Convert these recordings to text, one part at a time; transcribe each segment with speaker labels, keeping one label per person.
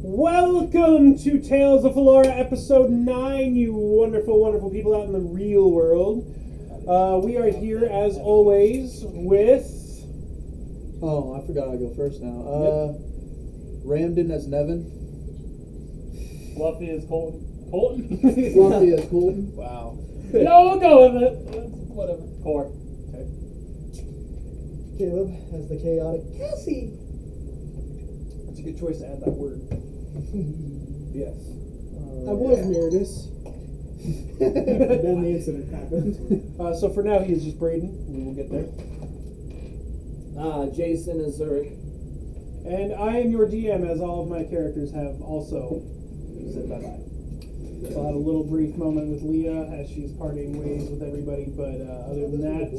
Speaker 1: Welcome to Tales of Falora, episode 9, you wonderful, wonderful people out in the real world. We are here, as always, with...
Speaker 2: Oh, I forgot I go first now.
Speaker 1: Yep.
Speaker 2: Ramden as Nevin.
Speaker 3: Fluffy as Colton.
Speaker 2: Fluffy as Colton.
Speaker 1: Wow.
Speaker 3: No, we'll go with it. Whatever. Core.
Speaker 1: Okay.
Speaker 4: Caleb as the chaotic Cassie.
Speaker 1: That's a good choice to add that word. Yes.
Speaker 4: I was Meredith. Then the incident happened.
Speaker 1: So for now, he is just Braden. We will get there.
Speaker 5: Jason is Zurich.
Speaker 1: And I am your DM, as all of my characters have also said bye-bye. So I'll have a little brief moment with Leah as she's parting ways with everybody, but other than that,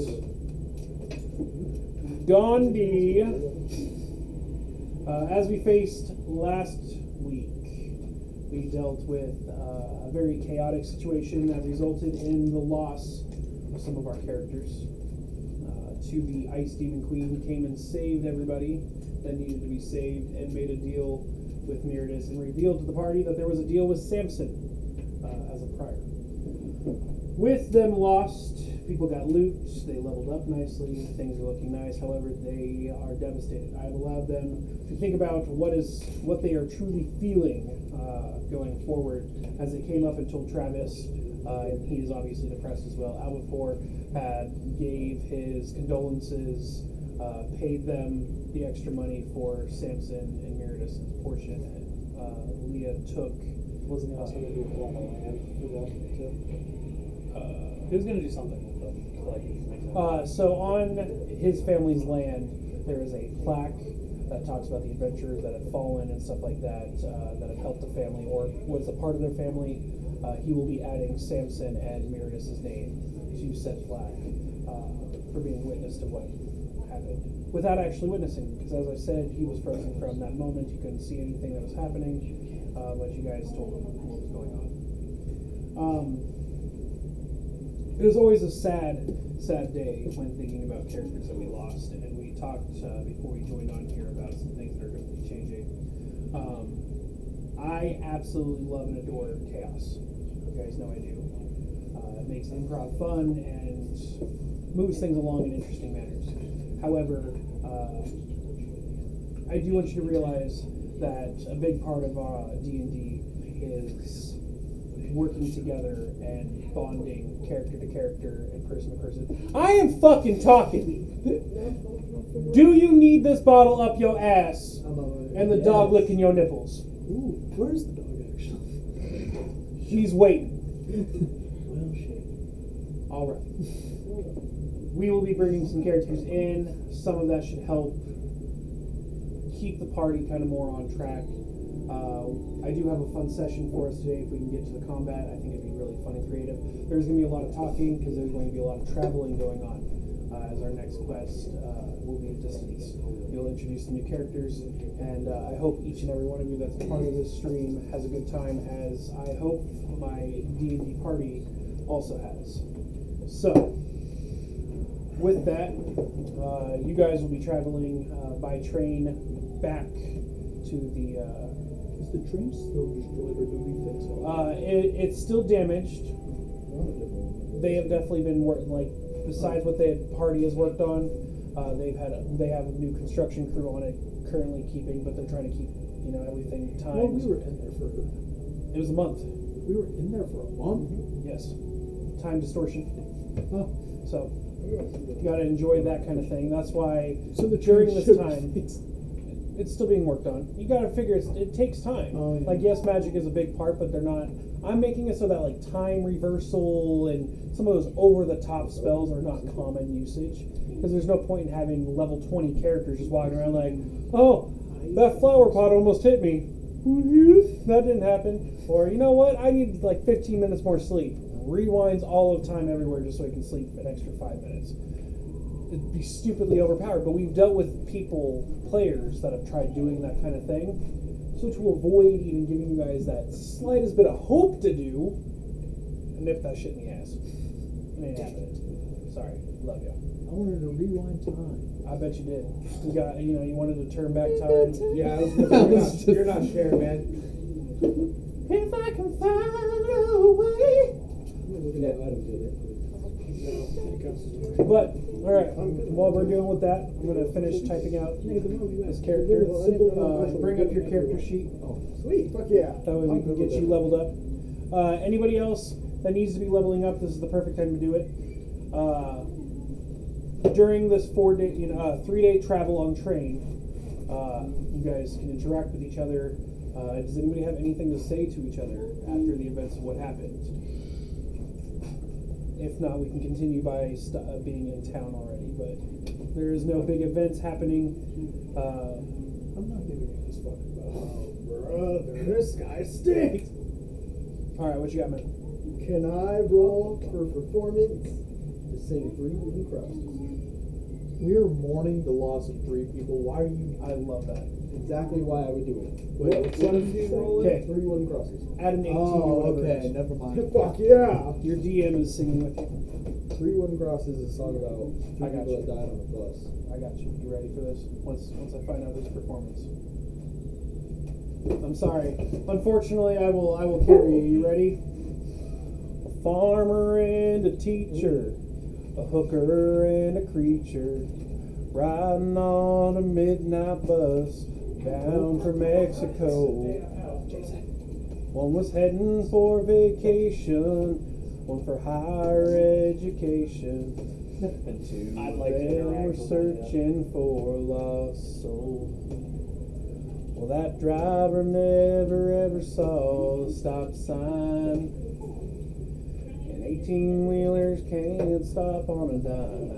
Speaker 1: Gandhi. As we faced last week, we dealt with a very chaotic situation that resulted in the loss of some of our characters. To the Ice Demon Queen, who came and saved everybody that needed to be saved and made a deal with Meredith and revealed to the party that there was a deal with Samson as a prior. With them lost, people got loot, they leveled up nicely, things are looking nice, however, they are devastated. I've allowed them to think about what they are truly feeling going forward, as it came up and told Travis, and he is obviously depressed as well. Albafor gave his condolences, paid them the extra money for Samson and Meredith's portion, and Leah took...
Speaker 3: Wasn't he also going to do a lot of land for them too? He was going to do something with them.
Speaker 1: So on his family's land, there is a plaque that talks about the adventurers that have fallen and stuff like that, that have helped the family or was a part of their family. He will be adding Samson and Meredith's name to said plaque for being witness to what happened. Without actually witnessing, because as I said, he was frozen from that moment. He couldn't see anything that was happening, but you guys told him what was going on. It was always a sad day when thinking about characters that we lost, and we talked before we joined on here about some things that are going to be changing. I absolutely love and adore chaos. You guys know I do. It makes improv fun and moves things along in interesting manners. However, I do want you to realize that a big part of D&D is working together and bonding character to character and person to person. I am fucking talking! Do you need this bottle up your ass and the dog licking your nipples?
Speaker 4: Ooh, where's the dog actually?
Speaker 1: He's waiting.
Speaker 4: Well, shit.
Speaker 1: Alright. We will be bringing some characters in. Some of that should help keep the party kind of more on track. I do have a fun session for us today. If we can get to the combat, I think it'd be really fun and creative. There's going to be a lot of talking because there's going to be a lot of traveling going on as our next quest will be a distance. You'll introduce some new characters, and I hope each and every one of you that's part of this stream has a good time, as I hope my D&D party also has. So, with that, you guys will be traveling by train back to the...
Speaker 4: Is the train still destroyed or did we fix it?
Speaker 1: It's still damaged. They have definitely been besides what the party has worked on, they have a new construction crew on it currently keeping, but they're trying to keep everything timed.
Speaker 4: Well, we were in there for...
Speaker 1: It was a month.
Speaker 4: We were in there for a month?
Speaker 1: Yes. Time distortion.
Speaker 4: Oh.
Speaker 1: So, you gotta enjoy that kind of thing. That's why
Speaker 4: So the
Speaker 1: during
Speaker 4: train
Speaker 1: this
Speaker 4: should
Speaker 1: time,
Speaker 4: be fixed.
Speaker 1: it's still being worked on. You gotta figure it takes time.
Speaker 4: Oh, yeah.
Speaker 1: Like, yes, magic is a big part, but they're not. I'm making it so that time reversal and some of those over-the-top spells are not common usage, because there's no point in having level 20 characters just walking around like, oh, that flower pot almost hit me. That didn't happen. Or, you know what? I need 15 minutes more sleep. Rewinds all of time everywhere just so I can sleep an extra 5 minutes. It'd be stupidly overpowered, but we've dealt with players that have tried doing that kind of thing. So to avoid even giving you guys that slightest bit of hope to do, nip that shit in the ass. It ain't happening. Sorry, love you.
Speaker 4: I wanted to rewind time.
Speaker 1: I bet you did. You wanted to turn back time.
Speaker 3: Yeah, I was gonna say, you're not fair, man.
Speaker 1: If I can find a way.
Speaker 4: Looking at items with it.
Speaker 1: But all right, while we're dealing with that, I'm gonna finish typing out this character. Bring up your character sheet.
Speaker 3: Sweet, fuck yeah.
Speaker 1: That way we can get you leveled up. Anybody else that needs to be leveling up, this is the perfect time to do it. During this 3-day travel on train, you guys can interact with each other. Does anybody have anything to say to each other after the events of what happened? If not, we can continue by being in town already. But there is no big events happening.
Speaker 4: I'm not giving a fuck about
Speaker 3: Brother, this guy stinks.
Speaker 1: All right, what you got, man?
Speaker 3: Can I roll for performance to sing 3 wooden crosses?
Speaker 2: We are mourning the loss of 3 people. Why are you?
Speaker 1: I love that.
Speaker 3: Exactly why I would do it.
Speaker 2: Wait,
Speaker 3: What one of you rolling?
Speaker 1: Okay.
Speaker 3: 3 wooden crosses.
Speaker 1: Add an 18 to
Speaker 2: Oh,
Speaker 1: whatever it
Speaker 2: okay.
Speaker 1: is.
Speaker 2: Never mind.
Speaker 3: Fuck yeah!
Speaker 1: Your DM is singing with you.
Speaker 3: 3 wooden crosses is a song about 3
Speaker 1: I got
Speaker 3: people
Speaker 1: you.
Speaker 3: that died on a bus.
Speaker 1: I got you. You ready for this? Once I find out this performance. I'm sorry. Unfortunately, I will carry you. You ready? A farmer and a teacher, a hooker and a creature, riding on a midnight bus bound for Mexico. One was heading for vacation, one for higher education, and 2
Speaker 3: I'd
Speaker 1: of
Speaker 3: like to
Speaker 1: them
Speaker 3: interact
Speaker 1: were
Speaker 3: with
Speaker 1: searching for a lost soul. Well, that driver never ever saw the stop sign, and 18-wheelers can't stop on a dime.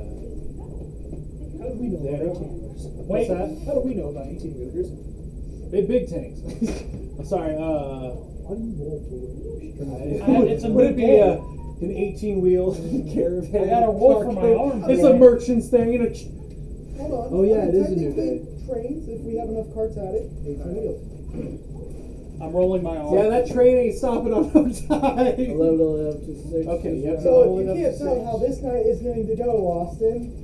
Speaker 4: How do we know
Speaker 1: There.
Speaker 4: about 18-wheelers?
Speaker 1: What's that?
Speaker 4: How do we know about 18-wheelers?
Speaker 1: Big tanks. I'm sorry.
Speaker 4: Why do you roll for it?
Speaker 1: It's a would it be an 18-wheel caravan?
Speaker 4: I got a wolf for my
Speaker 1: parkade?
Speaker 4: arm
Speaker 1: It's
Speaker 4: today.
Speaker 1: a merchant's thing.
Speaker 3: Hold on.
Speaker 2: Oh, yeah, it is a new
Speaker 3: Technically,
Speaker 2: day.
Speaker 3: Trains, if we have enough carts at it, 18 wheels.
Speaker 4: I'm rolling my arm.
Speaker 1: Yeah, that train ain't stopping on no time.
Speaker 3: Level it up to 6.
Speaker 1: Okay, yep.
Speaker 3: So
Speaker 1: Level
Speaker 3: you
Speaker 1: it up
Speaker 3: can't
Speaker 1: to
Speaker 3: tell
Speaker 1: 6.
Speaker 3: how this night is going to go, Austin.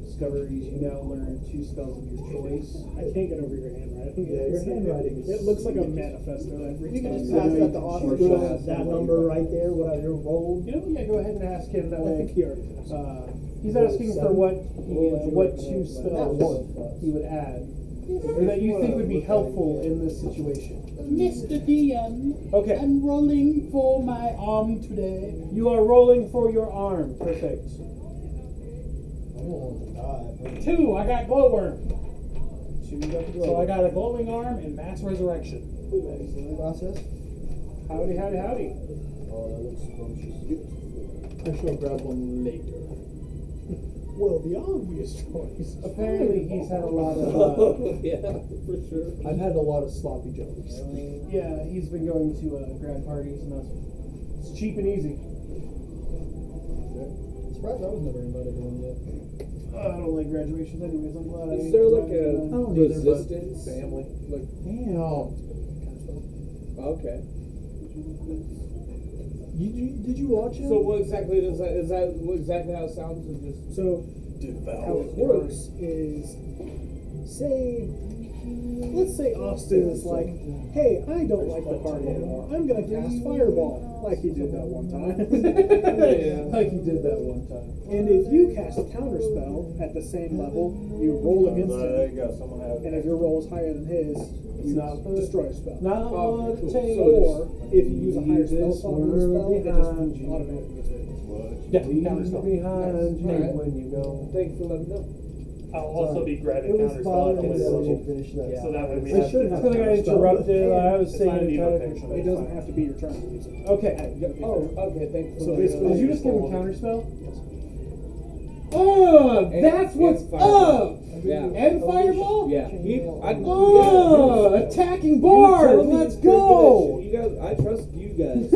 Speaker 1: Discover you now learn 2 spells of your choice.
Speaker 4: I can't get over your handwriting.
Speaker 3: Yeah, your handwriting is-
Speaker 4: It looks like a manifesto every
Speaker 3: You can
Speaker 4: time.
Speaker 3: just pass that to Austin. That number right there, whatever you rolled.
Speaker 1: You know, yeah, go ahead and ask him that
Speaker 4: I
Speaker 1: way.
Speaker 4: think he already knows.
Speaker 1: He's asking for what what 2
Speaker 3: Not
Speaker 1: spells
Speaker 3: one.
Speaker 1: he would add, or that you think would be helpful in this situation.
Speaker 5: Mr. DM,
Speaker 1: Okay,
Speaker 5: I'm rolling for my arm today.
Speaker 1: you are rolling for your arm. Perfect.
Speaker 3: Oh, God.
Speaker 4: 2, I got glowworm.
Speaker 1: 2 you got the glow.
Speaker 4: So I got a glowing arm and mass resurrection.
Speaker 3: Process?
Speaker 1: Howdy, howdy, howdy.
Speaker 3: Oh, that looks scrumptious.
Speaker 2: I shall grab one later.
Speaker 4: Well, the obvious choice.
Speaker 1: Apparently, he's had a lot of.
Speaker 3: Yeah, for sure.
Speaker 2: I've had a lot of sloppy joes.
Speaker 1: Yeah, he's been going to grad parties, and it's cheap and easy.
Speaker 3: Surprised I was never invited to one yet.
Speaker 1: I don't like graduations, anyways. I'm glad.
Speaker 3: Is there like
Speaker 2: I
Speaker 3: a
Speaker 2: don't either, but
Speaker 3: resistance?
Speaker 1: family?
Speaker 3: Like,
Speaker 2: Damn.
Speaker 3: okay.
Speaker 2: Did you watch it?
Speaker 3: So what exactly does that, is that what exactly how it sounds? Is just
Speaker 4: So, how it works is, let's say Austin is like, hey, I don't like the party anymore. I'm going to cast Fireball, like he did that one time.
Speaker 1: Like he did that one time.
Speaker 4: And if you cast a counterspell at the same level, you roll against it.
Speaker 3: go. Someone has.
Speaker 4: And if your roll is higher than his, you
Speaker 1: not-
Speaker 4: destroy a spell.
Speaker 1: Not what it
Speaker 3: cool.
Speaker 1: takes.
Speaker 4: Or if you use a higher spell
Speaker 1: this
Speaker 4: slot on the
Speaker 1: world
Speaker 4: spell, it just
Speaker 1: behind you.
Speaker 4: automatically gets rid of it.
Speaker 1: Yeah,
Speaker 4: Leave counterspell.
Speaker 1: behind you
Speaker 3: Alright.
Speaker 1: when you go.
Speaker 3: Thanks for letting me know.
Speaker 6: I'll also be grabbing
Speaker 3: It was
Speaker 6: counter
Speaker 3: fine
Speaker 6: spell at
Speaker 3: until
Speaker 6: this
Speaker 3: you
Speaker 6: level.
Speaker 3: finish that.
Speaker 1: Yeah.
Speaker 6: So that way we
Speaker 3: I
Speaker 6: have
Speaker 3: should
Speaker 6: to-
Speaker 3: have
Speaker 1: I feel like I interrupted. I was
Speaker 6: It's
Speaker 1: saying
Speaker 6: not an
Speaker 1: it
Speaker 6: evo
Speaker 1: kind
Speaker 6: thing,
Speaker 1: of.
Speaker 6: so
Speaker 4: It
Speaker 6: that's
Speaker 4: doesn't
Speaker 6: fine.
Speaker 4: have to be your turn to use it.
Speaker 1: Okay.
Speaker 3: Oh, okay, thanks for
Speaker 4: So
Speaker 3: letting me
Speaker 4: basically,
Speaker 3: know.
Speaker 1: Did you just give him counterspell?
Speaker 4: Yes.
Speaker 1: Oh,
Speaker 3: And-
Speaker 1: that's
Speaker 3: and
Speaker 1: what's
Speaker 3: fireball.
Speaker 1: up!
Speaker 3: Yeah.
Speaker 1: And fireball?
Speaker 3: Yeah.
Speaker 1: Oh, attacking bard! Let's go!
Speaker 3: You guys, I trust you guys.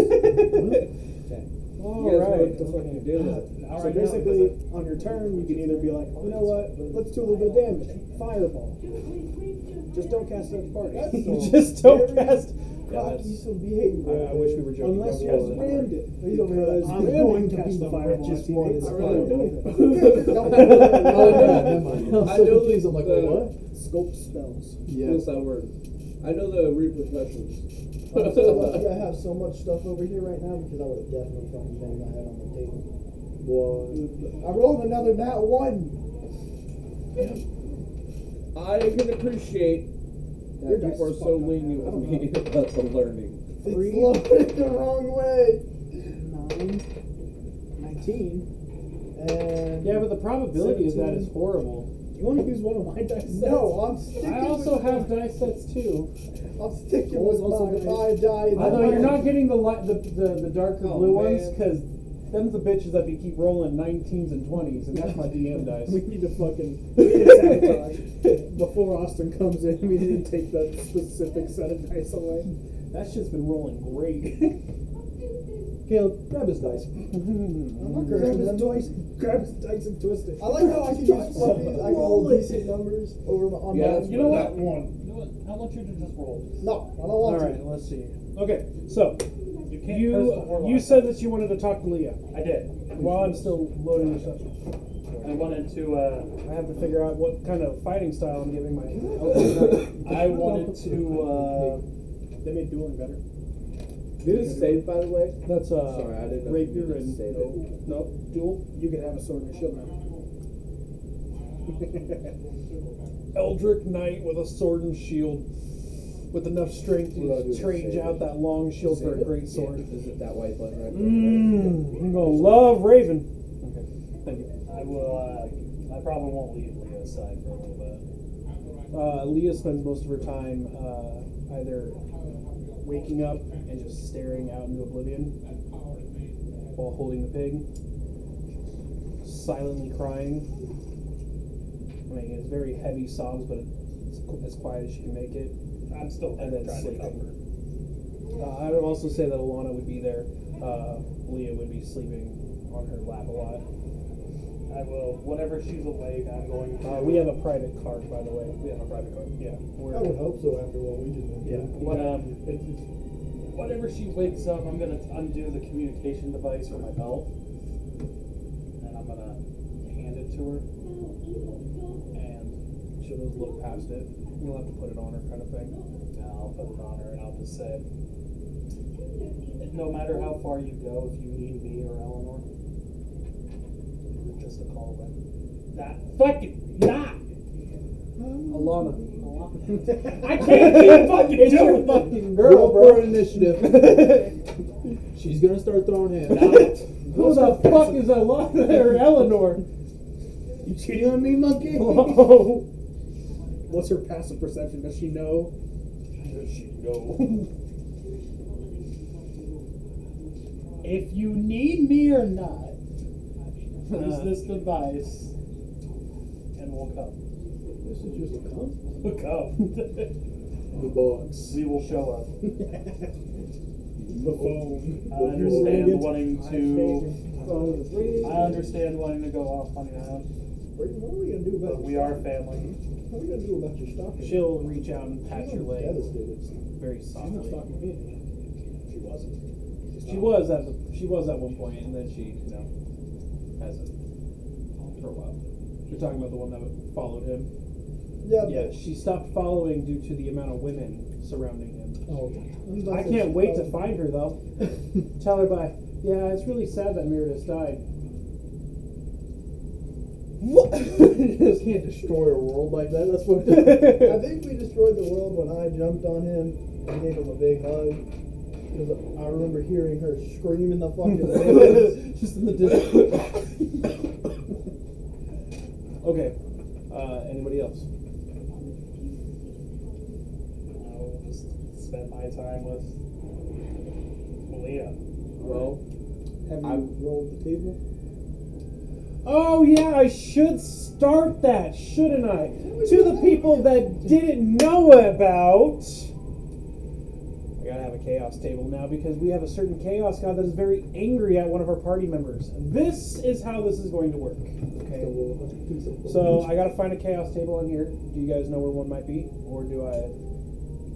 Speaker 1: All
Speaker 3: You guys know
Speaker 1: right.
Speaker 3: what the fuck you're doing.
Speaker 4: So basically, on your turn, you can either be like, you know what, let's do a little bit of damage. Fireball. Just don't cast it at the party.
Speaker 1: Just don't cast
Speaker 2: cocky some behavior.
Speaker 1: I wish we were joking.
Speaker 4: Unless you
Speaker 1: about that.
Speaker 4: rammed it.
Speaker 2: He's over here
Speaker 4: Because
Speaker 2: like, I'm
Speaker 4: ramming
Speaker 2: going to
Speaker 4: cast
Speaker 2: be the
Speaker 4: the fireball
Speaker 2: richest
Speaker 4: at
Speaker 2: one in
Speaker 4: teammates.
Speaker 2: the
Speaker 4: I really
Speaker 2: world.
Speaker 4: don't.
Speaker 2: Oh, yeah, never mind.
Speaker 7: I know
Speaker 2: Please, I'm like, wait, what?
Speaker 4: Scope spells.
Speaker 2: Yeah.
Speaker 7: What's that word? I know the repercussions.
Speaker 2: I'm so lucky I have so much stuff over here right now because I would have definitely fucking banged my head on the table. What? I rolled another nat 1.
Speaker 7: I can appreciate
Speaker 4: Your
Speaker 7: that
Speaker 4: dice
Speaker 7: people are
Speaker 4: is
Speaker 7: so
Speaker 4: fucked up.
Speaker 7: lenient
Speaker 4: I
Speaker 7: with
Speaker 4: don't
Speaker 7: me about the learning.
Speaker 2: It's loaded the wrong way.
Speaker 4: 9, 19.
Speaker 2: And
Speaker 1: Yeah, but the probability of that
Speaker 4: 17.
Speaker 1: is horrible.
Speaker 4: You want to use one of my dice sets?
Speaker 2: no, I'm sticking.
Speaker 1: I also
Speaker 2: with
Speaker 1: have
Speaker 2: mine.
Speaker 1: dice sets too.
Speaker 2: I'm sticking
Speaker 4: Well,
Speaker 2: with
Speaker 4: it's also
Speaker 2: mine. If
Speaker 4: nice.
Speaker 2: I die, then
Speaker 1: Although you're
Speaker 2: I'm-
Speaker 1: not getting the darker
Speaker 7: Oh,
Speaker 1: blue ones,
Speaker 7: man.
Speaker 1: because them's the bitches that be keep rolling 19s and 20s, and that's my DM dice.
Speaker 4: We need to fucking we need to sabotage. Before Austin comes in, we need to take that specific set of dice away.
Speaker 1: That shit's been rolling great.
Speaker 2: Caleb, grab his dice.
Speaker 4: I'm not
Speaker 2: Grab
Speaker 4: grabbing
Speaker 2: his
Speaker 4: them dice. Grab his dice and twist it.
Speaker 2: I like how I can use fucking, I can roll decent numbers over on
Speaker 7: Yeah,
Speaker 2: my.
Speaker 7: that's
Speaker 6: You know
Speaker 7: That
Speaker 6: what? You know what? I want you to just roll.
Speaker 2: No, I don't want
Speaker 1: Alright,
Speaker 2: to.
Speaker 1: let's see. Okay, so
Speaker 6: You can't curse the warlock.
Speaker 1: you said that you wanted to talk to Leah.
Speaker 6: I did.
Speaker 1: While I'm still loading this up,
Speaker 6: I wanted to.
Speaker 1: I have to figure out what kind of fighting style I'm giving my.
Speaker 6: I wanted to.
Speaker 4: They made dueling better.
Speaker 7: Did it save, by the way?
Speaker 1: That's
Speaker 7: Sorry, I didn't know if you
Speaker 1: rapier
Speaker 7: did
Speaker 1: and
Speaker 7: save it.
Speaker 1: no duel.
Speaker 4: You can have a sword and a shield now.
Speaker 1: Eldritch Knight with a sword and shield, with enough strength
Speaker 7: What do I do
Speaker 1: to
Speaker 7: to
Speaker 1: change
Speaker 7: save
Speaker 1: out
Speaker 7: it?
Speaker 1: that long shield for a
Speaker 7: Save it?
Speaker 1: great sword.
Speaker 7: Yeah. Is it that white button right there?
Speaker 1: I'm gonna love Raven. Okay, thank you.
Speaker 6: I will. I probably won't leave Leah aside for a little bit.
Speaker 1: Leah spends most of her time either waking up and just staring out into oblivion while holding the pig, silently crying. I mean, it's very heavy sobs, but it's as quiet as she can make it.
Speaker 6: I'm still
Speaker 1: And then
Speaker 6: trying to
Speaker 1: sleeping.
Speaker 6: cover.
Speaker 1: I would also say that Alana would be there. Leah would be sleeping on her lap a lot.
Speaker 6: I will. Whenever she's awake, I'm going to.
Speaker 1: We have a private card, by the way.
Speaker 6: We have a private card.
Speaker 1: Yeah.
Speaker 2: I would hope so after what we just went
Speaker 1: Yeah.
Speaker 2: through.
Speaker 6: Whenever she wakes up, I'm gonna undo the communication device from my belt, and I'm gonna hand it to her, and
Speaker 1: She'll just look past it. You'll have to put it on her, kind of thing.
Speaker 6: I'll put it on her, and I'll just say, no matter how far you go, if you need me or Eleanor, you're just a call away. That fucking not.
Speaker 1: Alana.
Speaker 6: I can't keep fucking
Speaker 1: It's your
Speaker 6: doing
Speaker 1: fucking
Speaker 2: Girl,
Speaker 1: girl,
Speaker 2: for
Speaker 1: bro.
Speaker 2: initiative. She's gonna start throwing hands.
Speaker 1: Who the fuck is Alana or Eleanor?
Speaker 4: You cheating on me, monkey?
Speaker 1: Oh.
Speaker 4: What's her passive perception? Does she know?
Speaker 1: Does she know?
Speaker 5: If you need me or not, use this device.
Speaker 6: And we'll come.
Speaker 2: This is just a cunt.
Speaker 6: We'll come.
Speaker 2: The box.
Speaker 6: We will show up.
Speaker 4: The phone.
Speaker 6: I understand wanting to.
Speaker 2: I
Speaker 6: I understand wanting to go off on your own,
Speaker 2: What are we gonna do about
Speaker 6: but we
Speaker 2: your
Speaker 6: are family.
Speaker 2: What are we gonna do about your stocking?
Speaker 1: She'll reach out and pat your leg
Speaker 2: Devastated.
Speaker 1: very
Speaker 4: She's not
Speaker 1: softly.
Speaker 4: stalking me. She wasn't.
Speaker 1: She was at one point, and then she, hasn't for a while. You're talking about the one that followed him.
Speaker 2: Yeah,
Speaker 1: Yeah, she stopped following due to the amount of women surrounding him.
Speaker 2: Oh,
Speaker 1: I can't wait to find her though. Tell her by, yeah, it's really sad that Meredith died.
Speaker 2: What? You just can't destroy a world like that. That's what. I think we destroyed the world when I jumped on him and gave him a big hug. Because I remember hearing her scream in the fucking woods.
Speaker 1: Just in the distance. Okay. Anybody else?
Speaker 6: I'll just spend my time with Leah.
Speaker 7: Well,
Speaker 2: Have you rolled the table?
Speaker 1: Oh yeah, I should start that, shouldn't I? To the people that didn't know about. I gotta have a chaos table now because we have a certain chaos god that is very angry at one of our party members. This is how this is going to work. Okay. So I gotta find a chaos table on here. Do you guys know where one might be, or do I?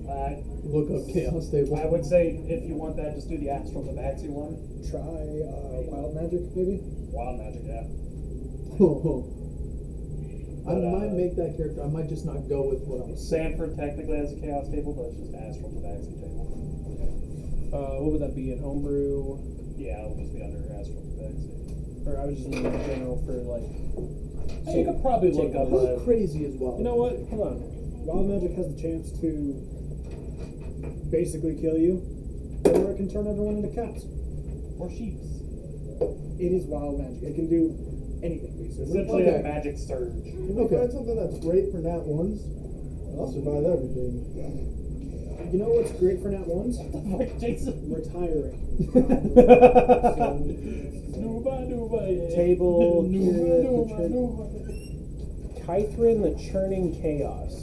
Speaker 2: Look up chaos table.
Speaker 6: I would say if you want that, just do the astral tabaxi one.
Speaker 4: Try wild magic, maybe.
Speaker 6: Wild magic, yeah.
Speaker 2: I might make that character. I might just not go with what I was saying.
Speaker 6: Sanford technically has a chaos table, but it's just astral tabaxi table.
Speaker 1: What would that be in homebrew?
Speaker 6: Yeah, it'll just be under astral tabaxi.
Speaker 1: Or I was just in general for like.
Speaker 6: You could probably look up
Speaker 2: How crazy as well.
Speaker 1: You know what? Hold on.
Speaker 4: Wild magic has the chance to basically kill you, or it can turn everyone into cats.
Speaker 6: or sheeps.
Speaker 4: It is wild magic. It can do anything, basically.
Speaker 6: Essentially
Speaker 2: Okay.
Speaker 6: a magic surge.
Speaker 2: If we find something that's great for nat ones, I'll survive everything.
Speaker 4: You know what's great for nat ones?
Speaker 6: Jason.
Speaker 4: Retiring.
Speaker 1: Table, period,
Speaker 6: Nooba,
Speaker 1: return. Kythrin the Churning Chaos.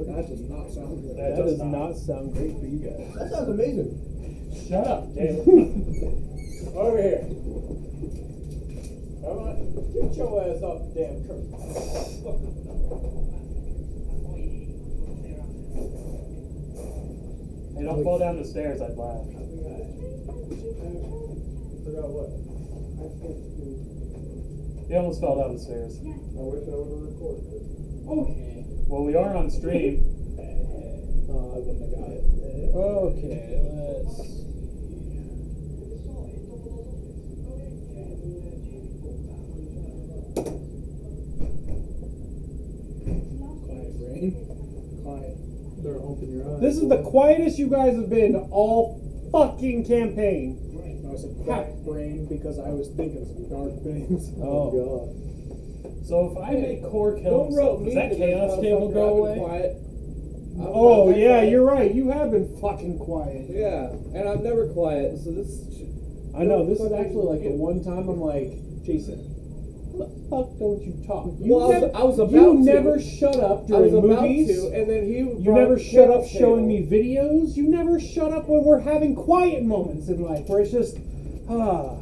Speaker 4: That does not sound good.
Speaker 1: That does not sound great for you guys.
Speaker 2: That sounds amazing.
Speaker 6: Shut up, Dave.
Speaker 7: Over here. Come on. Get your ass off the damn truck.
Speaker 6: Hey, don't fall down the stairs, I'd laugh.
Speaker 7: Forgot what?
Speaker 6: He almost fell down the stairs.
Speaker 7: I wish I would have recorded it.
Speaker 1: Okay.
Speaker 6: Well, we are on stream.
Speaker 2: I wouldn't have got it.
Speaker 1: Okay, let's.
Speaker 4: Quiet brain. Quiet.
Speaker 2: Better open your eyes.
Speaker 1: This is the quietest you guys have been all fucking campaign.
Speaker 4: I said quiet brain because I was thinking some dark things.
Speaker 1: Oh.
Speaker 2: God.
Speaker 6: So if I make core kill
Speaker 7: Don't rub
Speaker 6: himself,
Speaker 7: me
Speaker 6: does that
Speaker 7: into
Speaker 6: chaos
Speaker 7: this
Speaker 6: table
Speaker 7: motherfucker.
Speaker 6: go
Speaker 7: I've been
Speaker 6: away?
Speaker 7: Quiet.
Speaker 1: Oh yeah, you're right. You have been fucking quiet.
Speaker 7: Yeah, and I'm never quiet, so this.
Speaker 1: I know. This is actually like the one time I'm like, Jason, how the fuck don't you talk? You
Speaker 7: Well,
Speaker 1: never,
Speaker 7: I was about
Speaker 1: you
Speaker 7: to.
Speaker 1: never shut up
Speaker 7: I
Speaker 1: during
Speaker 7: was about
Speaker 1: movies.
Speaker 7: to, and then he.
Speaker 1: You never shut up showing me videos. You never shut up when we're having quiet moments in life where it's just, ah.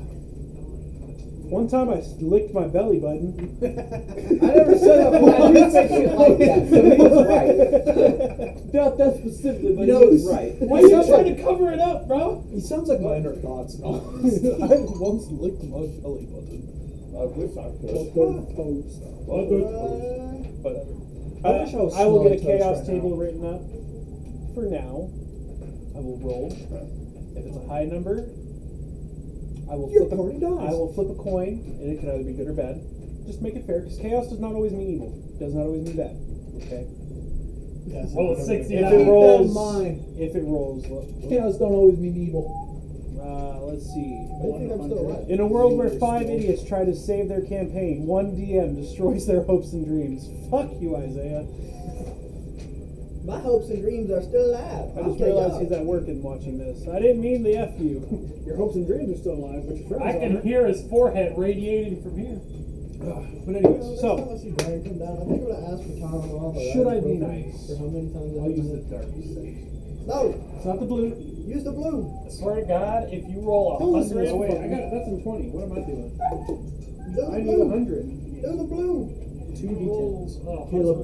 Speaker 1: One time I licked my belly button.
Speaker 7: I never shut up. I didn't say shit like that, so he was right. Not that specifically, but
Speaker 2: No,
Speaker 7: he was
Speaker 2: it's-
Speaker 7: right.
Speaker 6: Why are you trying to cover it up, bro?
Speaker 2: He sounds like my inner thoughts now.
Speaker 1: I once licked my belly button.
Speaker 7: I wish I could.
Speaker 1: Whatever.
Speaker 2: I wish I was
Speaker 1: I will get a
Speaker 2: smelling toast
Speaker 1: chaos
Speaker 2: right
Speaker 1: table
Speaker 2: now.
Speaker 1: written up. For now, I will roll. If it's a high number, I will
Speaker 2: Your
Speaker 1: flip.
Speaker 2: party dies.
Speaker 1: I will flip a coin, and it can either be good or bad. Just make it fair, because chaos does not always mean evil. Does not always mean bad. Okay.
Speaker 2: Yes,
Speaker 6: Well, it's 69.
Speaker 1: If
Speaker 2: Keep
Speaker 1: it
Speaker 2: that
Speaker 1: rolls,
Speaker 2: in mind.
Speaker 1: if it rolls,
Speaker 2: Chaos don't always mean evil.
Speaker 1: let's see.
Speaker 2: I think I'm still alive.
Speaker 1: In a world where 5 idiots try to save their campaign, one DM destroys their hopes and dreams. Fuck you, Isaiah.
Speaker 2: My hopes and dreams are still alive.
Speaker 1: I just realized he's at work and watching this. I didn't mean the F you.
Speaker 4: Your hopes and dreams are still alive, but your friends
Speaker 6: I can
Speaker 4: aren't.
Speaker 6: hear his forehead radiating from here.
Speaker 1: But anyways,
Speaker 2: So,
Speaker 1: so,
Speaker 2: I see Brian come down. I think I'm gonna ask for time off.
Speaker 1: Should I be nice?
Speaker 2: For how many times
Speaker 1: I'll use the dark side.
Speaker 2: No,
Speaker 1: It's not the blue.
Speaker 2: use the blue.
Speaker 6: I swear to God, if you roll
Speaker 1: Oh,
Speaker 6: 100,
Speaker 1: wait, I got that's in 20. What am I doing?
Speaker 2: Do the
Speaker 1: I need
Speaker 2: blue.
Speaker 1: 100.
Speaker 2: Do the blue.
Speaker 6: 2d10s.
Speaker 2: Caleb.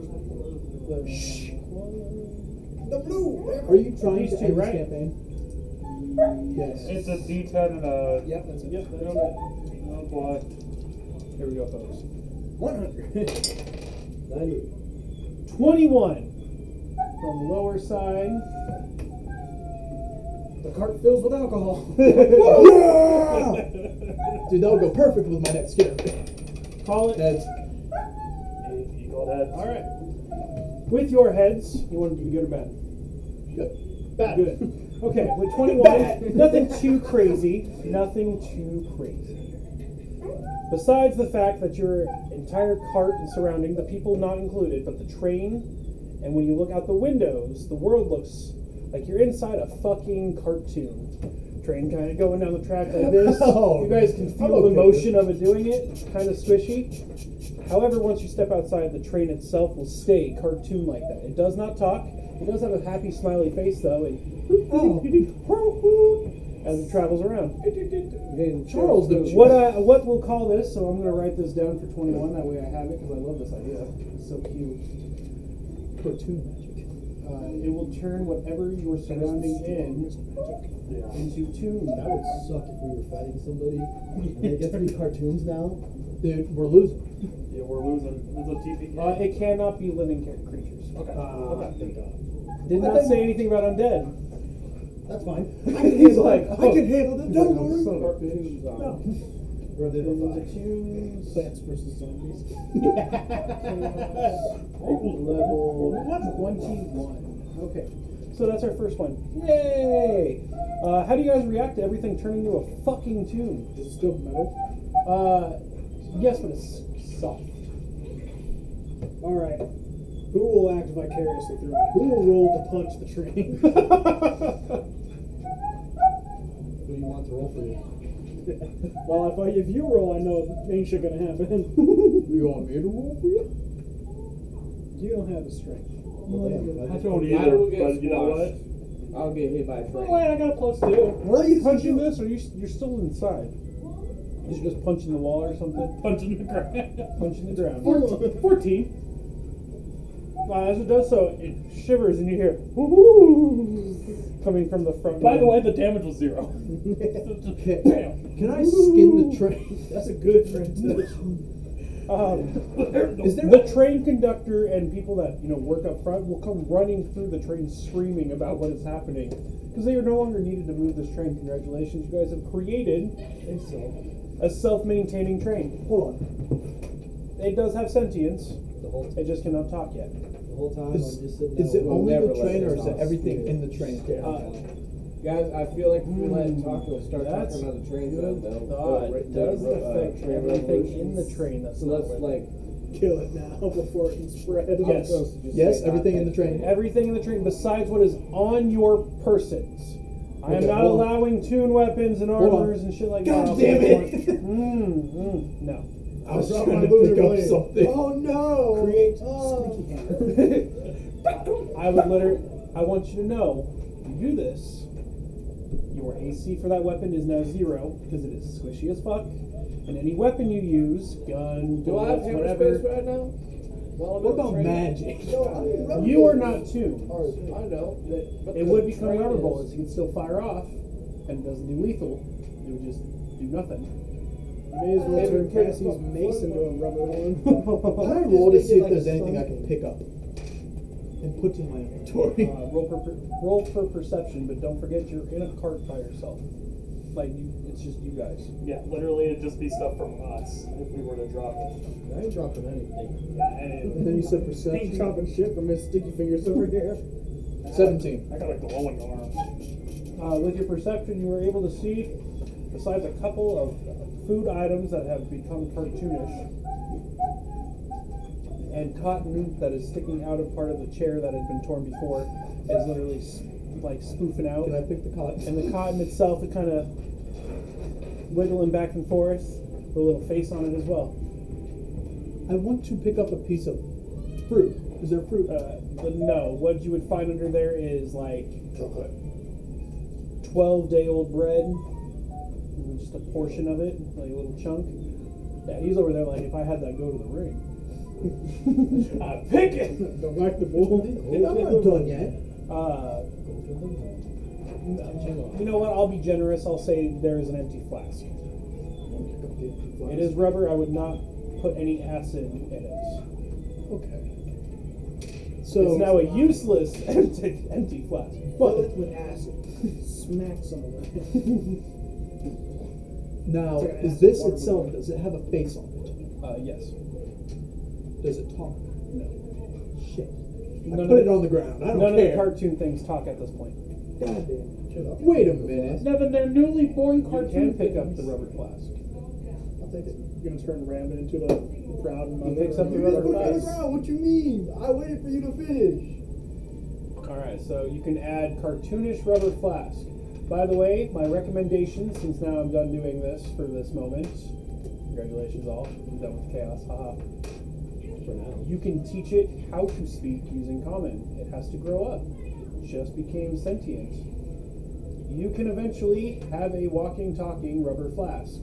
Speaker 2: The blue. Are you trying
Speaker 1: These
Speaker 2: to
Speaker 1: two,
Speaker 2: end
Speaker 1: right?
Speaker 2: this campaign? Yes.
Speaker 6: It's a d10 and a.
Speaker 1: Yep, that's it. Yep, that's
Speaker 6: Oh boy.
Speaker 1: Here we go, folks.
Speaker 2: 100. 98.
Speaker 1: 21 from the lower side.
Speaker 4: The cart fills with alcohol.
Speaker 2: Dude, that would go perfect with my next character.
Speaker 1: Call it.
Speaker 2: Heads.
Speaker 6: You call that.
Speaker 1: All right. With your heads, you want it to be good or bad?
Speaker 2: Good.
Speaker 1: Bad. Good. Okay, with 21, nothing too crazy. Nothing too crazy. Besides the fact that your entire cart and surrounding, the people not included, but the train, and when you look out the windows, the world looks like you're inside a fucking cartoon. Train kind of going down the track like this.
Speaker 2: Oh,
Speaker 1: You guys can
Speaker 2: I'm
Speaker 1: feel the
Speaker 2: okay
Speaker 1: motion
Speaker 2: with
Speaker 1: of it doing it. Kind of squishy. However, once you step outside, the train itself will stay cartoon like that. It does not talk. It does have a happy, smiley face, though, and as it travels around.
Speaker 2: Charles, the
Speaker 1: What we'll call this, so I'm going to write this down for 21, that way I have it, because I love this idea. It's so cute.
Speaker 2: cartoon magic.
Speaker 1: it will turn whatever you are surrounding in
Speaker 6: Yeah.
Speaker 1: into tune.
Speaker 2: That would suck if we were fighting somebody and they get to be cartoons now. Dude, we're losing.
Speaker 6: Yeah, we're losing. It's a TPK.
Speaker 1: It cannot be living creatures.
Speaker 6: Okay.
Speaker 2: Okay.
Speaker 6: Thank God.
Speaker 1: Did not say anything about undead.
Speaker 2: That's fine.
Speaker 1: He's like,
Speaker 2: I can handle it. Don't worry.
Speaker 1: Son of a bitch.
Speaker 2: No.
Speaker 1: Into
Speaker 2: Revivify.
Speaker 1: tunes.
Speaker 4: Plants versus zombies.
Speaker 1: Level 21. Okay. So that's our first one. Yay! How do you guys react to everything turning into a fucking tune?
Speaker 4: Is it still metal?
Speaker 1: Yes, but it's soft.
Speaker 4: Alright. Who will act vicariously through me? Who will roll to punch the train?
Speaker 2: Who do you want to roll for you?
Speaker 4: Well, if you roll, I know ain't shit gonna happen.
Speaker 2: You want me to roll for you?
Speaker 4: You don't have the strength.
Speaker 6: I don't
Speaker 7: I
Speaker 6: either,
Speaker 7: will get
Speaker 6: but you know what?
Speaker 7: squashed. I'll get hit by a
Speaker 1: Oh,
Speaker 7: train.
Speaker 1: wait, I got a +2.
Speaker 2: What are you
Speaker 1: Punching this, or you're still inside? You're just punching the wall or something?
Speaker 6: Punching the ground.
Speaker 1: Punching the ground.
Speaker 6: 14.
Speaker 1: As it does so, it shivers and you hear woo coming from the front.
Speaker 6: By the
Speaker 1: end.
Speaker 6: way, the damage was 0. Bam.
Speaker 2: Can I skin the train?
Speaker 4: That's a good transition.
Speaker 2: Is there
Speaker 1: The train conductor and people that work up front will come running through the train screaming about what is happening because they are no longer needed to move this train. Congratulations, you guys have created a self-maintaining train.
Speaker 2: Hold on.
Speaker 1: It does have sentience.
Speaker 2: The whole
Speaker 1: It just cannot talk yet.
Speaker 2: The whole time
Speaker 8: Is-
Speaker 2: I'm just sitting
Speaker 8: Is
Speaker 2: there.
Speaker 8: it
Speaker 7: We'll
Speaker 8: only
Speaker 7: never
Speaker 8: the
Speaker 7: let
Speaker 8: train, or
Speaker 7: this
Speaker 8: is it
Speaker 7: off.
Speaker 8: everything in the train?
Speaker 7: Guys, I feel like if we let it talk, we'll start
Speaker 1: That's
Speaker 7: talking about the train.
Speaker 1: good
Speaker 7: They'll
Speaker 1: thought.
Speaker 7: right
Speaker 1: It does
Speaker 7: there,
Speaker 1: affect
Speaker 7: train
Speaker 1: everything in
Speaker 7: revolutions.
Speaker 1: the train. That's
Speaker 7: So
Speaker 1: not
Speaker 7: let's
Speaker 1: with
Speaker 7: like
Speaker 4: Kill it now before it can spread.
Speaker 1: Yes.
Speaker 8: Yes, everything in the train.
Speaker 1: everything in the train besides what is on your persons. I am
Speaker 8: Okay,
Speaker 1: not
Speaker 8: hold on.
Speaker 1: allowing tune weapons and
Speaker 8: Hold on.
Speaker 1: armors and shit like
Speaker 8: God
Speaker 1: that.
Speaker 8: damn it.
Speaker 1: No.
Speaker 8: I was
Speaker 2: Drop
Speaker 8: trying
Speaker 2: my
Speaker 8: to pick
Speaker 2: booty
Speaker 8: up
Speaker 2: blade.
Speaker 8: something.
Speaker 2: Oh no!
Speaker 4: Create
Speaker 2: Oh.
Speaker 4: sneaky hand.
Speaker 1: I want you to know, you do this, your AC for that weapon is now 0 because it is squishy as fuck. And any weapon you use, gun,
Speaker 7: do I have
Speaker 1: bullets,
Speaker 7: hammer
Speaker 1: whatever,
Speaker 7: space right now? While I'm
Speaker 8: What
Speaker 7: in the
Speaker 8: about
Speaker 7: train?
Speaker 8: magic?
Speaker 2: No, I mean, rubber
Speaker 1: you are
Speaker 2: bullets
Speaker 1: not tuned.
Speaker 2: are-
Speaker 7: I know. But
Speaker 1: It
Speaker 7: the
Speaker 1: would become
Speaker 7: train
Speaker 1: rubber
Speaker 7: is-
Speaker 1: bullets. You can still fire off, and it doesn't do lethal. It would just do nothing.
Speaker 4: You may as well
Speaker 7: Hey,
Speaker 4: turn
Speaker 7: hey,
Speaker 4: Cassie's mace into a rubber one.
Speaker 8: Can I roll to see if there's anything I can pick up and put in my inventory?
Speaker 1: Roll for perception, but don't forget you're in a cart by yourself. It's just you guys.
Speaker 6: Yeah, literally, it'd just be stuff from us if we were to drop it.
Speaker 2: I ain't dropping anything.
Speaker 6: Yeah,
Speaker 8: And then you said
Speaker 4: Ain't
Speaker 8: perception.
Speaker 4: dropping shit from his sticky fingers over here.
Speaker 8: 17.
Speaker 6: I got a glowing arm.
Speaker 1: With your perception, you were able to see, besides a couple of food items that have become cartoonish, and cotton that is sticking out of part of the chair that had been torn before is literally spoofing out.
Speaker 8: Can I pick the cotton?
Speaker 1: And the cotton itself is kind of wiggling back and forth with a little face on it as well.
Speaker 8: I want to pick up a piece of fruit. Is there fruit?
Speaker 1: But no, what you would find under there is like
Speaker 8: Chocolate.
Speaker 1: 12-day-old bread, and just a portion of it, like a little chunk. Yeah, he's over there like, if I had that, go to the ring. I'd pick it!
Speaker 4: Don't like the bull.
Speaker 8: I'm not done yet.
Speaker 1: You know what? I'll be generous. I'll say there is an empty flask. It is rubber. I would not put any acid in it.
Speaker 8: Okay.
Speaker 1: It's
Speaker 8: So
Speaker 1: now a useless empty flask.
Speaker 4: Fill
Speaker 1: But
Speaker 4: it with acid. Smack some of it.
Speaker 8: now,
Speaker 4: It's like an
Speaker 8: is
Speaker 4: acid
Speaker 8: this
Speaker 4: water
Speaker 8: itself?
Speaker 4: balloon.
Speaker 8: Does it have a face on it?
Speaker 1: yes.
Speaker 8: Does it talk?
Speaker 1: No.
Speaker 8: Shit.
Speaker 1: None
Speaker 8: I
Speaker 1: of
Speaker 8: put
Speaker 1: the-
Speaker 8: it on the ground. I don't
Speaker 1: None of the
Speaker 8: care.
Speaker 1: cartoon things talk at this point.
Speaker 8: God damn. Shut up. Wait a minute.
Speaker 6: Nevin, they're newly born
Speaker 1: You
Speaker 6: cartoon
Speaker 1: can pick up
Speaker 6: things.
Speaker 1: the rubber flask.
Speaker 4: I'll take it. You're gonna turn Ram into the proud mother.
Speaker 1: He picks up the
Speaker 2: You
Speaker 1: rubber
Speaker 2: just put it on the
Speaker 1: flask.
Speaker 2: ground. What you mean? I waited for you to finish.
Speaker 1: Alright, so you can add cartoonish rubber flask. By the way, my recommendation, since now I'm done doing this for this moment, congratulations all, I'm done with chaos, haha.
Speaker 2: For now.
Speaker 1: You can teach it how to speak using common. It has to grow up. It just became sentient. You can eventually have a walking, talking rubber flask.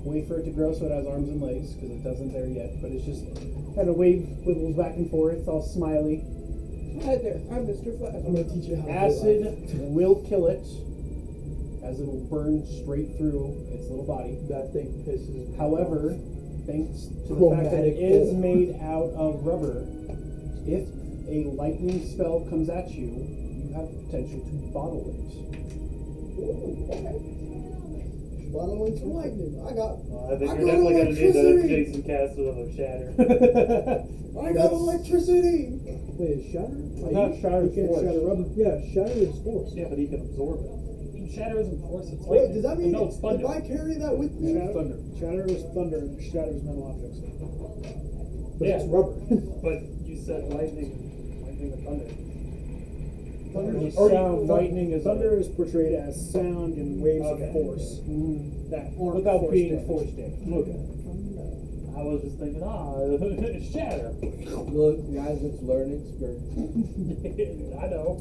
Speaker 1: Wait for it to grow so it has arms and legs, because it doesn't there yet, but it's just kind of wiggles back and forth, all smiley.
Speaker 7: Hi there, I'm Mr. Flash.
Speaker 2: I'm gonna teach you how to
Speaker 1: Acid will kill it, as it will burn straight through its little body.
Speaker 8: That thing pisses me
Speaker 1: However,
Speaker 8: off.
Speaker 1: thanks to the fact that it
Speaker 8: Chromatic
Speaker 1: is
Speaker 8: ore.
Speaker 1: made out of rubber, if a lightning spell comes at you, you have the potential to bottle it.
Speaker 2: Ooh, okay. Bottling some lightning. I got
Speaker 3: I think
Speaker 2: I
Speaker 3: you're
Speaker 2: got
Speaker 3: definitely going to need the
Speaker 2: electricity.
Speaker 3: Jason cast of Shatter.
Speaker 2: I got electricity.
Speaker 8: Wait, is shatter?
Speaker 1: Not shatter,
Speaker 4: You can't
Speaker 1: force.
Speaker 4: shatter rubber.
Speaker 8: Yeah, shatter is force.
Speaker 3: Yeah, but he can absorb it. Shatter isn't force, it's
Speaker 2: Wait,
Speaker 3: lightning.
Speaker 2: does that mean
Speaker 3: No, it's thunder.
Speaker 2: if I carry that with me?
Speaker 4: Shatter,
Speaker 1: Thunder.
Speaker 4: shatter is thunder and shatters metal objects.
Speaker 8: But
Speaker 3: Yeah.
Speaker 8: it's rubber.
Speaker 3: But you said lightning and thunder.
Speaker 1: Thunder is
Speaker 4: Or
Speaker 1: sound, lightning is
Speaker 4: thunder is portrayed as sound and waves
Speaker 3: Okay.
Speaker 4: of force that aren't
Speaker 1: without
Speaker 4: force
Speaker 1: being
Speaker 4: damage.
Speaker 1: force damage.
Speaker 3: Okay. I was just thinking, Shatter.
Speaker 7: Look, guys, it's learning experience.
Speaker 3: I know.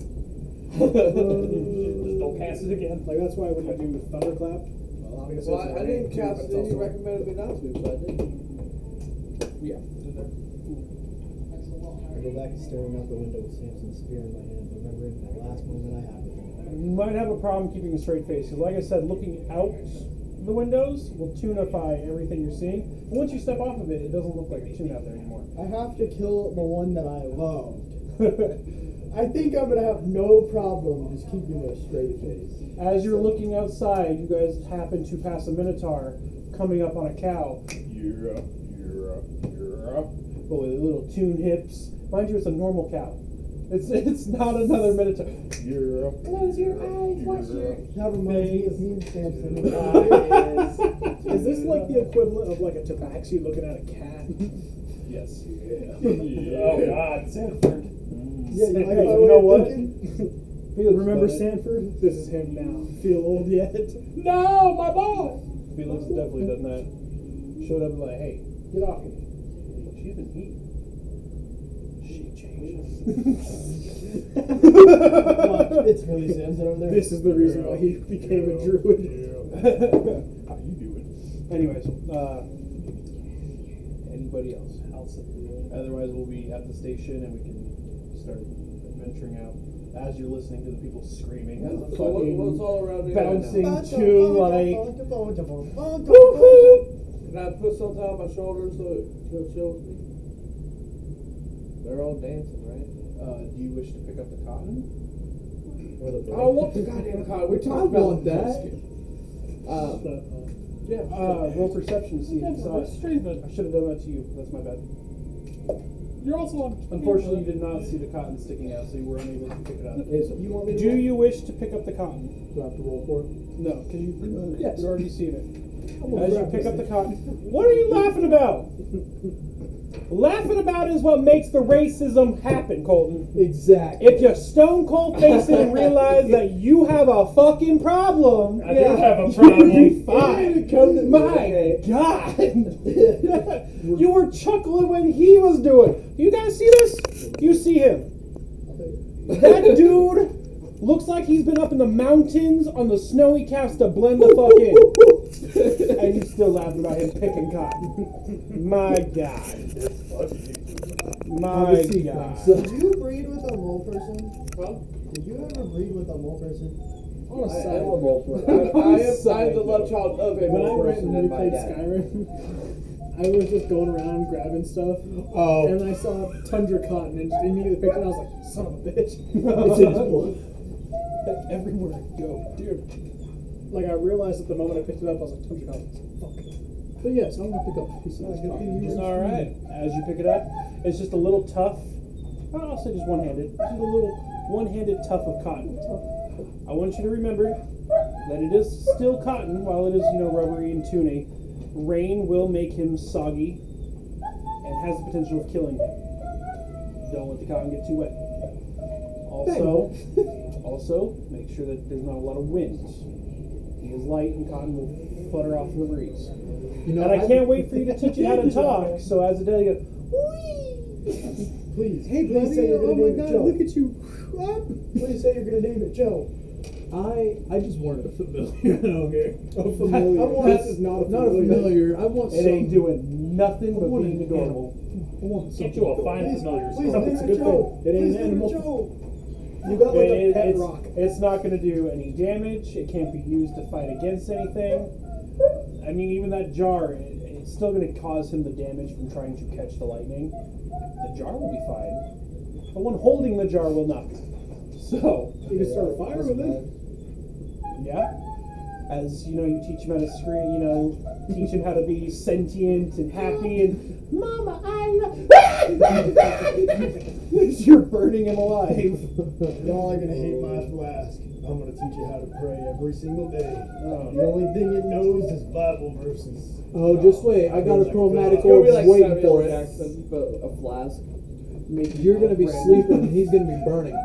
Speaker 3: Just don't cast it again.
Speaker 4: Like that's why when you do thunderclap, well, obviously
Speaker 7: Well,
Speaker 4: it's
Speaker 7: I
Speaker 4: a
Speaker 7: didn't
Speaker 4: rank too,
Speaker 7: cast
Speaker 4: but
Speaker 7: it.
Speaker 4: it's
Speaker 7: You
Speaker 4: also-
Speaker 7: recommended me not to, so I did.
Speaker 1: Yeah.
Speaker 2: I go back to staring out the window with Samson's spear in my hand, remembering that last moment I had with him.
Speaker 1: You might have a problem keeping a straight face, because like I said, looking out the windows will tunify everything you're seeing. And once you step off of it, it doesn't look like a tune out there anymore.
Speaker 2: I have to kill the one that I loved. I think I'm gonna have no problem just keeping a straight face.
Speaker 1: As you're looking outside, you guys happen to pass a minotaur coming up on a cow. But with little tuned hips. Mind you, it's a normal cow. It's not another minotaur. Close your eyes, watch your
Speaker 2: That reminds me of me and Samson.
Speaker 4: Is this like the equivalent of like a tabaxi looking at a cat?
Speaker 1: Yes.
Speaker 3: Oh God, Sanford.
Speaker 2: Yeah, you like my
Speaker 1: You
Speaker 2: way
Speaker 1: know
Speaker 2: of
Speaker 1: what?
Speaker 2: thinking?
Speaker 1: Felix
Speaker 4: Remember
Speaker 1: done it.
Speaker 4: Sanford? This is him now. Feel old yet?
Speaker 1: No, my boy! Felix has definitely done that. Showed up and like, hey, get off me. She's been eating. She changed.
Speaker 2: Watch, it's really Samson over there.
Speaker 4: This is the reason why he became a druid.
Speaker 1: How you doing? Anyways, anybody else?
Speaker 3: House of Healing.
Speaker 1: Otherwise, we'll be at the station and we can start adventuring out. As you're listening to the people screaming, as the
Speaker 7: So what's
Speaker 1: fucking
Speaker 7: all around here
Speaker 1: bouncing
Speaker 7: right
Speaker 1: to like.
Speaker 7: now? Can I put something on my shoulder so it'll chill with me? They're all dancing, right?
Speaker 1: Do you wish to pick up the cotton?
Speaker 7: I don't want the goddamn card. We talked about that. Yeah.
Speaker 1: Roll perception to see if you saw it.
Speaker 3: Streaming.
Speaker 1: I should have done that to you. That's my bad.
Speaker 3: You're also on.
Speaker 1: Unfortunately, you did not see the cotton sticking out, so you were unable to pick it up.
Speaker 2: You want me to
Speaker 1: Do
Speaker 2: roll?
Speaker 1: you wish to pick up the cotton?
Speaker 8: Do I have to roll for it?
Speaker 1: No, because you
Speaker 8: Yes.
Speaker 1: you've already seen it.
Speaker 8: gonna
Speaker 1: As you
Speaker 8: grab
Speaker 1: pick
Speaker 8: this
Speaker 1: up the
Speaker 8: thing.
Speaker 1: cotton, what are you laughing about? Laughing about is what makes the racism happen, Colton.
Speaker 8: Exactly.
Speaker 1: If you stone cold face it and realize that you have a fucking problem,
Speaker 3: I do have a problem.
Speaker 1: you'll be fine.
Speaker 2: Come to me.
Speaker 1: My God! You were chuckling when he was doing. You guys see this? You see him? That dude looks like he's been up in the mountains on the snowy caps to blend the fuck in. And you still laughing about him picking cotton. My God. My God.
Speaker 2: Did you breed with a mole person?
Speaker 7: Huh?
Speaker 2: Did you ever breed with a mole person?
Speaker 4: On a
Speaker 7: I
Speaker 4: side
Speaker 7: am a
Speaker 4: note,
Speaker 7: role player. I am the love child of a
Speaker 4: when I
Speaker 7: role
Speaker 4: went
Speaker 7: person
Speaker 4: and
Speaker 7: and my
Speaker 4: replayed
Speaker 7: dad.
Speaker 4: Skyrim, I was just going around grabbing stuff,
Speaker 8: Oh.
Speaker 4: and I saw Tundra Cotton and just immediately picked it. And I was like, "Son of a bitch!"
Speaker 8: It's in his blood.
Speaker 1: Everywhere I go, dude.
Speaker 4: Like I realized at the moment I picked it up, I was like, "Tundra Cotton." Fuck.
Speaker 8: But yes, I'm gonna pick up a piece of this cotton.
Speaker 1: All right. As you pick it up, it's just a little tough. I'll say just one-handed. Just a little one-handed tuft of cotton. I want you to remember that it is still cotton, while it is, rubbery and toony. Rain will make him soggy and has the potential of killing him. Don't let the cotton get too wet. Also, make sure that there's not a lot of wind. He is light and cotton will flutter off in the breeze.
Speaker 8: You know,
Speaker 1: And I can't wait for you to teach you how to talk, so as a day you go,
Speaker 2: Please.
Speaker 4: Hey,
Speaker 2: please say you're gonna
Speaker 4: oh my
Speaker 2: name it
Speaker 4: God!
Speaker 2: Joe.
Speaker 4: Look at you.
Speaker 2: Please say you're gonna name it Joe.
Speaker 8: I just wanted a familiar. I don't care.
Speaker 4: A familiar.
Speaker 2: I want-
Speaker 4: This is not a
Speaker 8: Not a
Speaker 4: familiar.
Speaker 8: familiar. I want
Speaker 1: it ain't
Speaker 8: some.
Speaker 1: doing nothing
Speaker 8: I
Speaker 1: but
Speaker 8: want
Speaker 1: being
Speaker 8: an
Speaker 1: adorable.
Speaker 8: animal.
Speaker 4: want
Speaker 6: Get
Speaker 4: something.
Speaker 6: you a fine familiar
Speaker 2: Please,
Speaker 6: store.
Speaker 4: It's a
Speaker 2: name
Speaker 4: good
Speaker 2: Joe.
Speaker 4: thing. It ain't
Speaker 2: Please
Speaker 4: an
Speaker 2: name
Speaker 4: animal.
Speaker 2: Joe.
Speaker 4: You got like a pet
Speaker 1: it's,
Speaker 4: rock.
Speaker 1: it's not going to do any damage. It can't be used to fight against anything. I mean, even that jar, it's still going to cause him the damage from trying to catch the lightning. The jar will be fine. The one holding the jar will not be. So,
Speaker 4: You can start a fire with it.
Speaker 1: yeah. As you know, you teach him how to scream, you know, teach him how to be sentient and happy and Mama, I love You're burning him alive.
Speaker 2: Y'all are gonna hate my flask. I'm gonna teach you how to pray every single day.
Speaker 1: Oh.
Speaker 2: The only thing it knows is Bible verses.
Speaker 8: Oh, just wait. I got a chromatic
Speaker 7: It's gonna
Speaker 8: orb
Speaker 7: be like
Speaker 8: waiting
Speaker 7: Samuel
Speaker 8: for it.
Speaker 7: Jackson, but a flask.
Speaker 8: You're gonna be
Speaker 1: Brandon.
Speaker 8: sleeping and he's gonna be burning.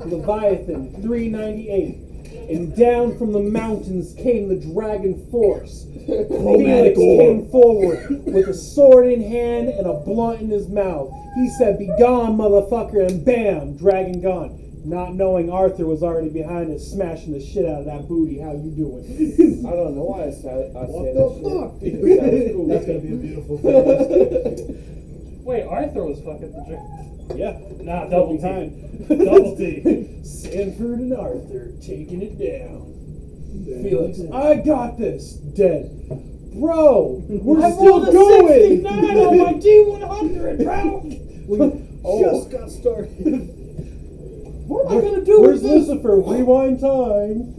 Speaker 1: Leviathan 398. And down from the mountains came the dragon force. Felix came forward with a sword in hand and a blunt in his mouth. He said, "Be gone, motherfucker," and bam, dragon gone. Not knowing Arthur was already behind us, smashing the shit out of that booty. How you doing?
Speaker 7: I don't know why I say
Speaker 2: What
Speaker 7: that
Speaker 2: the
Speaker 7: shit.
Speaker 2: fuck?
Speaker 7: That's cool.
Speaker 2: That's gonna be a beautiful flask.
Speaker 6: Wait, Arthur was fucking the drink.
Speaker 1: Yeah.
Speaker 6: Nah, double T.
Speaker 1: time.
Speaker 6: Double T.
Speaker 1: Sanford and Arthur taking it down. Felix, I got this. Dead. Bro, we're
Speaker 6: I
Speaker 1: still
Speaker 6: rolled a
Speaker 1: going.
Speaker 6: 69 on my D100, bro.
Speaker 2: Just got started.
Speaker 6: What am I gonna do
Speaker 1: Where's
Speaker 6: with this?
Speaker 1: Lucifer? Rewind time.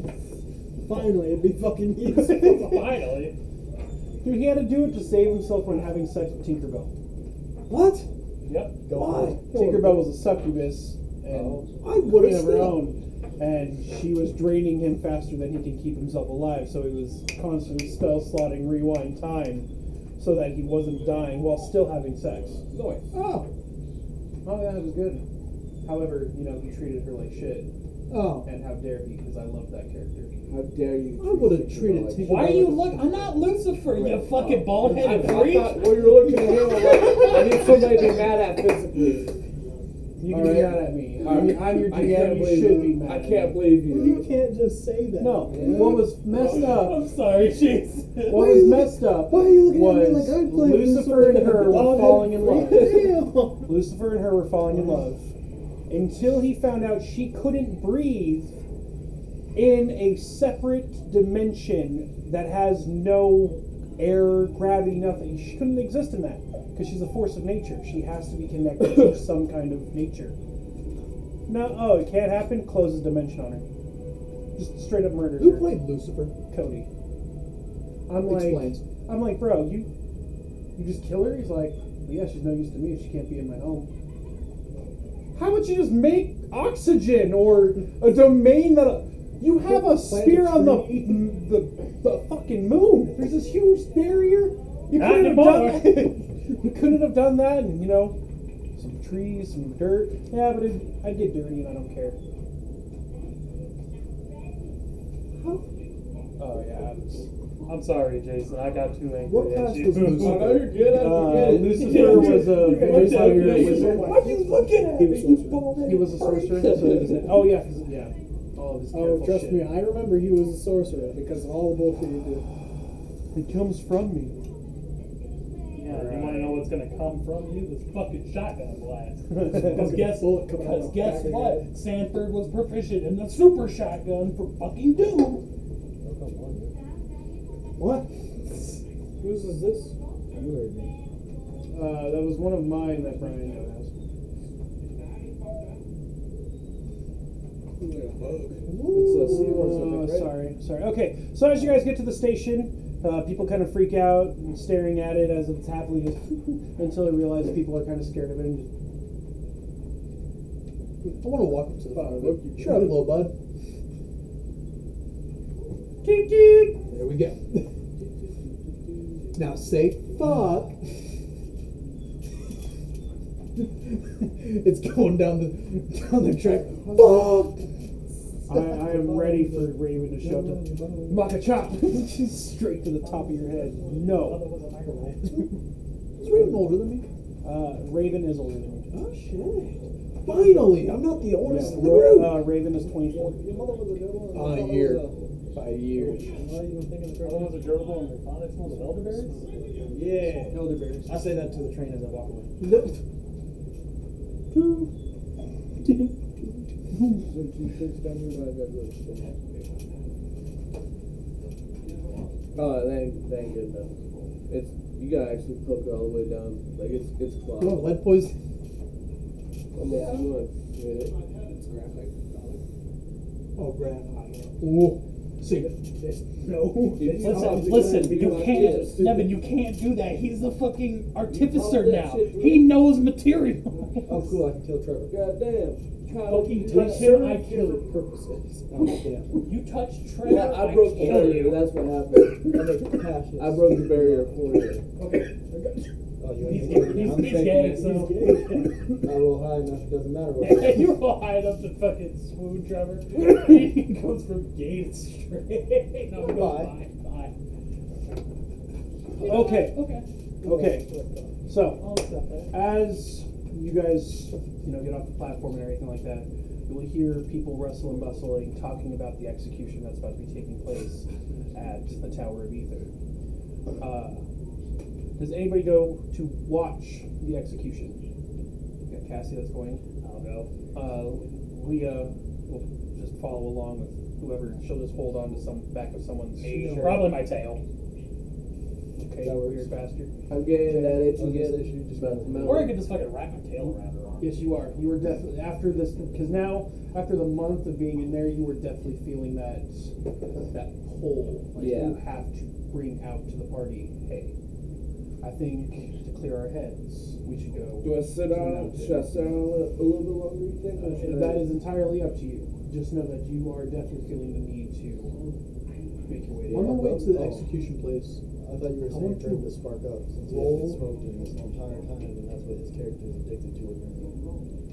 Speaker 2: Finally, it'd be fucking useful.
Speaker 6: Finally.
Speaker 1: Dude, he had to do it to save himself when having sex with Tinkerbell.
Speaker 2: What?
Speaker 6: Yep.
Speaker 2: Why?
Speaker 1: Tinkerbell was a succubus and
Speaker 2: I would
Speaker 1: queen
Speaker 2: have
Speaker 1: of her
Speaker 2: still.
Speaker 1: own. And she was draining him faster than he can keep himself alive, so he was constantly spell slotting rewind time so that he wasn't dying while still having sex.
Speaker 7: Noise.
Speaker 2: Oh.
Speaker 1: Oh yeah, it was good. However, you know, he treated her like shit.
Speaker 8: Oh.
Speaker 1: And how dare he, because I love that character.
Speaker 7: How dare you?
Speaker 8: I would've treated
Speaker 7: like
Speaker 8: Tinkerbell
Speaker 6: Why are you looking? I'm not Lucifer, you fucking bald-headed
Speaker 7: I
Speaker 6: freak.
Speaker 7: thought when you were looking at him, I'm like, I need somebody to be mad at physically.
Speaker 1: You can
Speaker 7: All
Speaker 1: be
Speaker 7: right.
Speaker 1: mad at me. I'm your
Speaker 7: I
Speaker 1: DM,
Speaker 7: can't
Speaker 1: you
Speaker 7: believe
Speaker 1: should
Speaker 7: you.
Speaker 1: be mad
Speaker 7: I
Speaker 1: at
Speaker 7: can't
Speaker 1: me.
Speaker 7: believe
Speaker 2: You
Speaker 7: you.
Speaker 2: can't just say that.
Speaker 1: No, what was messed up,
Speaker 6: I'm sorry, jeez.
Speaker 1: what was messed up
Speaker 2: Why are you looking at me
Speaker 1: was
Speaker 2: like I'm playing
Speaker 1: Lucifer and her were
Speaker 2: Bald-headed
Speaker 1: falling in love.
Speaker 2: Damn.
Speaker 1: Lucifer and her were falling in love until he found out she couldn't breathe in a separate dimension that has no air, gravity, nothing. She couldn't exist in that because she's a force of nature. She has to be connected to some kind of nature. No, it can't happen. Closes dimension on her. Just straight up murders
Speaker 8: Who
Speaker 1: her.
Speaker 8: played Lucifer?
Speaker 1: Cody.
Speaker 8: Explains.
Speaker 1: I'm like, bro, you just kill her? He's like, well, yeah, she's no use to me if she can't be in my home. How would you just make oxygen or a domain that you have a sphere on the fucking moon? There's this huge barrier. You
Speaker 6: Not
Speaker 1: couldn't have
Speaker 6: anymore.
Speaker 1: done that. You couldn't have done that, and some trees, some dirt. Yeah, but I'd get dirty, and I don't care. Oh yeah,
Speaker 6: I'm sorry, Jason. I got too angry
Speaker 2: What
Speaker 6: at
Speaker 2: class
Speaker 6: you.
Speaker 2: was
Speaker 7: Oh,
Speaker 2: Lucifer?
Speaker 7: no, you're good. I forget it.
Speaker 1: Lucifer was a vampire wizard.
Speaker 7: Why are you looking at
Speaker 2: He
Speaker 7: me?
Speaker 2: was
Speaker 7: You
Speaker 2: sorcerer.
Speaker 7: bald
Speaker 1: He was a sorcerer. So he was oh yeah, all of his
Speaker 4: Oh,
Speaker 1: careful
Speaker 4: trust
Speaker 1: shit.
Speaker 4: me, I remember he was a sorcerer because of all the bullshit he did.
Speaker 1: It comes from me.
Speaker 6: Yeah, you want to know what's going to come from you? This fucking shotgun blast. Because
Speaker 4: Fucking
Speaker 6: guess,
Speaker 4: bullet coming out of the
Speaker 6: guess
Speaker 4: back of your
Speaker 6: what?
Speaker 4: head.
Speaker 6: Sanford was proficient in the super shotgun for fucking Doom.
Speaker 1: What?
Speaker 2: Whose is this? You heard me.
Speaker 1: That was one of mine that Brian has.
Speaker 7: It's a seahorse, I think, right?
Speaker 1: Sorry. Okay, so as you guys get to the station, people kind of freak out and staring at it as it's happening until they realize people are kind of scared of it. And
Speaker 8: I want to walk up to the fire. Shut up, little bud.
Speaker 1: just, toot.
Speaker 8: There we go. Now say fuck. It's going down the track. Fuck.
Speaker 1: I am ready for Raven to show up to Maka Chop straight to the top of your head. No.
Speaker 8: Is Raven older than me?
Speaker 1: Raven is older than me.
Speaker 8: Oh shit. Finally, I'm not the oldest in the
Speaker 1: Ro-
Speaker 8: group.
Speaker 1: Raven is 24.
Speaker 8: On a year. 5 years.
Speaker 2: I'm not even thinking of
Speaker 6: Other ones are durable and they're fun. It smells of elderberries.
Speaker 2: Yeah.
Speaker 1: Elderberries.
Speaker 2: I say that to the train as I walk away.
Speaker 7: Oh, that ain't good enough. It's you gotta actually poke it all the way down. Like it's clogged.
Speaker 8: Oh, lead poison.
Speaker 7: Unless you want to hit it.
Speaker 8: Oh, graphite. Ooh. See,
Speaker 2: No.
Speaker 5: Listen, you
Speaker 7: Yeah,
Speaker 5: can't,
Speaker 7: stupid.
Speaker 5: Nevin, you can't do that. He's the fucking artificer
Speaker 7: that
Speaker 5: now.
Speaker 7: shit, bro.
Speaker 5: He knows material.
Speaker 2: Oh, cool. I can kill Trevor.
Speaker 7: God damn.
Speaker 5: Fucking touch him, I kill you.
Speaker 2: Purposes. Oh, damn.
Speaker 5: You touch Trevor,
Speaker 7: Yeah, I broke the
Speaker 5: kill
Speaker 7: barrier.
Speaker 5: you.
Speaker 7: That's what happened.
Speaker 2: I make passions.
Speaker 7: I broke the barrier for you.
Speaker 2: Okay. Oh, you
Speaker 5: He's
Speaker 2: want
Speaker 5: gay.
Speaker 2: to
Speaker 5: He's gay, so.
Speaker 2: I roll high enough. It doesn't matter what.
Speaker 5: You're all high enough to fucking swoon, Trevor. He goes from gay to straight. No, he goes
Speaker 2: Bye.
Speaker 5: bye.
Speaker 1: Okay.
Speaker 5: Okay.
Speaker 1: Okay. So,
Speaker 5: I'll accept that.
Speaker 1: as you guys, get off the platform and everything like that, you will hear people rustle and bustling, talking about the execution that's about to be taking place at the Tower of Ether. Does anybody go to watch the execution? You got Cassie that's going.
Speaker 6: I'll go.
Speaker 1: Leah will just follow along with whoever. She'll just hold on to some back of someone's shirt.
Speaker 6: Probably my tail.
Speaker 1: Okay,
Speaker 2: That works.
Speaker 1: weird bastard.
Speaker 7: I'm getting that itch
Speaker 2: I was gonna
Speaker 7: again.
Speaker 2: say, should we just
Speaker 7: About the
Speaker 6: Or I
Speaker 7: mountain.
Speaker 6: could just fucking wrap my tail around her arm.
Speaker 1: Yes, you are. You were definitely after this because now after the month of being in there, you were definitely feeling that pull. Like
Speaker 7: Yeah.
Speaker 1: you have to bring out to the party. Hey, I think to clear our heads, we should go.
Speaker 7: Do I sit on? Should I sit on a little bit longer? You think? Or should
Speaker 1: That
Speaker 7: I?
Speaker 1: is entirely up to you. Just know that you are definitely feeling the need to make your way
Speaker 8: on the
Speaker 1: down.
Speaker 8: way to the execution place,
Speaker 2: I thought you were
Speaker 8: I
Speaker 2: saying
Speaker 8: want to
Speaker 2: turn the spark up since he
Speaker 8: roll-
Speaker 2: hasn't smoked in this entire time, and that's what his character is addicted to.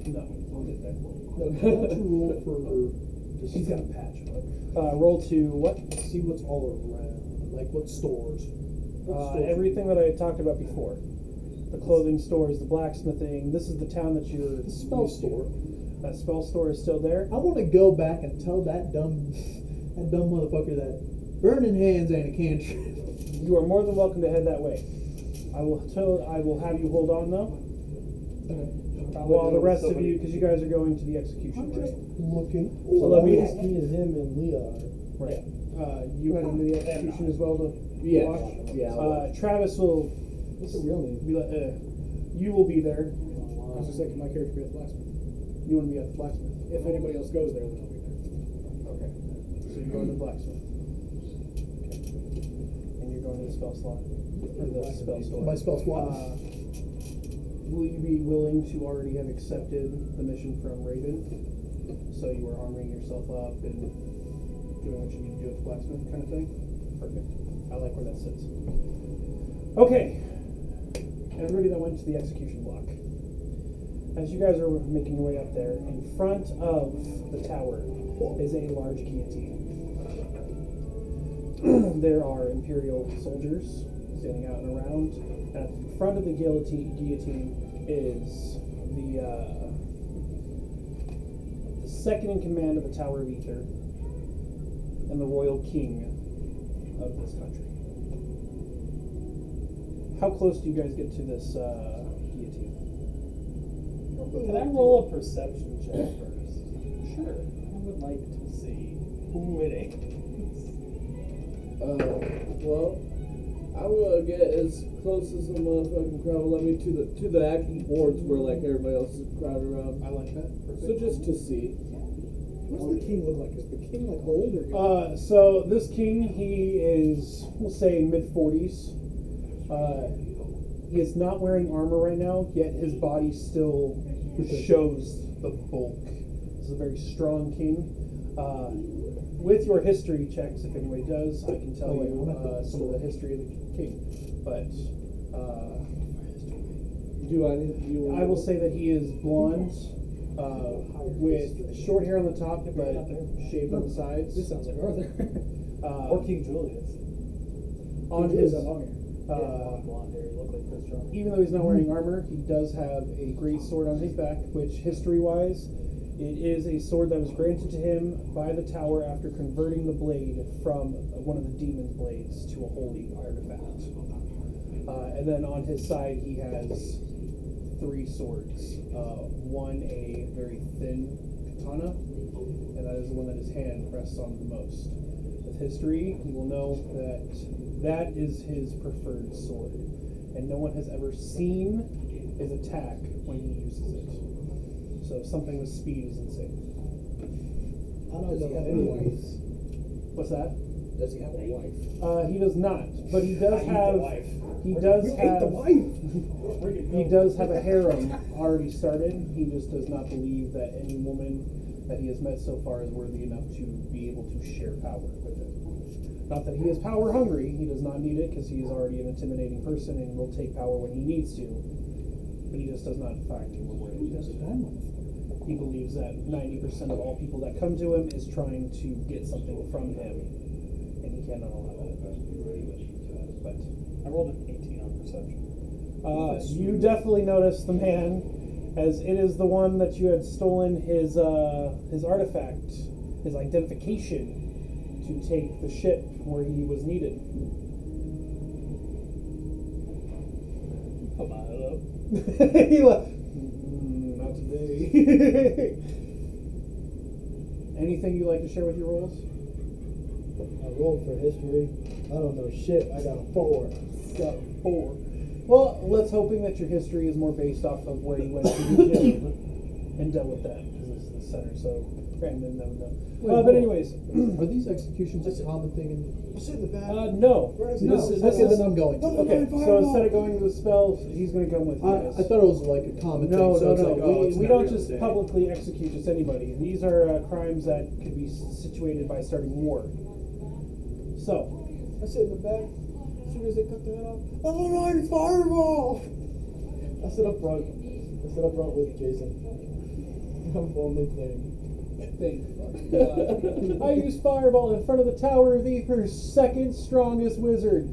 Speaker 1: No, we'll get there.
Speaker 8: no, I want to roll for just
Speaker 1: He's got a patch. Roll to what?
Speaker 8: see what's all around, like what stores. What stores?
Speaker 1: Everything that I had talked about before. The clothing stores, the blacksmithing. This is the town that you're.
Speaker 8: The spell
Speaker 1: used to.
Speaker 8: store.
Speaker 1: That spell store is still there.
Speaker 8: I want to go back and tell that dumb motherfucker that burning hands ain't a cantrip.
Speaker 1: You are more than welcome to head that way. I will have you hold on though. While the rest of you, because you guys are going to the execution,
Speaker 8: I'm
Speaker 1: right?
Speaker 8: just looking.
Speaker 1: So let me-
Speaker 2: It's me and him and Leah are.
Speaker 1: Right. You head into the execution as well to
Speaker 7: Yeah.
Speaker 1: watch.
Speaker 7: Yeah.
Speaker 1: Travis will.
Speaker 2: What's the real name?
Speaker 1: Be you will be there.
Speaker 4: I was just saying, can my character be at the blacksmith?
Speaker 1: You want to be at the blacksmith.
Speaker 4: If anybody else goes there, then I'll be there.
Speaker 1: Okay. So you're going to the blacksmith. Okay. And you're going to the spell slot. Or the spell store.
Speaker 8: My spell slot.
Speaker 1: Will you be willing to already have accepted the mission from Raven? So you are armoring yourself up and doing what you need to do at the blacksmith kind of thing? Perfect. I like where that sits. Okay. Everybody that went to the execution block. As you guys are making your way up there, in front of the tower is a large guillotine. There are Imperial soldiers standing out and around. At the front of the guillotine is the second in command of the Tower of Ether and the royal king of this country. How close do you guys get to this guillotine?
Speaker 6: Can I roll a perception check first? Sure. I would like to see who it is.
Speaker 7: Well, I'm gonna get as close as the motherfucking crowd will let me to the actual boards where like everybody else is crowded around.
Speaker 1: I like that.
Speaker 7: So just to see.
Speaker 4: What's the king look like? Is the king like old or young?
Speaker 1: So this king, he is, we'll say, mid-40s. He is not wearing armor right now, yet his body still shows the bulk. This is a very strong king. With your history checks, if anybody does, I can tell you some of the history of the king. But I will say that he is blonde, with short hair on the top, but shaved on the sides.
Speaker 4: This sounds like Arthur.
Speaker 6: Or King Julius.
Speaker 1: On
Speaker 4: He
Speaker 1: his,
Speaker 4: has that long hair.
Speaker 6: Blonde hair. You look like Chris John.
Speaker 1: even though he's not wearing armor, he does have a great sword on his back, which history-wise It is a sword that was granted to him by the tower after converting the blade from one of the demon's blades to a holy artifact. And then on his side, he has 3 swords. One a very thin katana, and that is the one that his hand rests on the most. With history, you will know that that is his preferred sword, and no one has ever seen his attack when he uses it. So something with speed is insane.
Speaker 2: I don't
Speaker 8: Does he
Speaker 2: know
Speaker 8: have a
Speaker 2: any
Speaker 8: wife?
Speaker 1: What's that?
Speaker 8: Does he have a wife?
Speaker 1: He does not, but he does
Speaker 5: I eat
Speaker 1: have.
Speaker 5: the wife.
Speaker 1: He does
Speaker 2: You ate
Speaker 1: have.
Speaker 2: the wife.
Speaker 1: He does have a harem already started. He just does not believe that any woman that he has met so far is worthy enough to be able to share power with it. Not that he is power hungry. He does not need it because he is already an intimidating person and will take power when he needs to. But he just does not find anyone worthy to do it. He believes that 90% of all people that come to him is trying to get something from him, and he cannot allow that. But
Speaker 6: I rolled an 18 on perception.
Speaker 1: you definitely notice the man, as it is the one that you had stolen his artifact, his identification, to take the ship where he was needed.
Speaker 6: Put my head up.
Speaker 1: He left. Not today. Anything you like to share with your rolls?
Speaker 2: I rolled for history. I don't know shit. I got a 4.
Speaker 1: Got a 4. Well, let's hoping that your history is more based off of where you went to the guild and dealt with that, because it's the center. So Brandon never know. But anyways,
Speaker 8: Are these executions a common thing in?
Speaker 2: Sit in the back.
Speaker 1: no.
Speaker 2: Where's
Speaker 8: No,
Speaker 1: This is
Speaker 8: okay, then I'm going to.
Speaker 1: okay. So instead of going to the spell, he's going to come with you guys.
Speaker 8: I thought it was like a common
Speaker 1: No,
Speaker 8: thing. So
Speaker 1: no,
Speaker 8: it's
Speaker 1: no.
Speaker 8: like, oh, it's
Speaker 1: we
Speaker 8: an
Speaker 1: don't
Speaker 8: every
Speaker 1: just
Speaker 8: other day.
Speaker 1: publicly execute just anybody. These are crimes that could be situated by starting war. So,
Speaker 2: I sit in the back. As soon as they cut the head off, Illinois fireball! I sit up front. With Jason. I'm only playing.
Speaker 1: thank fucking God. I use fireball in front of the Tower of Aether's second strongest wizard.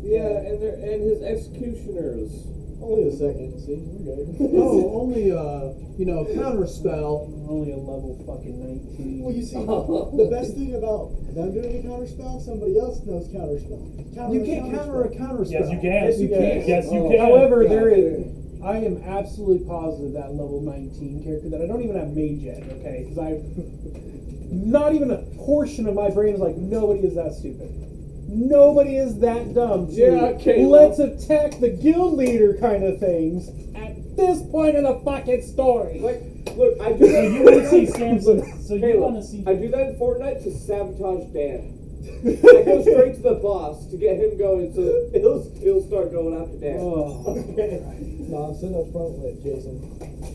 Speaker 7: Yeah, and his executioners.
Speaker 2: Only a second. See, we're good.
Speaker 8: Oh, only counter spell.
Speaker 1: Only a level fucking 19.
Speaker 2: Well, you see, the best thing about them doing a counter spell, somebody else knows counter spell.
Speaker 8: You can't counter a counter spell.
Speaker 6: Yes, you can.
Speaker 1: Yes, you can.
Speaker 6: Yes, you
Speaker 8: Oh.
Speaker 6: can.
Speaker 1: However,
Speaker 7: Yeah,
Speaker 1: there is.
Speaker 7: okay.
Speaker 1: I am absolutely positive that level 19 character that I don't even have mage yet, okay? Because I. Not even a portion of my brain is like, nobody is that stupid. Nobody is that dumb. To
Speaker 7: Yeah, Caleb.
Speaker 1: let's attack the guild leader kind of things at this point in the fucking story.
Speaker 7: Like, look, I do
Speaker 5: So
Speaker 7: that.
Speaker 5: you want to see Samson? So you
Speaker 7: Caleb,
Speaker 5: want to see?
Speaker 7: I do that in Fortnite to sabotage Dan. I go straight to the boss to get him going, so he'll start going after Dan.
Speaker 1: Oh.
Speaker 2: Okay. No, I'm sitting up front with Jason.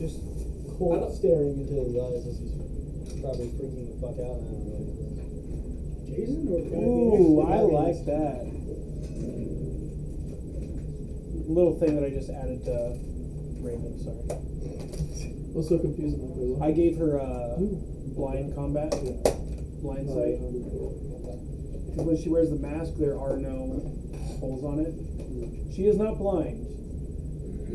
Speaker 2: Just cold staring into his eyes as he's probably freaking the fuck out. I don't know.
Speaker 4: Jason or
Speaker 1: Ooh, I like that. Little thing that I just added to Raven, sorry.
Speaker 8: What's so confusing about this?
Speaker 1: I gave her blind combat, blind sight. Because when she wears the mask, there are no holes on it. She is not blind.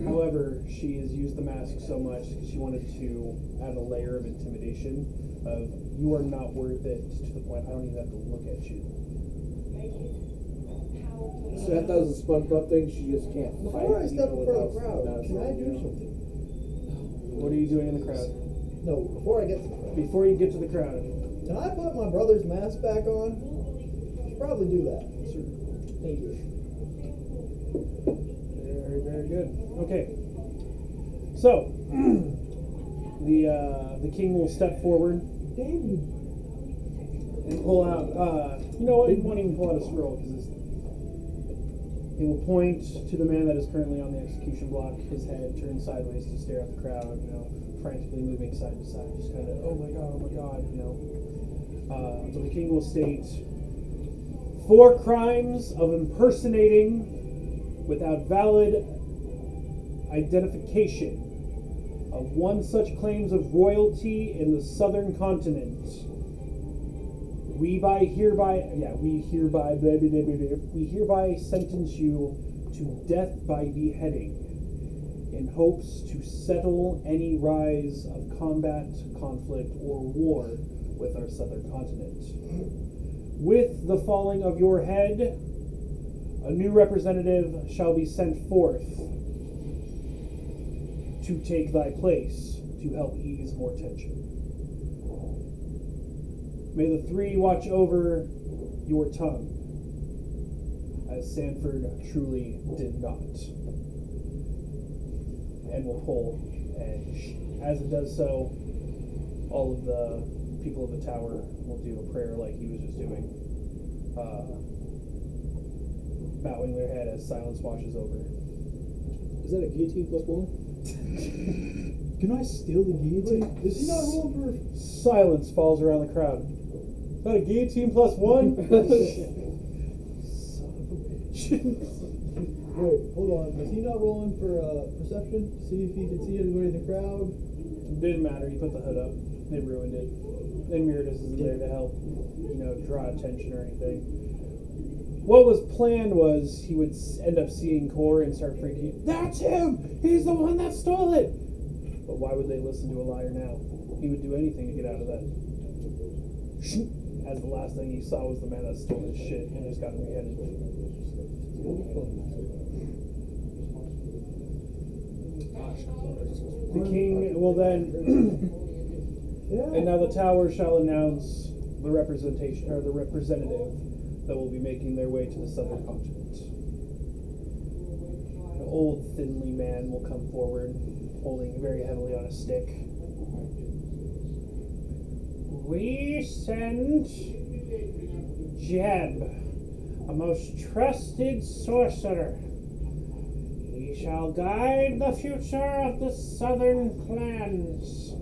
Speaker 1: However, she has used the mask so much because she wanted to add a layer of intimidation of, you are not worth it, to the point I don't even have to look at you.
Speaker 7: So that does a SpongeBob thing. She just can't fight.
Speaker 2: Before I step in front of the
Speaker 7: without
Speaker 2: crowd, can I do something?
Speaker 1: What are you doing in the crowd?
Speaker 2: No, before I get to the crowd.
Speaker 1: Before you get to the crowd.
Speaker 2: Can I put my brother's mask back on? I should probably do that. Thank you.
Speaker 1: Very, very good. Okay. So, the king will step forward
Speaker 2: Damn you.
Speaker 1: and pull out, you know what, he won't even pull out a scroll, because he will point to the man that is currently on the execution block, his head turned sideways to stare at the crowd, frantically moving side to side, just kind of, oh my god, So the king will state, 4 crimes of impersonating without valid identification of one such claims of royalty in the southern continent. We hereby sentence you to death by beheading. in hopes to settle any rise of combat, conflict, or war with our southern continent. With the falling of your head, a new representative shall be sent forth to take thy place to help ease more tension. May the three watch over your tongue, as Sanford truly did not. And will pull, and as it does so, all of the people of the tower will do a prayer like he was just doing, bowing their head as silence washes over.
Speaker 4: Is that a guillotine plus one?
Speaker 8: Can I steal the guillotine?
Speaker 2: Is he not rolling for?
Speaker 1: Silence falls around the crowd. Is that a guillotine plus one? Son of a bitch.
Speaker 2: Wait, hold on. Was he not rolling for perception? See if he could see everybody in the crowd.
Speaker 1: Didn't matter. He put the hood up. They ruined it. And Miradus isn't there to help, draw attention or anything. What was planned was he would end up seeing Core and start freaking out. That's him! He's the one that stole it! But why would they listen to a liar now? He would do anything to get out of that. As the last thing he saw was the man that stole his shit and just got him beheaded. The king will then, and now the tower shall announce the representation or the representative that will be making their way to the southern continent. An old, thinly man will come forward, holding very heavily on a stick. We send Jeb, a most trusted sorcerer. He shall guide the future of the southern clans.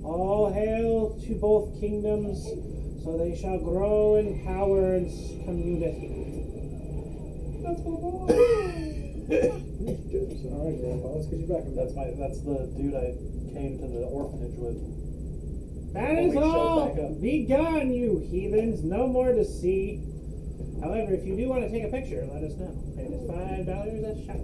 Speaker 1: All hail to both kingdoms, so they shall grow in power and community. That's my boy.
Speaker 4: Alright, Grandpa, let's get you back in bed.
Speaker 6: That's the dude I came to the orphanage with.
Speaker 1: That
Speaker 6: When
Speaker 1: is
Speaker 6: we showed
Speaker 1: all.
Speaker 6: back up.
Speaker 1: Be gone, you heathens. No more to see. However, if you do want to take a picture, let us know. It is $5 a shot.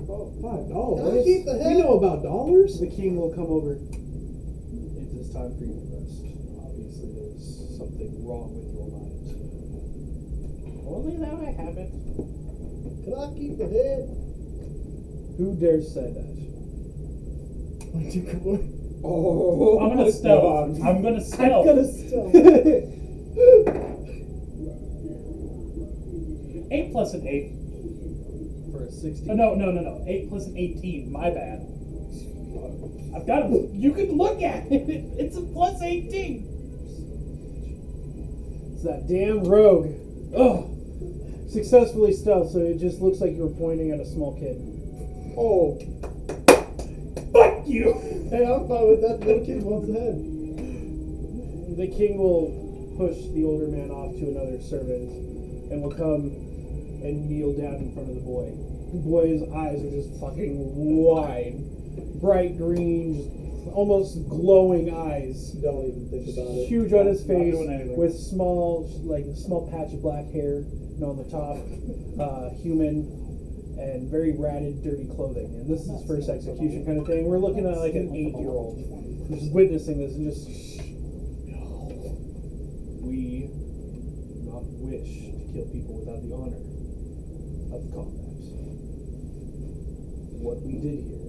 Speaker 8: Oh, $5.
Speaker 2: Can I keep the head?
Speaker 8: We know about dollars?
Speaker 1: The king will come over. It is time for you to rest. Obviously, there's something wrong with your mind. Only that I haven't.
Speaker 2: Can I keep the head?
Speaker 1: Who dares say that?
Speaker 8: Oh,
Speaker 6: I'm gonna stealth. I'm gonna stealth.
Speaker 4: stealth.
Speaker 6: 8 plus an 8.
Speaker 1: For a 16.
Speaker 6: Oh, no. 8 plus an 18. My bad. I've got it. You can look at it. It's a plus 18.
Speaker 1: It's that damn rogue. Ugh. Successfully stealth, so it just looks like you were pointing at a small kid.
Speaker 2: Oh.
Speaker 6: Fuck you.
Speaker 2: Hey, I'm fine with that. Little kid wants the head.
Speaker 1: The king will push the older man off to another servant and will come and kneel down in front of the boy. The boy's eyes are just fucking wide. Bright green, just almost glowing eyes.
Speaker 2: Don't even think about it.
Speaker 1: Huge on his
Speaker 6: Not
Speaker 1: face,
Speaker 6: doing anything.
Speaker 1: with small patch of black hair, on the top, human, and very ratted, dirty clothing. And this is his first execution kind of thing. We're looking at like an 8-year-old who's just witnessing this and just, no, we do not wish to kill people without the honor of combat. What we did here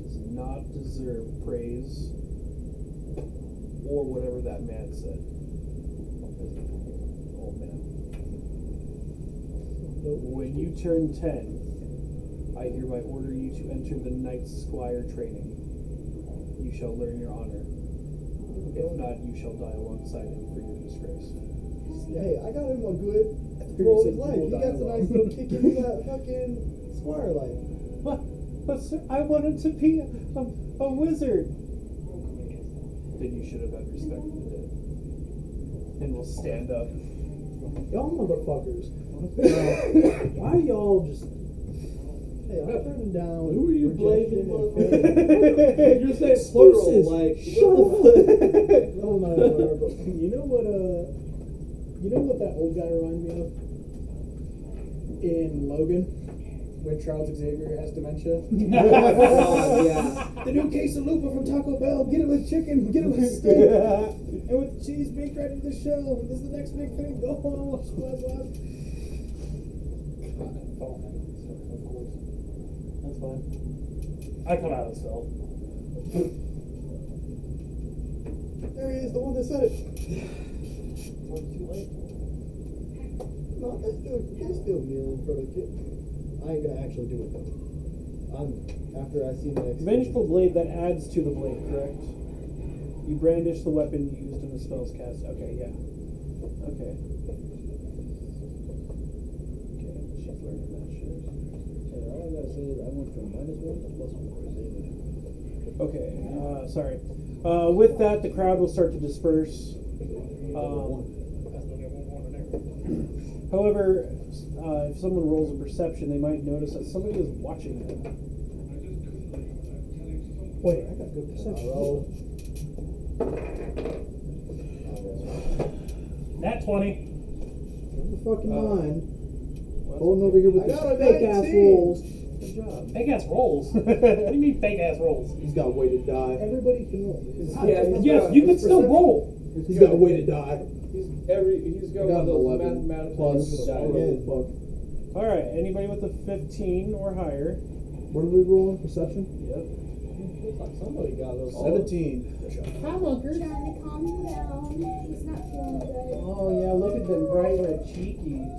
Speaker 1: does not deserve praise or whatever that man said. Old man. When you turn 10, I hereby order you to enter the Knight Squire training. You shall learn your honor. If not, you shall die alongside him for your disgrace.
Speaker 2: Hey, I got him a good roll of his life. He got a nice little kick into that fucking squire life.
Speaker 1: But sir, I wanted to be a wizard. Then you should have had respect for the dead. And we'll stand up.
Speaker 8: Y'all motherfuckers. Why are y'all just...
Speaker 2: Hey, I'm turning down.
Speaker 7: Who are you
Speaker 2: rejection
Speaker 7: blaming?
Speaker 2: and failure.
Speaker 7: You're saying plural,
Speaker 8: Excuses.
Speaker 7: like
Speaker 8: Shut up.
Speaker 2: No, no, no.
Speaker 4: You know what that old guy reminds me of? In Logan? when Charles Xavier has dementia.
Speaker 7: Oh, yeah.
Speaker 4: The new quesalupa from Taco Bell. Get it with chicken. Get it with steak. And with cheese baked right into the shell. This is the next big thing. Go on. Squad.
Speaker 6: Of course. That's fine. I come out of the cell.
Speaker 2: There he is, the one that said it.
Speaker 6: It's too late.
Speaker 2: No, they're still kneeling in front of the kid. I ain't gonna actually do it though. After I see the next.
Speaker 1: Vengeful Blade, that adds to the blade, correct? You brandish the weapon used in the spell's cast. Okay, yeah. Okay. Okay, she's learning that shit.
Speaker 8: All I gotta say is I went from -1 to +1.
Speaker 1: Okay, sorry. With that, the crowd will start to disperse. However, if someone rolls a perception, they might notice that somebody is watching them.
Speaker 8: Wait, I got good perception.
Speaker 6: Nat 20.
Speaker 8: Never fucking mind.
Speaker 1: Well,
Speaker 8: Going over here with
Speaker 2: I
Speaker 8: these
Speaker 2: got a
Speaker 8: fake ass
Speaker 2: 19.
Speaker 8: rolls. Good job.
Speaker 6: Fake ass rolls. What do you mean fake ass rolls?
Speaker 8: He's got a way to die.
Speaker 2: Everybody can roll.
Speaker 6: Yes, you can still roll.
Speaker 8: He's got a way to die.
Speaker 7: He's
Speaker 8: I
Speaker 7: got
Speaker 8: got an
Speaker 7: those
Speaker 8: 11
Speaker 7: mathematical
Speaker 8: plus
Speaker 7: die.
Speaker 8: whatever the fuck.
Speaker 1: Alright, anybody with a 15 or higher?
Speaker 8: What are we rolling? Perception?
Speaker 1: Yep.
Speaker 2: Looks like somebody got those.
Speaker 8: 17.
Speaker 2: Hi, Bunker.
Speaker 9: Trying to calm him down. He's not feeling good.
Speaker 1: Oh yeah, look at them bright red cheekies.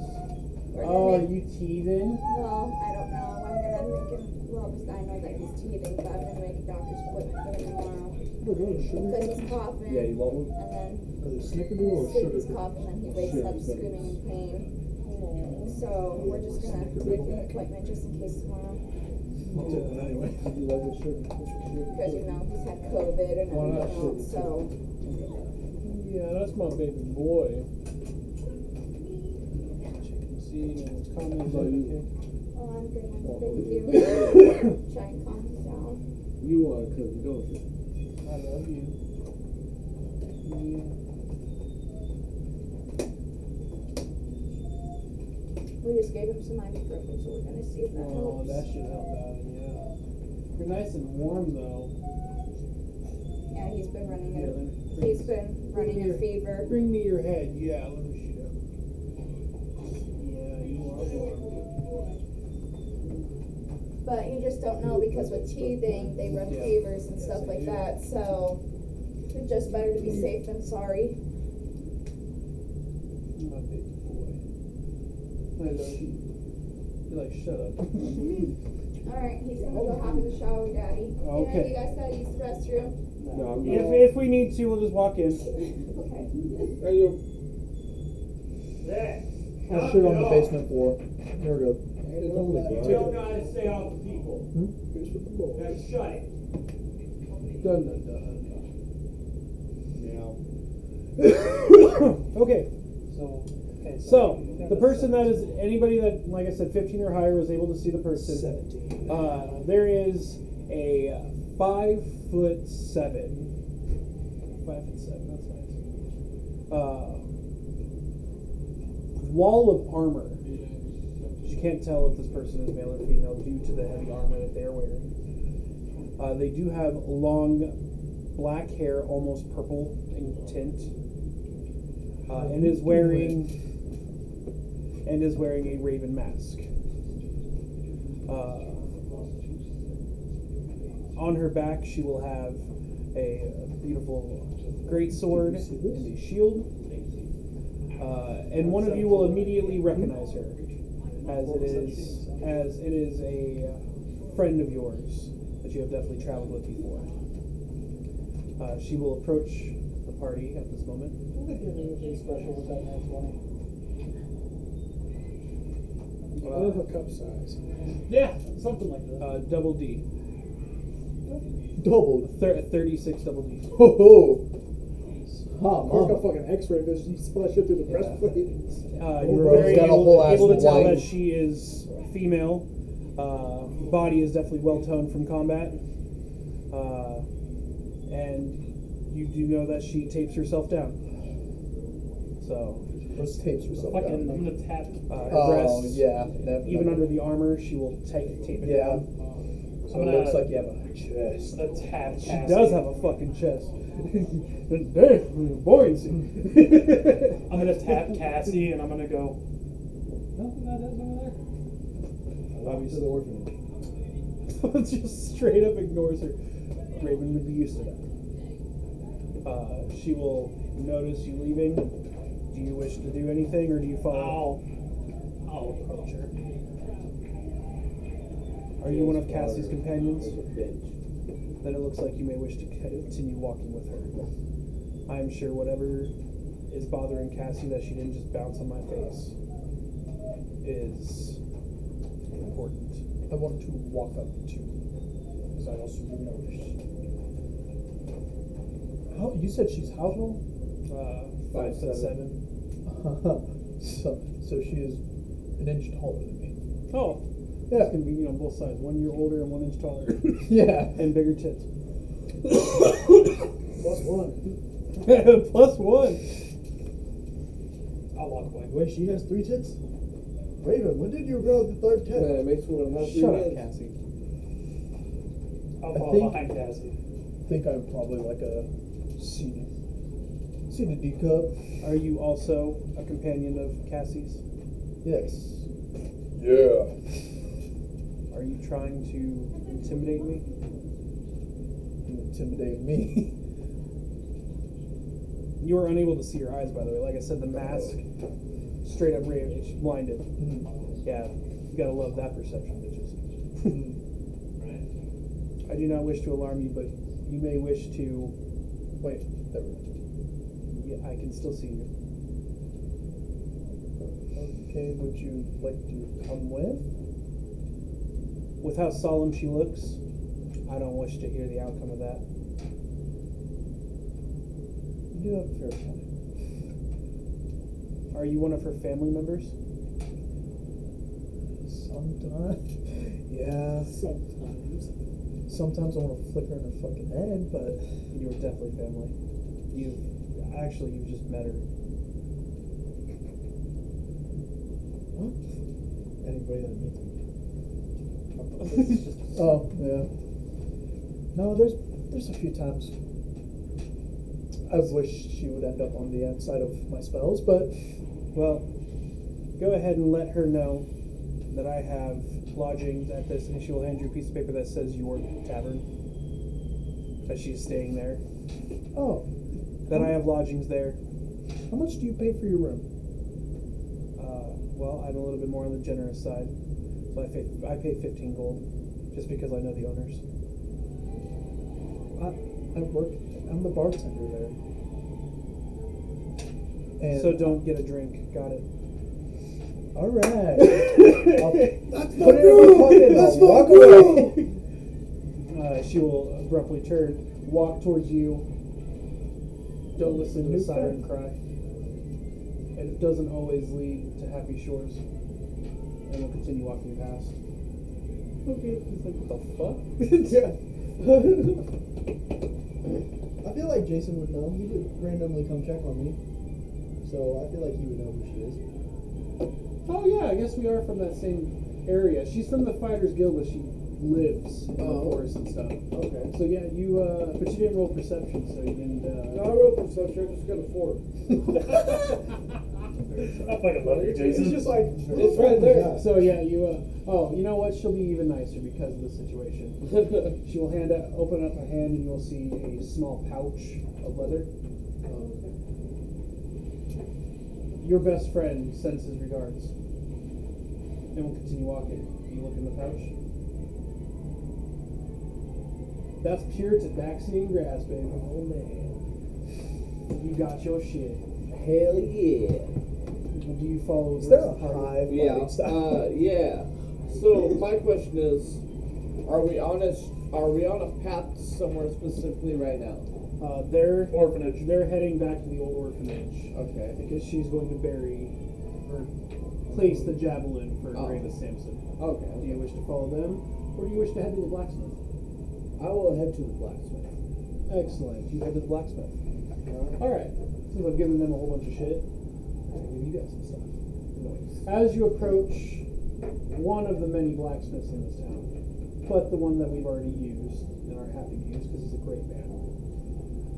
Speaker 9: We're
Speaker 1: Oh, are
Speaker 9: gonna
Speaker 1: you teething?
Speaker 9: Well, I don't know. I'm gonna make him. Well, I know that he's teething, but I'm gonna make a doctor's appointment for him tomorrow because he's coughing.
Speaker 8: Yeah, you want one?
Speaker 9: And then
Speaker 8: Is it snickerdoodle or
Speaker 9: sleep is
Speaker 8: sugar?
Speaker 9: coughing, and he wakes up screaming in pain. So we're just gonna make an appointment just in case tomorrow.
Speaker 8: I'll take one anyway. You like the sugar?
Speaker 9: Because you know he's had COVID and
Speaker 8: Why not
Speaker 9: everything else. So
Speaker 3: Yeah, that's my baby boy. See, comments on you.
Speaker 9: oh, I'm good. Thank you. Try and calm him down.
Speaker 7: You are a cousin, don't you?
Speaker 1: I love you.
Speaker 9: We just gave him some ibuprofen, so we're gonna see if that
Speaker 1: Oh,
Speaker 9: helps.
Speaker 1: that should help out, yeah. You're nice and warm though.
Speaker 9: Yeah, he's been running
Speaker 1: Here,
Speaker 9: a
Speaker 1: let me-
Speaker 9: he's been running a fever.
Speaker 1: Bring me your head. Yeah, let me shoot up. Yeah, you are warm.
Speaker 9: But you just don't know because with teething they run
Speaker 1: Yeah.
Speaker 9: fevers and
Speaker 1: Yes,
Speaker 9: stuff
Speaker 1: they
Speaker 9: like
Speaker 1: do.
Speaker 9: that. So it's just better to be safe than sorry.
Speaker 1: My baby boy. I love you. You're like, shut up.
Speaker 9: Alright, he's gonna go hop in the shower, Daddy.
Speaker 1: Okay.
Speaker 9: You guys gotta use the restroom.
Speaker 7: No, I'm
Speaker 1: If we need to, we'll just walk in.
Speaker 9: Okay.
Speaker 7: There you
Speaker 8: I'll shit on the basement floor. There we go.
Speaker 2: It's only
Speaker 5: Tell guys stay off the people.
Speaker 2: Here's for the boys.
Speaker 5: Now shut it.
Speaker 1: Dun, dun, dun.
Speaker 2: Meow.
Speaker 1: Okay,
Speaker 6: So, okay,
Speaker 1: so the person that is anybody that, like I said, 15 or higher was able to see the person.
Speaker 8: 17.
Speaker 1: There is a 5'7". 5'7", that's nice. Wall of armor. You can't tell if this person is male or female due to the heavy armor that they are wearing. They do have long black hair, almost purple in tint, and is wearing a raven mask. On her back, she will have a beautiful great sword and a shield. And one of you will immediately recognize her, as it is a friend of yours that you have definitely traveled with before. She will approach the party at this moment.
Speaker 6: I don't think there's anything special with that nat 20.
Speaker 4: Of a cup size.
Speaker 6: Yeah, something like that.
Speaker 1: Double D.
Speaker 8: Double.
Speaker 1: 36 double D.
Speaker 8: Ho ho. Ha,
Speaker 4: Mark got
Speaker 8: mama.
Speaker 4: fucking X-ray vision. You saw that shit through the breastplate.
Speaker 1: You're
Speaker 8: Bro's
Speaker 1: very
Speaker 8: got a
Speaker 1: able,
Speaker 8: whole ass
Speaker 1: able to tell
Speaker 8: white.
Speaker 1: that she is female. Body is definitely well toned from combat. And you do know that she tapes herself down. So
Speaker 8: Those tapes were so
Speaker 6: Fucking, I'm
Speaker 8: bad.
Speaker 6: gonna tap.
Speaker 1: Her
Speaker 8: Oh,
Speaker 1: breasts,
Speaker 8: yeah.
Speaker 1: even under the armor, she will tape it
Speaker 8: Yeah.
Speaker 1: down.
Speaker 8: So
Speaker 6: I'm
Speaker 8: it
Speaker 6: gonna-
Speaker 8: looks like you have a chest.
Speaker 6: A tap.
Speaker 1: She
Speaker 6: Cassie.
Speaker 1: does have a fucking chest. Buoyancy.
Speaker 6: I'm gonna tap Cassie and I'm gonna go. Nothing that is over there.
Speaker 4: Obviously, the orphanage.
Speaker 1: Just straight up ignores her. Raven would be used to that. She will notice you leaving. Do you wish to do anything, or do you follow?
Speaker 6: I'll approach her.
Speaker 1: Are you one of Cassie's companions? Then it looks like you may wish to continue walking with her. I am sure whatever is bothering Cassie that she didn't just bounce on my face is important.
Speaker 8: I want to walk up to, because I also noticed. How you said she's how tall?
Speaker 1: 5'7".
Speaker 8: So she is an inch taller than me.
Speaker 1: Oh,
Speaker 8: Yeah.
Speaker 1: it's gonna be both sides. 1 year older and 1 inch taller,
Speaker 8: Yeah.
Speaker 1: and bigger tits.
Speaker 4: Plus one.
Speaker 1: Plus one.
Speaker 6: I'll walk away.
Speaker 4: Wait, she has 3 tits? Raven, when did you grow the third tit?
Speaker 7: Man, it makes me want to have three
Speaker 1: Shut up,
Speaker 7: heads.
Speaker 1: Cassie.
Speaker 6: I'll
Speaker 8: I
Speaker 6: follow
Speaker 8: think-
Speaker 6: behind Cassie.
Speaker 8: I think I'm probably like a C to D cup.
Speaker 1: Are you also a companion of Cassie's?
Speaker 8: Yes. Yeah.
Speaker 1: Are you trying to intimidate me?
Speaker 8: You intimidate me.
Speaker 1: You were unable to see her eyes, by the way. Like I said, the mask straight up raved. She's blinded. Yeah, you gotta love that perception, bitches. I do not wish to alarm you, but you may wish to.
Speaker 8: Wait, there we go.
Speaker 1: Yeah, I can still see you.
Speaker 8: Okay, would you like to come with?
Speaker 1: With how solemn she looks, I don't wish to hear the outcome of that.
Speaker 8: You do have a fair point.
Speaker 1: Are you one of her family members?
Speaker 8: Sometimes. Yeah. Sometimes I want to flick her in her fucking head, but
Speaker 1: You are definitely family. You've just met her.
Speaker 8: what?
Speaker 4: Anybody that meets me.
Speaker 8: Oh, yeah. No, there's a few times I've wished she would end up on the outside of my spells, but
Speaker 1: Well, go ahead and let her know that I have lodgings at this, and she will hand you a piece of paper that says your tavern. That she's staying there.
Speaker 8: oh,
Speaker 1: That I have lodgings there.
Speaker 8: how much do you pay for your room?
Speaker 1: Well, I'm a little bit more on the generous side. So I pay 15 gold, just because I know the owners.
Speaker 8: I'm the bartender there. And
Speaker 1: So don't get a drink. Got it.
Speaker 8: all right.
Speaker 4: That's
Speaker 8: Put it in my pocket and I'll walk away.
Speaker 1: She will abruptly turn, walk towards you. Don't listen to the siren cry. And it doesn't always lead to happy shores. And we'll continue walking past. Okay, he's like, what the fuck?
Speaker 4: I feel like Jason would know. He would randomly come check on me. So I feel like he would know who she is.
Speaker 1: Oh yeah, I guess we are from that same area. She's from the Fighters Guild, but she lives in the forest and stuff.
Speaker 4: Okay.
Speaker 1: So yeah, but you didn't roll perception, so you didn't.
Speaker 7: No, I wrote perception. I just got a 4.
Speaker 6: I fucking love you, Jason.
Speaker 4: It's just like,
Speaker 7: It's right there.
Speaker 1: So yeah, you know what? She'll be even nicer because of the situation. She will open up a hand, and you'll see a small pouch of leather. Your best friend sends his regards, and we'll continue walking. You look in the pouch. That's pure tabaxi and grass, baby.
Speaker 7: Oh man.
Speaker 1: You got your shit.
Speaker 7: Hell yeah.
Speaker 1: Do you follow?
Speaker 8: Is there
Speaker 1: the
Speaker 8: a
Speaker 1: party?
Speaker 8: hive?
Speaker 7: Yeah.
Speaker 8: lighting style?
Speaker 7: Yeah. So my question is, are we on a path somewhere specifically right now?
Speaker 1: They're
Speaker 6: Orphanage.
Speaker 1: They're heading back to the old orphanage
Speaker 7: Okay.
Speaker 1: because she's going to bury or place the javelin for
Speaker 7: Oh.
Speaker 1: Gravis Samson. Do
Speaker 7: Okay.
Speaker 1: you wish to follow them, or do you wish to head to the blacksmith?
Speaker 7: I will head to the blacksmith.
Speaker 1: Excellent. You head to the blacksmith. All right. Since I've given them a whole bunch of shit, give you guys some stuff. As you approach one of the many blacksmiths in this town, but the one that we've already used and are happy to use because he's a great man,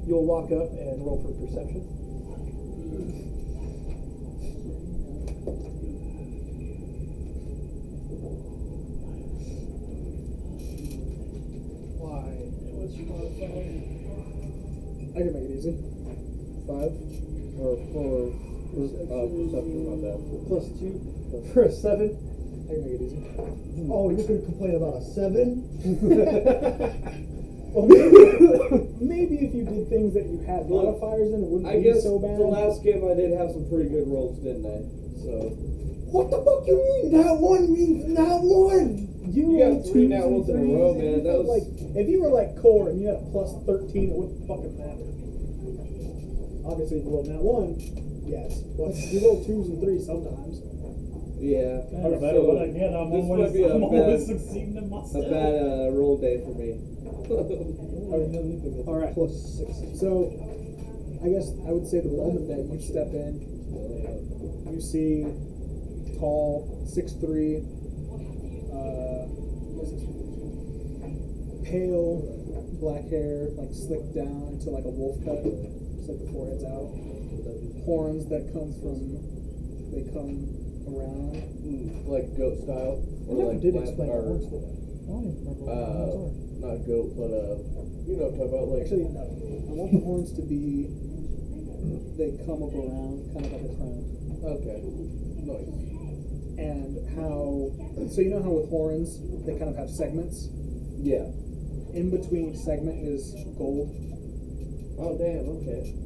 Speaker 1: you'll walk up and roll for perception.
Speaker 8: Why?
Speaker 5: What's your modifier?
Speaker 8: I can make it easy. 5 or 4 perception, not that.
Speaker 1: Plus 2 for a 7.
Speaker 8: I can make it easy.
Speaker 2: Oh, you're gonna complain about a 7?
Speaker 4: Well, maybe if you did things that you had modifiers in, it wouldn't
Speaker 7: I
Speaker 4: be
Speaker 7: guess
Speaker 4: so bad.
Speaker 7: the last game I did have some pretty good rolls, didn't I? So
Speaker 2: What the fuck you mean? Not one means not one.
Speaker 7: You
Speaker 4: rolled
Speaker 7: got 3
Speaker 4: twos
Speaker 7: nat
Speaker 4: and
Speaker 7: ones in a
Speaker 4: threes,
Speaker 7: row,
Speaker 4: and
Speaker 7: man.
Speaker 4: you
Speaker 7: That
Speaker 4: felt
Speaker 7: was
Speaker 4: like if you were like core and you had a plus 13, it wouldn't fucking matter. Obviously, if you rolled that one, yes, but you roll 2s and 3s sometimes.
Speaker 7: yeah.
Speaker 5: No matter what I get, I'm
Speaker 7: This
Speaker 5: always,
Speaker 7: might be a
Speaker 5: I'm always
Speaker 7: bad,
Speaker 5: succeeding in my
Speaker 7: a
Speaker 5: stuff.
Speaker 7: bad roll day for me.
Speaker 1: All right.
Speaker 2: Plus 6.
Speaker 8: So, I guess I would say the moment that you step in, you see tall, 6'3", pale, black hair, like slicked down to like a wolf cut, just like the forehead's out. Horns that come around.
Speaker 7: Like goat style, or
Speaker 8: never
Speaker 7: like
Speaker 8: did
Speaker 7: lamp-
Speaker 8: explain
Speaker 7: or,
Speaker 8: the horns for that. I don't even remember what the horns are.
Speaker 7: not goat, but you know what I'm talking about, like
Speaker 8: Actually, no. I want the horns to be, they come up around, kind of like a crown.
Speaker 7: okay, nice.
Speaker 8: And how, so you know how with horns, they kind of have segments?
Speaker 7: Yeah.
Speaker 8: In between each segment is gold.
Speaker 7: Oh damn. Okay.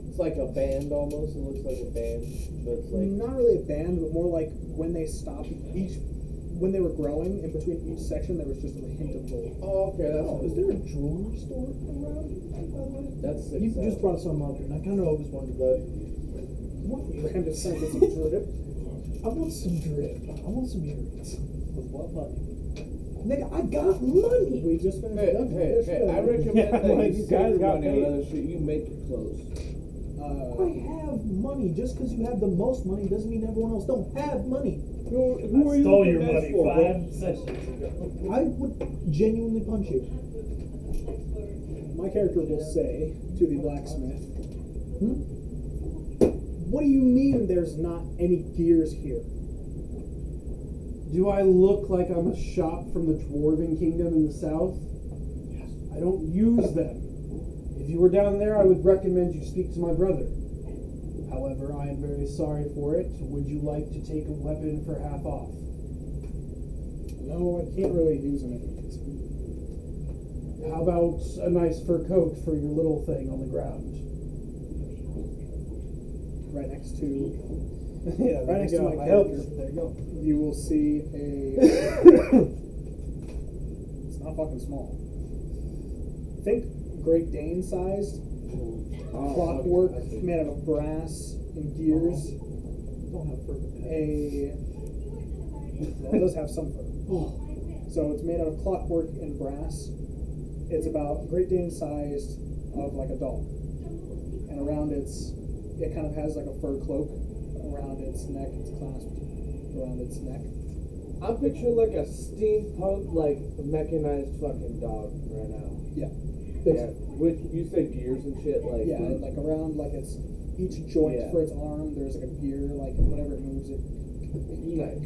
Speaker 7: It's like a band almost. It looks like a band, but it's like
Speaker 8: Not really a band, but more like when they stopped when they were growing, in between each section, there was just a hint of gold.
Speaker 7: oh okay. That's
Speaker 2: Is there a jewelry store around, by the way?
Speaker 7: that's sick.
Speaker 2: You just brought some up, and I kind of always wanted that.
Speaker 8: Random sentence of drip.
Speaker 2: I want some drip. I want some earrings.
Speaker 5: With what money?
Speaker 2: Nigga, I got money.
Speaker 8: We just finished
Speaker 7: Hey,
Speaker 8: that.
Speaker 7: hey, I recommend that
Speaker 5: like,
Speaker 7: you
Speaker 5: you guys
Speaker 7: save your
Speaker 5: got
Speaker 7: money
Speaker 5: paid.
Speaker 7: on other shit. You make your clothes.
Speaker 2: I have money. Just because you have the most money doesn't mean everyone else don't have money.
Speaker 7: Who
Speaker 5: I
Speaker 7: are you
Speaker 5: stole
Speaker 7: looking
Speaker 5: your
Speaker 7: best
Speaker 5: money
Speaker 7: for, bro?
Speaker 5: 5 sessions ago.
Speaker 2: I would genuinely punch you.
Speaker 8: My character will say to the blacksmith, what do you mean there's not any gears here?
Speaker 1: Do I look like I'm a shop from the Dwarven Kingdom in the south? Yes. I don't use them. If you were down there, I would recommend you speak to my brother. However, I am very sorry for it. Would you like to take a weapon for half off?
Speaker 8: No, I can't really use them anyways.
Speaker 1: How about a nice fur coat for your little thing on the ground?
Speaker 8: Right next to,
Speaker 1: Yeah,
Speaker 8: right next to my
Speaker 1: I helped
Speaker 8: character,
Speaker 1: you. There you go.
Speaker 8: you will see a. It's not fucking small. Think Great Dane sized, clockwork made out of brass and gears.
Speaker 2: Don't have perfect.
Speaker 8: Well, it does have some fur. So it's made out of clockwork and brass. It's about Great Dane sized of like a dog. And around it kind of has like a fur cloak around its neck. It's clasped around its neck.
Speaker 7: I'm picturing like a steampunk, like mechanized fucking dog right now.
Speaker 8: Yeah.
Speaker 7: Yeah. Which you say gears and shit, like
Speaker 8: Yeah, like around like its each joint
Speaker 7: Yeah.
Speaker 8: for its arm, there's like a gear, like whenever it moves it.
Speaker 7: nice.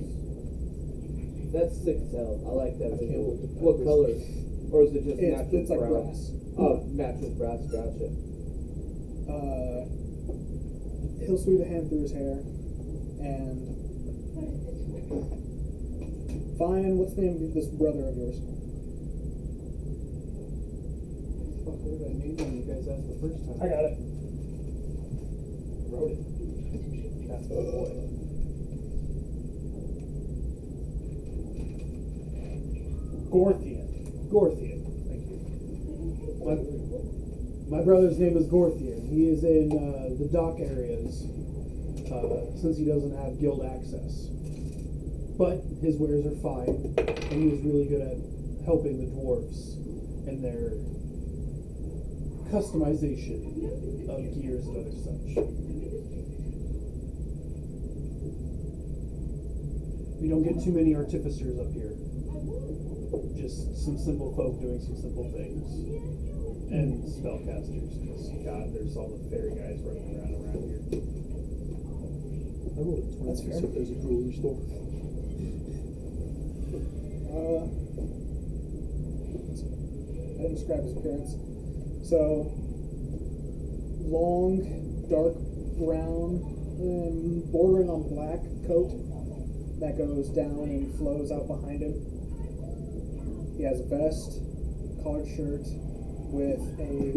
Speaker 7: That's sick as hell. I like that
Speaker 2: I can't
Speaker 7: visual.
Speaker 2: wait to
Speaker 7: What
Speaker 2: practice.
Speaker 7: color? Or is it just natural
Speaker 8: It's like
Speaker 7: brown?
Speaker 8: brass.
Speaker 7: Oh, natural brass. Gotcha.
Speaker 8: He'll sweep a hand through his hair and Fine, what's the name of this brother of yours?
Speaker 1: Fuck, what did I name when you guys asked the first time?
Speaker 5: I got it.
Speaker 1: Wrote it. That's my boy.
Speaker 5: Gorthian.
Speaker 1: Gorthian. Thank you. My brother's name is Gorthian. He is in the dock areas since he doesn't have guild access. But his wares are fine, and he is really good at helping the dwarves in their customization of gears and other such. We don't get too many artificers up here. Just some simple folk doing some simple things. And spellcasters, because God, there's all the fairy guys running around here.
Speaker 2: I rolled a 20.
Speaker 8: That's fair.
Speaker 2: So there's a jewelry store.
Speaker 8: I didn't describe his appearance. So, long, dark brown, bordering on black coat that goes down and flows out behind him. He has a vest, collared shirt with a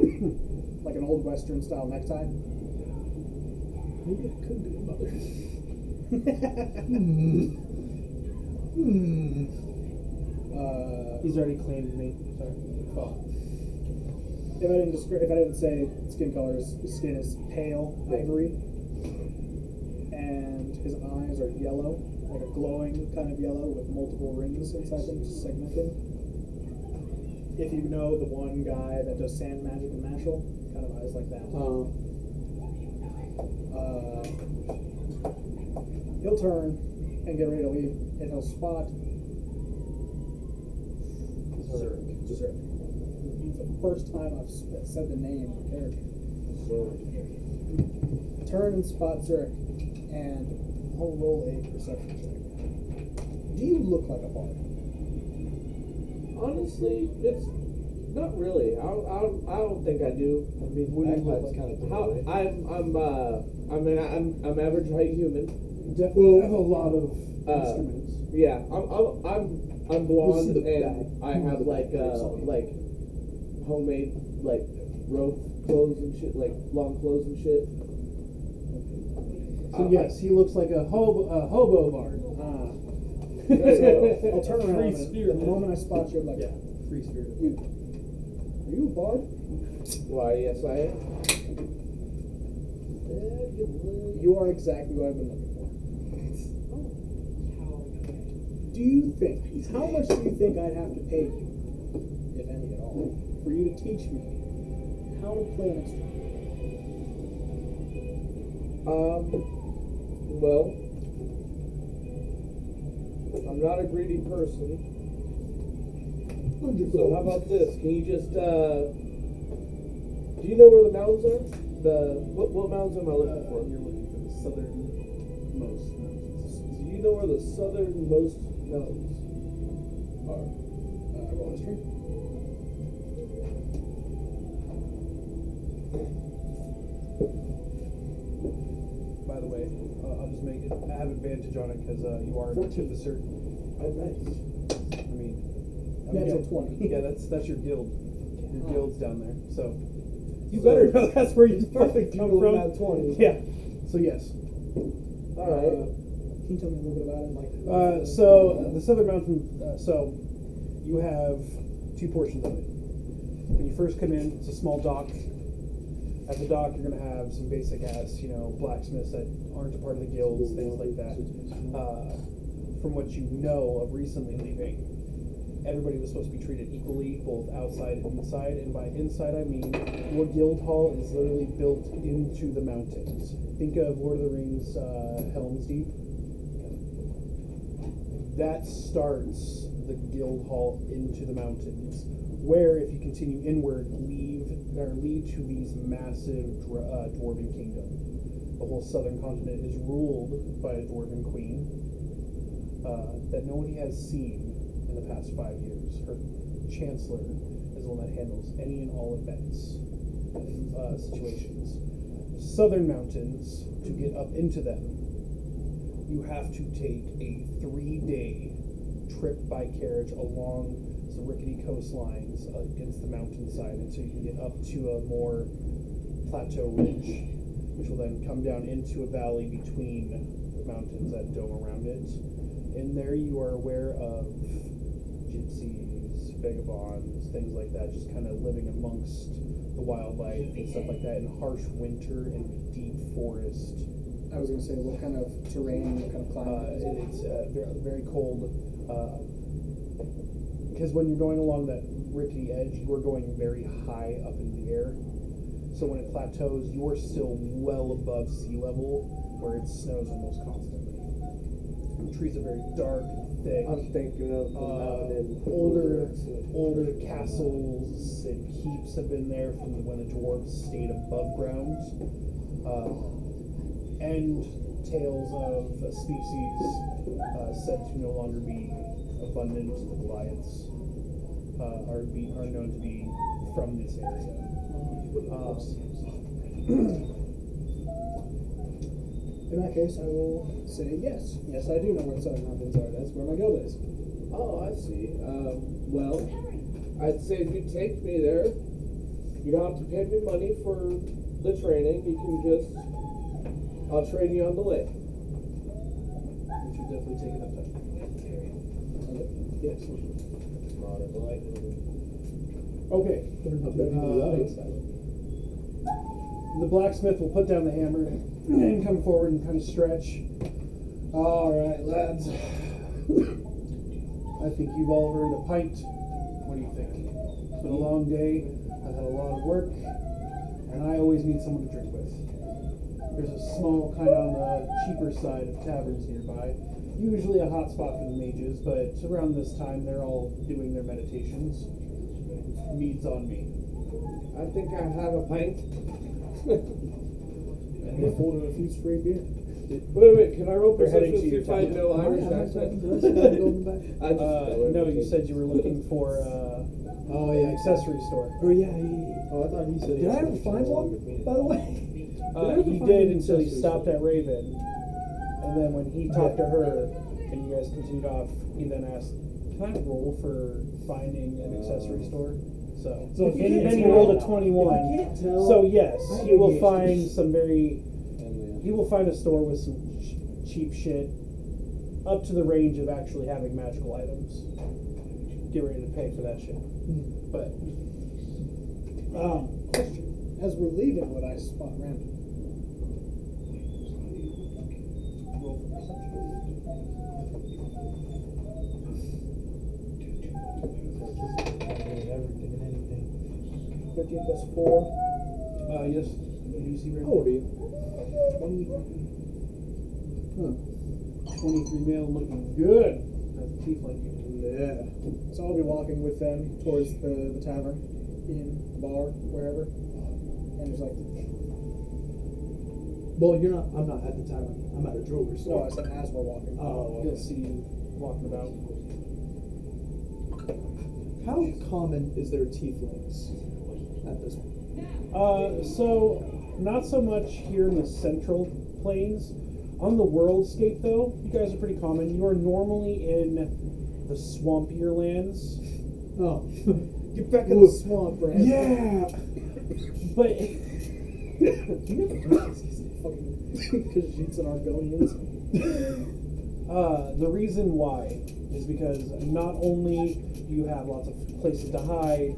Speaker 8: like an old Western style necktie.
Speaker 2: Maybe it could be a mother.
Speaker 1: He's already claimed me. Sorry.
Speaker 8: Fuck. If I didn't say skin color, his skin is pale ivory, and his eyes are yellow, like a glowing kind of yellow with multiple rings inside them, just segmented. If you know the one guy that does sand magic in Mashal, kind of eyes like that. He'll turn and get ready to leave, and he'll spot Zurich. It's the first time I've said the name of the character. Turn and spot Zurich, and I'll roll a perception check. Do you look like a bard?
Speaker 7: Honestly, it's not really. I don't think I do. I mean,
Speaker 2: What do you look
Speaker 7: bagpipes
Speaker 2: like?
Speaker 7: how I'm average height human.
Speaker 1: Definitely have a lot of
Speaker 7: Uh,
Speaker 1: instruments.
Speaker 7: Yeah, I'm blonde
Speaker 2: the
Speaker 7: and I have like homemade like robe clothes and shit, like long clothes and shit.
Speaker 1: So yes, he looks like a hobo bard.
Speaker 8: So I'll turn around.
Speaker 5: Free
Speaker 8: And
Speaker 5: spirit.
Speaker 8: the moment I spot you, I'm like,
Speaker 1: Yeah, free spirit.
Speaker 8: are you a bard?
Speaker 7: Why? Yes, I am.
Speaker 8: You are exactly what I've been looking for. Do you think, how much do you think I'd have to pay you, if any at all, for you to teach me how to play an instrument?
Speaker 7: Well, I'm not a greedy person. So how about this? Can you just, do you know where the mountains are? What mountains am I looking for?
Speaker 1: You're looking for the southernmost mountains.
Speaker 7: Do you know where the southernmost mountains are?
Speaker 8: Roll history.
Speaker 1: By the way, I'll just make it. I have advantage on it because you are an artificer.
Speaker 7: Oh, nice.
Speaker 1: I mean,
Speaker 8: Natural
Speaker 1: yeah,
Speaker 8: 20.
Speaker 1: Yeah, that's your guild. Your guild's down there. So you
Speaker 7: So-
Speaker 1: better know that's where you
Speaker 2: Perfect.
Speaker 1: come
Speaker 2: You rolled
Speaker 1: from.
Speaker 2: that 20.
Speaker 1: Yeah. So yes.
Speaker 7: All right.
Speaker 8: Can you tell me a little bit about it? Like,
Speaker 1: So the southern mountain. So you have two portions of it. When you first come in, it's a small dock. At the dock, you're going to have some basic ass, blacksmiths that aren't a part of the guilds, things like that. From what you know of recently leaving, everybody was supposed to be treated equally, both outside and inside. And by inside, I mean your guild hall is literally built into the mountains. Think of Lord of the Rings, Helm's Deep. That starts the guild hall into the mountains, where if you continue inward, lead to these massive dwarven kingdom. The whole southern continent is ruled by a dwarven queen that nobody has seen in the past 5 years. Her chancellor is the one that handles any and all events, situations. Southern mountains, to get up into them, you have to take a 3-day trip by carriage along the rickety coastlines against the mountainside until you can get up to a more plateau ridge, which will then come down into a valley between the mountains that dome around it. And there you are aware of gypsies, vagabonds, things like that, just kind of living amongst the wildlife and stuff like that in harsh winter and deep forest.
Speaker 8: I was going to say, what kind of terrain, what kind of climate?
Speaker 1: It's very, very cold. Because when you're going along that rickety edge, you are going very high up in the air. So when it plateaus, you're still well above sea level, where it snows almost constantly. The trees are very dark, thick.
Speaker 7: I'm thinking of the mountain.
Speaker 1: Older castles and keeps have been there from when the dwarves stayed above ground. And tales of a species said to no longer be abundant. The Goliaths are known to be from this area.
Speaker 8: In that case, I will say yes. Yes, I do know where the Southern Mountains are. That's where my guild is.
Speaker 7: Oh, I see. Well, I'd say if you take me there, you don't have to pay me money for the training. You can just, I'll train you on the lake.
Speaker 1: We should definitely take it up there.
Speaker 8: Yes.
Speaker 1: Okay. The blacksmith will put down the hammer and come forward and kind of stretch. All right, lads. I think you've all earned a pint. What do you think? It's been a long day. I've had a lot of work, and I always need someone to drink with. There's a small, kind of on the cheaper side of taverns nearby. Usually a hot spot for the mages, but around this time they're all doing their meditations. Mead's on me.
Speaker 7: I think I have a pint.
Speaker 8: And they folded a few free beer.
Speaker 7: Wait, can I roll
Speaker 1: They're heading
Speaker 7: perception
Speaker 1: to your
Speaker 7: to find
Speaker 1: town.
Speaker 7: no Irish accent?
Speaker 1: No, you said you were looking for
Speaker 2: Oh
Speaker 1: an
Speaker 2: yeah.
Speaker 1: accessory store.
Speaker 2: Oh yeah. Oh, I thought he said.
Speaker 8: Did I ever find one, by the way?
Speaker 1: He did until he stopped at Raven, and then when he talked to her, and you guys continued off, he then asked, "Can I roll for finding an accessory store?" So
Speaker 8: So if you
Speaker 1: and
Speaker 8: can't
Speaker 1: then he
Speaker 8: tell-
Speaker 1: rolled a
Speaker 8: if you
Speaker 1: 21.
Speaker 2: can't tell,
Speaker 1: So yes,
Speaker 2: I
Speaker 1: he will
Speaker 2: ADHD.
Speaker 1: find some very. He will find a store with some cheap shit, up to the range of actually having magical items. Get ready to pay for that shit. But
Speaker 8: Question. As we're leaving, would I spot Randall?
Speaker 1: roll for perception.
Speaker 2: Everything and anything.
Speaker 8: 13 plus 4.
Speaker 1: Yes, you do see
Speaker 2: How
Speaker 1: Raven.
Speaker 2: old are you?
Speaker 1: 23 male looking good. That's a tiefling.
Speaker 2: Yeah.
Speaker 8: So I'll be walking with them towards the tavern, inn, bar, wherever. And there's like,
Speaker 2: Well, you're not. I'm not at the tavern. I'm at a jewelry
Speaker 8: no,
Speaker 2: store.
Speaker 8: I said as we're walking.
Speaker 2: Oh.
Speaker 1: You'll see you walking about.
Speaker 2: How common is there tieflings at this point?
Speaker 1: So not so much here in the central plains. On the worldscape, though, you guys are pretty common. You are normally in the swampier lands,
Speaker 2: Oh.
Speaker 8: Get back in the swamp, Brad.
Speaker 2: Yeah.
Speaker 1: but
Speaker 8: Fucking Khajiits and Argonians.
Speaker 1: the reason why is because not only do you have lots of places to hide,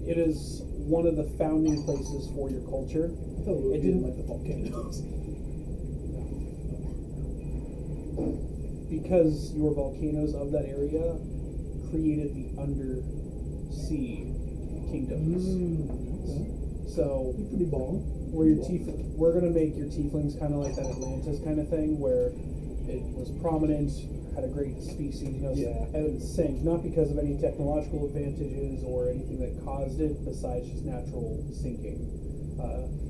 Speaker 1: it is one of the founding places for your culture.
Speaker 2: I thought we were
Speaker 1: It
Speaker 2: doing
Speaker 1: didn't-
Speaker 2: like the volcanoes.
Speaker 1: Because your volcanoes of that area created the undersea kingdoms. So
Speaker 2: You're pretty bald.
Speaker 1: where your we're gonna make your tieflings kind of like that Atlantis kind of thing, where it was prominent, had a great species,
Speaker 2: Yeah.
Speaker 1: and it sank not because of any technological advantages or anything that caused it, besides just natural sinking.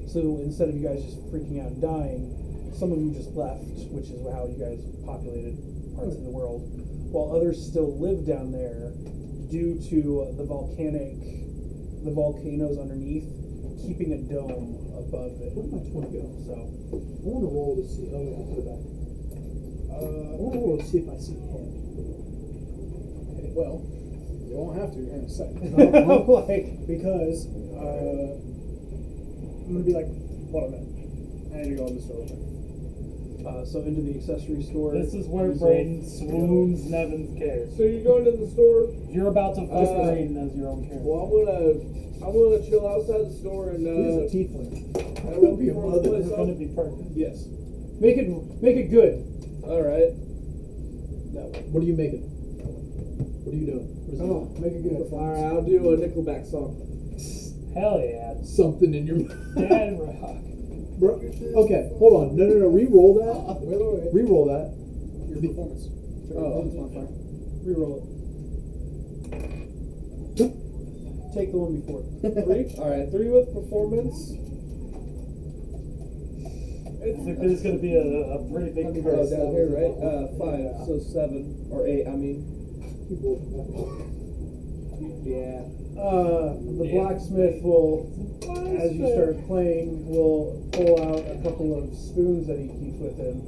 Speaker 1: So instead of you guys just freaking out and dying, some of you just left, which is how you guys populated parts of the world, while others still live down there due to the volcanoes underneath keeping a dome above it.
Speaker 2: Where did my 20 go?
Speaker 1: So
Speaker 2: I want to roll to see. Oh, yeah, put it back. I want to roll to see if I see him.
Speaker 8: Okay, well, you won't have to in a second.
Speaker 1: like
Speaker 8: Because I'm gonna be like, hold on a minute. I need to go in the store real quick.
Speaker 1: so into the accessory store.
Speaker 5: This is where
Speaker 1: Result-
Speaker 5: Braden swoons Nevins cares.
Speaker 7: So you're going to the store?
Speaker 5: You're about to fuck Braden as your own character.
Speaker 7: Well, I'm gonna chill outside the store and
Speaker 2: He is a tiefling.
Speaker 7: I will
Speaker 2: Be a
Speaker 7: before
Speaker 2: mother.
Speaker 7: the
Speaker 5: It's
Speaker 7: place
Speaker 5: gonna
Speaker 7: up.
Speaker 5: be perfect.
Speaker 1: Yes. Make it good.
Speaker 7: All right.
Speaker 1: That way.
Speaker 2: What are you making? What are you doing? What is
Speaker 1: Oh, make it good.
Speaker 7: All right. I'll do a Nickelback song.
Speaker 5: Hell yeah.
Speaker 2: Something in your
Speaker 5: Dad rock.
Speaker 2: Bro, okay, hold on. No. Re-roll that. Re-roll that.
Speaker 8: Your performance. It's your
Speaker 7: Oh.
Speaker 8: performance modifier. Reroll
Speaker 1: Take the one before.
Speaker 7: 3? Alright, 3 with performance.
Speaker 6: There's going to be a pretty big
Speaker 7: Oh,
Speaker 6: curse.
Speaker 7: down here, right? 5, so 7. Or 8, I mean. Yeah.
Speaker 1: The blacksmith will, as you start playing, will pull out a couple of spoons that he keeps with him,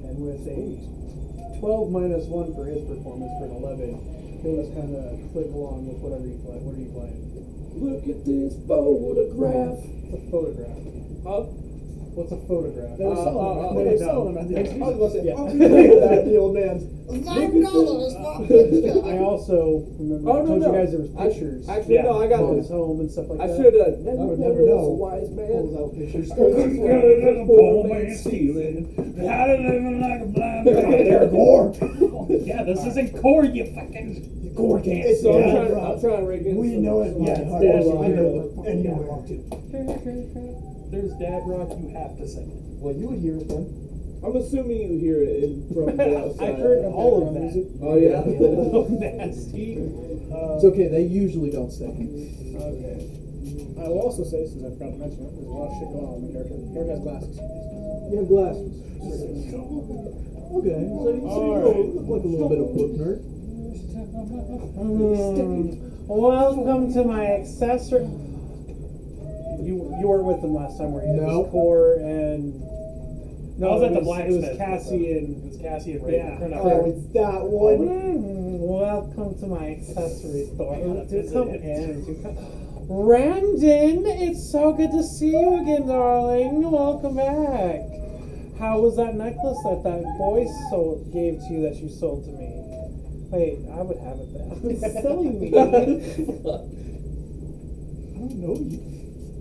Speaker 1: and with a 12 minus 1 for his performance for an 11, he'll just kind of click along with whatever you play. What are you playing?
Speaker 7: Look at this photograph.
Speaker 1: What's a photograph?
Speaker 7: Huh?
Speaker 1: What's a photograph?
Speaker 8: They were selling them. They were selling them at the
Speaker 2: I was about to say,
Speaker 1: Yeah.
Speaker 2: how can you do that, the old man's?
Speaker 1: I also remember I told you guys there was pictures
Speaker 7: Actually, no, I got
Speaker 1: of
Speaker 7: this.
Speaker 1: his home and stuff like
Speaker 7: I
Speaker 1: that.
Speaker 7: should have
Speaker 2: I would
Speaker 7: never
Speaker 2: never know.
Speaker 7: know. Wise man.
Speaker 2: Pulls out pictures.
Speaker 6: Poor man stealing. How to live like a blind
Speaker 2: They're gore.
Speaker 6: Yeah, this isn't core, you fucking
Speaker 1: Gore can't
Speaker 2: It's
Speaker 7: So
Speaker 1: see.
Speaker 7: I'm trying to rig in
Speaker 2: We
Speaker 7: some-
Speaker 2: know it.
Speaker 7: some
Speaker 2: Yeah,
Speaker 7: stuff.
Speaker 2: it's
Speaker 6: Dash,
Speaker 2: I know
Speaker 6: Dash.
Speaker 2: anywhere to.
Speaker 6: There's Dad Rock, you have to sing it.
Speaker 2: Well, you would hear it then.
Speaker 7: I'm assuming you hear it from the outside.
Speaker 1: I heard all of that.
Speaker 7: Oh yeah.
Speaker 1: Nasty.
Speaker 2: It's okay. They usually don't stay.
Speaker 1: Okay.
Speaker 8: I will also say, since I forgot to mention it, there's a lot of shit going on with my character. Character has glasses.
Speaker 2: You have glasses. Okay. So you look like a little bit of book nerd.
Speaker 1: Welcome to my accessory. You weren't with them last time, were you?
Speaker 2: No.
Speaker 1: It was Core and
Speaker 6: I was at the
Speaker 1: It
Speaker 6: blacksmith.
Speaker 1: was Cassie and
Speaker 6: It was Cassie and Ray.
Speaker 1: Yeah.
Speaker 2: Oh, it's that one.
Speaker 1: welcome to my accessory store.
Speaker 6: I gotta
Speaker 1: Do
Speaker 6: visit
Speaker 1: come
Speaker 6: it.
Speaker 1: in. Ramden, it's so good to see you again, darling. Welcome back. How was that necklace that boy gave to you that you sold to me? Wait, I would have it then. It's silly me.
Speaker 2: I don't know you.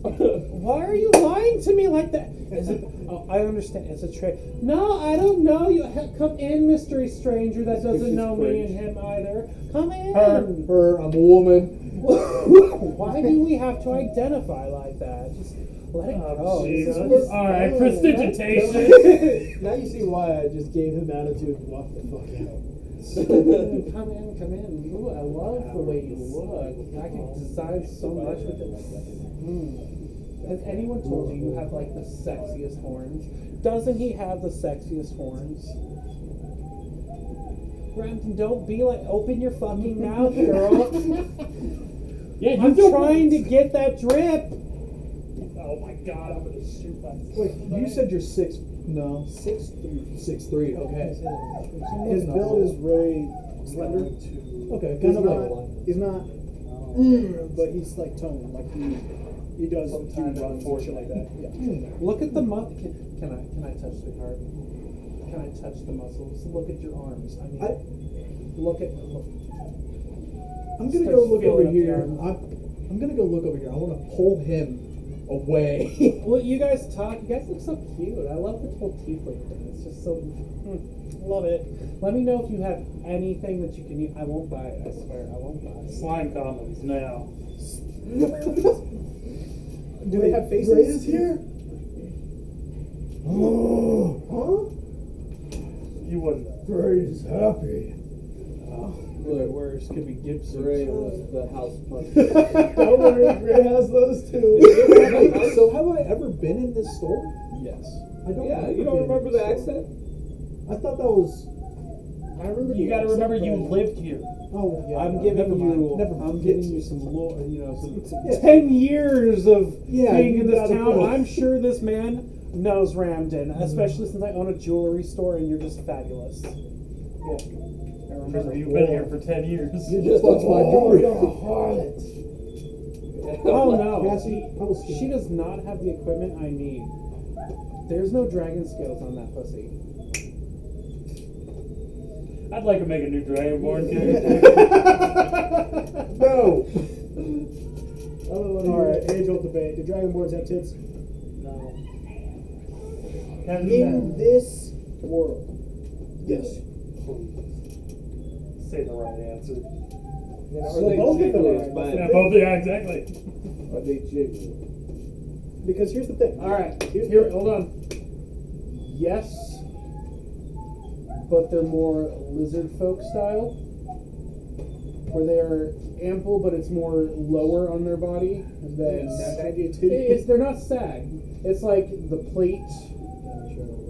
Speaker 1: Why are you lying to me like that? Is it? Oh, I understand. It's a trick. No, I don't know you. Come in, mystery stranger that doesn't know me and him either. Come in.
Speaker 2: Her, I'm a woman.
Speaker 1: Why do we have to identify like that? Just let it go.
Speaker 6: Jesus. Alright, prestidigitation.
Speaker 2: Now you see why I just gave him attitude and walked the fuck out.
Speaker 1: Come in. Ooh, I love the way you look. I can design so much with it. Has anyone told you you have like the sexiest horns? Doesn't he have the sexiest horns? Ramton, don't be like, open your fucking mouth, girl.
Speaker 6: Yeah,
Speaker 1: I'm trying to get that drip.
Speaker 6: Oh my god, I'm gonna shoot that.
Speaker 2: Wait, you said you're 6'3". 6'3". Okay.
Speaker 8: His build is really slender.
Speaker 2: Okay.
Speaker 8: He's
Speaker 2: Kind of
Speaker 8: not.
Speaker 2: like.
Speaker 8: He's not. But he's like toned. Like he does
Speaker 6: Sometimes
Speaker 8: runs and shit like that. Yeah.
Speaker 1: Look at the Can I touch the card? Can I touch the muscles? Look at your arms. I mean, look.
Speaker 2: I'm gonna
Speaker 1: Starts
Speaker 2: go look over
Speaker 1: feeling up
Speaker 2: here.
Speaker 1: the
Speaker 2: I'm gonna go look over here. I want to pull him away.
Speaker 1: Well, you guys talk. You guys look so cute. I love the whole tiefling thing. It's just so. Love it. Let me know if you have anything that you can use. I won't buy it. I swear, I won't buy it.
Speaker 6: Slime condoms now.
Speaker 8: Do they have faces?
Speaker 2: Ray is here. Oh, huh?
Speaker 6: You wouldn't know.
Speaker 2: Ray's happy.
Speaker 1: Look, worse could be Gibson.
Speaker 7: Ray was the house punch.
Speaker 2: Don't worry, Ray has those too. So have I ever been in this store?
Speaker 1: Yes.
Speaker 2: I don't.
Speaker 7: Yeah,
Speaker 2: remember
Speaker 7: you don't
Speaker 2: being in
Speaker 7: remember
Speaker 2: this
Speaker 7: the
Speaker 2: store.
Speaker 7: accent?
Speaker 2: I thought that was. I remember.
Speaker 6: You
Speaker 2: the
Speaker 6: gotta
Speaker 2: accent,
Speaker 6: remember you
Speaker 2: but-
Speaker 6: lived here.
Speaker 2: Oh, yeah.
Speaker 1: I'm giving
Speaker 2: never mind.
Speaker 1: you.
Speaker 2: Never mind.
Speaker 1: I'm giving you some lore. Some
Speaker 2: Yeah.
Speaker 1: 10 years of
Speaker 2: Yeah,
Speaker 1: being
Speaker 2: you
Speaker 1: in this
Speaker 2: gotta
Speaker 1: town.
Speaker 2: go.
Speaker 1: I'm sure this man knows Ramden, especially since I own a jewelry store and you're just fabulous.
Speaker 6: I remember you've been here for 10 years.
Speaker 2: You just touched my jewelry.
Speaker 1: Oh no,
Speaker 2: Cassie, I was
Speaker 1: she does not have the equipment I need. There's no dragon scales on that pussy.
Speaker 6: I'd like to make a new Dragonborn character.
Speaker 2: No.
Speaker 8: Alright, age old debate. Do Dragonborns have tits?
Speaker 6: No.
Speaker 2: In this world, yes.
Speaker 6: Say the right answer.
Speaker 7: Are they
Speaker 8: both of them
Speaker 7: jiggly?
Speaker 8: are.
Speaker 7: Is my
Speaker 6: Yeah,
Speaker 7: opinion.
Speaker 6: both, yeah, exactly.
Speaker 7: Are they jiggly?
Speaker 8: Because here's the thing.
Speaker 1: All right,
Speaker 8: Here's
Speaker 1: here,
Speaker 8: the
Speaker 1: hold on. Yes, but they're more lizard folk style, where they are ample, but it's more lower on their body than
Speaker 8: Saggy
Speaker 1: they're not sag. It's like the plate,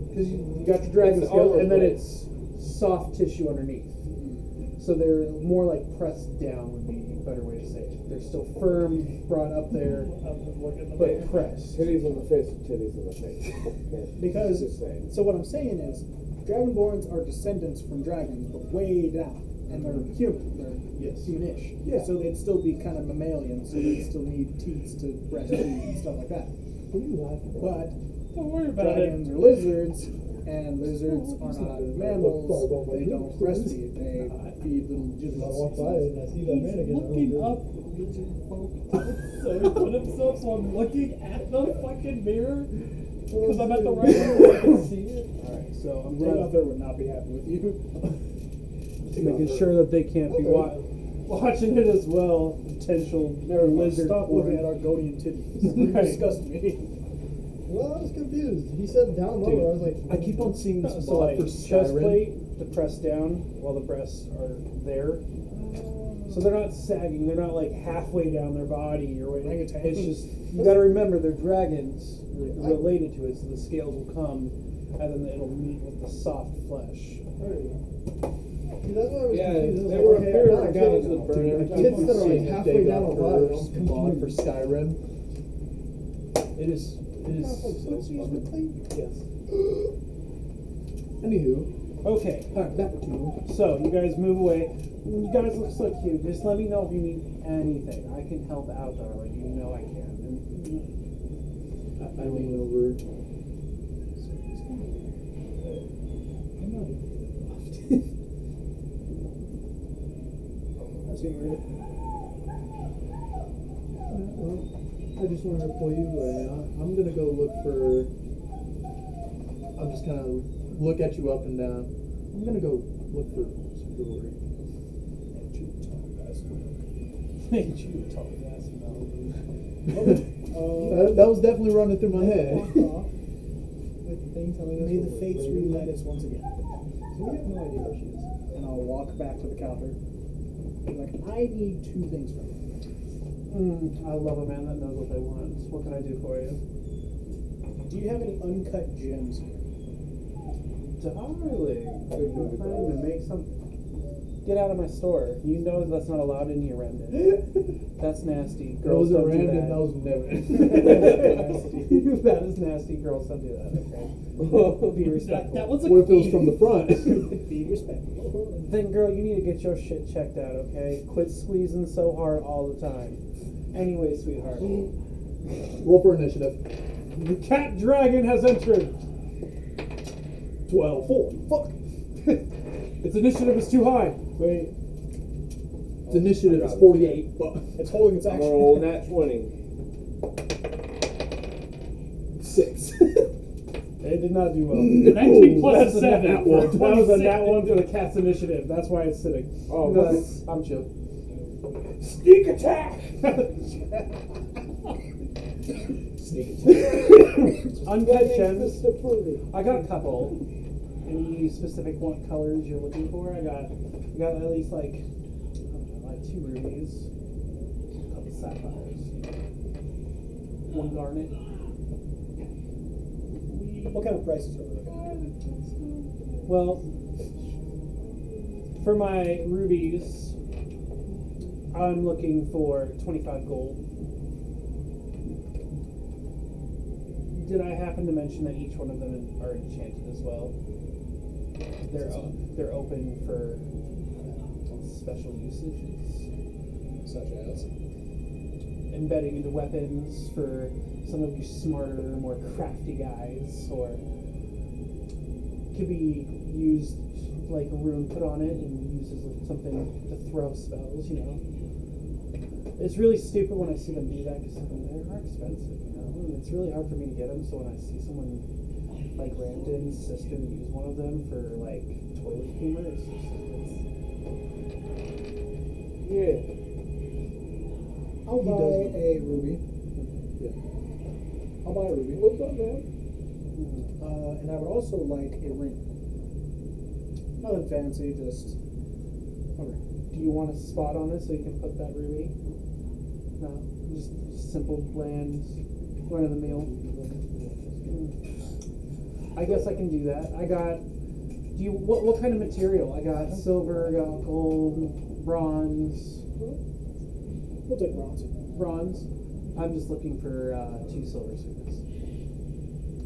Speaker 1: because you got your dragon
Speaker 7: It's
Speaker 1: scale,
Speaker 7: armor
Speaker 1: and then
Speaker 7: plate.
Speaker 1: it's soft tissue underneath. So they're more like pressed down would be a better way to say it. They're still firm, brought up there, but pressed.
Speaker 7: Titties in the face, titties in the face.
Speaker 8: Because,
Speaker 7: Just saying.
Speaker 8: so what I'm saying is, Dragonborns are descendants from dragons, but way down. And they're human. They're
Speaker 1: Yes.
Speaker 8: humanish.
Speaker 2: Yeah.
Speaker 8: So they'd still be kind of mammalian, so they'd still need teats to breastfeed and stuff like that.
Speaker 2: What are you laughing at?
Speaker 8: But
Speaker 5: Don't worry about it.
Speaker 8: dragons are lizards, and lizards are not mammals. They don't breastfeed. They feed little
Speaker 2: I
Speaker 8: giblets.
Speaker 2: walk by it and I see that
Speaker 5: He's
Speaker 2: mannequin.
Speaker 5: looking up lizard folk. So he put himself, so I'm looking at the fucking mirror. Because I'm at the right angle, I can see it.
Speaker 1: Alright, so I'm
Speaker 8: Right
Speaker 1: glad
Speaker 8: out there would not be happy with you.
Speaker 1: making sure that they can't be watching it as well. Potential
Speaker 8: Never
Speaker 1: lizard
Speaker 8: stop looking
Speaker 1: porn.
Speaker 8: at Argonian titties. You
Speaker 1: Right.
Speaker 8: disgust me.
Speaker 2: Well, I was confused. He said down lower.
Speaker 1: Dude,
Speaker 2: I was like,
Speaker 3: I keep on seeing this
Speaker 1: So like
Speaker 3: for
Speaker 1: chest
Speaker 3: Skyrim.
Speaker 1: plate to press down while the breasts are there. So they're not sagging, they're not like halfway down their body or whatever.
Speaker 8: Orangutan.
Speaker 1: It's just you gotta remember they're dragons related to it, so the scales will come and then it'll meet with the soft flesh.
Speaker 2: See, that's why I was
Speaker 7: Yeah,
Speaker 2: confused. I was
Speaker 7: they
Speaker 2: like,
Speaker 7: were
Speaker 2: okay,
Speaker 7: appearing
Speaker 2: now I
Speaker 7: like
Speaker 2: got it
Speaker 7: titties
Speaker 2: now.
Speaker 7: would burn
Speaker 2: Dude,
Speaker 7: every
Speaker 2: I
Speaker 7: time
Speaker 2: kids
Speaker 7: you
Speaker 2: that are
Speaker 7: see
Speaker 2: like
Speaker 7: it.
Speaker 2: halfway
Speaker 3: They
Speaker 2: down
Speaker 3: got
Speaker 2: the body.
Speaker 3: her
Speaker 2: I'm
Speaker 3: mod for
Speaker 2: confused.
Speaker 3: Skyrim. It is
Speaker 2: Yes.
Speaker 3: yes. Anywho,
Speaker 1: Okay,
Speaker 3: alright, back to you.
Speaker 1: so you guys move away. You guys look so cute. Just let me know if you need anything. I can help out, darling. You know I can.
Speaker 3: I lean over.
Speaker 8: That's being weird.
Speaker 2: Well, I just wanted to pull you away. I'm gonna go look for. I'm just gonna look at you up and down. I'm gonna go look for some jewelry.
Speaker 1: Made you talk ass about
Speaker 2: That was definitely running through my head.
Speaker 4: With the thing telling us
Speaker 8: May
Speaker 4: what
Speaker 8: the
Speaker 4: we're
Speaker 8: fates
Speaker 4: doing.
Speaker 8: reunite us once again.
Speaker 4: So we have no idea where she is.
Speaker 8: And I'll walk back to the counter. Be like, I need 2 things from you.
Speaker 1: I love a man that knows what they want. What can I do for you?
Speaker 8: Do you have any uncut gems here?
Speaker 1: Darling, I'm trying to make some. Get out of my store. You know that's not allowed in here, Remnant. That's nasty.
Speaker 2: That was
Speaker 1: Girls
Speaker 2: a
Speaker 1: don't do
Speaker 2: random.
Speaker 1: that.
Speaker 2: That was never.
Speaker 1: That is nasty. Girls don't do that. Okay. Be respectful.
Speaker 5: That was a
Speaker 2: What if it was from the front?
Speaker 8: Be respectful.
Speaker 1: Then, girl, you need to get your shit checked out. Okay. Quit squeezing so hard all the time. Anyway, sweetheart,
Speaker 2: Roll for initiative.
Speaker 1: the cat dragon has entered.
Speaker 2: 12. 4. Fuck.
Speaker 1: Its initiative is too high.
Speaker 8: Wait,
Speaker 2: Its initiative is 48. Fuck.
Speaker 8: it's holding its
Speaker 7: I'm
Speaker 8: action.
Speaker 7: gonna roll nat 20.
Speaker 2: 6.
Speaker 1: It did not do well.
Speaker 5: 19 plus
Speaker 1: That's a nat
Speaker 5: 7.
Speaker 1: one. That was a
Speaker 5: 26.
Speaker 1: nat 1 for the cat's initiative. That's why it's sitting.
Speaker 7: Oh,
Speaker 1: No,
Speaker 7: nice.
Speaker 1: I'm chill.
Speaker 7: Sneak attack!
Speaker 1: Uncut gems.
Speaker 7: Mr. Fruity.
Speaker 1: I got a couple. Any specific what colors you're looking for? I got at least like I don't know, like 2 rubies, a couple sapphires, 1 garnet.
Speaker 8: What kind of prices are we looking at?
Speaker 1: Well, for my rubies, I'm looking for 25 gold. Did I happen to mention that each one of them are enchanted as well? They're open for special usages,
Speaker 8: Such as?
Speaker 1: embedding into weapons for some of you smarter, more crafty guys, or could be used like a rune put on it and used as something to throw spells. You know, it's really stupid when I see them do that because they are expensive. You know, and it's really hard for me to get them. So when I see someone like Ramden's sister use one of them for like toilet humor, it's
Speaker 7: Yeah.
Speaker 8: I'll
Speaker 2: He
Speaker 8: buy
Speaker 2: does.
Speaker 8: a ruby. I'll buy a ruby.
Speaker 7: What's up, man?
Speaker 8: And I would also like a ring. Nothing fancy, just
Speaker 1: Okay. Do you want a spot on it so you can put that ruby? No, just simple, bland, run of the mill. I guess I can do that. I got. Do you what kind of material? I got silver, I got gold, bronze.
Speaker 8: we'll take bronze.
Speaker 1: Bronze. I'm just looking for 2 silver sweetness.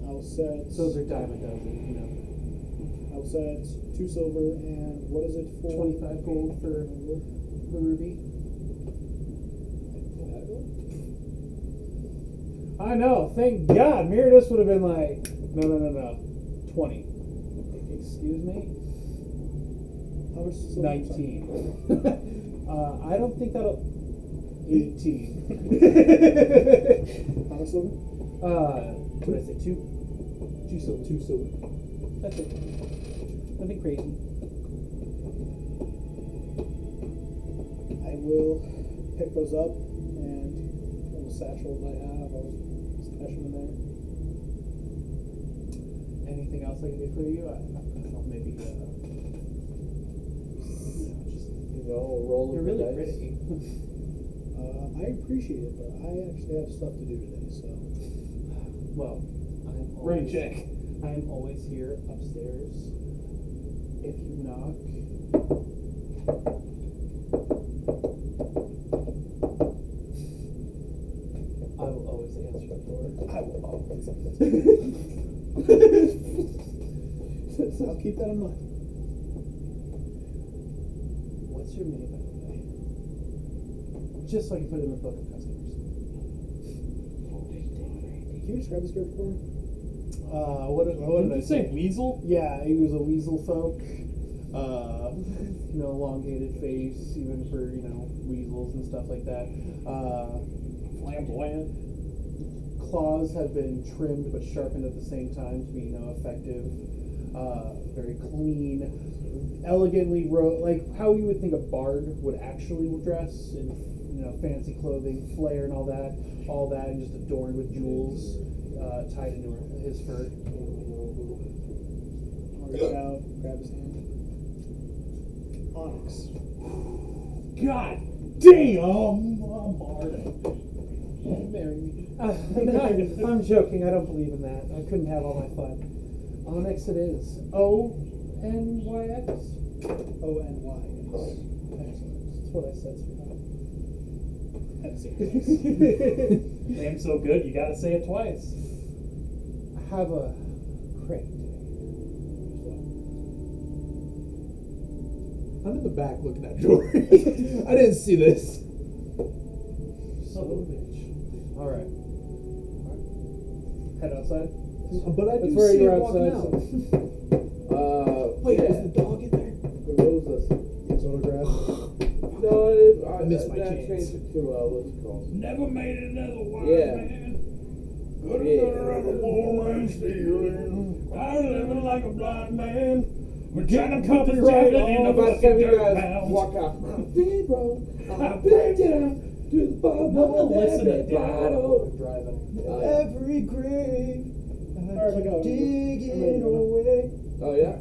Speaker 8: I'll set.
Speaker 1: Those are dime a dozen, you know.
Speaker 8: I'll set 2 silver and what is it for?
Speaker 1: 25 gold for the ruby. I know. Thank God. Meredith would have been like, no. 20. Excuse me.
Speaker 8: How much silver?
Speaker 1: 19. I don't think that'll. 18.
Speaker 8: How much silver?
Speaker 1: What did I say? 2 silver.
Speaker 8: 2 silver.
Speaker 1: That's it. Nothing crazy.
Speaker 8: I will pick those up and from the satchels I have, I'll stash them in there.
Speaker 1: Anything else I can do for you? I don't know, maybe.
Speaker 7: You know, roll
Speaker 1: You're
Speaker 7: the
Speaker 1: really
Speaker 7: dice.
Speaker 1: pretty.
Speaker 8: I appreciate it, but I actually have stuff to do today, so.
Speaker 1: Well, I'm
Speaker 6: Rain
Speaker 1: always,
Speaker 6: check.
Speaker 1: I am always here upstairs. If you knock. I will always answer the door.
Speaker 8: I will always. I'll keep that in mind.
Speaker 1: What's your name, by the way? Just so I can put it in the book of customers.
Speaker 8: Can you describe this character for me?
Speaker 1: What did I
Speaker 6: you say? Weasel?
Speaker 1: Yeah, he was a weasel folk. Elongated face, even for, weasels and stuff like that.
Speaker 6: Flamboyant.
Speaker 1: Claws have been trimmed but sharpened at the same time to be, effective. Very clean, elegantly like how you would think a bard would actually dress in, fancy clothing, flair and all that, and just adorned with jewels tied into his fur.
Speaker 8: I'll reach out, grab his hand. Onyx.
Speaker 6: God damn! I'm hard.
Speaker 1: Marry me. I'm joking. I don't believe in that. I couldn't have all my fun. Onyx it is. O-N-Y-X?
Speaker 8: O-N-Y.
Speaker 1: Excellent. That's what I said, sweetheart.
Speaker 8: That's it.
Speaker 6: Damn so good, you gotta say it twice.
Speaker 1: Have a great day.
Speaker 2: I'm in the back looking at George. I didn't see this.
Speaker 1: Son of a bitch. Alright. Head outside.
Speaker 2: But I
Speaker 1: That's
Speaker 2: do
Speaker 1: where
Speaker 2: see
Speaker 1: you're
Speaker 2: him walking
Speaker 1: outside.
Speaker 2: out.
Speaker 7: Wait,
Speaker 2: is the dog in there?
Speaker 7: What was this?
Speaker 8: His autograph.
Speaker 7: No,
Speaker 2: I missed my
Speaker 7: that
Speaker 2: chance.
Speaker 7: changed it to, what's it called?
Speaker 6: Never made it as a wise
Speaker 7: Yeah.
Speaker 6: man. Good
Speaker 7: Yeah.
Speaker 6: another of a warm stealing. I was living like a blind man. We're trying to copyright in the
Speaker 7: By the time
Speaker 6: fucking
Speaker 7: you
Speaker 6: dirt
Speaker 7: guys
Speaker 6: pounds.
Speaker 7: walk out, I've been broke, I've been down to the bottom of
Speaker 6: Listen to
Speaker 7: every bottle.
Speaker 6: driving.
Speaker 2: Every grave
Speaker 8: Alright, I got it.
Speaker 2: digging away.
Speaker 7: Oh, yeah?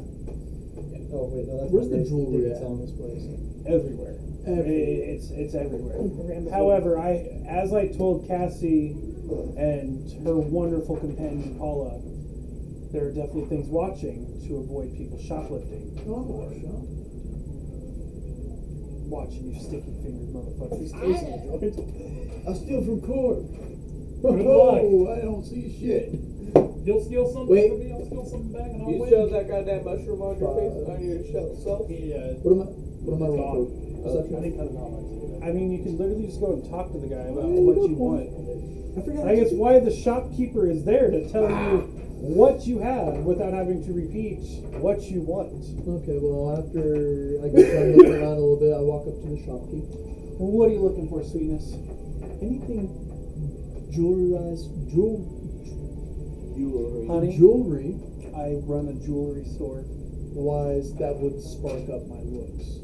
Speaker 8: Oh, wait, no, that's
Speaker 2: Where's the
Speaker 8: Grace
Speaker 2: jewelry
Speaker 8: Tickets
Speaker 2: at?
Speaker 8: on this place.
Speaker 1: Everywhere.
Speaker 2: Everywhere.
Speaker 1: It's everywhere.
Speaker 8: Around the
Speaker 1: However, as I told Cassie and her wonderful companion Paula, there are definitely things watching to avoid people shoplifting. Watching you sticky fingered motherfuckers.
Speaker 2: I'll steal from court.
Speaker 6: Good luck.
Speaker 2: I don't see shit.
Speaker 6: You'll steal something
Speaker 2: Wait.
Speaker 6: from me, I'll steal something back, and I'll
Speaker 7: You
Speaker 6: win.
Speaker 7: showed that goddamn mushroom on your face, on your self?
Speaker 6: Yeah.
Speaker 2: What am I rolling for? Perception?
Speaker 6: I think I don't know how much.
Speaker 1: I mean, you can literally just go and talk to the guy about what you want.
Speaker 2: I forgot.
Speaker 1: I guess why the shopkeeper is there to tell you what you have without having to repeat what you want.
Speaker 2: Okay, well, after I get done looking around a little bit, I walk up to the shopkeep.
Speaker 1: Well, what are you looking for, sweetness?
Speaker 2: Anything jewelry.
Speaker 1: Honey?
Speaker 2: Jewelry
Speaker 1: I run a jewelry store.
Speaker 2: wise that would spark up my looks.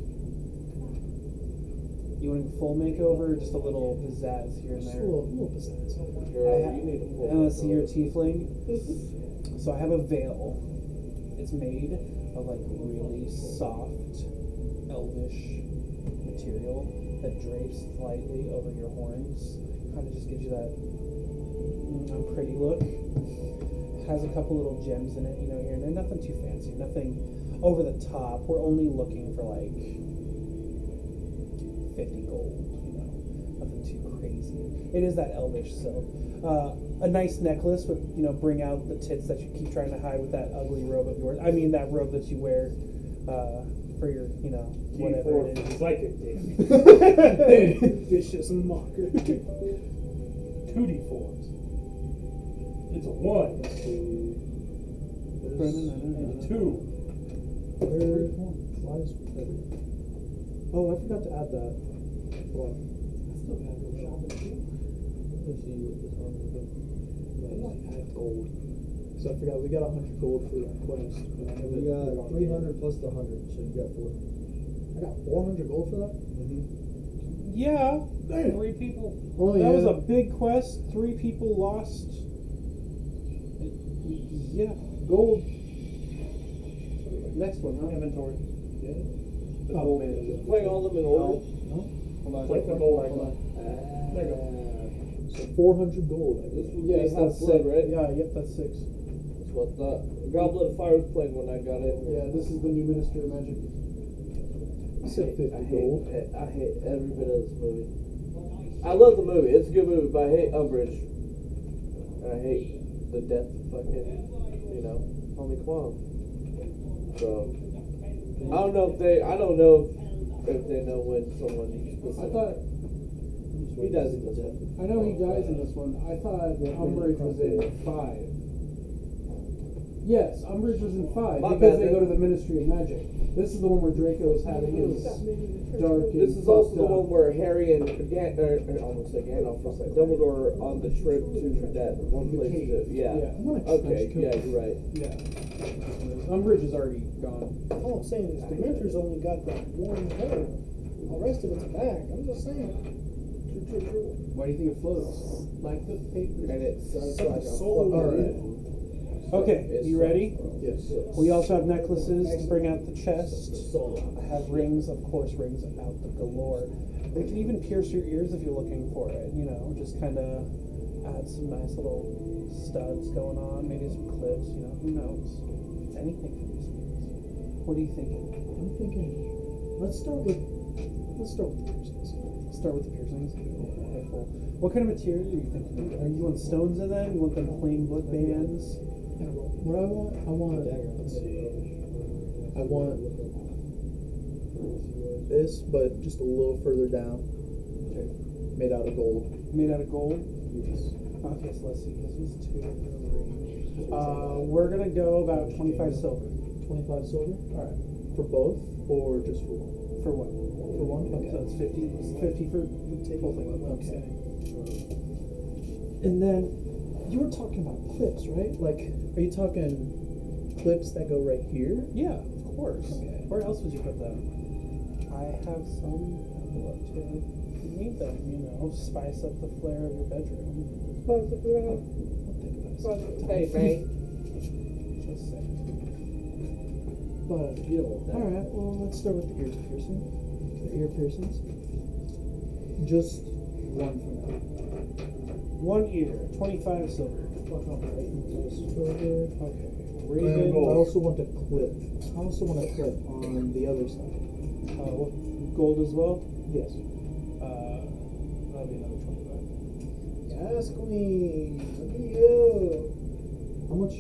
Speaker 1: You want a full makeover or just a little pizzazz here and
Speaker 2: Just a
Speaker 1: there?
Speaker 2: little pizzazz.
Speaker 7: Girl, you need a full
Speaker 1: Unless you're a
Speaker 7: control.
Speaker 1: tiefling. So I have a veil. It's made of like really soft, elvish material that drapes slightly over your horns. Kind of just gives you that pretty look. Has a couple little gems in it, you know, here and there. Nothing too fancy, nothing over the top. We're only looking for like 50 gold, you know, nothing too crazy. It is that elvish silk. A nice necklace would, you know, bring out the tits that you keep trying to hide with that ugly robe of yours. I mean, that robe that you wear for your, you know, whatever it is.
Speaker 6: Psychic damage.
Speaker 8: Vicious mocker.
Speaker 6: 2d4s. It's a 1. And 2.
Speaker 2: Why is oh, I forgot to add that. Hold on.
Speaker 6: I still gotta go shopping too.
Speaker 2: Let's see what this one is. Add gold. So I forgot we got 100 gold for that quest. But I
Speaker 3: We got 300 plus the 100, so you got 400.
Speaker 2: I got 400 gold for that.
Speaker 1: Yeah.
Speaker 2: Damn.
Speaker 6: 3 people.
Speaker 2: Oh
Speaker 1: That
Speaker 2: yeah.
Speaker 1: was a big quest. 3 people lost. Yeah.
Speaker 2: gold. Next one, huh?
Speaker 6: Inventory.
Speaker 2: Yeah.
Speaker 6: The
Speaker 2: Oh,
Speaker 6: gold
Speaker 2: man.
Speaker 6: is.
Speaker 7: Playing all of them in order.
Speaker 2: No. Hold on.
Speaker 6: Click the gold icon.
Speaker 7: There you go.
Speaker 2: So 400 gold. I
Speaker 7: This
Speaker 2: guess.
Speaker 7: would
Speaker 1: Yes,
Speaker 7: be
Speaker 1: that's
Speaker 7: half blood,
Speaker 1: six.
Speaker 7: right?
Speaker 1: Yeah, yep, that's 6.
Speaker 7: That's what the Goblet of Fire was playing when I got it.
Speaker 1: Yeah, this is the new Minister of Magic.
Speaker 2: I said 50 gold.
Speaker 7: I hate every bit of this movie. I love the movie. It's a good movie, but I hate Umbridge. And I hate the death of fucking, you know, Homie Quam. So I don't know if they know when someone
Speaker 1: I thought
Speaker 7: he dies in this one.
Speaker 1: I know he dies in this one. I thought Umbridge was in 5. Yes, Umbridge was in 5
Speaker 7: My
Speaker 1: because
Speaker 7: bad,
Speaker 1: they
Speaker 7: then.
Speaker 1: go to the Ministry of Magic. This is the one where Draco is having his dark.
Speaker 7: This is also the one where Harry and I almost said Gandalf for a second. Dumbledore are on the trip to that one place. Yeah.
Speaker 1: Yeah.
Speaker 2: I'm gonna
Speaker 7: Okay.
Speaker 2: trench coat.
Speaker 7: Yeah, you're right.
Speaker 1: Yeah. Umbridge is already gone.
Speaker 8: All I'm saying is Dementor's only got that one hole. The rest of it's a bag. I'm just saying.
Speaker 1: Why do you think it floats? Like the paper.
Speaker 7: And it sounds
Speaker 8: Some
Speaker 7: like a
Speaker 8: soul
Speaker 7: fucking-
Speaker 8: in it.
Speaker 1: Okay,
Speaker 7: It's
Speaker 1: you ready?
Speaker 2: Yes.
Speaker 1: We also have necklaces to bring out the chest.
Speaker 7: Solo.
Speaker 1: I have rings, of course, rings out the galore. They can even pierce your ears if you're looking for it, you know, just kind of add some nice little studs going on, maybe some clips, you know, who knows? It's anything for these things. What are you thinking?
Speaker 2: I'm thinking. Let's start with the piercings.
Speaker 1: Start with the piercings. Okay, cool. What kind of material are you thinking? Are you want stones in them? You want them plain wood bands?
Speaker 2: What I want. Let's see. I want this, but just a little further down.
Speaker 1: Okay.
Speaker 2: Made out of gold.
Speaker 1: Made out of gold?
Speaker 2: Yes.
Speaker 1: Okay, so let's see. This was 2 we're gonna go about 25 silver.
Speaker 2: 25 silver. All right. For both, or just for one?
Speaker 1: For what?
Speaker 2: For one. Okay.
Speaker 1: So it's 50. It's 50 for both of them.
Speaker 2: Okay. And then you were talking about clips, right? Like, are you talking clips that go right here?
Speaker 1: Yeah, of course.
Speaker 2: Okay.
Speaker 1: Where else would you put them? I have some that I love to. You need them, you know, spice up the flair of your bedroom.
Speaker 2: I'll think about it.
Speaker 7: Hey, Ray.
Speaker 1: Just saying.
Speaker 2: But
Speaker 7: You don't want that.
Speaker 2: all right. Well, let's start with the ear piercing. The ear piercings. Just one for now.
Speaker 1: 1 ear, 25 silver.
Speaker 2: Silver.
Speaker 1: Okay.
Speaker 2: And
Speaker 1: Raven.
Speaker 2: I also want a clip. I also want a clip on the other side.
Speaker 1: What, gold as well?
Speaker 2: Yes.
Speaker 1: That'll be another 25.
Speaker 8: Yes, queen. Look at you.
Speaker 2: How much?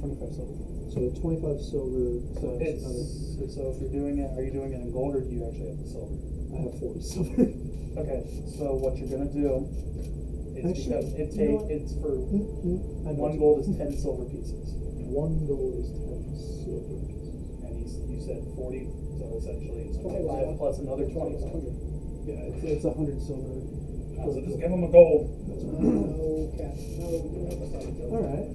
Speaker 1: 25 silver.
Speaker 2: So 25 silver. So
Speaker 6: It's,
Speaker 2: another.
Speaker 6: so if you're doing it, are you doing it in gold or do you actually have the silver?
Speaker 2: I have 40 silver.
Speaker 6: Okay, so what you're gonna do is
Speaker 2: Actually,
Speaker 6: because
Speaker 2: you know what?
Speaker 6: it's for
Speaker 2: I know.
Speaker 6: 1 gold is 10 silver pieces,
Speaker 2: 1 gold is 10 silver pieces.
Speaker 6: and you said 40, so essentially it's
Speaker 8: 20,
Speaker 6: 25 plus another 20.
Speaker 1: Yeah, it's 100 silver.
Speaker 6: So just give them a gold.
Speaker 8: No cat. No, we don't have a side joke.
Speaker 1: All right.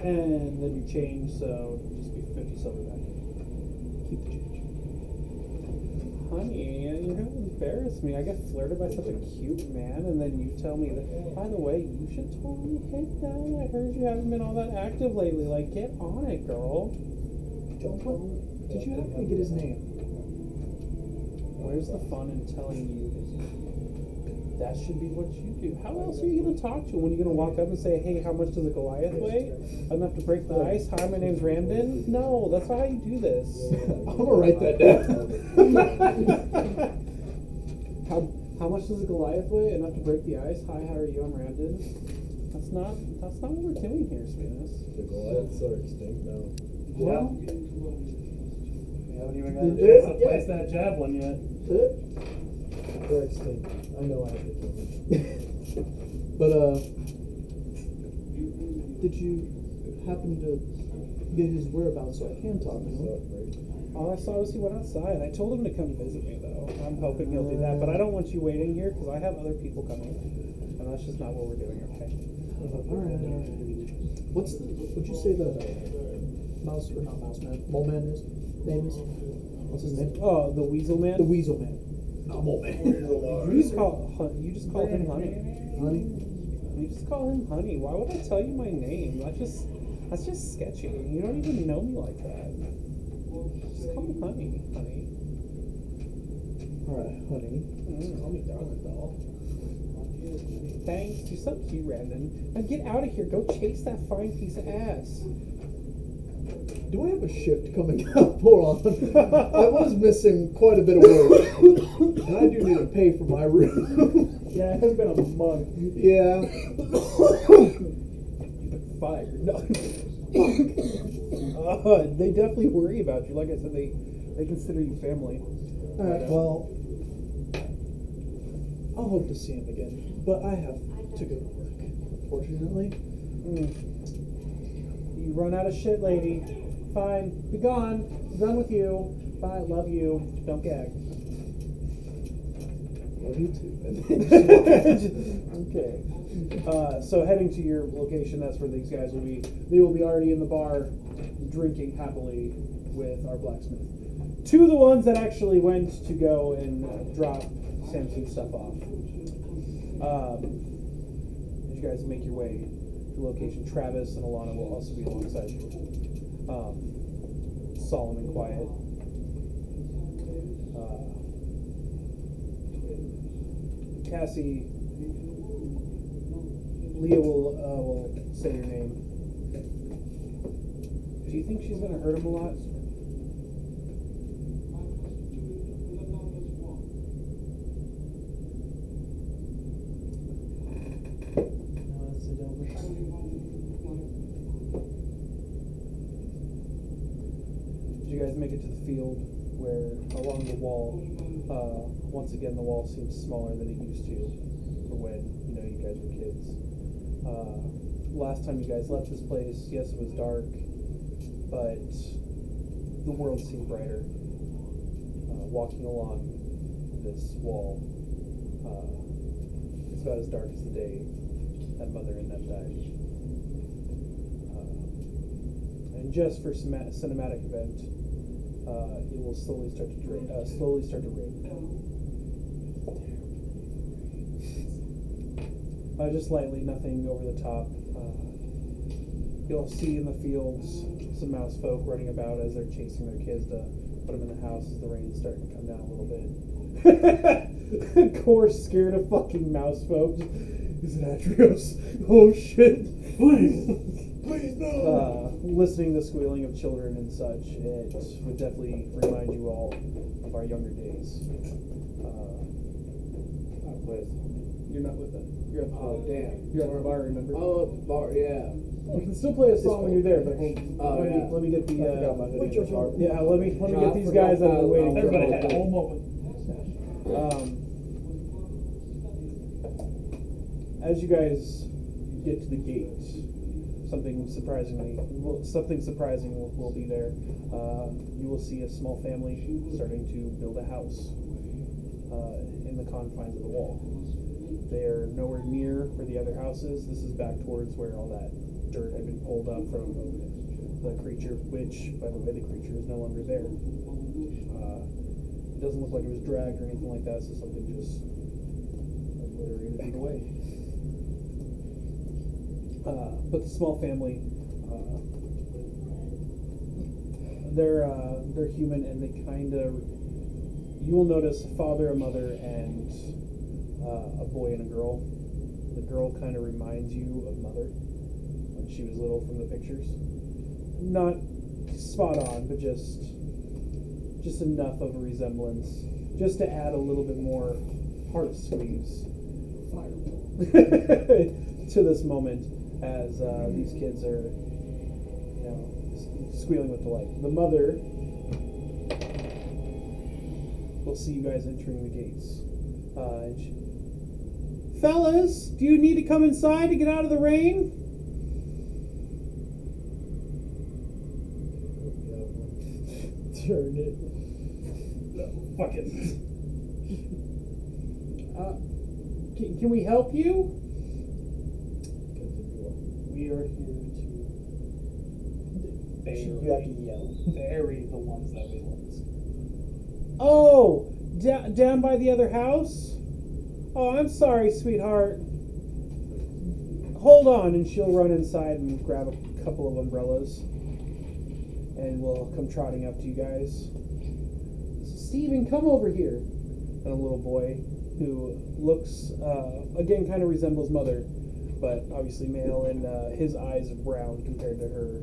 Speaker 1: And then you change, so just be 50 silver back.
Speaker 2: Keep the change.
Speaker 1: Honey, you're gonna embarrass me. I get flirted by such a cute man, and then you tell me that, by the way, you should totally hit that. I heard you haven't been all that active lately. Like, get on it, girl.
Speaker 2: Did you happen to get his name?
Speaker 1: Where's the fun in telling you that should be what you do? How else are you going to talk to him? When are you going to walk up and say, hey, how much does a Goliath weigh? Enough to break the ice? Hi, my name's Ramden? No, that's not how you do this.
Speaker 2: I'm gonna write that down.
Speaker 1: How much does a Goliath weigh? Enough to break the ice? Hi, how are you? I'm Ramden. That's not what we're doing here, Sweetness.
Speaker 10: The Goliaths are extinct now.
Speaker 1: Well,
Speaker 6: We haven't even got a chance to place that javelin yet.
Speaker 10: They're extinct. I know I have to kill them.
Speaker 2: But did you happen to get his whereabouts so I can talk to him?
Speaker 1: all I saw was he went outside. I told him to come visit me, though. I'm hoping he'll do that, but I don't want you waiting here because I have other people coming, and that's just not what we're doing. Okay.
Speaker 2: Alright. What's the? Would you say the mouse or not mouse man? Mole man is name is? What's his name?
Speaker 1: Oh, the Weasel Man.
Speaker 2: The Weasel Man. Not Mole Man.
Speaker 1: You just call him Honey.
Speaker 2: Honey.
Speaker 1: You just call him Honey. Why would I tell you my name? That's just sketchy. You don't even know me like that. Just call me Honey. Honey.
Speaker 2: Alright, Honey.
Speaker 1: Call me darling doll. Thanks. You're so cute, Brandon. Now get out of here. Go chase that fine piece of ass.
Speaker 2: Do I have a shift coming up? Hold on. I was missing quite a bit of work. And I do need to pay for my room.
Speaker 8: Yeah, it has been a month.
Speaker 2: Yeah.
Speaker 1: You've been fired. No. They definitely worry about you. Like I said, they consider you family.
Speaker 2: Alright, well, I'll hope to see him again. But I have to go to work, unfortunately.
Speaker 1: You run out of shit, lady. Fine. Be gone. Done with you. Bye. Love you. Don't gag.
Speaker 2: Love you too.
Speaker 1: Okay. So heading to your location, that's where these guys will be. They will be already in the bar, drinking happily with our blacksmith. Two of the ones that actually went to go and drop Samson's stuff off. As you guys make your way to the location, Travis and Alana will also be alongside you. Solemn and quiet. Cassie, Leah will say your name. Do you think she's going to hurt him a lot? Did you guys make it to the field where along the wall, once again the wall seems smaller than it used to for when, you guys were kids. Last time you guys left this place, yes, it was dark, but the world seemed brighter. Walking along this wall, it's about as dark as the day that Mother and them died. And just for cinematic event, it will slowly start to rain. Just lightly, nothing over the top. You'll see in the fields some mouse folk running about as they're chasing their kids to put them in the house as the rain's starting to come down a little bit. Course scared of fucking mouse folk. Is it Atrios? Oh shit! Please no! Listening to the squealing of children and such, it would definitely remind you all of our younger days. You're not with them. You're at the bar.
Speaker 7: Damn.
Speaker 1: You're at the bar, remember?
Speaker 7: Oh, at the bar, yeah.
Speaker 1: You can still play a song when you're there, but let me get the let me get these guys that have been waiting.
Speaker 6: Everybody had a whole moment.
Speaker 1: As you guys get to the gate, something surprising will be there. You will see a small family starting to build a house in the confines of the wall. They are nowhere near where the other house is. This is back towards where all that dirt had been pulled up from the creature, which, by the way, the creature is no longer there. It doesn't look like it was dragged or anything like that, so something just obliterated it away. But the small family, they're human, and they kind of, you will notice a father, a mother, and a boy and a girl. The girl kind of reminds you of mother when she was little from the pictures. Not spot on, but just enough of a resemblance, just to add a little bit more heart squeeze to this moment as these kids are, squealing with delight. The mother will see you guys entering the gates. Fellas, do you need to come inside to get out of the rain?
Speaker 10: Turn it.
Speaker 1: Fuck it. Can we help you?
Speaker 6: We are here to
Speaker 10: You have to yell.
Speaker 6: bury the ones that we lost.
Speaker 1: Oh, down by the other house? Oh, I'm sorry, sweetheart. Hold on, and she'll run inside and grab a couple of umbrellas. And we'll come trotting up to you guys. Steven, come over here. And a little boy who looks, again, kind of resembles mother, but obviously male, and his eyes are brown compared to her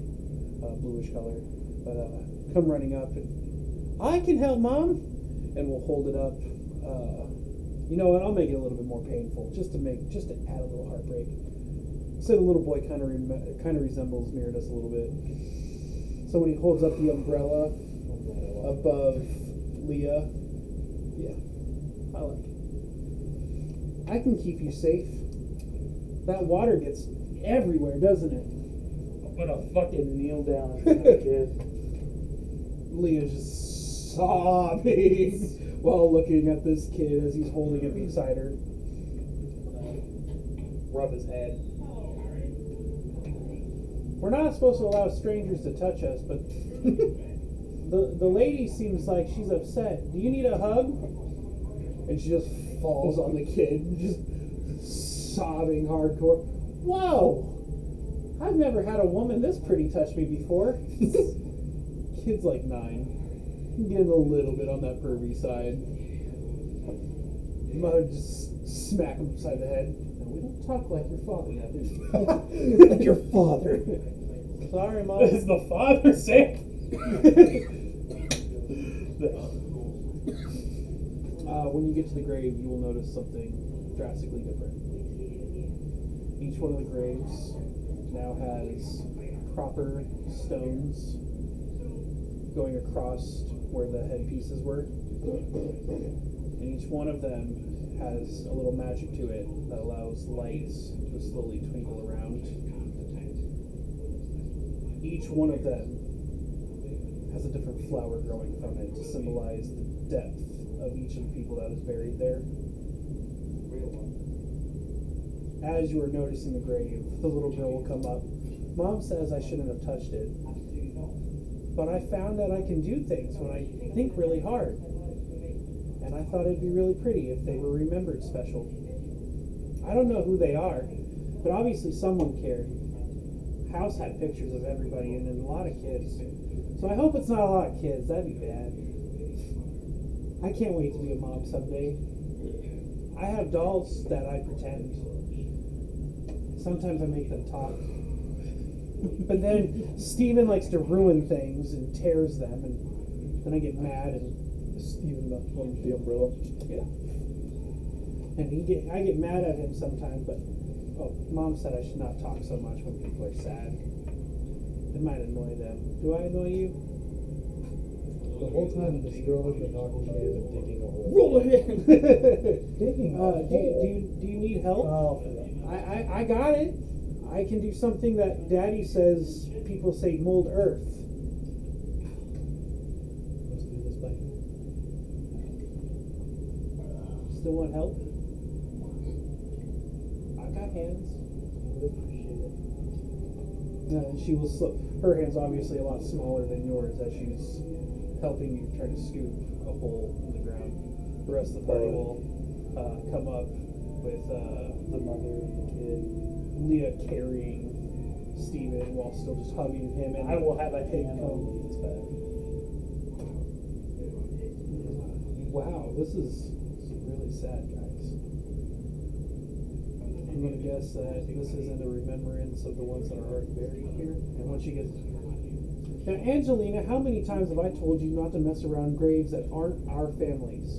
Speaker 1: bluish color. But come running up, and I can help, Mom. And we'll hold it up. You know what? I'll make it a little bit more painful, just to add a little heartbreak. So the little boy kind of resembles Meredith a little bit. So when he holds up the umbrella above Leah, yeah, I like it. I can keep you safe. That water gets everywhere, doesn't it?
Speaker 6: I'm gonna fucking kneel down in front of the kid.
Speaker 1: Leah's just sobbing while looking at this kid as he's holding it beside her.
Speaker 6: Rub his head.
Speaker 1: We're not supposed to allow strangers to touch us, but the lady seems like she's upset. Do you need a hug? And she just falls on the kid, just sobbing hardcore. Whoa! I've never had a woman this pretty touch me before. Kid's like 9. Getting a little bit on that pervy side. Mother just smack him beside the head. No, we don't talk like your father now, do we?
Speaker 10: Like your father.
Speaker 1: Sorry, Mom.
Speaker 6: Is the father sick?
Speaker 1: When you get to the grave, you will notice something drastically different. Each one of the graves now has proper stones going across where the headpieces were. And each one of them has a little magic to it that allows lights to slowly twinkle around. Each one of them has a different flower growing from it to symbolize the depth of each of the people that is buried there. As you are noticing the grave, the little girl will come up. Mom says I shouldn't have touched it, but I found that I can do things when I think really hard. And I thought it'd be really pretty if they were remembered special. I don't know who they are, but obviously someone cared. House had pictures of everybody and a lot of kids. So I hope it's not a lot of kids. That'd be bad. I can't wait to be a mom someday. I have dolls that I pretend. Sometimes I make them talk. But then Steven likes to ruin things and tears them, and then I get mad and
Speaker 10: Steven, the one with the umbrella.
Speaker 1: yeah. And I get mad at him sometimes, but Mom said I should not talk so much when people are sad. It might annoy them. Do I annoy you?
Speaker 10: The whole time this girl has been talking to me, I've been digging a hole.
Speaker 1: Roll it in.
Speaker 10: Digging a hole.
Speaker 1: Do you need help?
Speaker 10: Oh,
Speaker 1: I got it. I can do something that Daddy says people say mold earth.
Speaker 10: let's do this by hand.
Speaker 1: Still want help? I got hands.
Speaker 10: I would appreciate it.
Speaker 1: She will slip. Her hand's obviously a lot smaller than yours as she's helping you try to scoop a hole in the ground. The rest of the party will come up with the mother and the kid. Leah carrying Steven while still just hugging him, and
Speaker 6: I will have a
Speaker 1: pig
Speaker 6: hand on
Speaker 1: comb.
Speaker 6: Leah's back.
Speaker 1: Wow, this is really sad, guys. I'm gonna guess that this isn't a remembrance of the ones that are already buried here. And once you get now, Angelina, how many times have I told you not to mess around graves that aren't our families?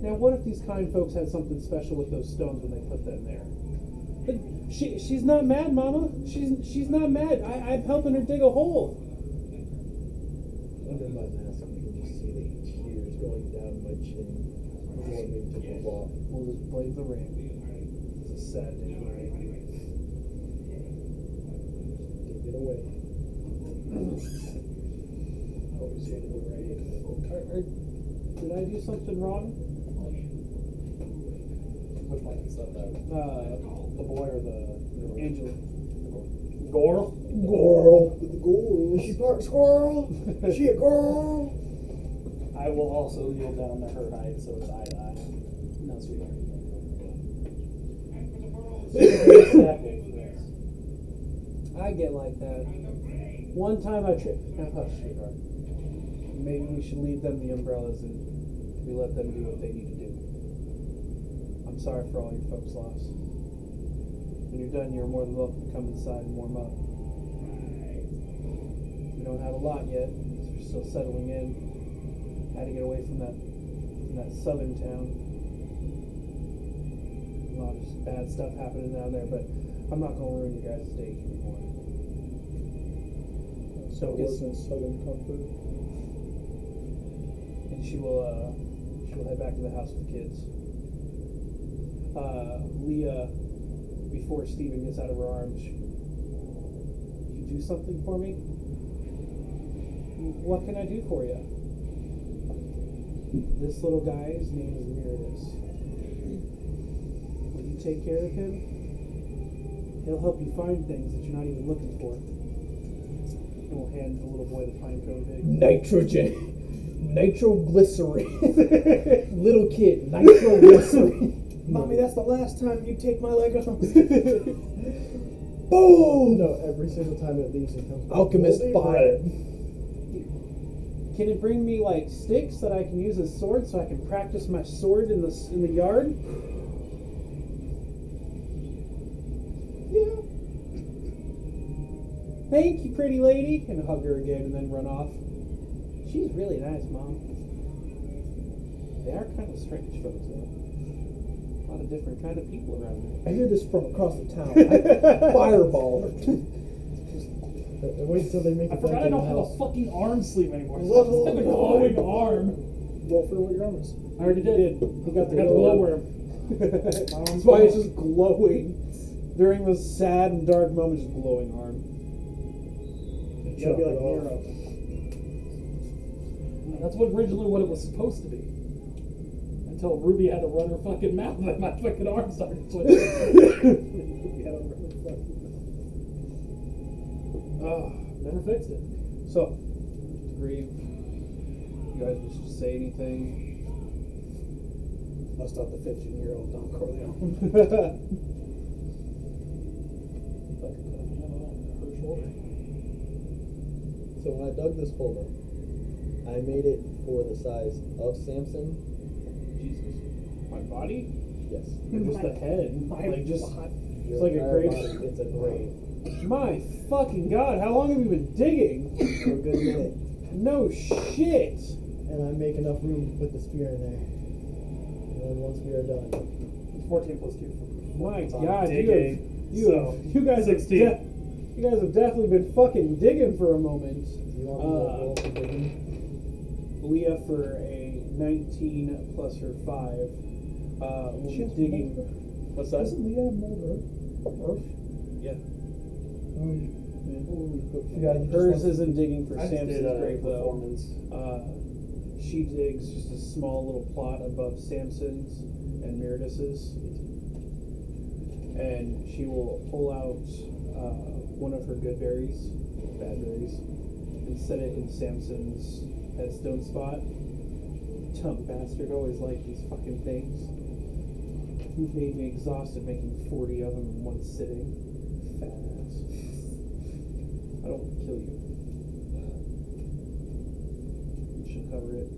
Speaker 1: Now, what if these kind folks had something special with those stones when they put them there? But she's not mad, Mama. She's not mad. I'm helping her dig a hole.
Speaker 10: Under my mask, you can just see the tears going down my chin. Going into the wall.
Speaker 1: We'll just blame the rain. It's a sad day, right?
Speaker 10: Give it away.
Speaker 3: Always gonna be right.
Speaker 1: Did I do something wrong?
Speaker 3: Which one is that?
Speaker 1: The boy or the angel?
Speaker 3: Gore?
Speaker 2: Girl. She part squirrel. She a girl.
Speaker 6: I will also yield down to her height, so it's eye to eye. No, sweetheart.
Speaker 1: I get like that. One time I tripped. Now hush, sweetheart. Maybe we should leave them the umbrellas and we let them do what they need to do. I'm sorry for all your folks' loss. When you're done, you're more than welcome to come inside and warm up. We don't have a lot yet, because we're still settling in. Had to get away from that southern town. A lot of bad stuff happening down there, but I'm not going to ruin your guys' day anymore.
Speaker 8: So it wasn't Southern Comfort.
Speaker 1: And she will head back to the house with the kids. Leah, before Steven gets out of her arms, you do something for me? What can I do for you? This little guy's name is Meredith. Will you take care of him? He'll help you find things that you're not even looking for. And we'll hand the little boy the pine cone big.
Speaker 2: Nitrogen. Nitroglycerin. Little kid, nitroglycerin.
Speaker 4: Mommy, that's the last time you take my leg off.
Speaker 2: Boom!
Speaker 10: No, every single time it leaves, it comes back.
Speaker 2: Alchemist
Speaker 10: Moldy
Speaker 2: fire.
Speaker 10: bread.
Speaker 1: Can it bring me like sticks that I can use as swords so I can practice my sword in the yard? Yeah. Thank you, pretty lady, and hug her again and then run off. She's really nice, Mom. They are kind of strange folks, though. A lot of different kind of people around there.
Speaker 2: I hear this from across the town. Fireball.
Speaker 10: Wait until they make
Speaker 3: I
Speaker 10: it
Speaker 3: forgot
Speaker 10: back
Speaker 3: I
Speaker 10: in the
Speaker 3: don't have a
Speaker 10: house.
Speaker 3: fucking arm sleeve anymore. So I
Speaker 10: Level
Speaker 3: just have a glowing arm.
Speaker 4: Roll for what your arm is.
Speaker 3: I already did.
Speaker 1: He got the
Speaker 3: I got the
Speaker 1: glow
Speaker 3: glowworm.
Speaker 1: That's why it's just glowing. During those sad and dark moments, just glowing arm.
Speaker 4: You gotta be like Nero.
Speaker 3: That's originally what it was supposed to be. Until Ruby had to run her fucking mouth and my fucking arm started twitching. Never fixed it.
Speaker 1: So, grieve. You guys wish to say anything?
Speaker 4: Bust out the 15-year-old Don Corleone.
Speaker 10: So when I dug this hole up, I made it for the size of Samson.
Speaker 1: Jesus. My body?
Speaker 10: Yes.
Speaker 1: Or just the head? Like just
Speaker 10: Your
Speaker 1: it's like a
Speaker 10: entire
Speaker 1: grave.
Speaker 10: body, it's a grave.
Speaker 1: My fucking god, how long have you been digging?
Speaker 10: For a good minute.
Speaker 1: No shit.
Speaker 10: And I make enough room to put the spear in there. And then once we are done,
Speaker 3: 14 plus 2 for
Speaker 1: My
Speaker 3: on
Speaker 1: god,
Speaker 3: digging.
Speaker 1: you guys have
Speaker 3: 16.
Speaker 1: you guys have definitely been fucking digging for a moment.
Speaker 10: do you want me to roll for digging?
Speaker 1: Leah for a 19 plus her 5. Will be digging. What's that?
Speaker 8: Doesn't Leah mold earth?
Speaker 1: Yeah.
Speaker 10: Yeah, you
Speaker 1: Hers
Speaker 10: just
Speaker 1: isn't digging for
Speaker 6: I just
Speaker 1: Samson's
Speaker 6: did a
Speaker 1: grave though.
Speaker 6: performance.
Speaker 1: She digs just a small little plot above Samson's and Meredith's, and she will pull out one of her good berries, bad berries, and set it in Samson's headstone spot. Dumb bastard, always liked these fucking things. He made me exhausted making 40 of them in one sitting. Fat ass. I don't want to kill you. She'll cover it.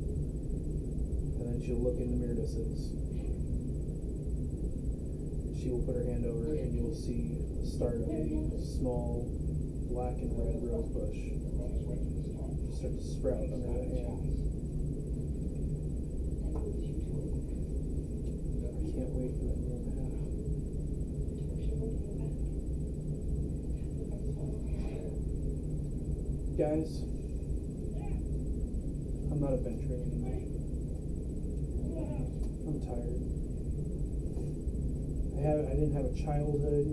Speaker 1: then she'll look in the mirror distance. She will put her hand over and you will see the start of a small black and red rose bush start to sprout under her hand. I can't wait for that year and a half. Guys, I'm not adventuring anymore. I'm tired. I didn't have a childhood.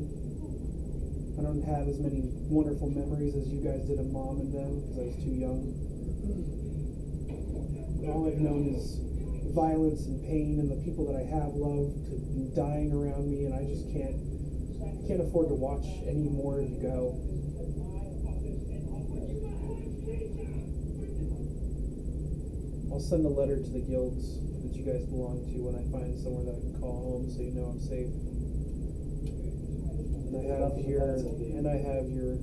Speaker 1: I don't have as many wonderful memories as you guys did of Mom and them because I was too young. All I've known is violence and pain, and the people that I have loved have been dying around me, and I just can't afford to watch any more of you go. I'll send a letter to the guilds that you guys belong to when I find somewhere that I can call home, so you know I'm safe. And I have your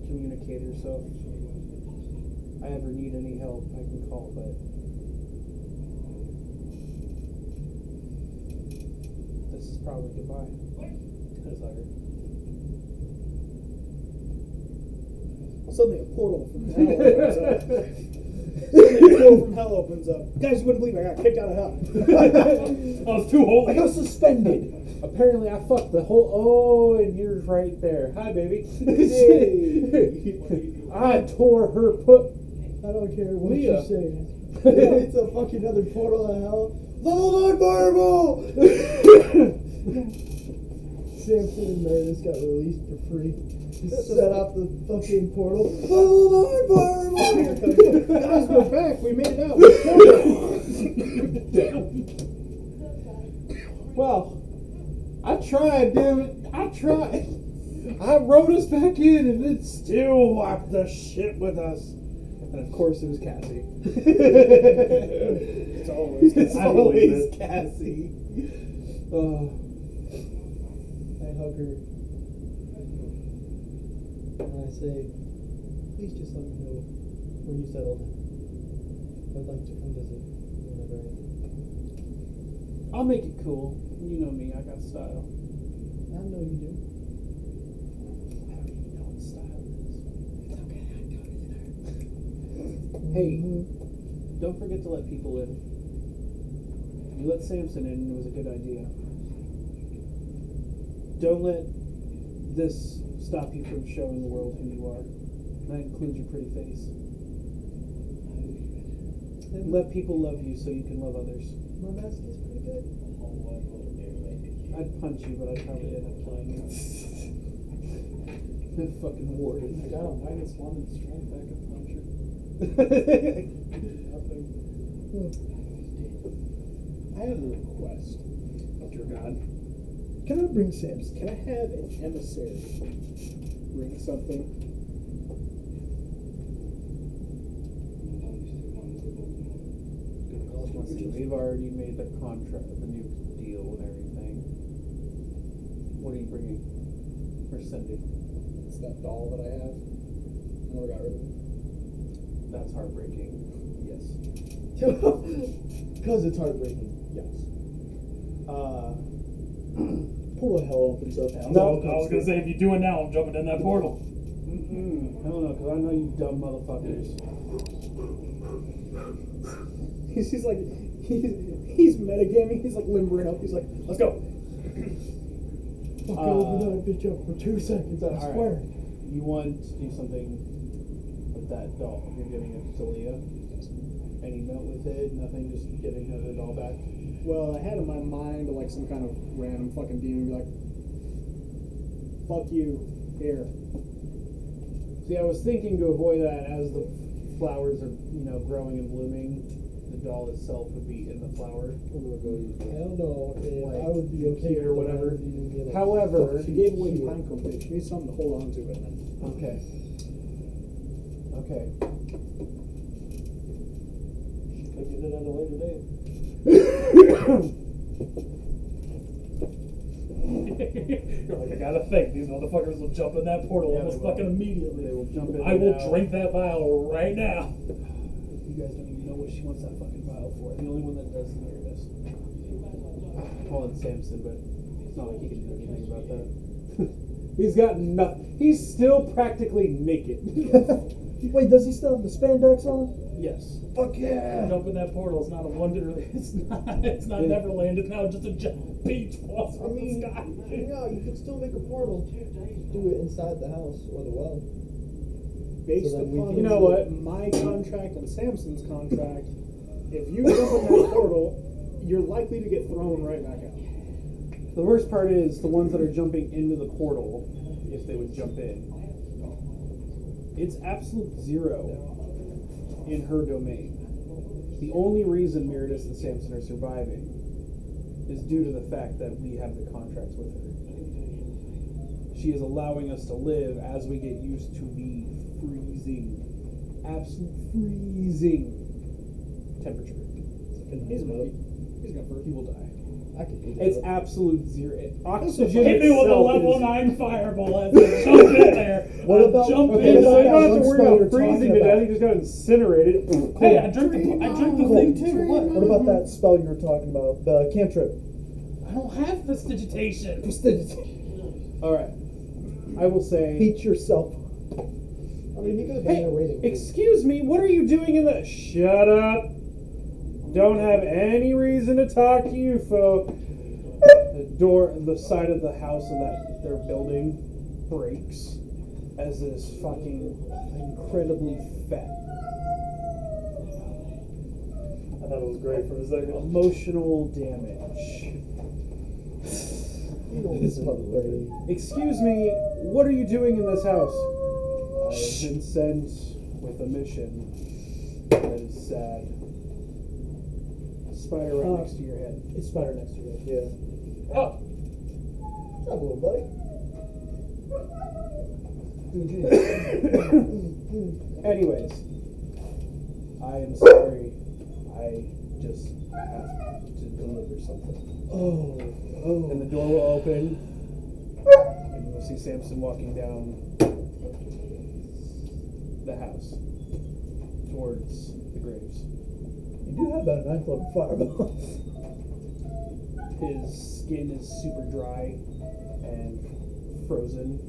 Speaker 1: communicator, so if I ever need any help, I can call. But this is probably goodbye. That's all right.
Speaker 4: Suddenly a portal from hell opens up. Suddenly a portal from hell opens up. Guys, you wouldn't believe I got kicked out of hell.
Speaker 6: I was too holy.
Speaker 1: I got suspended. Apparently, I fucked the whole. Oh, and you're right there. Hi, baby. I tore her put.
Speaker 2: I don't care what
Speaker 1: Leah.
Speaker 2: you say. It's a fucking other portal to hell. Level 9 fireball! Samson and Meredith got released for free. Just set up the fucking portal. Level 9 fireball!
Speaker 4: Guys, we're back. We made it out.
Speaker 1: Well, I tried, damn it. I tried. I wrote us back in and it still wiped the shit with us. And of course it was Cassie.
Speaker 4: It's always
Speaker 1: Cassie.
Speaker 2: I hug her. And I say, please just let me know when you settle down. I'd like to come visit whenever I can.
Speaker 1: I'll make it cool. You know me, I got style.
Speaker 2: I know you do.
Speaker 1: I don't even know what style is. It's okay, I don't either. Hey, don't forget to let people in. You let Samson in, and it was a good idea. Don't let this stop you from showing the world who you are. And that includes your pretty face. And let people love you so you can love others.
Speaker 2: My mask is pretty good.
Speaker 1: I'd punch you, but I'd probably end up killing you. That fucking warden.
Speaker 6: I got a -1 in strength. I can punch you. Nothing.
Speaker 4: I have a request.
Speaker 6: Dear God.
Speaker 4: Can I bring Samson? Can I have an emissary bring something?
Speaker 1: We've already made the contract, the new deal and everything. What are you bringing? Or sending?
Speaker 4: It's that doll that I have. I never got rid of it.
Speaker 1: That's heartbreaking. Yes.
Speaker 2: Because it's heartbreaking.
Speaker 4: Yes. Portal of hell opens up.
Speaker 6: No, I was gonna say, if you do it now, I'm jumping in that portal.
Speaker 1: I don't know, because I know you dumb motherfuckers.
Speaker 4: He's like, he's metagaming. He's like limbering up. He's like, let's go.
Speaker 2: Fucking open that bitch up for 2 seconds, I
Speaker 1: All
Speaker 2: swear.
Speaker 1: right. You want to do something with that doll? You're giving it to Leah? Any note with it? Nothing, just giving her doll back?
Speaker 4: Well, I had in my mind like some kind of random fucking demon be like, fuck you, here.
Speaker 1: See, I was thinking to avoid that as the flowers are, growing and blooming. The doll itself would be in the flower.
Speaker 2: I don't know if I would be okay
Speaker 1: Cute or
Speaker 2: with
Speaker 1: whatever.
Speaker 2: that, even get a-
Speaker 1: However,
Speaker 4: She gave away the pinecone bitch. She needs something to hold on to it then.
Speaker 1: okay.
Speaker 6: Could get it at a later date. You're like, I gotta think. These motherfuckers will jump in that portal
Speaker 1: Yeah,
Speaker 6: almost
Speaker 1: they will.
Speaker 6: fucking immediately.
Speaker 1: They will jump in
Speaker 6: I will
Speaker 1: now.
Speaker 6: drink that vial right now.
Speaker 1: You guys don't even know know what she wants that fucking vial for. The only one that does is Meredith. Call it Samson, but it's not like he can do anything about that. He's got nothing. He's still practically naked.
Speaker 2: Wait, does he still have the spandex on?
Speaker 1: Yes.
Speaker 2: Fuck yeah!
Speaker 6: Jump in that portal. It's not a wonder. It's not Neverland. It's now just a giant beach falls
Speaker 2: I
Speaker 6: from
Speaker 2: mean,
Speaker 6: the sky.
Speaker 2: yeah, you could still make a portal. Just do it inside the house or the well.
Speaker 8: Based
Speaker 2: So then we
Speaker 8: upon
Speaker 2: can-
Speaker 1: You know what?
Speaker 8: my contract and Samson's contract, if you jump in that portal, you're likely to get thrown right back out.
Speaker 1: The worst part is the ones that are jumping into the portal, if they would jump in. It's absolute zero in her domain. The only reason Meredith and Samson are surviving is due to the fact that we have the contracts with her. She is allowing us to live as we get used to the freezing, absolute freezing temperature.
Speaker 8: He's a monkey. He's gonna
Speaker 1: He will die.
Speaker 2: I could do
Speaker 1: It's
Speaker 2: that.
Speaker 1: absolute zero. Oxygen
Speaker 6: Hit me with a
Speaker 1: itself
Speaker 6: level
Speaker 1: is-
Speaker 6: 9 fireball as I jump in there.
Speaker 2: What about-
Speaker 6: jump
Speaker 2: okay,
Speaker 6: in
Speaker 1: So
Speaker 2: so
Speaker 1: you
Speaker 6: there.
Speaker 1: don't have to
Speaker 2: one
Speaker 1: worry
Speaker 2: spell
Speaker 1: about
Speaker 2: you're
Speaker 1: freezing
Speaker 2: talking
Speaker 1: to death.
Speaker 2: about.
Speaker 1: You just got incinerated.
Speaker 6: Hey, I drink the thing too. What?
Speaker 2: What about that spell you were talking about? The cantrip.
Speaker 6: I don't have prestidigitation.
Speaker 1: All right. I will say.
Speaker 2: Beat yourself. I mean, he could have been
Speaker 1: Hey,
Speaker 2: there waiting.
Speaker 1: excuse me. What are you doing in the? Shut up. Don't have any reason to talk to you, folk. The side of the house of that they're building breaks as this fucking incredibly fat,
Speaker 6: I thought it was great for a second.
Speaker 1: emotional damage.
Speaker 2: This motherfucker.
Speaker 1: Excuse me, what are you doing in this house? I have been sent with a mission. That is sad. Spider right next to your head.
Speaker 2: It's spider next to you. Yeah.
Speaker 6: Oh,
Speaker 2: What's up, little buddy?
Speaker 1: Anyways, I am sorry. I just have to deliver something.
Speaker 2: Oh.
Speaker 1: And the door will open, and you'll see Samson walking down the house towards the graves.
Speaker 2: You do have that 9th level fireball.
Speaker 1: His skin is super dry and frozen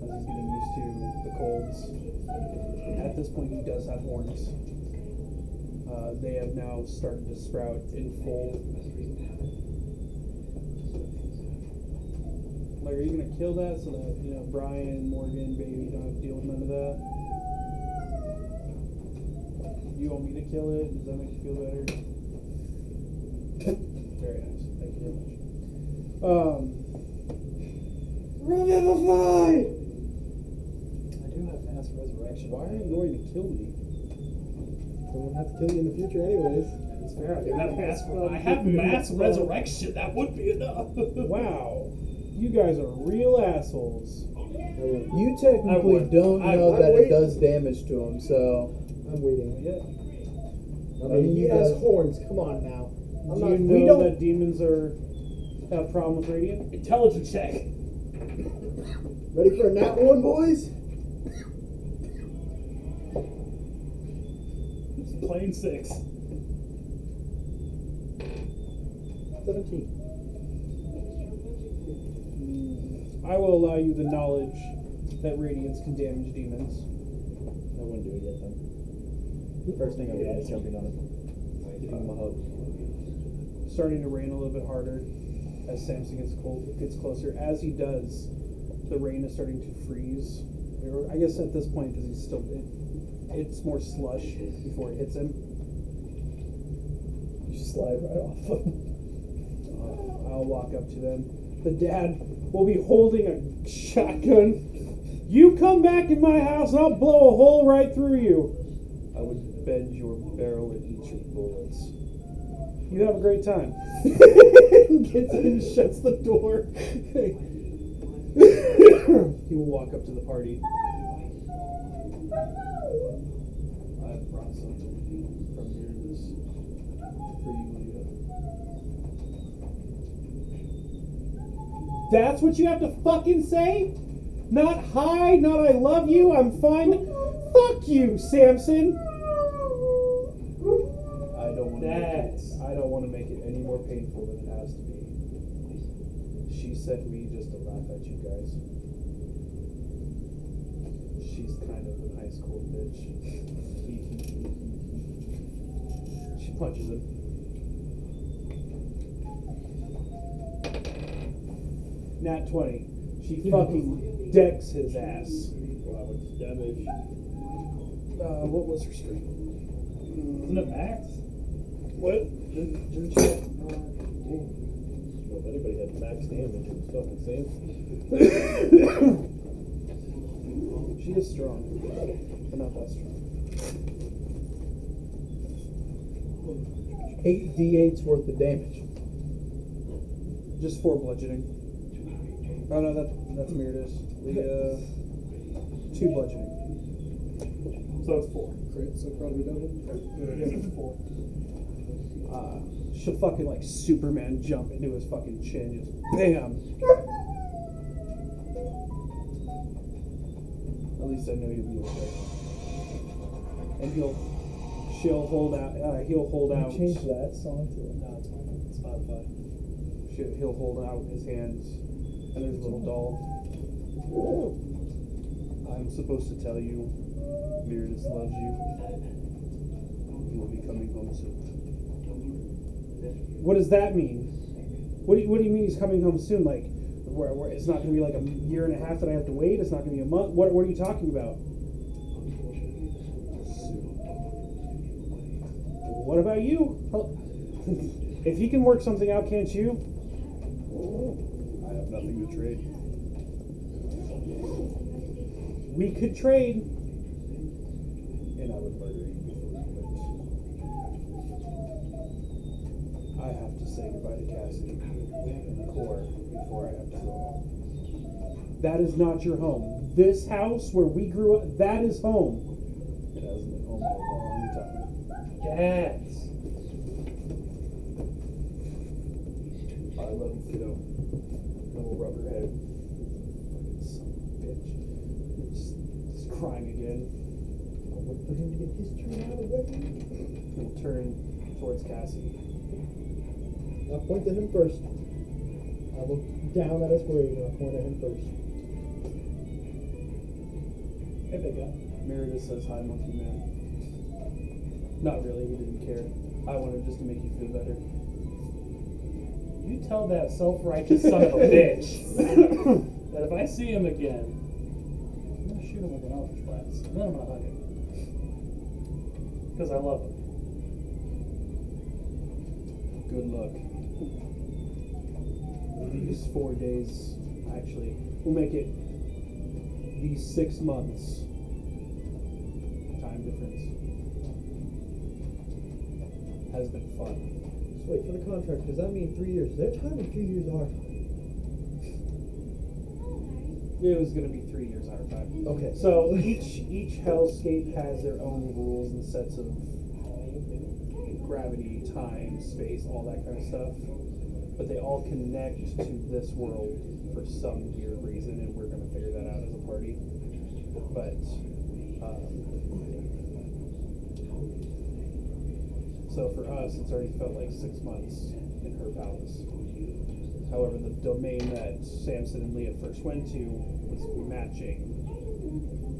Speaker 1: as he's getting used to the colds. At this point, he does have horns. They have now started to sprout in full. Like, are you gonna kill that so that Brian, Morgan, baby don't have to deal with none of that? You want me to kill it? Does that make you feel better? Very nice. Thank you very much.
Speaker 2: Revivify!
Speaker 6: I do have mass resurrection.
Speaker 1: Why are you going to kill me?
Speaker 2: Someone have to kill you in the future, anyways.
Speaker 6: It's fair. I have mass resurrection. That would be enough.
Speaker 1: Wow, you guys are real assholes.
Speaker 2: You technically don't know
Speaker 8: I'm
Speaker 2: that it
Speaker 8: waiting.
Speaker 2: does damage to him, so I'm waiting.
Speaker 1: Yeah.
Speaker 2: I mean,
Speaker 8: He
Speaker 2: you
Speaker 8: has
Speaker 2: guys.
Speaker 8: horns. Come on now.
Speaker 1: Do you know that demons have a problem with radiant?
Speaker 6: Intelligence check.
Speaker 2: Ready for a nat one, boys?
Speaker 6: It's plain 6.
Speaker 2: 17.
Speaker 1: I will allow you the knowledge that radiance can damage demons.
Speaker 10: I wouldn't do it yet then. First thing I'm doing is jumping on him. Giving him a hug.
Speaker 1: Starting to rain a little bit harder as Samson gets closer. As he does, the rain is starting to freeze. I guess at this point, because it's more slush before it hits him.
Speaker 2: You slide right off of him.
Speaker 1: I'll walk up to them. The dad will be holding a shotgun. You come back in my house and I'll blow a hole right through you. I would bend your barrel and eat your bullets. You have a great time. Gets in and shuts the door. He will walk up to the party. I brought something from here for you, Lita. That's what you have to fucking say? Not hi, not I love you, I'm fine. Fuck you, Samson. more painful than it has to be. She sent me just to laugh at you guys. She's kind of an ice cold bitch. She punches him. Nat 20. She fucking decks his ass.
Speaker 10: Wow, it's damage.
Speaker 1: What was her strength?
Speaker 5: Isn't it max?
Speaker 1: What?
Speaker 10: Didn't she? Well, if anybody had max damage, it was fucking Sam.
Speaker 1: She is strong, but not that strong.
Speaker 2: 8 d8s worth of damage.
Speaker 1: Just 4 bludgeoning. Oh no, that's Meredith. The 2 bludgeoning.
Speaker 5: So it's 4.
Speaker 8: Crit, so probably double.
Speaker 5: Yeah, it's 4.
Speaker 1: She'll fucking like Superman jump into his fucking chin, just bam. At least I know you'll be okay. And she'll hold out. He'll hold out.
Speaker 2: Change that song to
Speaker 6: No, it's fine. It's Spotify.
Speaker 1: He'll hold out his hands, and there's a little doll. I'm supposed to tell you, Meredith loves you. He will be coming home soon. What does that mean? What do you mean he's coming home soon? Like, where it's not going to be like a year and a half that I have to wait? It's not going to be a month? What are you talking about? What about you? If he can work something out, can't you? I have nothing to trade. We could trade. And I would murder you before you went. I have to say goodbye to Cassidy and Core before I have to go home. That is not your home. This house where we grew up, that is home. It hasn't been home in a long time.
Speaker 6: Yes.
Speaker 1: I love you, kiddo. Little rubberhead. Fucking son of a bitch. Just crying again.
Speaker 2: I'll wait for him to get his turn out of the way.
Speaker 1: He'll turn towards Cassidy.
Speaker 2: I'll point to him first. I'll look down at his grave and I'll point at him first.
Speaker 5: Hey, big guy.
Speaker 1: Meredith says, "Hi, monkey man." Not really, he didn't care. I wanted just to make you feel better.
Speaker 6: You tell that self-righteous son of a bitch that if I see him again, I'm gonna shoot him with an eldritch blast, and then I'm gonna hug him because I love him.
Speaker 1: Good luck. These 4 days, actually, we'll make it these 6 months. Time difference has been fun.
Speaker 2: So wait, for the contract, does that mean 3 years? Is their time or 3 years our time?
Speaker 1: It was going to be 3 years our time.
Speaker 2: Okay.
Speaker 1: So each hellscape has their own rules and sets of gravity, time, space, all that kind of stuff. But they all connect to this world for some weird reason, and we're going to figure that out as a party. But so for us, it's already felt like 6 months in her palace. However, the domain that Samson and Leah first went to was matching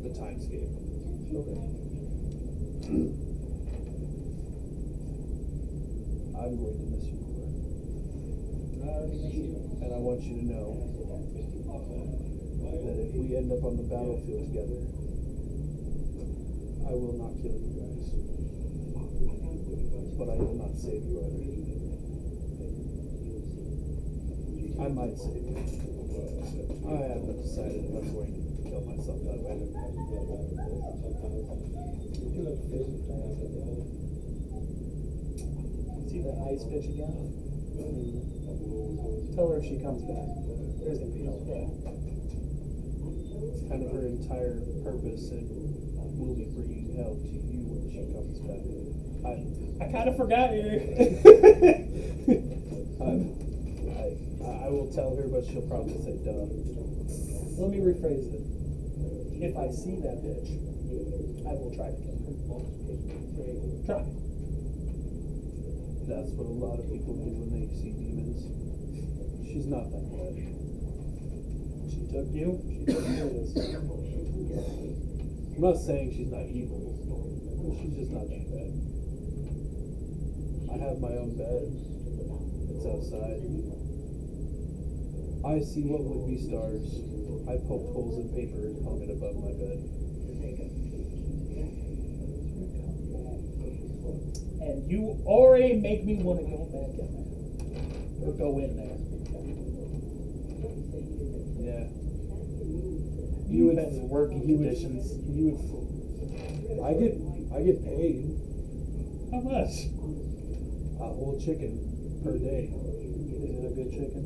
Speaker 1: the timescape.
Speaker 2: Okay.
Speaker 1: I'm going to miss you, Cora.
Speaker 5: I already miss you.
Speaker 1: And I want you to know that if we end up on the battlefield together, I will not kill you guys. But I will not save you either. I might save you. I haven't decided if I'm going to kill myself that way.
Speaker 6: See that ice bitch again? Tell her if she comes back, there's gonna be hell.
Speaker 1: It's kind of her entire purpose, and we'll be bringing hell to you when she comes back.
Speaker 6: I kind of forgot you.
Speaker 1: I will tell her, but she'll probably say duh.
Speaker 6: Let me rephrase it. If I see that bitch, I will try to kill her. Try.
Speaker 1: That's what a lot of people do when they see demons. She's not that bad.
Speaker 6: She took you. She took you.
Speaker 1: I'm not saying she's not evil. She's just not that bad. I have my own bed. It's outside. I see what would be stars. I poked holes in paper and hung it above my bed.
Speaker 6: And you already make me want to go back in there. Or go in there.
Speaker 1: Yeah.
Speaker 6: You would have working conditions.
Speaker 1: You would. I get paid
Speaker 6: How much?
Speaker 1: a whole chicken per day.
Speaker 6: Is it a good chicken?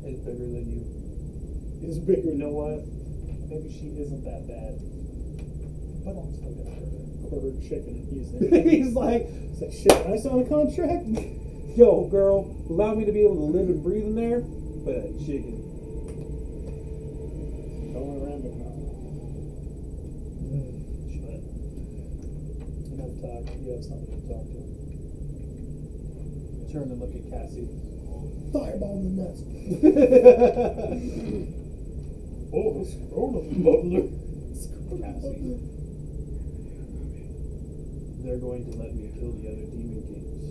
Speaker 1: It's bigger than you.
Speaker 8: It's bigger.
Speaker 6: You know what? Maybe she isn't that bad. But I'm still gonna hurt her.
Speaker 8: Quarter chicken. He's
Speaker 1: He's like,
Speaker 8: shit. I saw a contract.
Speaker 1: yo, girl, allow me to be able to live and breathe in there, but a chicken.
Speaker 8: Going around the mouth.
Speaker 6: Shut. Enough talk. You have something to talk to.
Speaker 1: Turn and look at Cassie.
Speaker 2: Fireball in the nuts.
Speaker 6: Oh, scrotum bubbler.
Speaker 1: Cassie. They're going to let me kill the other demon kings.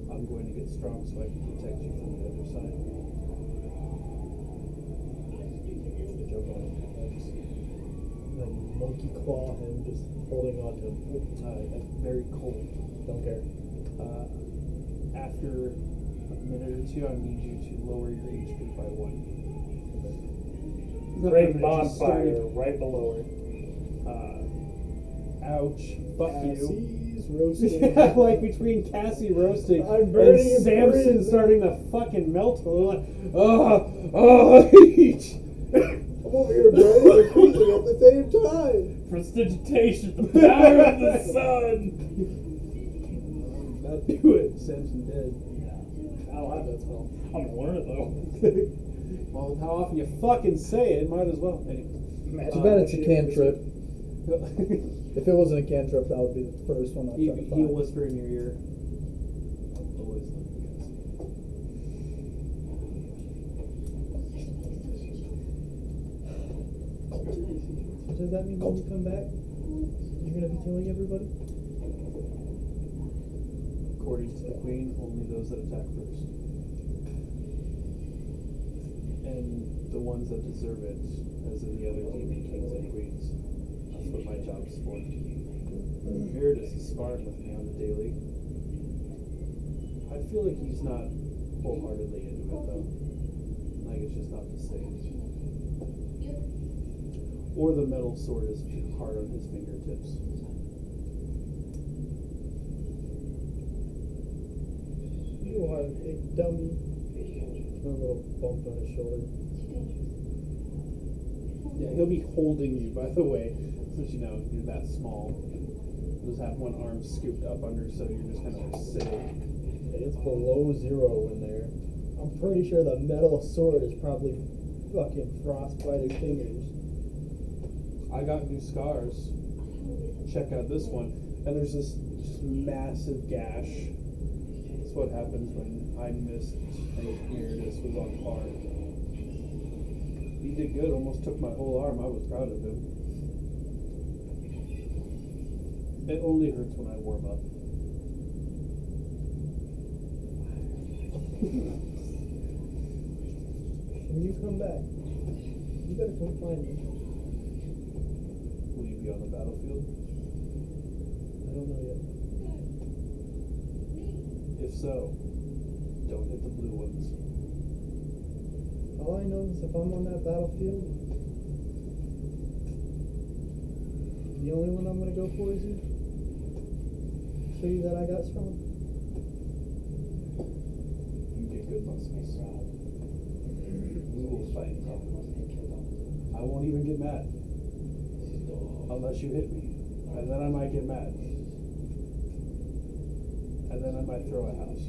Speaker 1: I'm going to get strong so I can protect you from the other side.
Speaker 10: Jump on him. Like monkey claw him, just holding on to him.
Speaker 1: That's very cold.
Speaker 10: Don't care.
Speaker 1: After a minute or two, I need you to lower your HP by 1.
Speaker 6: Great
Speaker 1: Just
Speaker 6: bonfire
Speaker 1: started-
Speaker 6: right below her.
Speaker 1: Ouch. Fuck you.
Speaker 8: Cassie's roasting.
Speaker 1: Yeah, like between Cassie roasting
Speaker 2: I'm
Speaker 1: and
Speaker 2: burning in
Speaker 1: Samson
Speaker 2: prison.
Speaker 1: starting to fucking melt. Like,
Speaker 2: I'm over here burning and freezing at the same time.
Speaker 6: Prestidigitation, the power of the sun.
Speaker 1: that do it. Samson dead.
Speaker 6: I don't have that spell. I'm gonna learn it though.
Speaker 1: Well, how often you fucking say it, might as well. Anyway.
Speaker 2: Too bad it's a cantrip. If it wasn't a cantrip, that would be the first one I'd try to
Speaker 1: He'll
Speaker 2: find.
Speaker 1: whisper in your ear. Always let me guess.
Speaker 2: Does that mean when you come back, you're gonna be killing everybody?
Speaker 1: According to the queen, only those that attack first. And the ones that deserve it, as in the other demon kings and queens. That's what my job is for. Meredith is sparring with me on the daily. I feel like he's not wholeheartedly into it though. Like it's just not the same. Or the metal sword is hard on his fingertips.
Speaker 2: You are a big dummy.
Speaker 10: A little bump on his shoulder.
Speaker 1: Yeah, he'll be holding you, by the way, since you know you're that small. Just have one arm scooped up under, so you're just kind of like sitting.
Speaker 10: It's below 0 in there.
Speaker 2: I'm pretty sure the metal sword is probably fucking frostbite his fingers.
Speaker 1: I got new scars. Check out this one, and there's this just massive gash. That's what happens when I missed and Meredith was on par. He did good, almost took my whole arm. I was proud of him. It only hurts when I warm up.
Speaker 2: When you come back, you better come find me.
Speaker 1: Will you be on the battlefield?
Speaker 2: I don't know yet.
Speaker 1: If so, don't hit the blue ones.
Speaker 2: All I know is if I'm on that battlefield, the only one I'm gonna go for is you. Show you that I got strong.
Speaker 1: You get good muscles. We will fight. I won't even get mad. Unless you hit me. And then I might get mad. And then I might throw a house.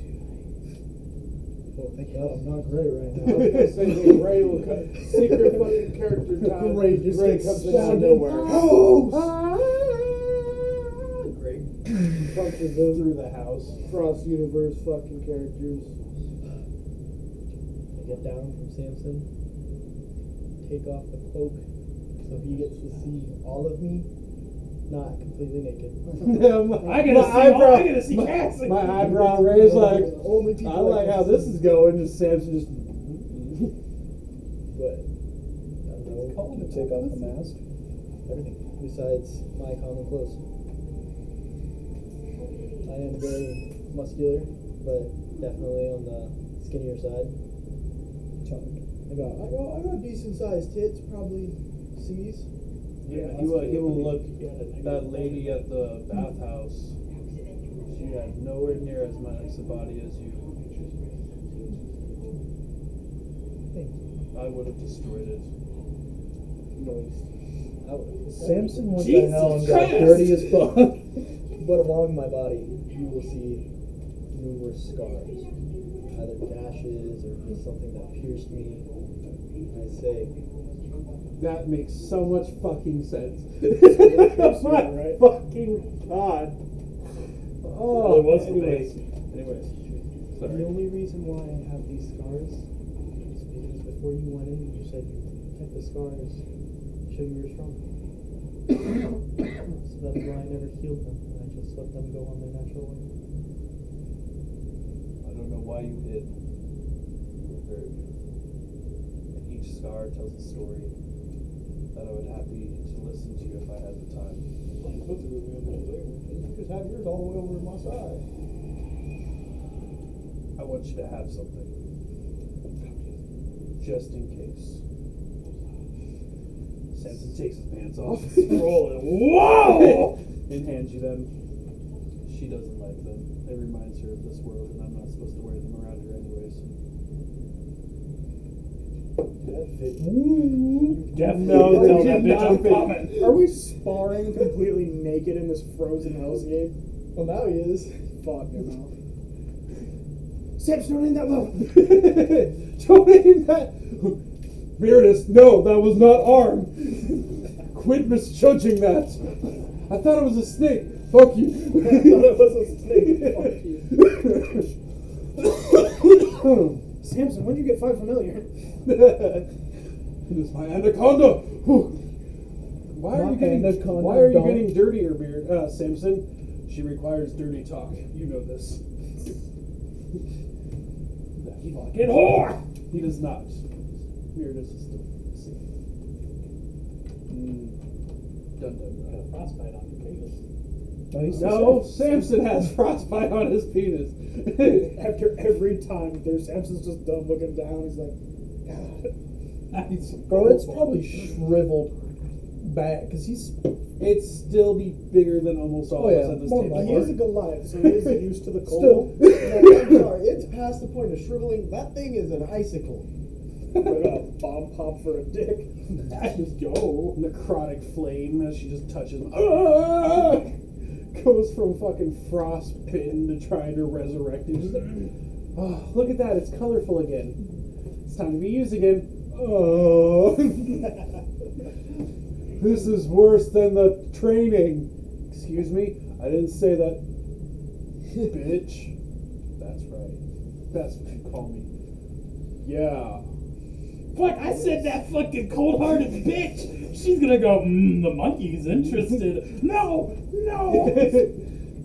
Speaker 2: Oh, thank God I'm not Gray right
Speaker 10: I was
Speaker 2: now.
Speaker 10: gonna say that Ray will come. Secret fucking character time.
Speaker 2: Gray just gets
Speaker 10: comes out of
Speaker 2: stabbed.
Speaker 10: nowhere.
Speaker 2: Oh!
Speaker 1: Great.
Speaker 10: Comes
Speaker 1: through the house.
Speaker 7: Cross universe fucking characters.
Speaker 10: I get down from Samson, take off the cloak, so he gets to see all of me, not completely naked.
Speaker 3: I gotta see Cassie.
Speaker 2: My eyebrow raised like,
Speaker 10: Only people
Speaker 2: I like how
Speaker 10: can
Speaker 2: this
Speaker 10: see.
Speaker 2: is going. Just Samson just.
Speaker 10: But I don't know.
Speaker 8: You take off the mask.
Speaker 10: Everything besides my common clothes. I am very muscular, but definitely on the skinnier side. I got decent sized tits, probably C's.
Speaker 1: Yeah, he will look that lady at the bathhouse. She had nowhere near as nice a body as you. I would have destroyed it.
Speaker 10: Samson went to
Speaker 3: Jesus
Speaker 10: hell and got
Speaker 3: Christ!
Speaker 10: dirty as fuck. But along my body, you will see numerous scars, either gashes or just something that pierced me. I say,
Speaker 1: That makes so much fucking sense.
Speaker 8: My
Speaker 1: fucking god. Oh,
Speaker 3: It was
Speaker 1: anyways.
Speaker 10: the
Speaker 1: Sorry.
Speaker 10: only reason why I have these scars is because before you went in, you said you kept the scars to show you were strong. So that's why I never healed them. I just let them go on their natural way.
Speaker 1: I don't know why you hid. You were hurt. And each scar tells a story that I would happy to listen to if I had the time.
Speaker 2: You just have yours all the way over to my side.
Speaker 1: I want you to have something. Just in case. Samson takes his pants off.
Speaker 3: Rolling. Whoa!
Speaker 1: And hands you them. She doesn't like them. It reminds her of this world, and I'm not supposed to wear them around her anyways.
Speaker 3: Definitely tell that
Speaker 1: did
Speaker 3: bitch I'm
Speaker 1: not fit.
Speaker 3: coming.
Speaker 8: Are we sparring completely naked in this frozen hellscape?
Speaker 10: Well, now he is.
Speaker 8: Fuck your mouth. Samson, don't aim that low.
Speaker 2: Don't aim that. Meredith, no, that was not armed. Quit misjudging that. I thought it was a snake. Fuck you.
Speaker 8: I thought it was a snake. Fuck you. Samson, when did you get 5 familiar?
Speaker 2: It is my anaconda. Why are you getting?
Speaker 10: Anaconda
Speaker 2: Why are you
Speaker 10: don't.
Speaker 2: getting dirtier, Beard? Samson. She requires dirty talk. You know this.
Speaker 3: Fucking whore!
Speaker 1: He does not. Meredith is still safe. Dun dun
Speaker 3: Got a
Speaker 1: dun.
Speaker 3: frostbite on your penis.
Speaker 2: No, Samson has frostbite on his penis.
Speaker 8: After every time, Samson's just done looking down. He's like, God.
Speaker 10: Bro, it's probably shriveled back because he's.
Speaker 1: It'd still be bigger than almost all
Speaker 10: Oh,
Speaker 1: of
Speaker 10: yeah.
Speaker 1: us at this
Speaker 10: More
Speaker 1: table.
Speaker 10: like
Speaker 8: He is a Goliath, so he is used to the
Speaker 10: Still,
Speaker 8: cold.
Speaker 10: no, I'm sorry. It's past the point of shriveling. That thing is an icicle.
Speaker 8: We're gonna bomb pop for a dick.
Speaker 1: Just go. Necrotic flame as she just touches him. Ah! Goes from fucking frostbitten to trying to resurrect him. Just like, oh, look at that. It's colorful again. It's time to be used again. Oh. This is worse than the training. Excuse me? I didn't say that. Bitch. That's right. That's what you call me. Yeah.
Speaker 3: Fuck, I said that fucking cold-hearted bitch. She's gonna go, the monkey's interested. No!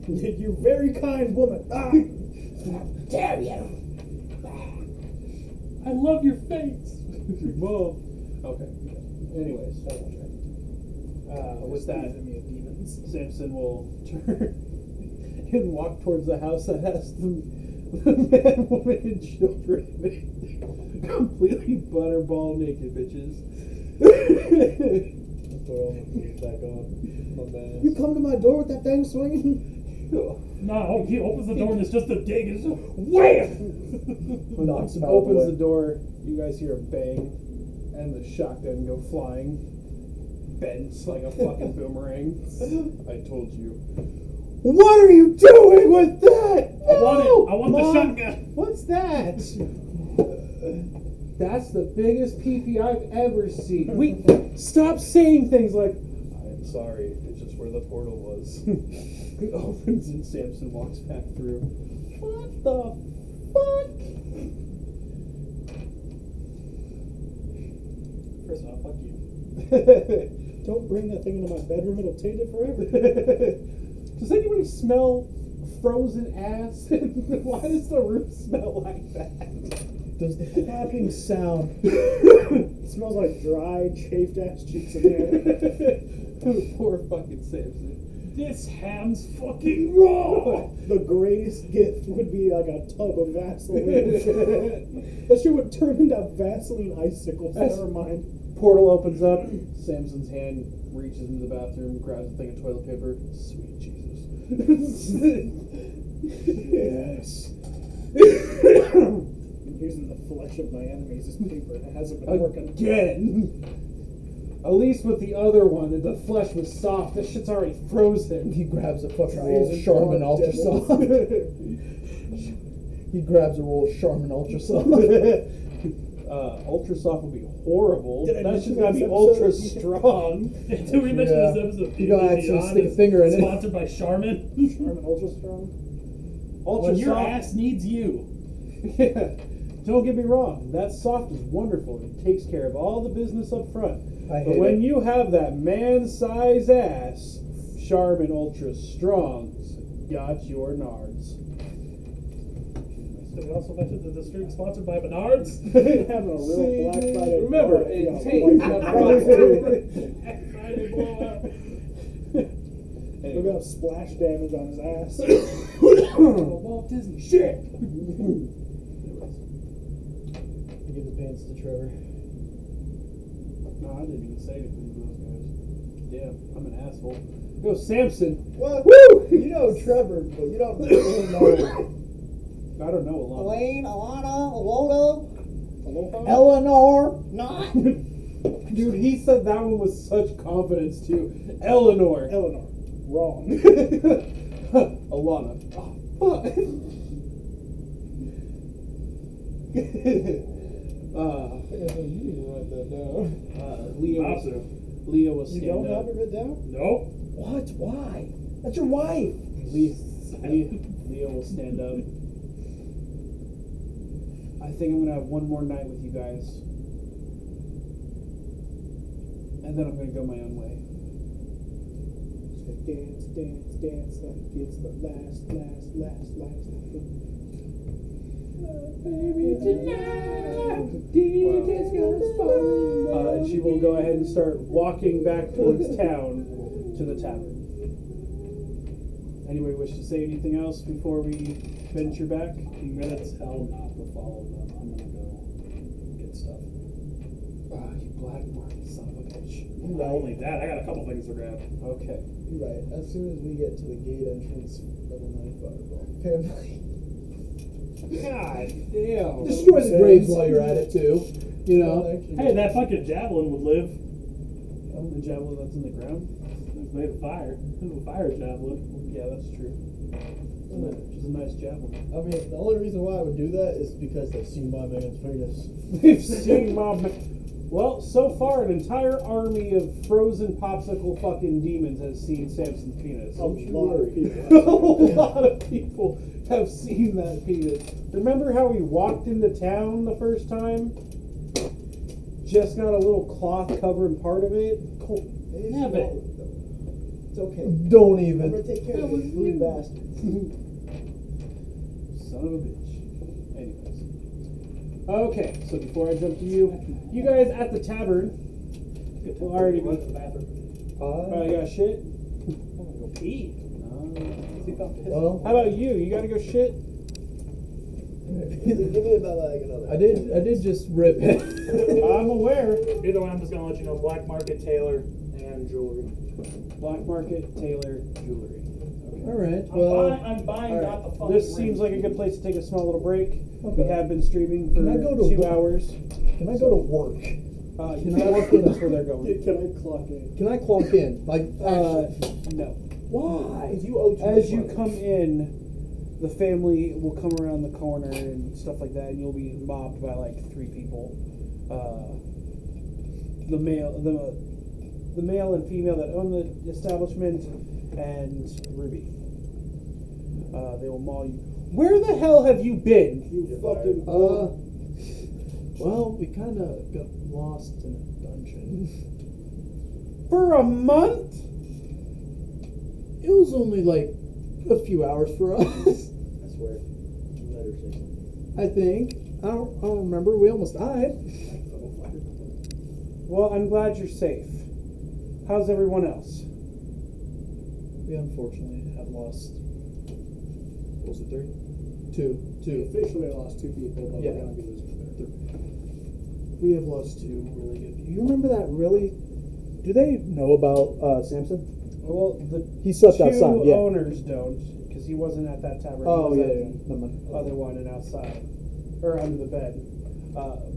Speaker 8: You very kind woman. Ah.
Speaker 3: Damn you! I love your face.
Speaker 1: Whoa. Okay. Anyways. With that, Samson will turn and walk towards the house that has the man, woman, and children in it. Completely butterball naked bitches.
Speaker 10: Put all my clothes back on. My mask.
Speaker 8: You come to my door with that thing swinging?
Speaker 3: No, he opens the door and it's just a dig. It's just, wham!
Speaker 10: Knocks him out of the
Speaker 1: Opens
Speaker 10: way.
Speaker 1: the door. You guys hear a bang, and the shotgun go flying, bends like a fucking boomerang. I told you. What are you doing with that?
Speaker 3: I want it. I want the
Speaker 1: Mom,
Speaker 3: shotgun.
Speaker 1: What's that? That's the biggest pee-pee I've ever seen. Stop saying things like, I'm sorry, it's just where where the portal was. It opens and Samson walks back through. What the fuck?
Speaker 6: First off, fuck you.
Speaker 4: Don't bring that thing into my bedroom, it'll taint it forever.
Speaker 1: Does anybody smell frozen ass? Why does the room smell like that?
Speaker 2: Does the clapping sound?
Speaker 4: It smells like dry, chafed ass cheeks in there.
Speaker 1: Poor fucking Samson.
Speaker 6: This ham's fucking raw!
Speaker 4: The greatest gift would be like a tub of Vaseline. That shit would turn into Vaseline icicles. Never mind.
Speaker 1: Portal opens up. Samson's hand reaches into the bathroom, grabs a thing of toilet paper. Sweet Jesus.
Speaker 4: Yes. I'm using the flesh of my enemies as paper, and it hasn't been working.
Speaker 1: Again. At least with the other one, the flesh was soft. This shit's already frozen.
Speaker 2: He grabs a fucking
Speaker 4: Tries
Speaker 2: roll of
Speaker 4: and
Speaker 2: Charmin
Speaker 4: blood
Speaker 2: Ultra
Speaker 4: devils.
Speaker 2: Soft. He grabs a roll of Charmin Ultra Soft.
Speaker 1: Ultra soft would be horrible.
Speaker 4: Did I
Speaker 1: That's
Speaker 4: mention
Speaker 1: just gotta
Speaker 4: this
Speaker 1: be
Speaker 4: episode?
Speaker 1: ultra strong.
Speaker 6: Did we mention
Speaker 2: Yeah.
Speaker 6: this episode?
Speaker 2: You gotta actually stick a finger in it.
Speaker 6: Sponsored by Charmin.
Speaker 4: Charmin Ultra Strong.
Speaker 1: Ultra
Speaker 6: When your
Speaker 1: soft.
Speaker 6: ass needs you.
Speaker 1: Yeah. Don't get me wrong. That soft is wonderful. It takes care of all the business up front.
Speaker 2: I
Speaker 1: But
Speaker 2: hate
Speaker 1: when
Speaker 2: it.
Speaker 1: you have that man-size ass, Charmin Ultra Strong's got your nards.
Speaker 6: Did we also mention that this stream is sponsored by Menards?
Speaker 4: Having a real Black Friday.
Speaker 7: Remember,
Speaker 4: blowout.
Speaker 7: it
Speaker 4: You got
Speaker 7: takes
Speaker 4: white
Speaker 7: a
Speaker 4: Friday.
Speaker 7: blowout.
Speaker 4: We're gonna have splash damage on his ass.
Speaker 6: Walt Disney shit.
Speaker 2: Give the pants to Trevor.
Speaker 1: No, I didn't even say anything to those guys. Damn, I'm an asshole. Go Samson.
Speaker 2: What?
Speaker 1: Woo!
Speaker 2: You know Trevor, but you don't really know
Speaker 1: I don't know a lot.
Speaker 2: Elaine, Alana, Alona,
Speaker 4: Aloha?
Speaker 2: Eleanor. Not.
Speaker 1: Dude, he said that one with such confidence too. Eleanor.
Speaker 4: Eleanor. Wrong.
Speaker 1: Alana. Oh, fuck.
Speaker 2: You need to write that down.
Speaker 1: Leah will stand
Speaker 2: You don't
Speaker 1: up.
Speaker 2: have it written down?
Speaker 6: Nope.
Speaker 2: What? Why? That's your wife.
Speaker 1: Leah will stand up. I think I'm gonna have one more night with you guys, and then I'm gonna go my own way.
Speaker 4: Dance, dance, dance like it's the last.
Speaker 1: Baby, tonight, and she will go ahead and start walking back towards town to the tavern. Anybody wish to say anything else before we venture back?
Speaker 6: I'm gonna tell not to follow them. I'm gonna go get stuff.
Speaker 1: You black market son of a bitch.
Speaker 6: Not only that, I got a couple things to grab.
Speaker 1: Okay.
Speaker 2: You're right. As soon as we get to the gate entrance of the Night Fireball family,
Speaker 1: God damn.
Speaker 2: destroy the graves while you're at it too. You know.
Speaker 6: Hey, that fucking javelin would live.
Speaker 1: The javelin that's in the ground?
Speaker 6: It's made of fire. It's a fire javelin.
Speaker 1: Yeah, that's true. It's a nice javelin.
Speaker 2: I mean, the only reason why I would do that is because they've seen my man's penis.
Speaker 1: We've seen well, so far, an entire army of frozen popsicle fucking demons has seen Samson's penis.
Speaker 4: A lot of people.
Speaker 1: A lot of people have seen that penis. Remember how we walked into town the first time? Just got a little cloth covering part of it.
Speaker 6: Have it.
Speaker 2: It's okay. Don't even.
Speaker 10: I'm gonna take care of this rude bastard.
Speaker 1: Son of a bitch. Anyways. Okay, so before I jump to you guys at the tavern will already be. Oh, you got shit?
Speaker 6: I'm gonna go pee.
Speaker 2: Well,
Speaker 1: How about you? You gotta go shit?
Speaker 10: Give me about like another.
Speaker 2: I did just rip it.
Speaker 1: I'm aware.
Speaker 6: Either way, I'm just gonna let you know Black Market, Taylor, and jewelry.
Speaker 1: Black Market, Taylor, Jewelry.
Speaker 2: All right. Well,
Speaker 6: I'm buying
Speaker 2: all
Speaker 6: out the fucking
Speaker 1: This
Speaker 6: ring.
Speaker 1: seems like a good place to take a small little break.
Speaker 2: Okay.
Speaker 1: We have been streaming for
Speaker 2: Can I go to
Speaker 1: 2
Speaker 2: work?
Speaker 1: hours.
Speaker 2: can I go to work?
Speaker 1: You
Speaker 2: Can I
Speaker 1: gotta
Speaker 2: walk
Speaker 1: work
Speaker 2: in?
Speaker 1: that's where they're going.
Speaker 4: Can I clock in?
Speaker 2: Can I clock in? Like,
Speaker 1: No.
Speaker 2: why?
Speaker 10: You owe too
Speaker 1: As
Speaker 10: much
Speaker 1: you
Speaker 10: money.
Speaker 1: come in, the family will come around the corner and stuff like that, and you'll be mobbed by like 3 people. the male and female that own the establishment, and Ruby. They will maul you. Where the hell have you been?
Speaker 4: You fucking.
Speaker 10: Well, we kind of got lost in a dungeon.
Speaker 1: For a month?
Speaker 10: It was only like a few hours for us.
Speaker 2: I swear. Let her say something.
Speaker 10: I think. I don't remember. We almost died.
Speaker 1: Well, I'm glad you're safe. How's everyone else?
Speaker 10: We unfortunately have lost. What was it, 3? 2.
Speaker 4: We officially lost 2 people, but
Speaker 10: Yeah.
Speaker 4: we're gonna be losing 3.
Speaker 10: We have lost 2 really good people. You remember that really? Do they know about Samson?
Speaker 1: Well, the
Speaker 10: He slept
Speaker 1: 2
Speaker 10: outside, yeah.
Speaker 1: owners don't, because he wasn't at that tavern.
Speaker 10: Oh,
Speaker 1: he was
Speaker 10: yeah,
Speaker 1: at
Speaker 10: yeah. Never mind.
Speaker 1: the other one and outside, or under the bed.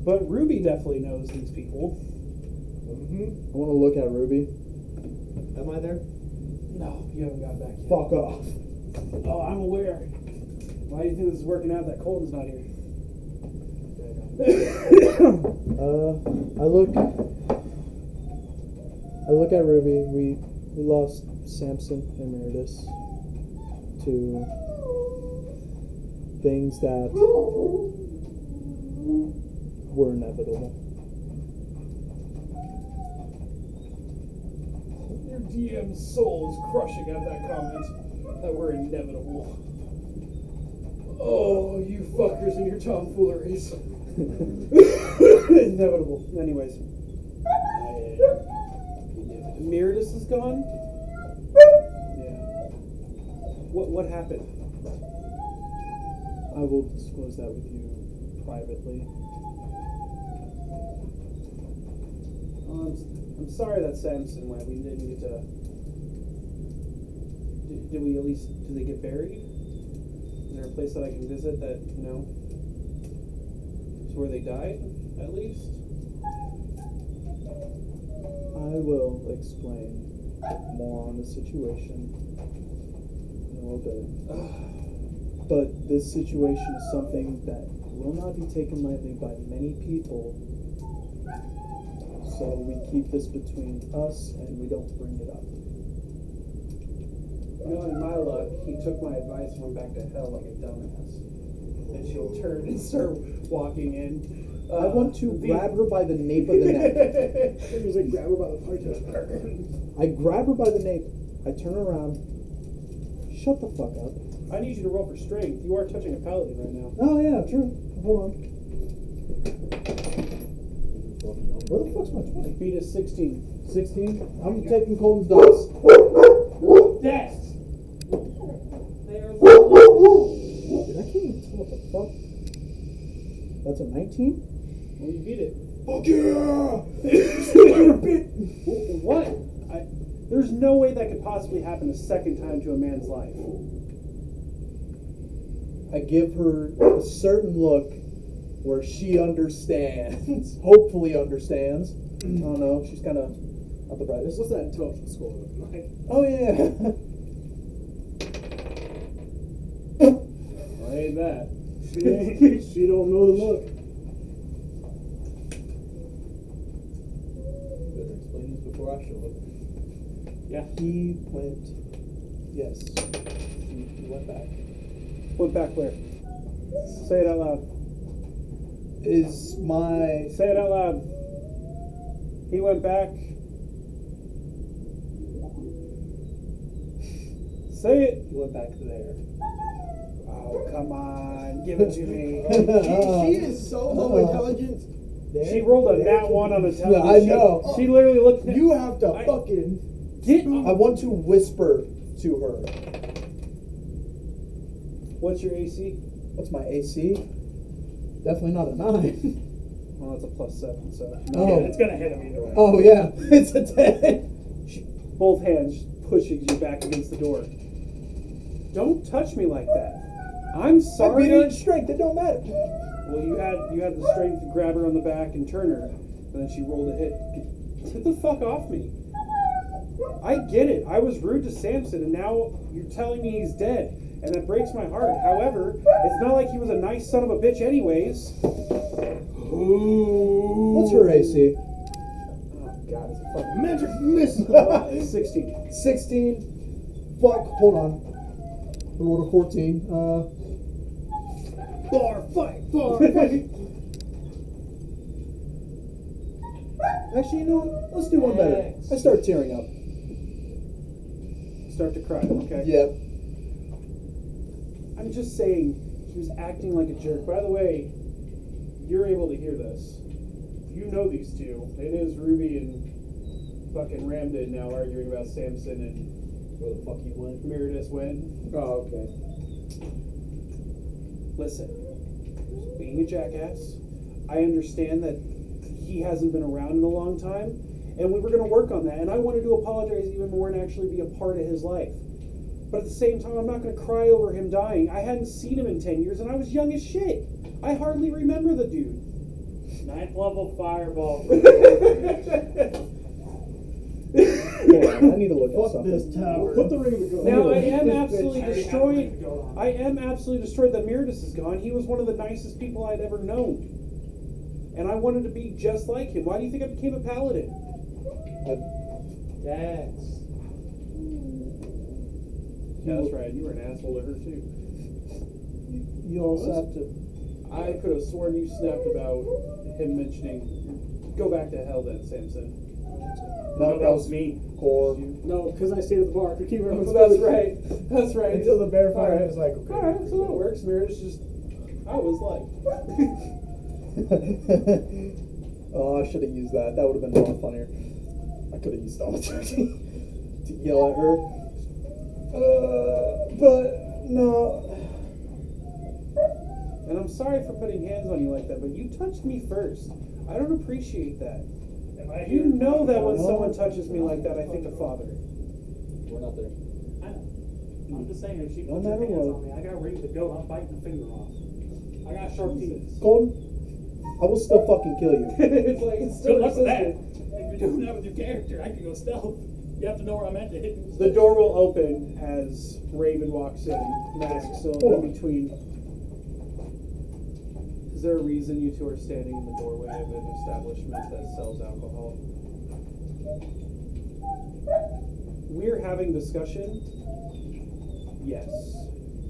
Speaker 1: But Ruby definitely knows these people.
Speaker 2: Mm-hmm.
Speaker 10: I want to look at Ruby.
Speaker 2: Am I there?
Speaker 1: No, you haven't got back yet.
Speaker 10: Fuck off.
Speaker 1: Oh, I'm aware. Why do you think this is working out that Colton's not here?
Speaker 10: I look at Ruby. We lost Samson and Meredith to things that were inevitable.
Speaker 1: Your DM's soul is crushing at that comment that we're inevitable. Oh, you fuckers and your tomfooleries. Inevitable. Anyways. Meredith is gone?
Speaker 10: Yeah.
Speaker 1: What happened?
Speaker 10: I will disclose that with you privately.
Speaker 1: I'm sorry that Samson went. We didn't get to. Did we at least? Did they get buried? Is there a place that I can visit that is where they died? At least.
Speaker 10: I will explain more on the situation in a little bit. But this situation is something that will not be taken lightly by many people. So we keep this between us and we don't bring it up.
Speaker 1: In my luck, he took my advice and went back to hell like a dumbass. And she'll turn and start walking in.
Speaker 10: I want to grab her by the nape of the neck.
Speaker 4: It was like grab her by the ponytail.
Speaker 10: I grab her by the nape. I turn around. Shut the fuck up.
Speaker 1: I need you to roll for strength. You are touching a paladin right now.
Speaker 10: Oh yeah, true. Hold on. Where the fuck's my 20?
Speaker 1: Beat is 16.
Speaker 10: 16? I'm taking Colton's dice.
Speaker 1: Yes!
Speaker 5: They are
Speaker 10: Dude, I can't even tell what the fuck. That's a 19?
Speaker 1: Well, you beat it.
Speaker 10: Fuck yeah!
Speaker 1: What? There's no way that could possibly happen a second time to a man's life.
Speaker 10: I give her a certain look where she understands. Hopefully understands. I don't know. She's kind of not the brightest.
Speaker 4: What's that intelligence score looking like?
Speaker 10: Oh yeah.
Speaker 1: Well, ain't that.
Speaker 4: She don't know the look.
Speaker 2: Better explain this before I show up.
Speaker 1: Yeah.
Speaker 10: He went. Yes. He went back.
Speaker 1: Went back where? Say it out loud.
Speaker 10: Is my
Speaker 1: Say it out loud. He went back. Say it.
Speaker 10: he went back there.
Speaker 1: Oh, come on. Give it to me.
Speaker 2: She is so low intelligence.
Speaker 1: She rolled a nat 1 on the television.
Speaker 10: I know.
Speaker 1: She literally looked at
Speaker 2: You have to
Speaker 1: I-
Speaker 2: fucking.
Speaker 1: Get
Speaker 10: I want to whisper to her.
Speaker 1: What's your AC?
Speaker 10: What's my AC? Definitely not a 9.
Speaker 1: Well, that's a +7, so.
Speaker 10: Oh.
Speaker 6: Yeah, it's gonna hit him either way.
Speaker 10: Oh yeah, it's a 10.
Speaker 1: Both hands pushing you back against the door. Don't touch me like that. I'm
Speaker 10: I
Speaker 1: sorry.
Speaker 10: beat her in strength. It don't matter.
Speaker 1: Well, you had the strength to grab her on the back and turn her, and then she rolled a hit. Get the fuck off me. I get it. I was rude to Samson, and now you're telling me he's dead, and that breaks my heart. However, it's not like he was a nice son of a bitch anyways.
Speaker 10: What's her AC?
Speaker 1: Oh, God, it's a
Speaker 2: Fuck, magic miss.
Speaker 1: 16.
Speaker 2: 16. Fuck. Hold on. I rolled a 14. Bar fight. Bar fight. Actually, you know what? Let's do one better. I start tearing up.
Speaker 1: Start to cry, okay?
Speaker 2: Yep.
Speaker 1: I'm just saying, he was acting like a jerk. By the way, you're able to hear this. You know these two. It is Ruby and fucking Ramden now arguing about Samson and
Speaker 2: Where the fuck you went?
Speaker 1: Meredith went.
Speaker 2: Oh, okay.
Speaker 1: Listen, being a jackass, I understand that he hasn't been around in a long time, and we were going to work on that, and I wanted to apologize even more and actually be a part of his life. But at the same time, I'm not going to cry over him dying. I hadn't seen him in 10 years, and I was young as shit. I hardly remember the dude.
Speaker 6: 9th level fireball.
Speaker 2: Hold on, I need to look at
Speaker 4: Fuck
Speaker 2: something.
Speaker 4: this tower. Put the ring of the ghost.
Speaker 1: Now, I am
Speaker 6: This
Speaker 1: absolutely
Speaker 6: bitch already
Speaker 1: destroyed.
Speaker 6: had to go on.
Speaker 1: I am absolutely destroyed that Meredith is gone. He was one of the nicest people I'd ever known. And I wanted to be just like him. Why do you think I became a paladin?
Speaker 6: Dax.
Speaker 1: Yeah, that's right. You were an asshole to her, too.
Speaker 2: You also have to.
Speaker 1: I could have sworn you snapped about him mentioning, go back to hell then, Samson.
Speaker 2: No,
Speaker 6: that was me.
Speaker 2: Core.
Speaker 4: No, because I stayed at the bar. To keep everyone
Speaker 1: That's right. That's right.
Speaker 2: Until the bear fire,
Speaker 1: Alright.
Speaker 2: I was like, okay.
Speaker 1: Alright, so that works. Meredith's just, I was like.
Speaker 2: Oh, I should have used that. That would have been a lot funnier. I could have used opportunity to yell at her. But no.
Speaker 1: And I'm sorry for putting hands on you like that, but you touched me first. I don't appreciate that. You know that when someone touches me like that, I think of father.
Speaker 2: We're not there.
Speaker 6: I know. I'm just saying, if she
Speaker 2: No
Speaker 6: puts her
Speaker 2: matter
Speaker 6: hands
Speaker 2: what.
Speaker 6: on me, I got ready to go. I'm biting the finger off. I got sharp teeth.
Speaker 2: Golden, I will still fucking kill you.
Speaker 1: It's like, it's still
Speaker 6: Good luck with that.
Speaker 1: persistent.
Speaker 6: If you're doing that with your character, I can go stealth. You have to know where I'm at to hit you.
Speaker 1: The door will open as Raven walks in, mask still in between. Is there a reason you two are standing in the doorway of an establishment that sells alcohol? We're having discussion? Yes.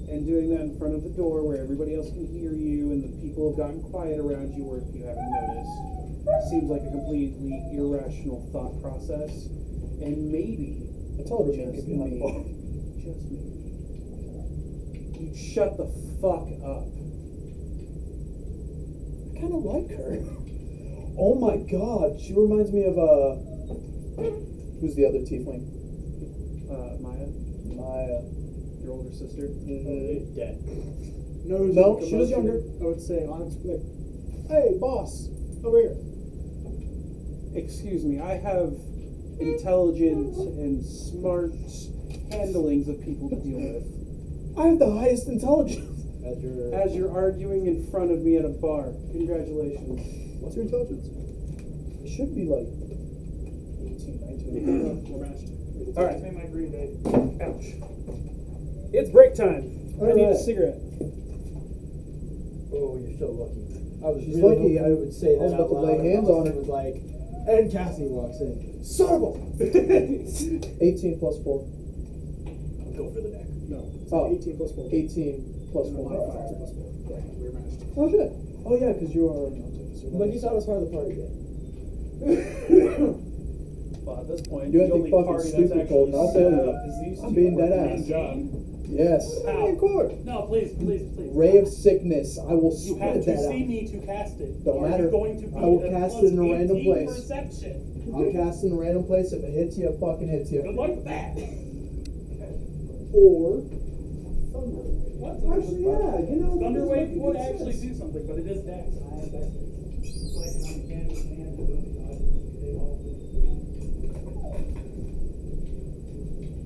Speaker 1: And doing that in front of the door where everybody else can hear you and the people have gotten quiet around you, or if you haven't noticed, seems like a completely irrational thought process. And maybe,
Speaker 2: I told her to
Speaker 1: just
Speaker 2: make it
Speaker 1: maybe,
Speaker 2: bar.
Speaker 1: just maybe, you'd shut the fuck up.
Speaker 2: I kind of like her. Oh my god, she reminds me of who's the other tiefling?
Speaker 1: Maya,
Speaker 2: Maya.
Speaker 1: your older sister.
Speaker 2: Mhm.
Speaker 1: Dead.
Speaker 2: No, she was younger.
Speaker 4: I would say, honestly, hey, boss, over here.
Speaker 1: Excuse me, I have intelligent and smart handlings of people to deal with.
Speaker 2: I have the highest intelligence.
Speaker 1: As you're arguing in front of me at a bar. Congratulations.
Speaker 2: What's your intelligence? It should be like 18, 19.
Speaker 6: We're matched.
Speaker 1: All right.
Speaker 6: Give me my green day.
Speaker 1: Ouch. It's break time. I need a
Speaker 2: Alright.
Speaker 1: cigarette.
Speaker 11: Oh, you're so lucky. I was
Speaker 2: She's
Speaker 11: really
Speaker 2: lucky.
Speaker 11: hoping you would say
Speaker 2: I was
Speaker 11: that
Speaker 2: about
Speaker 11: out
Speaker 2: to lay
Speaker 11: loud.
Speaker 2: hands
Speaker 11: I
Speaker 2: on her.
Speaker 11: was like, and Cassie walks in. Son of a
Speaker 2: 18 plus 4.
Speaker 11: Go for the neck.
Speaker 4: No, it's
Speaker 2: Oh.
Speaker 4: 18 plus 4.
Speaker 2: 18 plus
Speaker 4: No,
Speaker 2: 4.
Speaker 4: modifier plus 4. Yeah, we're matched.
Speaker 2: Oh shit. Oh yeah, because you are an artificer.
Speaker 11: But you thought it was part of the party game.
Speaker 1: Well, at this point,
Speaker 2: You
Speaker 1: the
Speaker 2: have to
Speaker 1: only
Speaker 2: fucking
Speaker 1: party
Speaker 2: stupid,
Speaker 1: that's
Speaker 2: Colton,
Speaker 1: actually
Speaker 2: I'll tell
Speaker 1: set
Speaker 2: you.
Speaker 1: up is these
Speaker 2: I'm
Speaker 1: two
Speaker 2: being dead
Speaker 1: working
Speaker 2: ass.
Speaker 1: in job.
Speaker 2: Yes.
Speaker 6: Ow.
Speaker 2: Of course.
Speaker 6: No, please, please, please.
Speaker 2: Ray of sickness. I will
Speaker 6: You have
Speaker 2: spread
Speaker 6: to
Speaker 2: that
Speaker 6: see
Speaker 2: out.
Speaker 6: me to cast it.
Speaker 2: Don't
Speaker 6: Are
Speaker 2: matter.
Speaker 6: you going to be
Speaker 2: I will
Speaker 6: a
Speaker 2: cast
Speaker 6: plus
Speaker 2: it in a random
Speaker 6: 18
Speaker 2: place.
Speaker 6: Perception.
Speaker 2: I'll cast in a random place. If it hits you, it fucking hits you.
Speaker 6: Good luck with that.
Speaker 4: Or
Speaker 6: What?
Speaker 2: Actually, yeah. You know,
Speaker 6: Thunderwave would actually do something, but it is Dex. I have Dex. It's like an uncanny man to do it. They all do.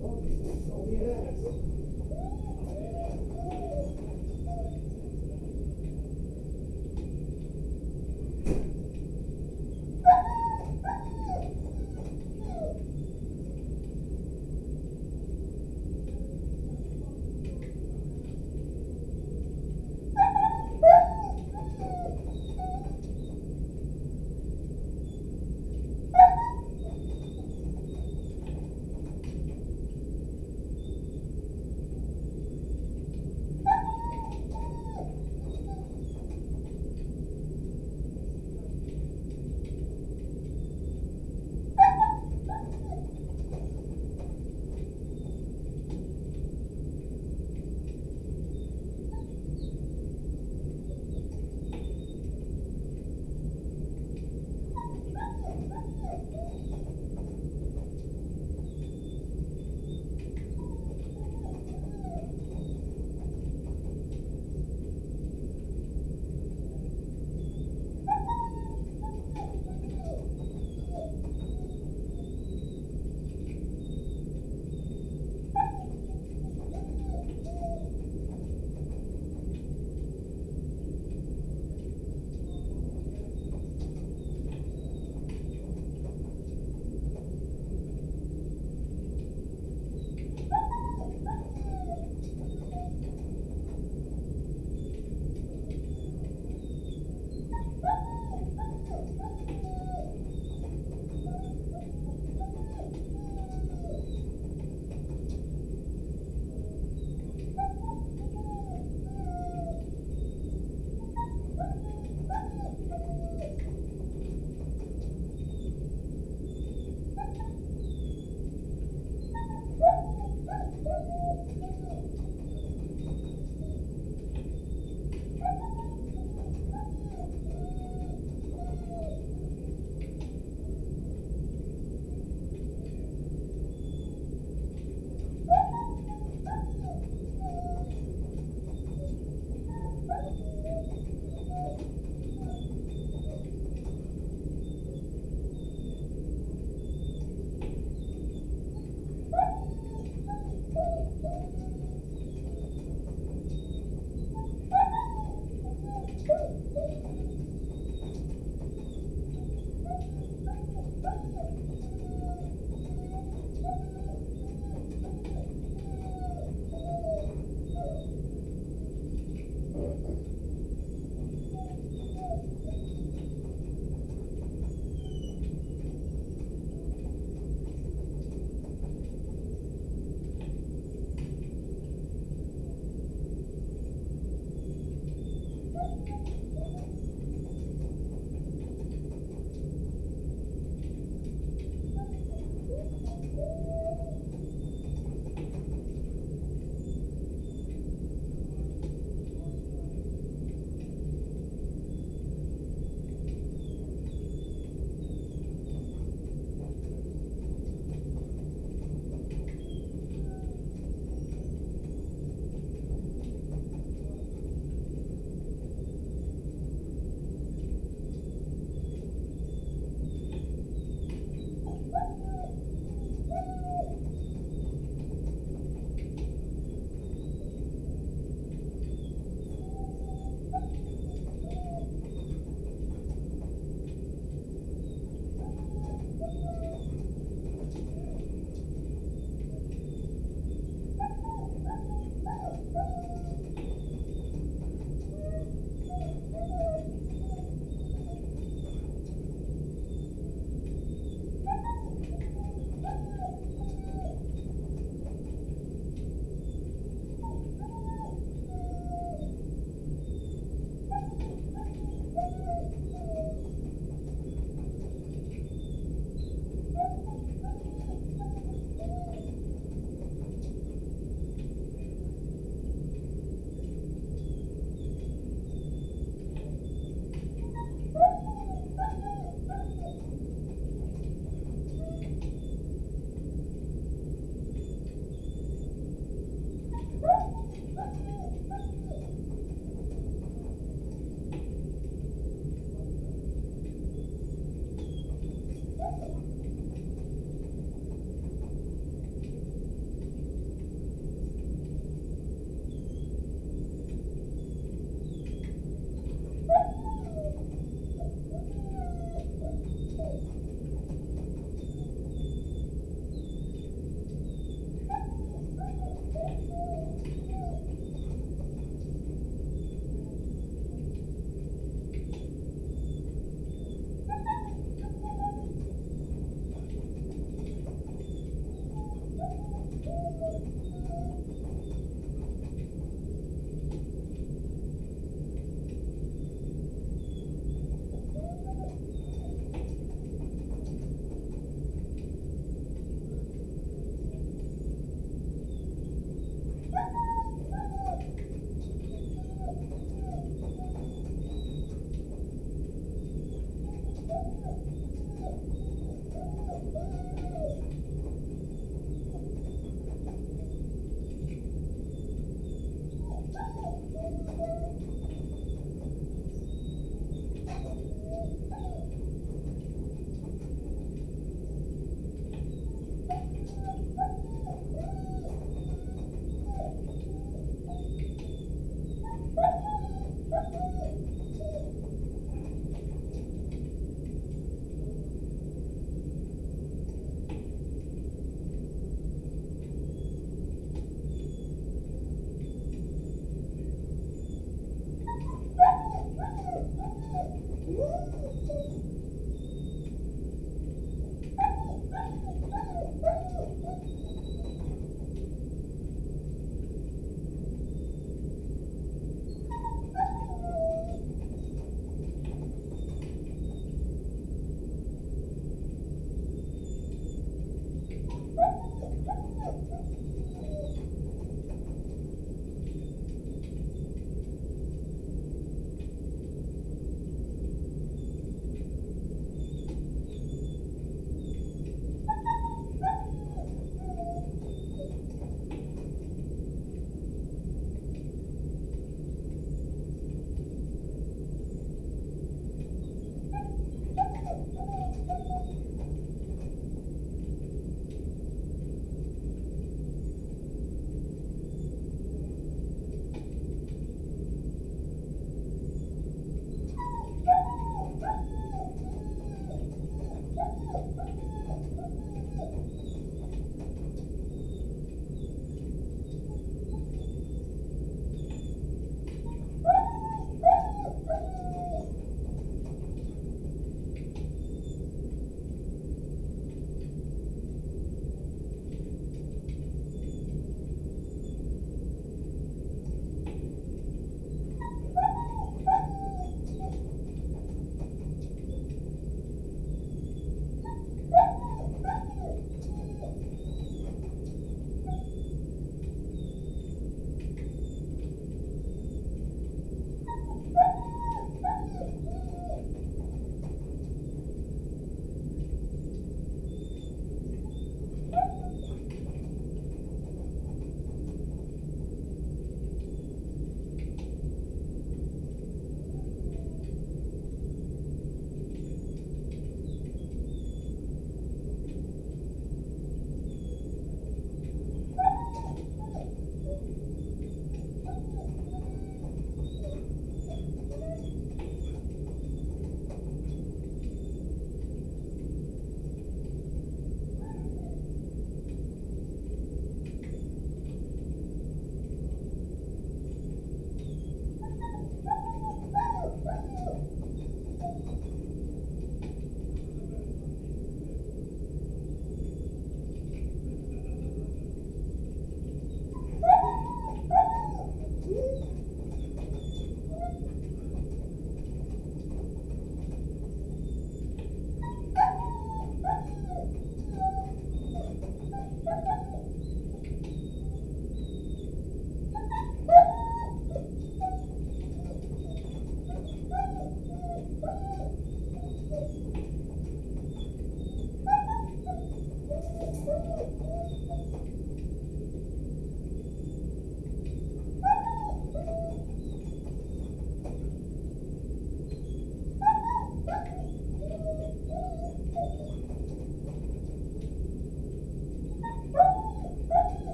Speaker 6: Don't be an ass.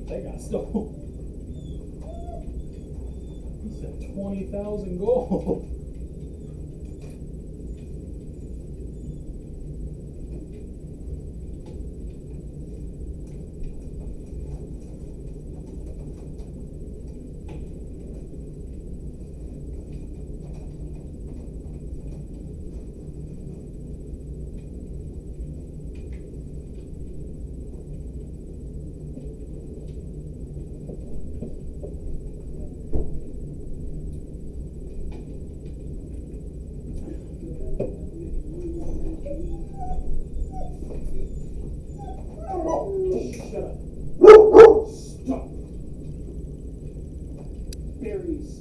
Speaker 3: They got stolen. He said 20,000 gold.
Speaker 1: Shut up. Stop. Berries.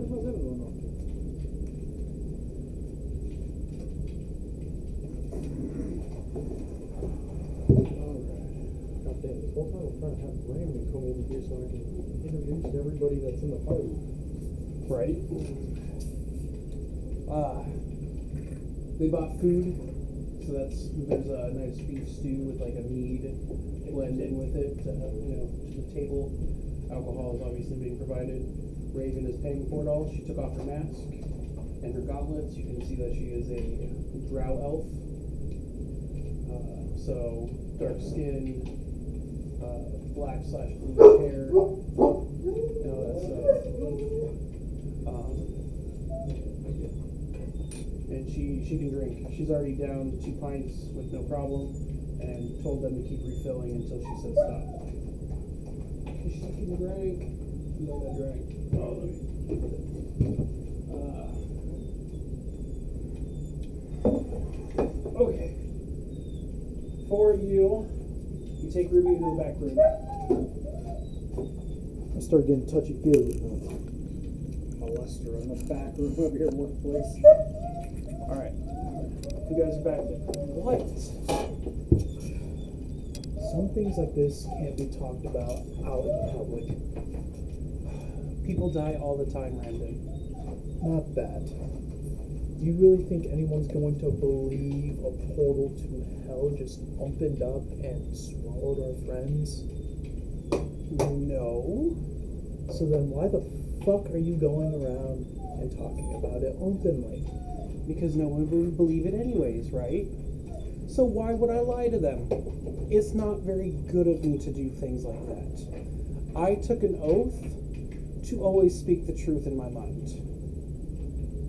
Speaker 2: How's everyone up to? God damn, this whole time I'm trying to have Brandon come over here so I can introduce everybody that's in the party.
Speaker 1: Right. They bought food, so there's a nice beef stew with like a mead blended with it, to the table. Alcohol is obviously being provided. Raven is paying for it all. She took off her mask and her gauntlets. You can see that she is a drow elf. So dark skin, black/blue hair, and all that stuff. And she can drink. She's already down 2 pints with no problem, and told them to keep refilling until she said stop. She can drink. No, I drank. Oh, let me. Okay. For you take Ruby into the back room.
Speaker 2: I started getting touchy-feely.
Speaker 8: Molester in the back room of your workplace.
Speaker 1: Alright. You guys are back. What?
Speaker 10: Some things like this can't be talked about out in public.
Speaker 1: People die all the time, Randon.
Speaker 10: Not that. Do you really think anyone's going to believe a portal to hell just opened up and swallowed our friends?
Speaker 1: No.
Speaker 10: So then why the fuck are you going around and talking about it openly?
Speaker 1: Because no one would believe it anyways, right? So why would I lie to them? It's not very good of me to do things like that. I took an oath to always speak the truth in my mind.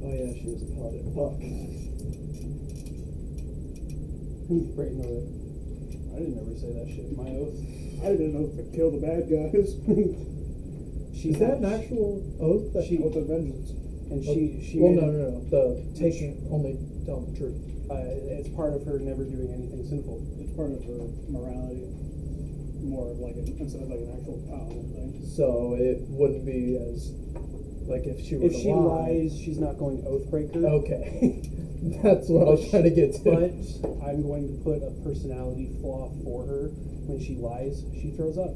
Speaker 10: Oh yeah, she was a paladin. Fuck.
Speaker 1: Right, no, I didn't ever say that shit in my oath.
Speaker 8: I didn't know to kill the bad guys.
Speaker 10: Is that an actual oath? That
Speaker 8: Oath of vengeance.
Speaker 1: And she
Speaker 10: well,
Speaker 1: made
Speaker 10: no. The taking only telling the truth.
Speaker 1: it's part of her never doing anything sinful.
Speaker 8: It's part of her morality. More of like instead of like an actual paladin thing.
Speaker 10: So it wouldn't be as like if she were
Speaker 1: If
Speaker 10: to
Speaker 1: she
Speaker 10: lie.
Speaker 1: lies, she's not going oath breaker.
Speaker 10: Okay. That's what I was trying to get to.
Speaker 1: But I'm going to put a personality flaw for her. When she lies, she throws up.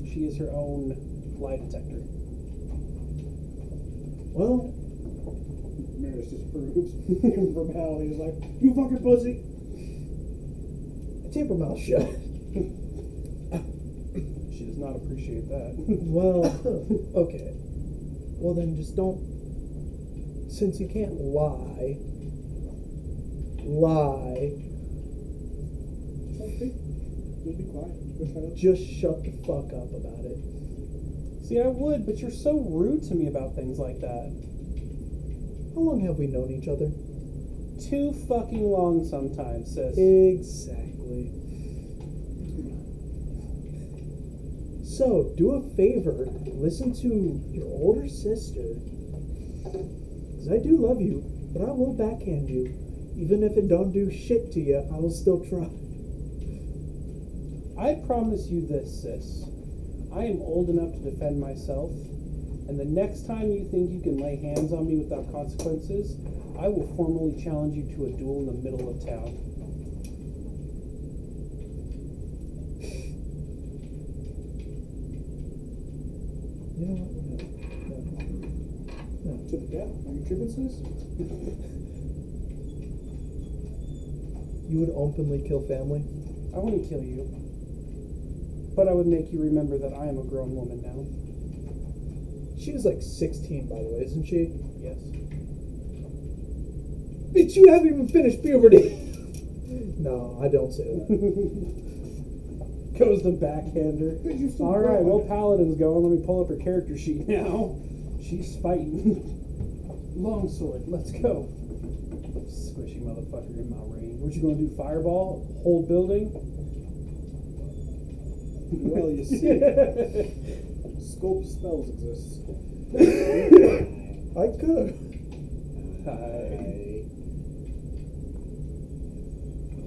Speaker 1: She is her own lie detector.
Speaker 10: Well,
Speaker 8: Maris disapproves. Even formality is like, you fucking pussy.
Speaker 10: keep her mouth shut.
Speaker 1: She does not appreciate that.
Speaker 10: Well, okay. Well then just don't, since you can't lie.
Speaker 8: Just be quiet.
Speaker 10: Just shut the fuck up about it.
Speaker 1: See, I would, but you're so rude to me about things like that.
Speaker 10: How long have we known each other?
Speaker 1: Too fucking long sometimes, sis.
Speaker 10: Exactly. So, do a favor, listen to your older sister. Because I do love you, but I will backhand you. Even if it don't do shit to you, I will still try.
Speaker 1: I promise you this, sis. I am old enough to defend myself, and the next time you think you can lay hands on me without consequences, I will formally challenge you to a duel in the middle of town.
Speaker 10: You know what? No.
Speaker 8: To the death. Are you tripping, sis?
Speaker 2: You would openly kill family?
Speaker 1: I wouldn't kill you. But I would make you remember that I am a grown woman now.
Speaker 2: She was like 16, by the way, isn't she?
Speaker 1: Yes.
Speaker 2: Bitch, you haven't even finished puberty. No, I don't say that.
Speaker 1: Goes the backhander. Alright, well, Paladin's going. Let me pull up her character sheet now. She's fighting. Longsword, let's go. Squishy motherfucker in my range. What you gonna do? Fireball? Hold building?
Speaker 8: Well, you see, scope spells exists.
Speaker 2: I could.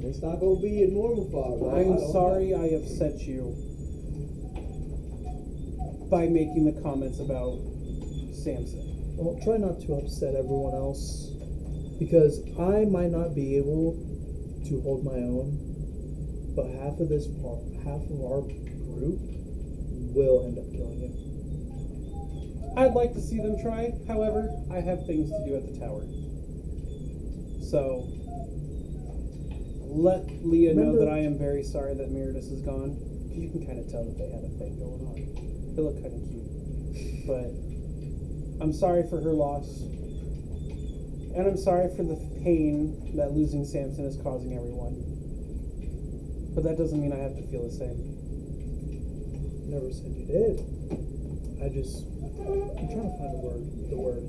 Speaker 11: It's not gonna be a normal fire. Right?
Speaker 1: I'm sorry I upset you by making the comments about Samson.
Speaker 2: Well, try not to upset everyone else, because I might not be able to hold my own, but half of our group will end up killing him.
Speaker 1: I'd like to see them try. However, I have things to do at the tower. So, let Leah know that I am very sorry that Meredith is gone. You can kind of tell that they had a thing going on. They look kind of cute. But I'm sorry for her loss. And I'm sorry for the pain that losing Samson is causing everyone. But that doesn't mean I have to feel the same.
Speaker 2: Never said you did. I'm trying to find the word.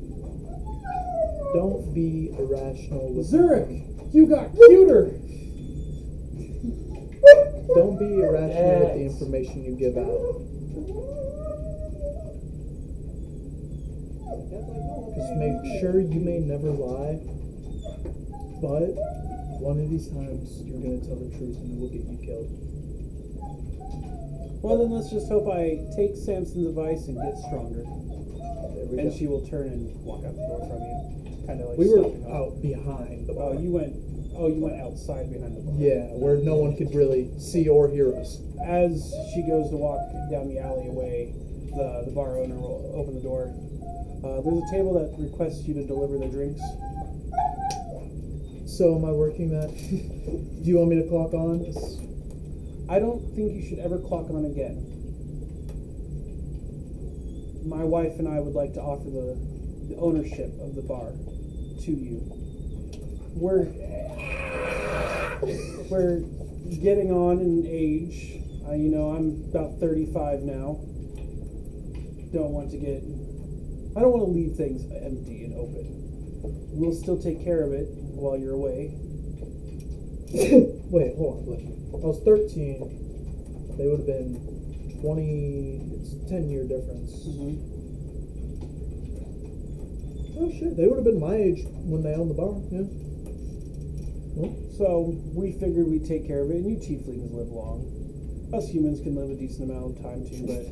Speaker 2: Don't be irrational with
Speaker 1: Zurich, you got cuter!
Speaker 2: Don't be irrational with the information you give out. Just make sure you may never lie, but one of these times you're going to tell the truth and it will get you killed.
Speaker 1: Well, then let's just hope I take Samson's advice and get stronger.
Speaker 2: There we
Speaker 1: And
Speaker 2: go.
Speaker 1: she will turn and walk out the door from you. Kind of like
Speaker 2: We were
Speaker 1: stopping off.
Speaker 2: out behind the bar.
Speaker 1: You went outside behind the bar.
Speaker 2: Yeah, where no one could really see or hear us.
Speaker 1: As she goes to walk down the alleyway, the bar owner will open the door. There's a table that requests you to deliver their drinks.
Speaker 2: So am I working that? Do you want me to clock on?
Speaker 1: I don't think you should ever clock on again. My wife and I would like to offer the ownership of the bar to you. We're getting on in age. I'm about 35 now. I don't want to leave things empty and open. We'll still take care of it while you're away.
Speaker 2: Wait, hold on. I was 13. They would have been 20. It's a 10-year difference.
Speaker 1: Mm-hmm.
Speaker 2: Oh shit, they would have been my age when they owned the bar. Yeah. Well,
Speaker 1: So we figured we'd take care of it, and you tieflings live long. Us humans can live a decent amount of time too, but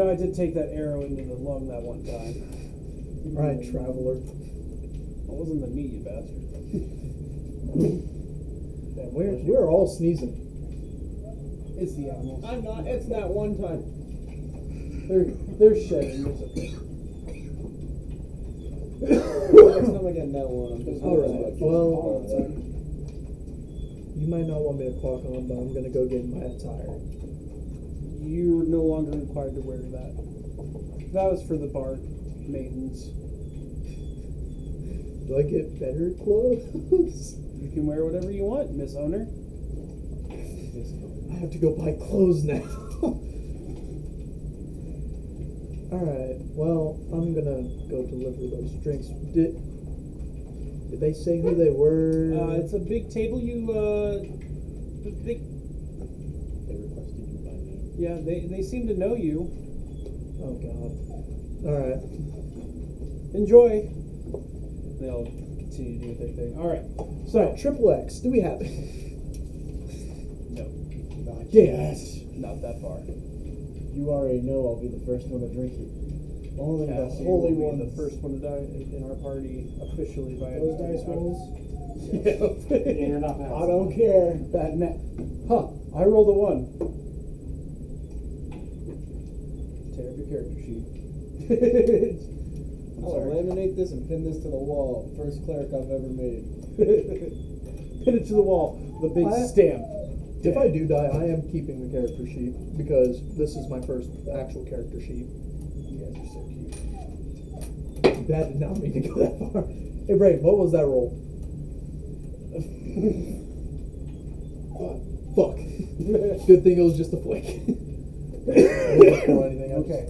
Speaker 1: I did take that arrow into the lung that one time.
Speaker 2: right, traveler.
Speaker 1: It wasn't the meat, you bastard.
Speaker 2: Man, we're all sneezing.
Speaker 1: It's the animals.
Speaker 11: I'm not. It's that one time.
Speaker 1: They're shedding. It's okay.
Speaker 11: Next time I get that one, I'm just
Speaker 2: All right. Well,
Speaker 11: sorry.
Speaker 2: you might not want me to clock on, but I'm gonna go get my attire.
Speaker 1: You're no longer required to wear that. That was for the bar maidens.
Speaker 2: Do I get better clothes?
Speaker 1: You can wear whatever you want, Miss Owner.
Speaker 2: I have to go buy clothes now. Alright, well, I'm gonna go deliver those drinks. Did they say who they were?
Speaker 1: It's a big table.
Speaker 5: They requested you by name.
Speaker 1: Yeah, they seem to know you.
Speaker 2: Oh god. Alright.
Speaker 1: Enjoy. They'll continue to do their thing. All right.
Speaker 2: So, Triple X, do we have it?
Speaker 1: No,
Speaker 11: Not
Speaker 2: Yes.
Speaker 1: not that far.
Speaker 11: You already know I'll be the first one to drink it. Only the
Speaker 1: Cassie
Speaker 11: holy
Speaker 1: will
Speaker 11: one.
Speaker 1: be the first one to die in our party officially by
Speaker 8: Those dice rolls.
Speaker 6: Yeah, you're not bad.
Speaker 11: I don't care.
Speaker 1: Bad net. Huh? I rolled a 1. Tear up your character sheet.
Speaker 2: I'm
Speaker 11: I'll
Speaker 2: sorry.
Speaker 11: laminate this and pin this to the wall. First cleric I've ever made.
Speaker 1: Pin it to the wall. The big
Speaker 2: I-
Speaker 1: stamp.
Speaker 2: If I do die, I am keeping the character sheet because this is my first actual character sheet. You guys are so cute. That did not mean to go that far. Hey, Brave, what was that roll? Fuck. Good thing it was just a flick. Or anything. I just
Speaker 1: Okay.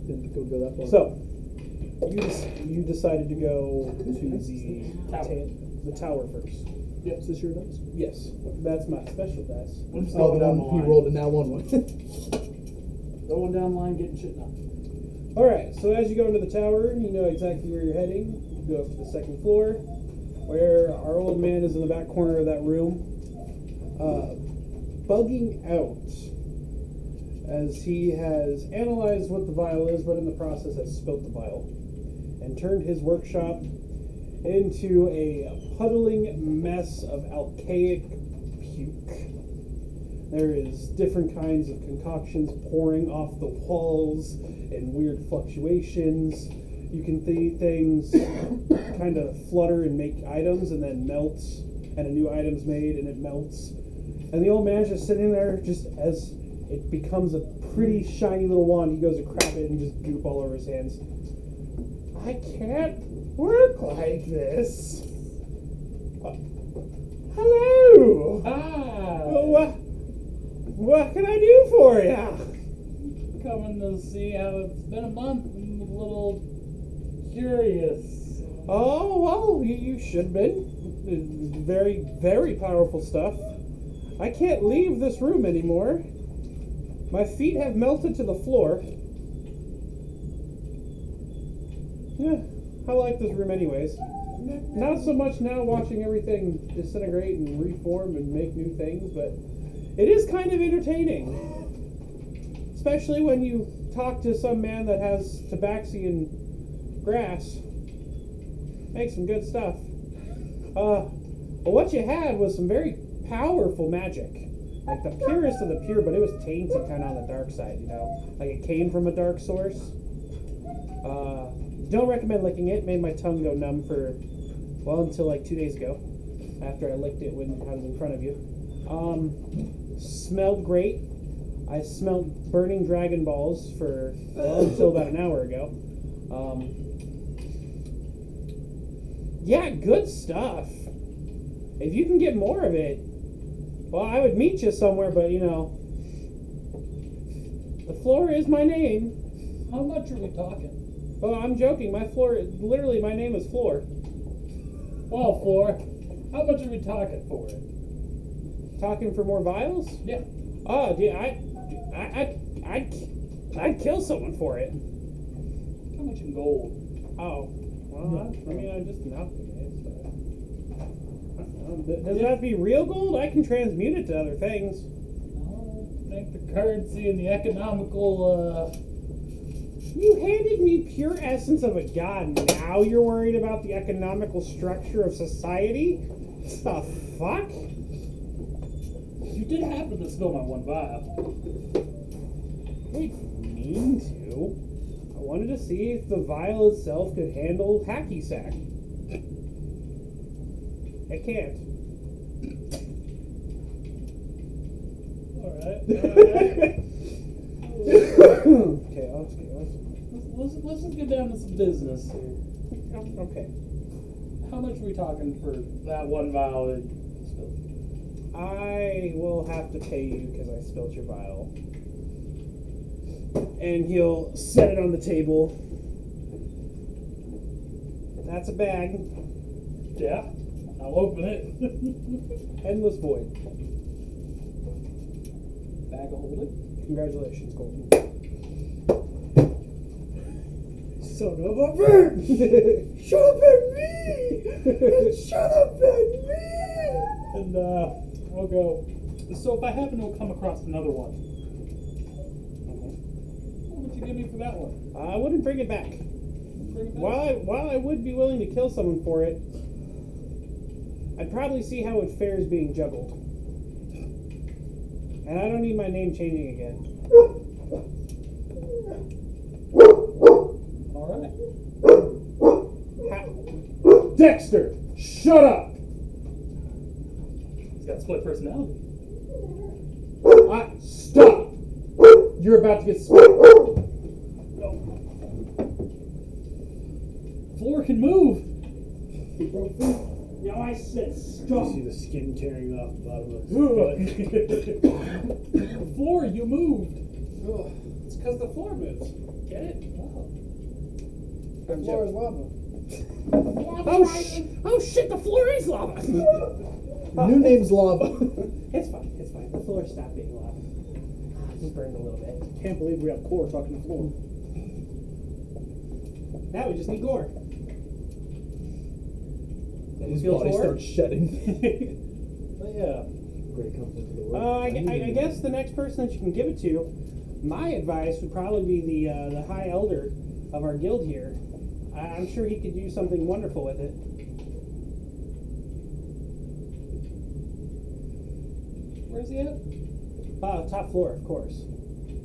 Speaker 2: didn't go that far.
Speaker 1: So, you decided to go to the tower first.
Speaker 2: Is this your dice?
Speaker 1: Yes, that's my special dice.
Speaker 6: I'm just
Speaker 2: Oh,
Speaker 6: going
Speaker 2: the
Speaker 6: down
Speaker 2: one
Speaker 6: the
Speaker 2: he
Speaker 6: line.
Speaker 2: rolled a nat one.
Speaker 6: Going down the line, getting shit done.
Speaker 1: All right. So as you go into the tower, you know exactly where you're heading. You go up to the second floor, where our old man is in the back corner of that room, bugging out as he has analyzed what the vial is, but in the process has spilt the vial and turned his workshop into a puddling mess of alkalic puke. There is different kinds of concoctions pouring off the walls and weird fluctuations. You can see things kind of flutter and make items and then melt, and a new item's made and it melts. And the old man's just sitting there, just as it becomes a pretty shiny little wand, he goes to crap it and just goop all over his hands. I can't work like this. Hello. What can I do for ya?
Speaker 3: Coming to see how it's been a month. I'm a little curious.
Speaker 1: Oh, well, you should have been. Very, very powerful stuff. I can't leave this room anymore. My feet have melted to the floor. Yeah, I like this room anyways. Not so much now watching everything disintegrate and reform and make new things, but it is kind of entertaining. Especially when you talk to some man that has tabaxi grass. Makes some good stuff. But what you had was some very powerful magic. Like the purest of the pure, but it was tainted kind of on the dark side, you know? Like it came from a dark source. Don't recommend licking it. Made my tongue go numb for, well, until like 2 days ago. After I licked it when I was in front of you. Smelled great. I smelled burning Dragon Balls for, well, until about an hour ago. Yeah, good stuff. If you can get more of it, well, I would meet you somewhere, but you know, the floor is my name.
Speaker 3: How much are we talking?
Speaker 1: Oh, I'm joking. My floor, literally, my name is Floor.
Speaker 3: Well, Floor, how much are we talking for it?
Speaker 1: Talking for more vials?
Speaker 3: Yeah.
Speaker 1: Oh, yeah, I'd kill someone for it.
Speaker 3: How much in gold?
Speaker 1: Oh, well, I mean, I'm just nothing. Does it have to be real gold? I can transmute it to other things.
Speaker 3: I think the currency and the economical,
Speaker 1: You handed me pure essence of a god. Now you're worried about the economical structure of society? The fuck?
Speaker 3: You did happen to spill my one vial.
Speaker 1: I didn't mean to. I wanted to see if the vial itself could handle hacky sack. It can't.
Speaker 3: Alright.
Speaker 1: Chaos.
Speaker 3: Let's just get down to some business here.
Speaker 1: Okay.
Speaker 3: How much are we talking for that one vial that you spilled?
Speaker 1: I will have to pay you because I spilled your vial. And he'll set it on the table. That's a bag.
Speaker 3: Yeah. I'll open it.
Speaker 1: Endless void.
Speaker 3: Bag of holding.
Speaker 1: Congratulations, Colton.
Speaker 2: Son of a bitch! Shut up at me! Shut up at me!
Speaker 3: And I'll go. So if I happen to come across another one, what would you give me for that one?
Speaker 1: I wouldn't bring it back.
Speaker 3: Bring it back?
Speaker 1: While I would be willing to kill someone for it, I'd probably see how it fares being juggled. And I don't need my name changing again.
Speaker 6: Alright.
Speaker 3: Dexter, shut up!
Speaker 6: He's got split personality.
Speaker 3: Stop! You're about to get split.
Speaker 6: Floor can move.
Speaker 3: No, I said
Speaker 11: You
Speaker 3: stop.
Speaker 11: see the skin tearing off the bottom of his butt.
Speaker 6: Floor, you moved.
Speaker 1: It's because the floor moves. Get it?
Speaker 2: The floor is lava.
Speaker 1: Oh shit, the floor is lava!
Speaker 2: New name's lava.
Speaker 1: It's fine, it's fine. The floor stopped being lava. Just burned a little bit.
Speaker 8: Can't believe we have core talking to the floor.
Speaker 1: Now we just need gore.
Speaker 2: His
Speaker 1: Feel
Speaker 2: body
Speaker 1: floor?
Speaker 2: starts shedding.
Speaker 6: But yeah.
Speaker 11: Great comes into the world.
Speaker 1: I guess the next person that you can give it to, my advice would probably be the High Elder of our guild here. I'm sure he could do something wonderful with it.
Speaker 6: Where's he at?
Speaker 1: Top floor, of course.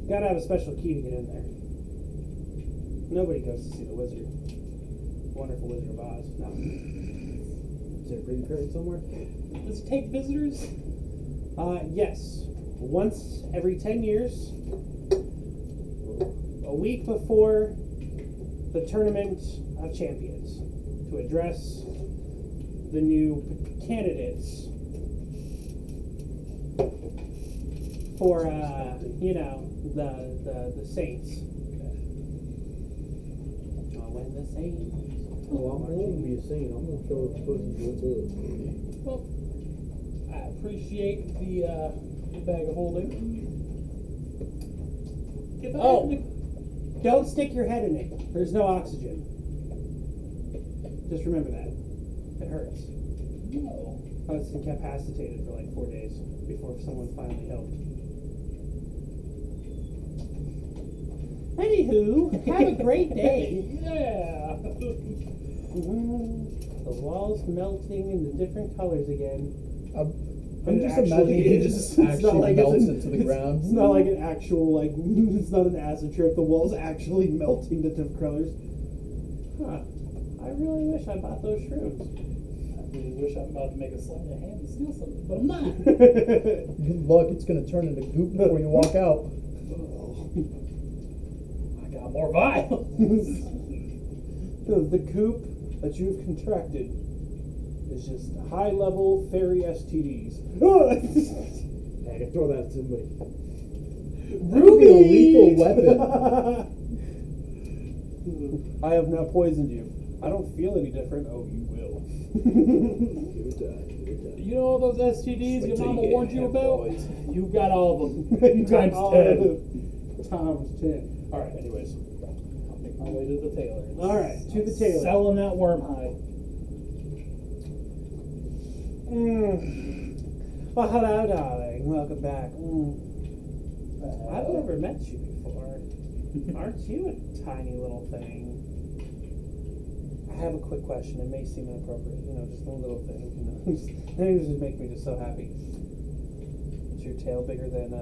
Speaker 1: Gotta have a special key to get in there. Nobody goes to see the wizard. Wonderful Wizard of Oz. No.
Speaker 11: Is there a green curtain somewhere?
Speaker 6: Does he take visitors?
Speaker 1: Yes. Once every 10 years, a week before the Tournament of Champions, to address the new candidates for, the Saints. When the Saints.
Speaker 11: Oh, I'm going to be a saint. I'm going to show the pussy what's up.
Speaker 6: Well, I appreciate the bag of holding. Get that
Speaker 1: Oh.
Speaker 6: in the-
Speaker 1: Don't stick your head in it. There's no oxygen. Just remember that. It hurts.
Speaker 6: No.
Speaker 1: I was incapacitated for like 4 days before someone finally helped. Anywho, have a great day.
Speaker 6: Yeah.
Speaker 1: The walls melting into different colors again.
Speaker 2: I'm
Speaker 1: But it
Speaker 2: just
Speaker 1: actually
Speaker 2: imagining he
Speaker 1: is.
Speaker 2: just
Speaker 1: It's not
Speaker 2: actually
Speaker 1: like it's
Speaker 2: melts
Speaker 1: an-
Speaker 2: into the ground.
Speaker 1: It's not like an actual, like, it's not an acid trip. The wall's actually melting to different colors. Huh. I really wish I bought those shrooms.
Speaker 6: I really wish I'm about to make a sleight of hand and steal something, but I'm not.
Speaker 2: Good luck, it's gonna turn into goop before you walk out.
Speaker 6: I got more vials.
Speaker 1: The goop that you've contracted is just high-level fairy STDs.
Speaker 11: Hey, throw that to me.
Speaker 2: That could be a lethal weapon.
Speaker 1: I have now poisoned you. I don't feel any different. Oh, you will.
Speaker 11: Give it that.
Speaker 6: You know all those STDs your
Speaker 11: till
Speaker 6: mama
Speaker 11: you get
Speaker 6: warned you about?
Speaker 11: hemorrhoids.
Speaker 6: You got all of them.
Speaker 1: You got
Speaker 6: Times
Speaker 1: all
Speaker 6: 10.
Speaker 1: of them. Times 10. Alright, anyways.
Speaker 6: I'll make my way to the tailor.
Speaker 1: Alright, to the tailor.
Speaker 6: Selling that worm hide.
Speaker 1: Well, hello, darling. Welcome back. I've never met you before. Aren't you a tiny little thing? I have a quick question. It may seem inappropriate, just a little thing. Things just make me just so happy. Is your tail bigger than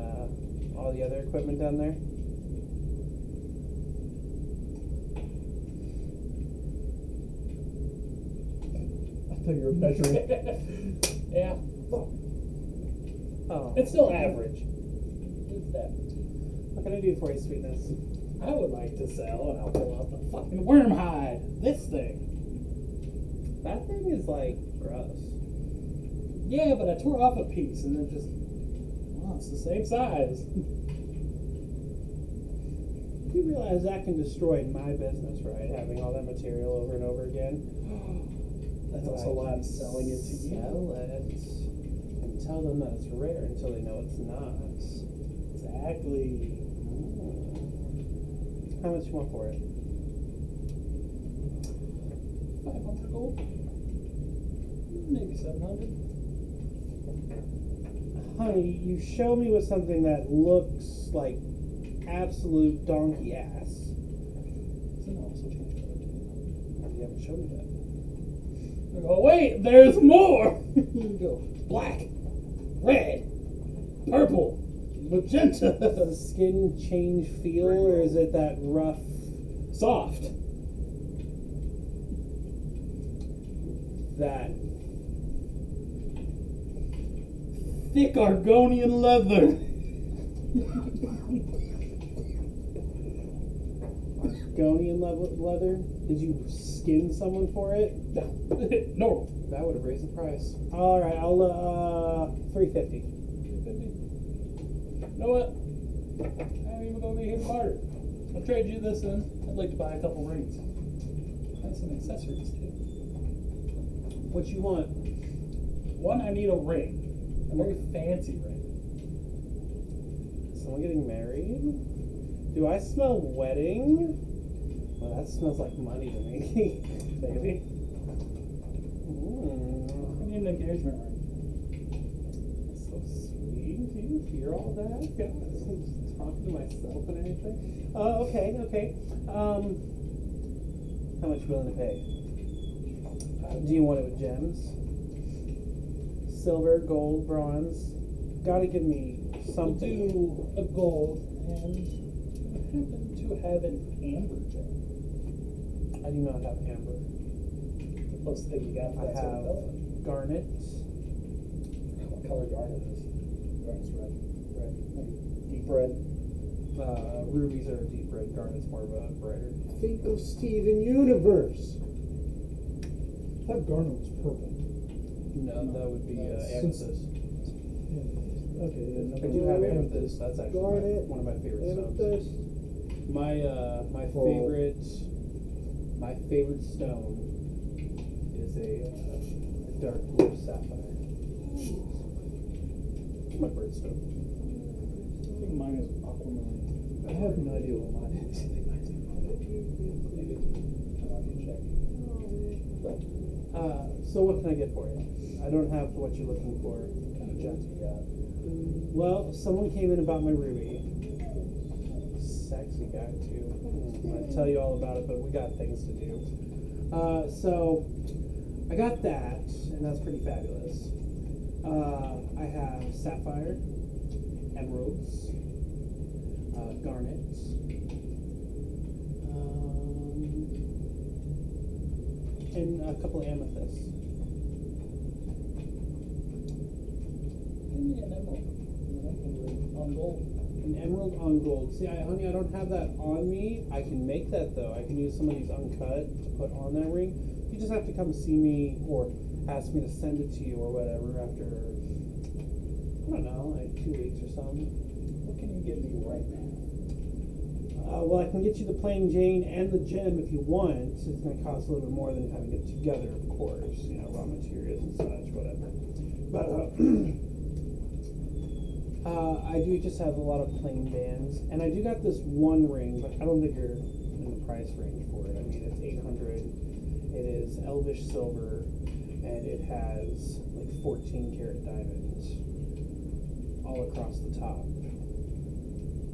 Speaker 1: all the other equipment down there?
Speaker 2: I thought you were measuring.
Speaker 6: Yeah.
Speaker 1: Oh,
Speaker 6: It's still average. It's that.
Speaker 1: what can I do for you, sweetness?
Speaker 6: I would like to sell, and I'll pull out the fucking worm hide. This thing.
Speaker 1: That thing is like gross.
Speaker 6: Yeah, but I tore off a piece and then just, well, it's the same size.
Speaker 1: You realize that can destroy my business, right? Having all that material over and over again.
Speaker 6: That's
Speaker 1: But
Speaker 6: also
Speaker 1: I
Speaker 6: why I'm
Speaker 1: can
Speaker 6: selling it to you.
Speaker 1: Sell it and tell them that it's rare until they know it's not.
Speaker 6: Exactly.
Speaker 1: How much you want for it?
Speaker 6: 500 gold. Maybe 700.
Speaker 1: Honey, you show me with something that looks like absolute donkey ass.
Speaker 6: So no, so change color too.
Speaker 1: You haven't shown me that.
Speaker 6: Oh wait, there's more. You go black, red, purple, magenta.
Speaker 1: Does the skin change feel, or is it that rough?
Speaker 6: Soft.
Speaker 1: that.
Speaker 3: Thick Argonian leather.
Speaker 1: Argonian leather? Did you skin someone for it?
Speaker 3: No.
Speaker 1: That would have raised the price. All right, I'll $350.
Speaker 3: You know what? I'm even gonna be here barter. I'll trade you this in. I'd like to buy a couple rings. And some accessories too.
Speaker 1: What you want?
Speaker 3: One, I need a ring. A very fancy ring.
Speaker 1: Someone getting married? Do I smell wedding? Well, that smells like money to me.
Speaker 3: Maybe. I need an engagement ring.
Speaker 1: So sweet. Do you hear all that? Guys, I'm just talking to myself and anything. Okay. How much you willing to pay? Do you want it with gems? Silver, gold, bronze? Gotta give me something.
Speaker 3: We'll do a gold and happen to have an amber gem.
Speaker 1: I do not have amber.
Speaker 3: The closest thing you got to
Speaker 1: I
Speaker 3: that sort
Speaker 1: have
Speaker 3: of color.
Speaker 1: garnet.
Speaker 3: What color garnet is? Garnet's red. Red. Maybe deep red.
Speaker 1: Rubies are deep red. Garnet's more of a brighter.
Speaker 11: Think of Steven Universe. I thought Garnet was purple.
Speaker 1: No, that would be amethyst.
Speaker 11: Okay, yeah,
Speaker 1: I do have amethyst. That's actually
Speaker 11: Garnet,
Speaker 1: one of my favorite stones.
Speaker 11: amethyst.
Speaker 1: My favorite stone is a dark blue sapphire. My birthstone.
Speaker 3: I think mine is aquamarine.
Speaker 1: I have no idea what mine is. So what can I get for you? I don't have what you're looking for.
Speaker 3: What kind of gems you got?
Speaker 1: Well, someone came in about my ruby. Sexy guy too. I'd tell you all about it, but we got things to do. So I got that, and that's pretty fabulous. I have sapphire, emeralds, garnet, and a couple of amethysts.
Speaker 3: Give me an emerald. On gold.
Speaker 1: An emerald on gold. See, honey, I don't have that on me. I can make that though. I can use some of these uncut to put on that ring. You just have to come see me or ask me to send it to you or whatever after, I don't know, like 2 weeks or something.
Speaker 3: What can you give me right now?
Speaker 1: Well, I can get you the plain Jane and the gem if you want. It's going to cost a little bit more than having it together, of course. You know, raw materials and such, whatever. But I do just have a lot of plain bands, and I do got this one ring, but I don't think you're in the price range for it. I mean, it's $800. It is elvish silver, and it has like 14-karat diamonds all across the top.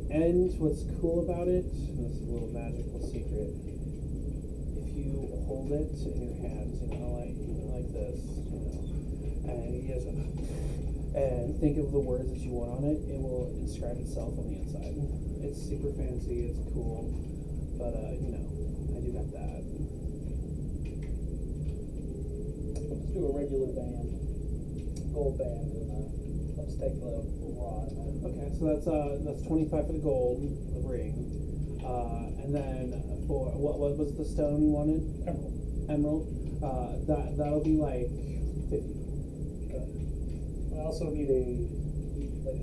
Speaker 1: And what's cool about it, and this is a little magical secret, if you hold it in your hands, like this, and think of the words that you want on it, it will inscribe itself on the inside. It's super fancy, it's cool, but I do got that.
Speaker 3: Let's do a regular band, gold band, and let's take the rod.
Speaker 1: Okay, so that's 25 for the gold, the ring, and then for what was the stone you wanted? Emerald. That'll be like 50.
Speaker 3: Okay. I also need a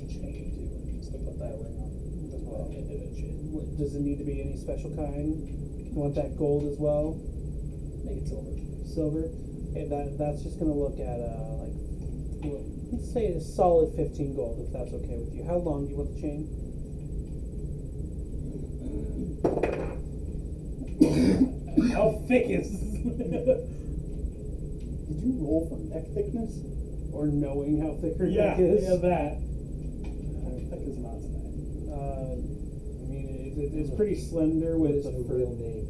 Speaker 3: chain too, just to put that ring on as well.
Speaker 1: Does it need to be any special kind? You want that gold as well?
Speaker 3: Make it silver.
Speaker 1: Silver. Okay, that's just gonna look at let's say a solid 15 gold, if that's okay with you. How long do you want the chain?
Speaker 3: How thick is
Speaker 4: Did you roll for neck thickness?
Speaker 1: Or knowing how thick her neck is?
Speaker 3: Yeah, that.
Speaker 4: How thick is not tonight?
Speaker 1: I mean, it's pretty slender with the fur.
Speaker 11: real name?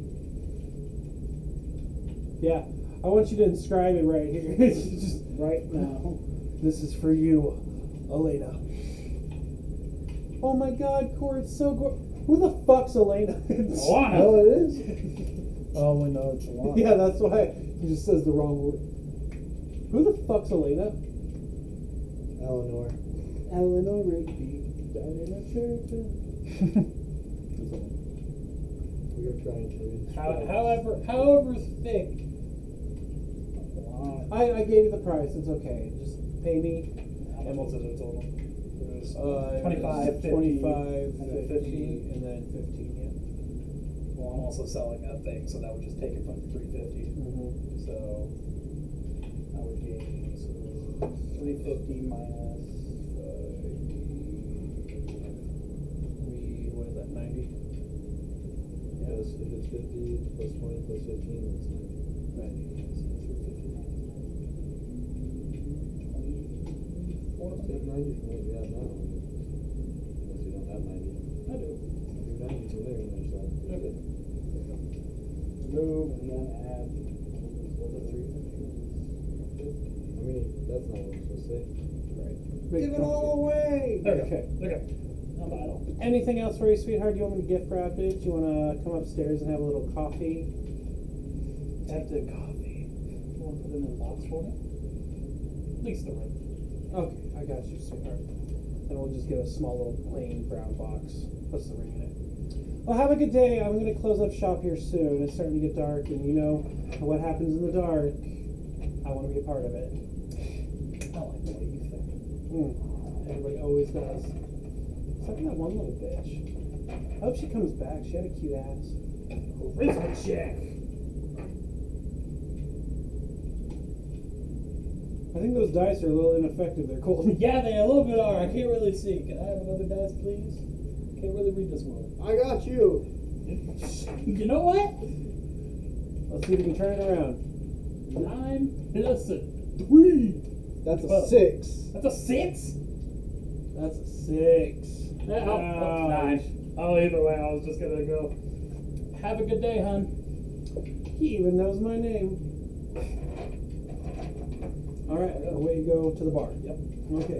Speaker 1: Yeah, I want you to inscribe it right here. It's just
Speaker 4: Right now.
Speaker 1: This is for you, Elena. Oh my God, Core, it's so good. Who the fuck's Elena?
Speaker 3: Alana.
Speaker 11: Oh, it is? Oh, we know it's a lot.
Speaker 1: Yeah, that's why he just says the wrong word. Who the fuck's Elena?
Speaker 2: Eleanor.
Speaker 1: Eleanor Rigby died in a church.
Speaker 2: We were trying to.
Speaker 6: However thick.
Speaker 1: I gave you the price. It's okay. Just pay me.
Speaker 6: How much was it in total? It was
Speaker 1: 25,
Speaker 6: 50,
Speaker 1: 25,
Speaker 6: and then
Speaker 1: 50, and then 15. Yeah.
Speaker 6: Well, I'm also selling that thing, so that would just take it from 350. So I would gain 350 minus.
Speaker 1: What is that? 90.
Speaker 2: Yes, if it's 50 plus 20 plus 15, it's 90.
Speaker 1: 90.
Speaker 2: Take 90 from what you have now. Unless you don't have 90.
Speaker 6: I do.
Speaker 2: Your 90 from there, and there's that.
Speaker 6: Okay. Remove and then add. What's it, 350?
Speaker 2: I mean, that's not what I'm supposed to say.
Speaker 1: Right.
Speaker 11: Give it all away!
Speaker 6: Okay. Not bad at all.
Speaker 1: Anything else for you, sweetheart? Do you want me to gift wrap it? Do you want to come upstairs and have a little coffee?
Speaker 6: Take the coffee. You want to put it in a box for me? At least the ring.
Speaker 1: Okay, I got you, sweetheart. Then we'll just get a small little plain brown box. What's the ring in it? Well, have a good day. I'm going to close up shop here soon. It's starting to get dark, and you know what happens in the dark. I want to be a part of it.
Speaker 6: I like the way you think.
Speaker 1: Everybody always does. Except for that one little bitch. I hope she comes back. She had a cute ass.
Speaker 6: Charisma check.
Speaker 1: I think those dice are a little ineffective. They're cold.
Speaker 6: Yeah, they a little bit are. I can't really see. Can I have another dice, please? Can't really read this well.
Speaker 2: I got you.
Speaker 6: You know what?
Speaker 1: Let's see if we can turn it around.
Speaker 6: 9 plus a 3.
Speaker 2: That's a
Speaker 6: Well,
Speaker 2: 6.
Speaker 6: That's a 6?
Speaker 1: That's a 6.
Speaker 6: Yeah, oh, 9. Oh, either way, I was just gonna go. Have a good day, hon.
Speaker 1: He even knows my name. Alright, away you go to the bar.
Speaker 6: Yep.
Speaker 1: Okay.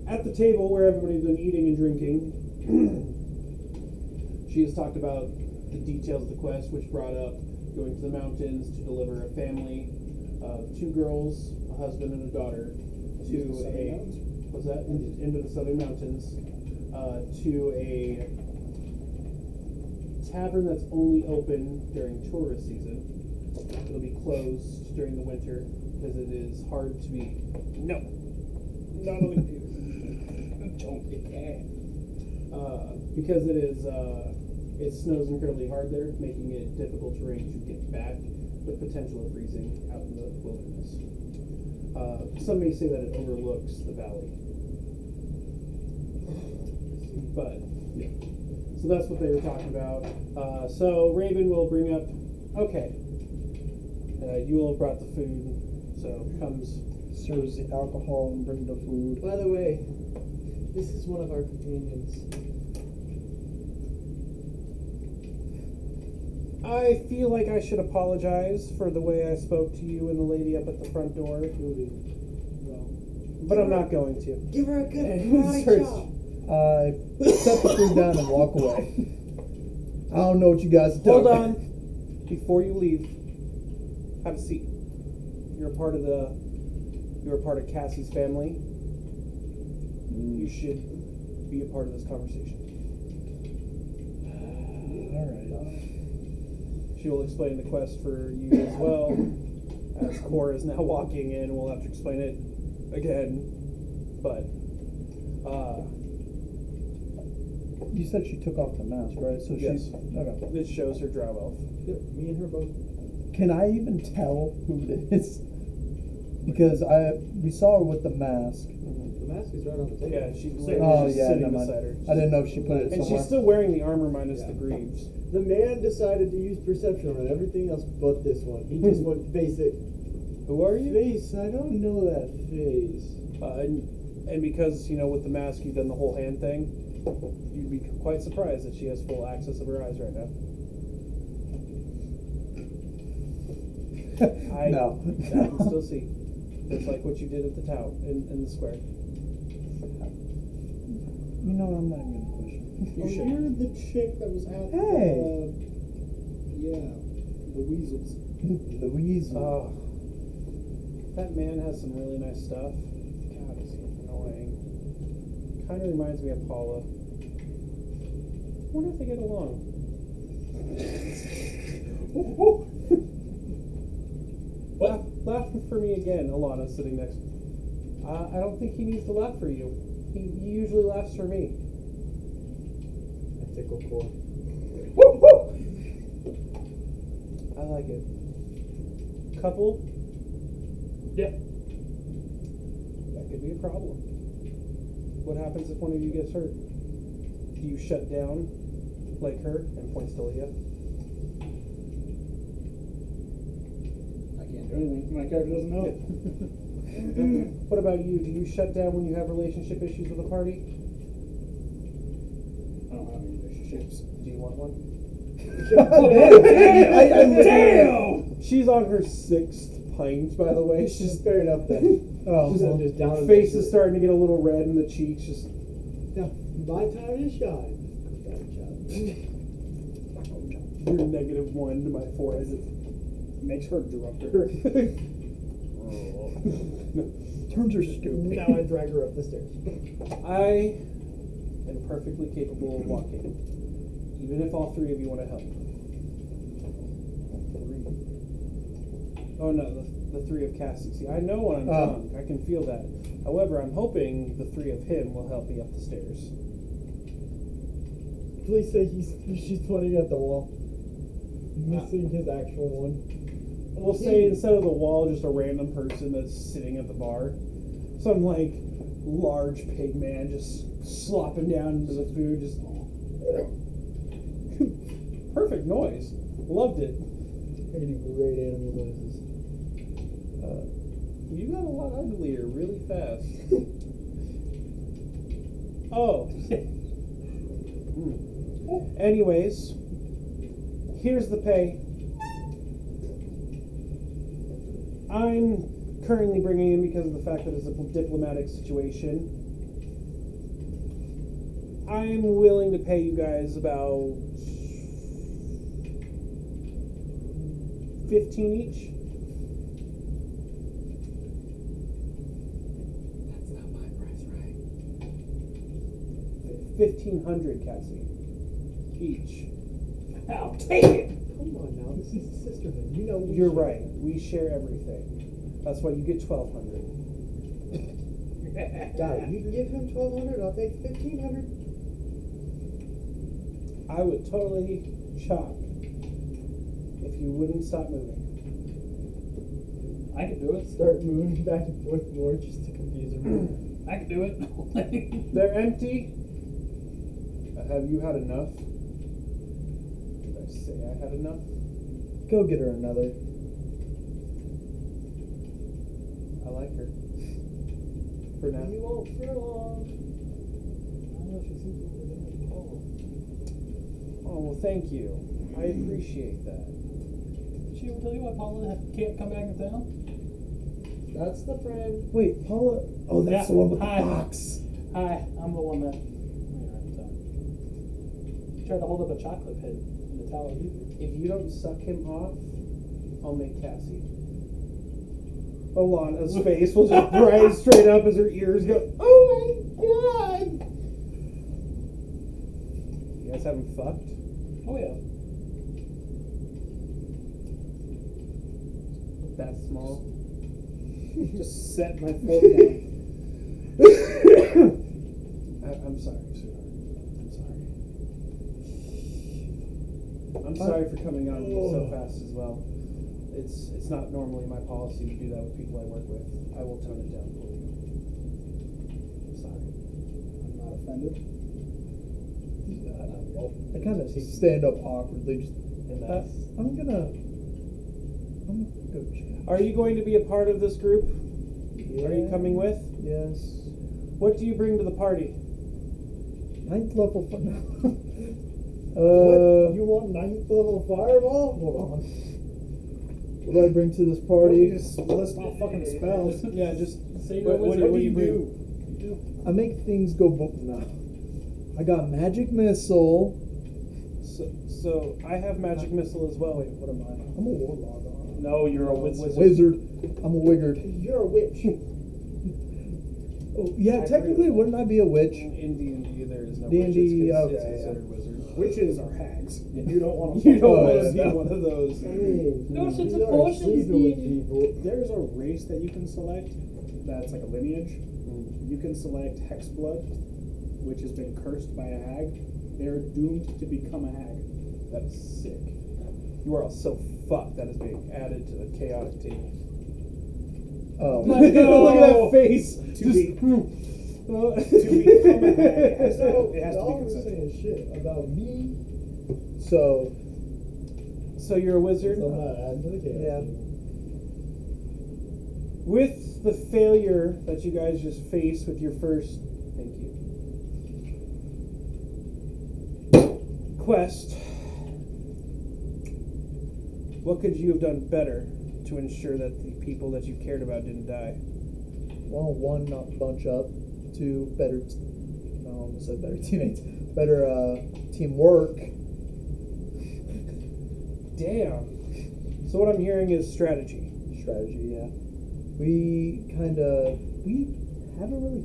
Speaker 1: At the table where everybody's been eating and drinking, she has talked about the details of the quest, which brought up going to the mountains to deliver a family of 2 girls, a husband and a daughter, to a what's that? Into the southern mountains, to a tavern that's only open during tourist season. It'll be closed during the winter because it is hard to be. No, not on the computer.
Speaker 6: Don't get that.
Speaker 1: Because it is. It snows incredibly hard there, making it difficult terrain to get back, with potential of freezing out in the wilderness. Some may say that it overlooks the valley. But, yeah. So that's what they were talking about. So Raven will bring up, okay, you all brought the food, so comes.
Speaker 10: Serves the alcohol and brings the food.
Speaker 2: By the way, this is one of our companions.
Speaker 1: I feel like I should apologize for the way I spoke to you and the lady up at the front door. But I'm not going to.
Speaker 2: Give her a good
Speaker 1: karate
Speaker 2: karate
Speaker 1: chop.
Speaker 10: I set the food down and walk away. I don't know what you guys are
Speaker 1: Hold
Speaker 10: talking
Speaker 1: on. Before you leave, have a seat. You're a part of Cassie's family. You should be a part of this conversation.
Speaker 10: All right.
Speaker 1: She will explain the quest for you as well. As Cora is now walking in, we'll have to explain it again. But,
Speaker 10: You said she took off the mask, right? So
Speaker 1: Yes.
Speaker 10: she's okay.
Speaker 1: this shows her drow elf.
Speaker 2: Yep, me and her both.
Speaker 10: Can I even tell who it is? Because we saw her with the mask.
Speaker 2: The mask is right on the table.
Speaker 1: Yeah, she's
Speaker 10: Oh yeah,
Speaker 1: sitting
Speaker 10: never mind.
Speaker 1: beside her.
Speaker 10: I didn't know if she put it
Speaker 1: And
Speaker 10: somewhere.
Speaker 1: she's still wearing the armor minus
Speaker 2: Yeah.
Speaker 1: the greaves.
Speaker 2: The man decided to use perception on everything else but this one. He just went basic.
Speaker 1: Who are you?
Speaker 2: Face, I don't know that face.
Speaker 1: And because, with the mask you've done the whole hand thing, you'd be quite surprised that she has full access of her eyes right now. I
Speaker 10: No.
Speaker 1: can still see. Just like what you did at the town in the square.
Speaker 10: You know, I'm not even gonna question.
Speaker 1: You should.
Speaker 4: You're the chick that was at
Speaker 10: Hey.
Speaker 4: the weasels.
Speaker 10: The weasel.
Speaker 1: That man has some really nice stuff. God, is he annoying. Kind of reminds me of Paula. I wonder if they get along. Laugh for me again, Alana, sitting next. I don't think he needs to laugh for you. He usually laughs for me.
Speaker 2: I tickle core.
Speaker 1: I like it. Couple?
Speaker 6: Yeah.
Speaker 1: That could be a problem. What happens if one of you gets hurt? Do you shut down like her? And points to Leah.
Speaker 8: I can't do anything. My character doesn't know it.
Speaker 1: What about you? Do you shut down when you have relationship issues with a party?
Speaker 8: I don't have any relationships.
Speaker 1: Do you want one?
Speaker 2: Damn!
Speaker 1: She's on her 6th pint, by the way. She's
Speaker 2: Fair enough then. Oh,
Speaker 1: Just,
Speaker 2: I'm just down.
Speaker 1: her face is starting to get a little red in the cheeks. Just
Speaker 2: Yeah, my time to shine.
Speaker 1: you're -1 to my forehead.
Speaker 8: Makes her drunker.
Speaker 2: Turns her stupid. Now I drag her up the stairs.
Speaker 1: I am perfectly capable of walking, even if all 3 of you want to help. 3. Oh no, the 3 of Cassie. See, I know when I'm drunk. I can feel that. However, I'm hoping the 3 of him will help me up the stairs.
Speaker 2: Please say she's pointing at the wall. Missing his actual one.
Speaker 1: We'll say instead of the wall, just a random person that's sitting at the bar. Some like large pig man just slopping down into the food. Just perfect noise. Loved it.
Speaker 2: I can do great animal noises.
Speaker 1: You got a lot uglier really fast. Oh. Anyways, here's the pay. I'm currently bringing in because of the fact that it's a diplomatic situation. I'm willing to pay you guys about 15 each.
Speaker 7: That's not my price, right?
Speaker 1: 1,500, Cassie. Each.
Speaker 6: I'll take it.
Speaker 2: Come on now, this is a sisterhood. You know we
Speaker 1: You're
Speaker 2: should-
Speaker 1: right. We share everything. That's why you get 1,200.
Speaker 2: Got it. You can give him 1,200. I'll take 1,500.
Speaker 1: I would totally chop if you wouldn't stop moving.
Speaker 6: I can do it.
Speaker 2: Start moving back and forth more just to confuse him.
Speaker 6: I can do it.
Speaker 1: They're empty. Have you had enough? Did I say I had enough?
Speaker 2: Go get her another.
Speaker 1: I like her. For now.
Speaker 2: You won't for long. I don't know if she's even
Speaker 1: Oh, well, thank you. I appreciate that.
Speaker 6: Did she ever tell you why Paula can't come back in town?
Speaker 2: That's the friend.
Speaker 10: Wait, Paula. Oh, that's the one with the
Speaker 6: Hi.
Speaker 10: box.
Speaker 6: Hi, I'm the one that tried to hold up a chocolate pin in the tower.
Speaker 1: If you don't suck him off, I'll make Cassie. Alana's face will just rise straight up as her ears go, oh my god! You guys haven't fucked?
Speaker 6: Oh yeah.
Speaker 1: That small?
Speaker 8: Just set my foot down.
Speaker 1: I'm sorry, sweetheart. I'm sorry for coming on so fast as well. It's not normally my policy to do that with people I work with. I will tone it down for you. I'm sorry.
Speaker 8: I'm not offended.
Speaker 2: I kind of stand up awkwardly. Just, I'm gonna go check.
Speaker 1: Are you going to be a part of this group?
Speaker 2: Yeah.
Speaker 1: Are you coming with?
Speaker 2: Yes.
Speaker 1: What do you bring to the party?
Speaker 2: 9th level for now.
Speaker 11: What? You want 9th level fireball? Hold on. What do I bring to this party?
Speaker 8: You just list off fucking spells.
Speaker 1: Yeah, just
Speaker 6: say
Speaker 1: what do you bring?
Speaker 11: I make things go boom now. I got magic missile.
Speaker 1: So I have magic missile as well. Wait, what am I?
Speaker 11: I'm a warlock.
Speaker 6: No, you're a wizard.
Speaker 2: Wizard. I'm a wizard.
Speaker 4: You're a witch.
Speaker 2: Oh, yeah, technically, wouldn't I be a witch?
Speaker 1: In D&D, there is no
Speaker 2: D&D,
Speaker 1: witch. It's
Speaker 2: okay,
Speaker 1: considered wizard.
Speaker 4: Witches are hags. You don't want to.
Speaker 1: You don't
Speaker 2: Oh,
Speaker 1: want
Speaker 2: yeah,
Speaker 1: to be
Speaker 2: no.
Speaker 1: one of those.
Speaker 11: I mean,
Speaker 3: No,
Speaker 11: you
Speaker 3: since
Speaker 11: are
Speaker 3: abortion's
Speaker 11: sleeping with
Speaker 3: being-
Speaker 11: people.
Speaker 4: There's a race that you can select that's like a lineage. You can select Hexblood, which has been cursed by a hag. They're doomed to become a hag.
Speaker 1: That is sick. You are all so fucked that is being added to the chaotic table.
Speaker 2: Oh.
Speaker 1: Look at that face.
Speaker 4: To become a hag, it has to be
Speaker 11: Y'all were
Speaker 4: consensual.
Speaker 11: saying shit about me.
Speaker 1: So you're a wizard?
Speaker 11: So I'm not adding to the chaos.
Speaker 2: Yeah.
Speaker 1: With the failure that you guys just faced with your first, thank you, quest, what could you have done better to ensure that the people that you cared about didn't die?
Speaker 2: Well, one, not bunch up. Two, better. No, I almost said better teammates. Better teamwork.
Speaker 1: Damn. So what I'm hearing is strategy.
Speaker 2: Strategy, yeah. We haven't really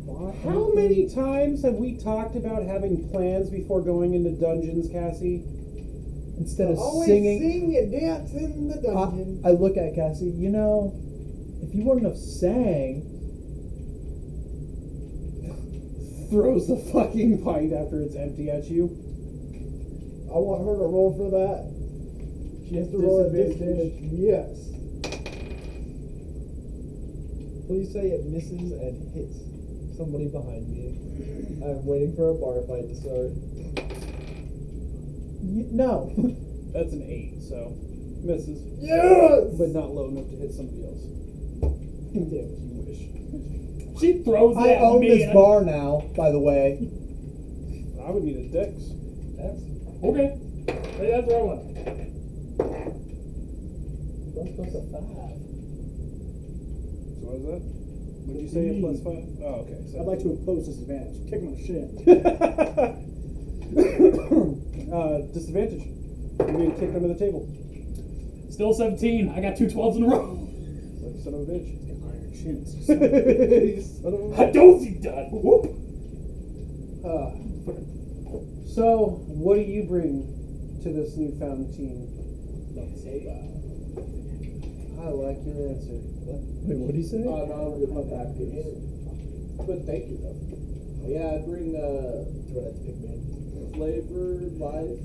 Speaker 2: fought.
Speaker 1: How
Speaker 2: anything.
Speaker 1: many times have we talked about having plans before going into dungeons, Cassie?
Speaker 2: Instead of
Speaker 11: Always
Speaker 2: singing,
Speaker 11: sing and dance in the dungeon.
Speaker 2: I look at Cassie. You know, if you wouldn't have sang,
Speaker 1: Throws the fucking pint after it's empty at you.
Speaker 11: I want her to roll for that. She has to roll a
Speaker 1: Disadvantage.
Speaker 11: disadvantage. Yes. Please say it misses and hits somebody behind me. I'm waiting for a bar fight to start.
Speaker 2: no.
Speaker 1: That's an 8, so misses.
Speaker 11: Yes!
Speaker 1: But not low enough to hit somebody else.
Speaker 11: Damn it, you wish.
Speaker 3: She throws it
Speaker 2: I
Speaker 3: at
Speaker 2: own
Speaker 3: me.
Speaker 2: this bar now, by the way.
Speaker 1: I would need a dex.
Speaker 3: Okay. Hey, that's the right one.
Speaker 11: Plus a 5.
Speaker 1: So what is that? What did you say? A plus 5? Oh, okay. So
Speaker 4: I'd like to impose disadvantage. Kick him in the shin.
Speaker 1: disadvantage. You're being kicked under the table.
Speaker 3: Still 17. I got 2 12s in a row.
Speaker 1: Like a son of a bitch.
Speaker 4: Iron shins.
Speaker 1: You son of a
Speaker 3: Hadosy done. Whoop.
Speaker 1: So, what do you bring to this newfound team? I like your answer.
Speaker 2: Wait, what did he say?
Speaker 7: No, I'm good with that. But thank you, though. Yeah, I bring
Speaker 11: Throw that to Pigman.
Speaker 7: flavor, life,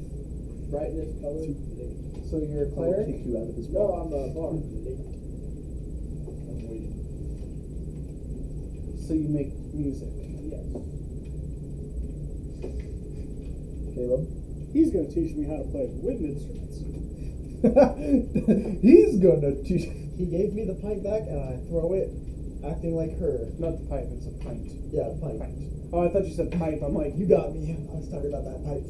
Speaker 7: brightness, color.
Speaker 1: So you're a
Speaker 2: I'll
Speaker 1: cleric?
Speaker 2: kick you out of this
Speaker 7: No,
Speaker 2: bar.
Speaker 7: I'm a bard.
Speaker 11: I'm waiting.
Speaker 1: So you make music.
Speaker 7: Yes.
Speaker 2: Caleb.
Speaker 4: He's going to teach me how to play wind instruments.
Speaker 2: He's gonna teach.
Speaker 11: He gave me the pint back and I throw it, acting like her.
Speaker 1: Not the pipe, it's a pint.
Speaker 11: Yeah, pint.
Speaker 1: Oh, I thought you said pipe. I'm like,
Speaker 11: You got me. I was talking about that pipe.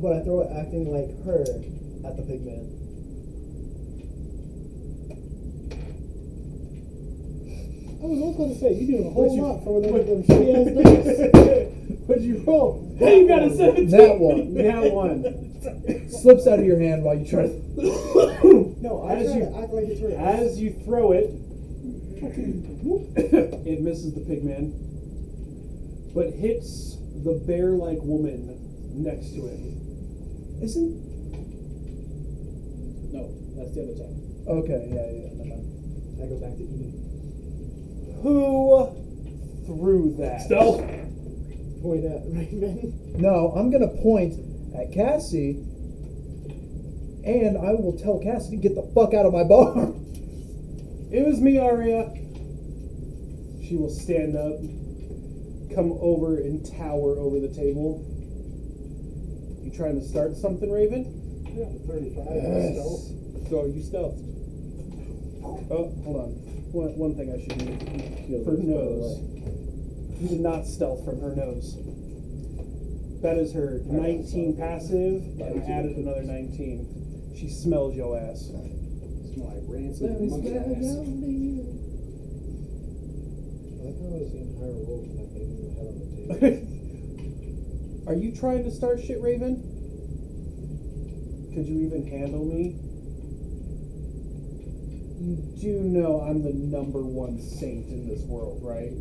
Speaker 11: But I throw it acting like her at the pigman.
Speaker 4: I was also going to say, you're doing a whole
Speaker 11: What'd you-
Speaker 4: lot for them shitty ass dice.
Speaker 1: what'd you roll?
Speaker 3: Hey, you got a 17.
Speaker 2: That one
Speaker 1: That one.
Speaker 2: slips out of your hand while you try to.
Speaker 11: No, I
Speaker 1: As
Speaker 11: try
Speaker 1: you-
Speaker 11: to act like it's her.
Speaker 1: As you throw it, it misses the pigman, but hits the bear-like woman next to it.
Speaker 2: Isn't.
Speaker 4: No, that's the other side.
Speaker 2: Okay, yeah. Never mind.
Speaker 11: I go back to eating.
Speaker 1: Who threw that?
Speaker 3: Stealth.
Speaker 11: Point at Raven.
Speaker 2: No, I'm gonna point at Cassie, and I will tell Cassie to get the fuck out of my bar.
Speaker 1: It was me, Arya. She will stand up, come over and tower over the table. You trying to start something, Raven?
Speaker 4: Yeah, 35.
Speaker 1: Yes.
Speaker 4: Stealth.
Speaker 1: So you stealthed. Oh, hold on. One thing I should do. Her nose. You did not stealth from her nose. That is her 19 passive, and I added another 19. She smells your ass.
Speaker 4: Smell like rancid monkey ass.
Speaker 11: I like how I was seeing higher rolls when I banged my head on the table.
Speaker 1: Are you trying to start shit, Raven? could you even handle me? You do know I'm the #1 saint in this world, right?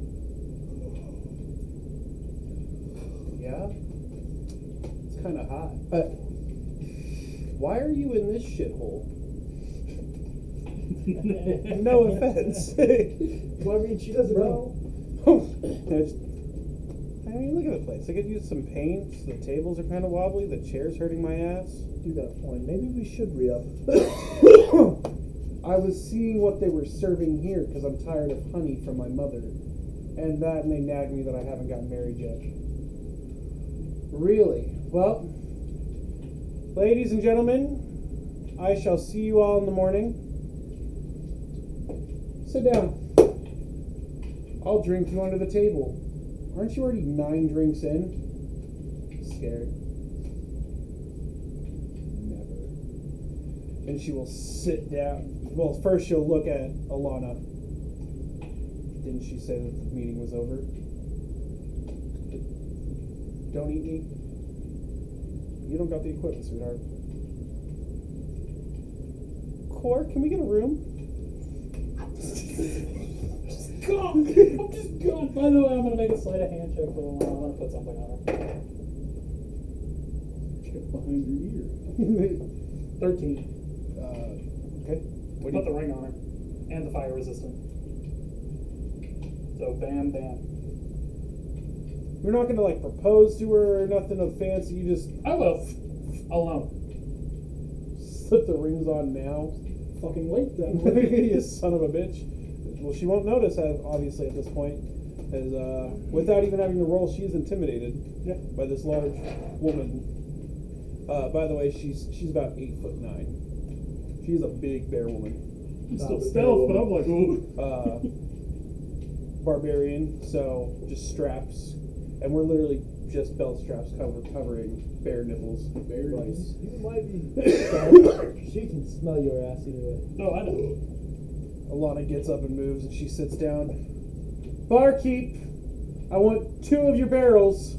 Speaker 1: Yeah? It's kind of hot. Why are you in this shithole? No offense.
Speaker 11: Well, I mean, she doesn't know.
Speaker 1: I mean, look at the place. I could use some paint. The tables are kind of wobbly. The chair's hurting my ass.
Speaker 11: You got a point. Maybe we should re-up.
Speaker 1: I was seeing what they were serving here because I'm tired of honey from my mother. And they nagged me that I haven't gotten married yet. Really? Well, ladies and gentlemen, I shall see you all in the morning. Sit down. I'll drink you under the table. Aren't you already 9 drinks in? Scared. Never. And she will sit down. Well, first she'll look at Alana. Didn't she say that the meeting was over? Don't eat me. You don't got the equipment, sweetheart. Core, can we get a room?
Speaker 3: I'm just gone. By the way, I'm gonna make a sleight of hand check for the one. I'm gonna put something on her.
Speaker 5: Check behind your ear.
Speaker 3: 13.
Speaker 1: Okay. What do
Speaker 3: Put the
Speaker 1: you...
Speaker 3: ring on her. And the fire resistant. So bam, bam.
Speaker 1: You're not gonna like propose to her or nothing of fancy. You just
Speaker 3: I will. Alone.
Speaker 1: slip the rings on now.
Speaker 4: Fucking late then.
Speaker 1: You son of a bitch. Well, she won't notice, obviously, at this point, as without even having to roll, she's intimidated by this large woman. By the way, she's about 8'9". She's a big bear woman.
Speaker 3: I'm still stealth, but I'm like, ooh.
Speaker 1: Barbarian, so just straps, and we're literally just belt straps covering bear nipples.
Speaker 5: Bear
Speaker 1: nice.
Speaker 11: You might be. She can smell your ass anyway.
Speaker 3: No, I know.
Speaker 1: Alana gets up and moves, and she sits down. Barkeep, I want 2 of your barrels.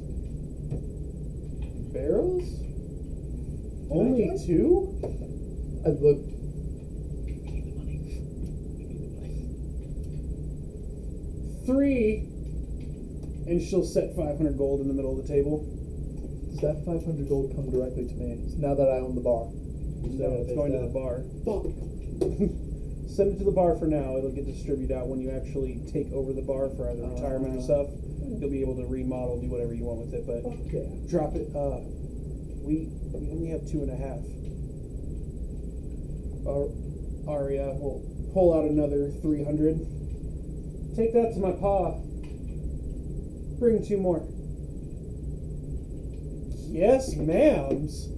Speaker 1: Barrels? Only 2?
Speaker 11: I look.
Speaker 1: 3, and she'll set 500 gold in the middle of the table.
Speaker 11: Does that 500 gold come directly to me? Now that I own the bar.
Speaker 1: No, it's going to the bar.
Speaker 11: Fuck.
Speaker 1: Send it to the bar for now. It'll get distributed out when you actually take over the bar for either retirement or stuff. You'll be able to remodel, do whatever you want with it, but
Speaker 11: Yeah.
Speaker 1: drop it. We only have 2.5. Aria will pull out another 300. Take that to my pa. Bring 2 more. Yes, ma'ams.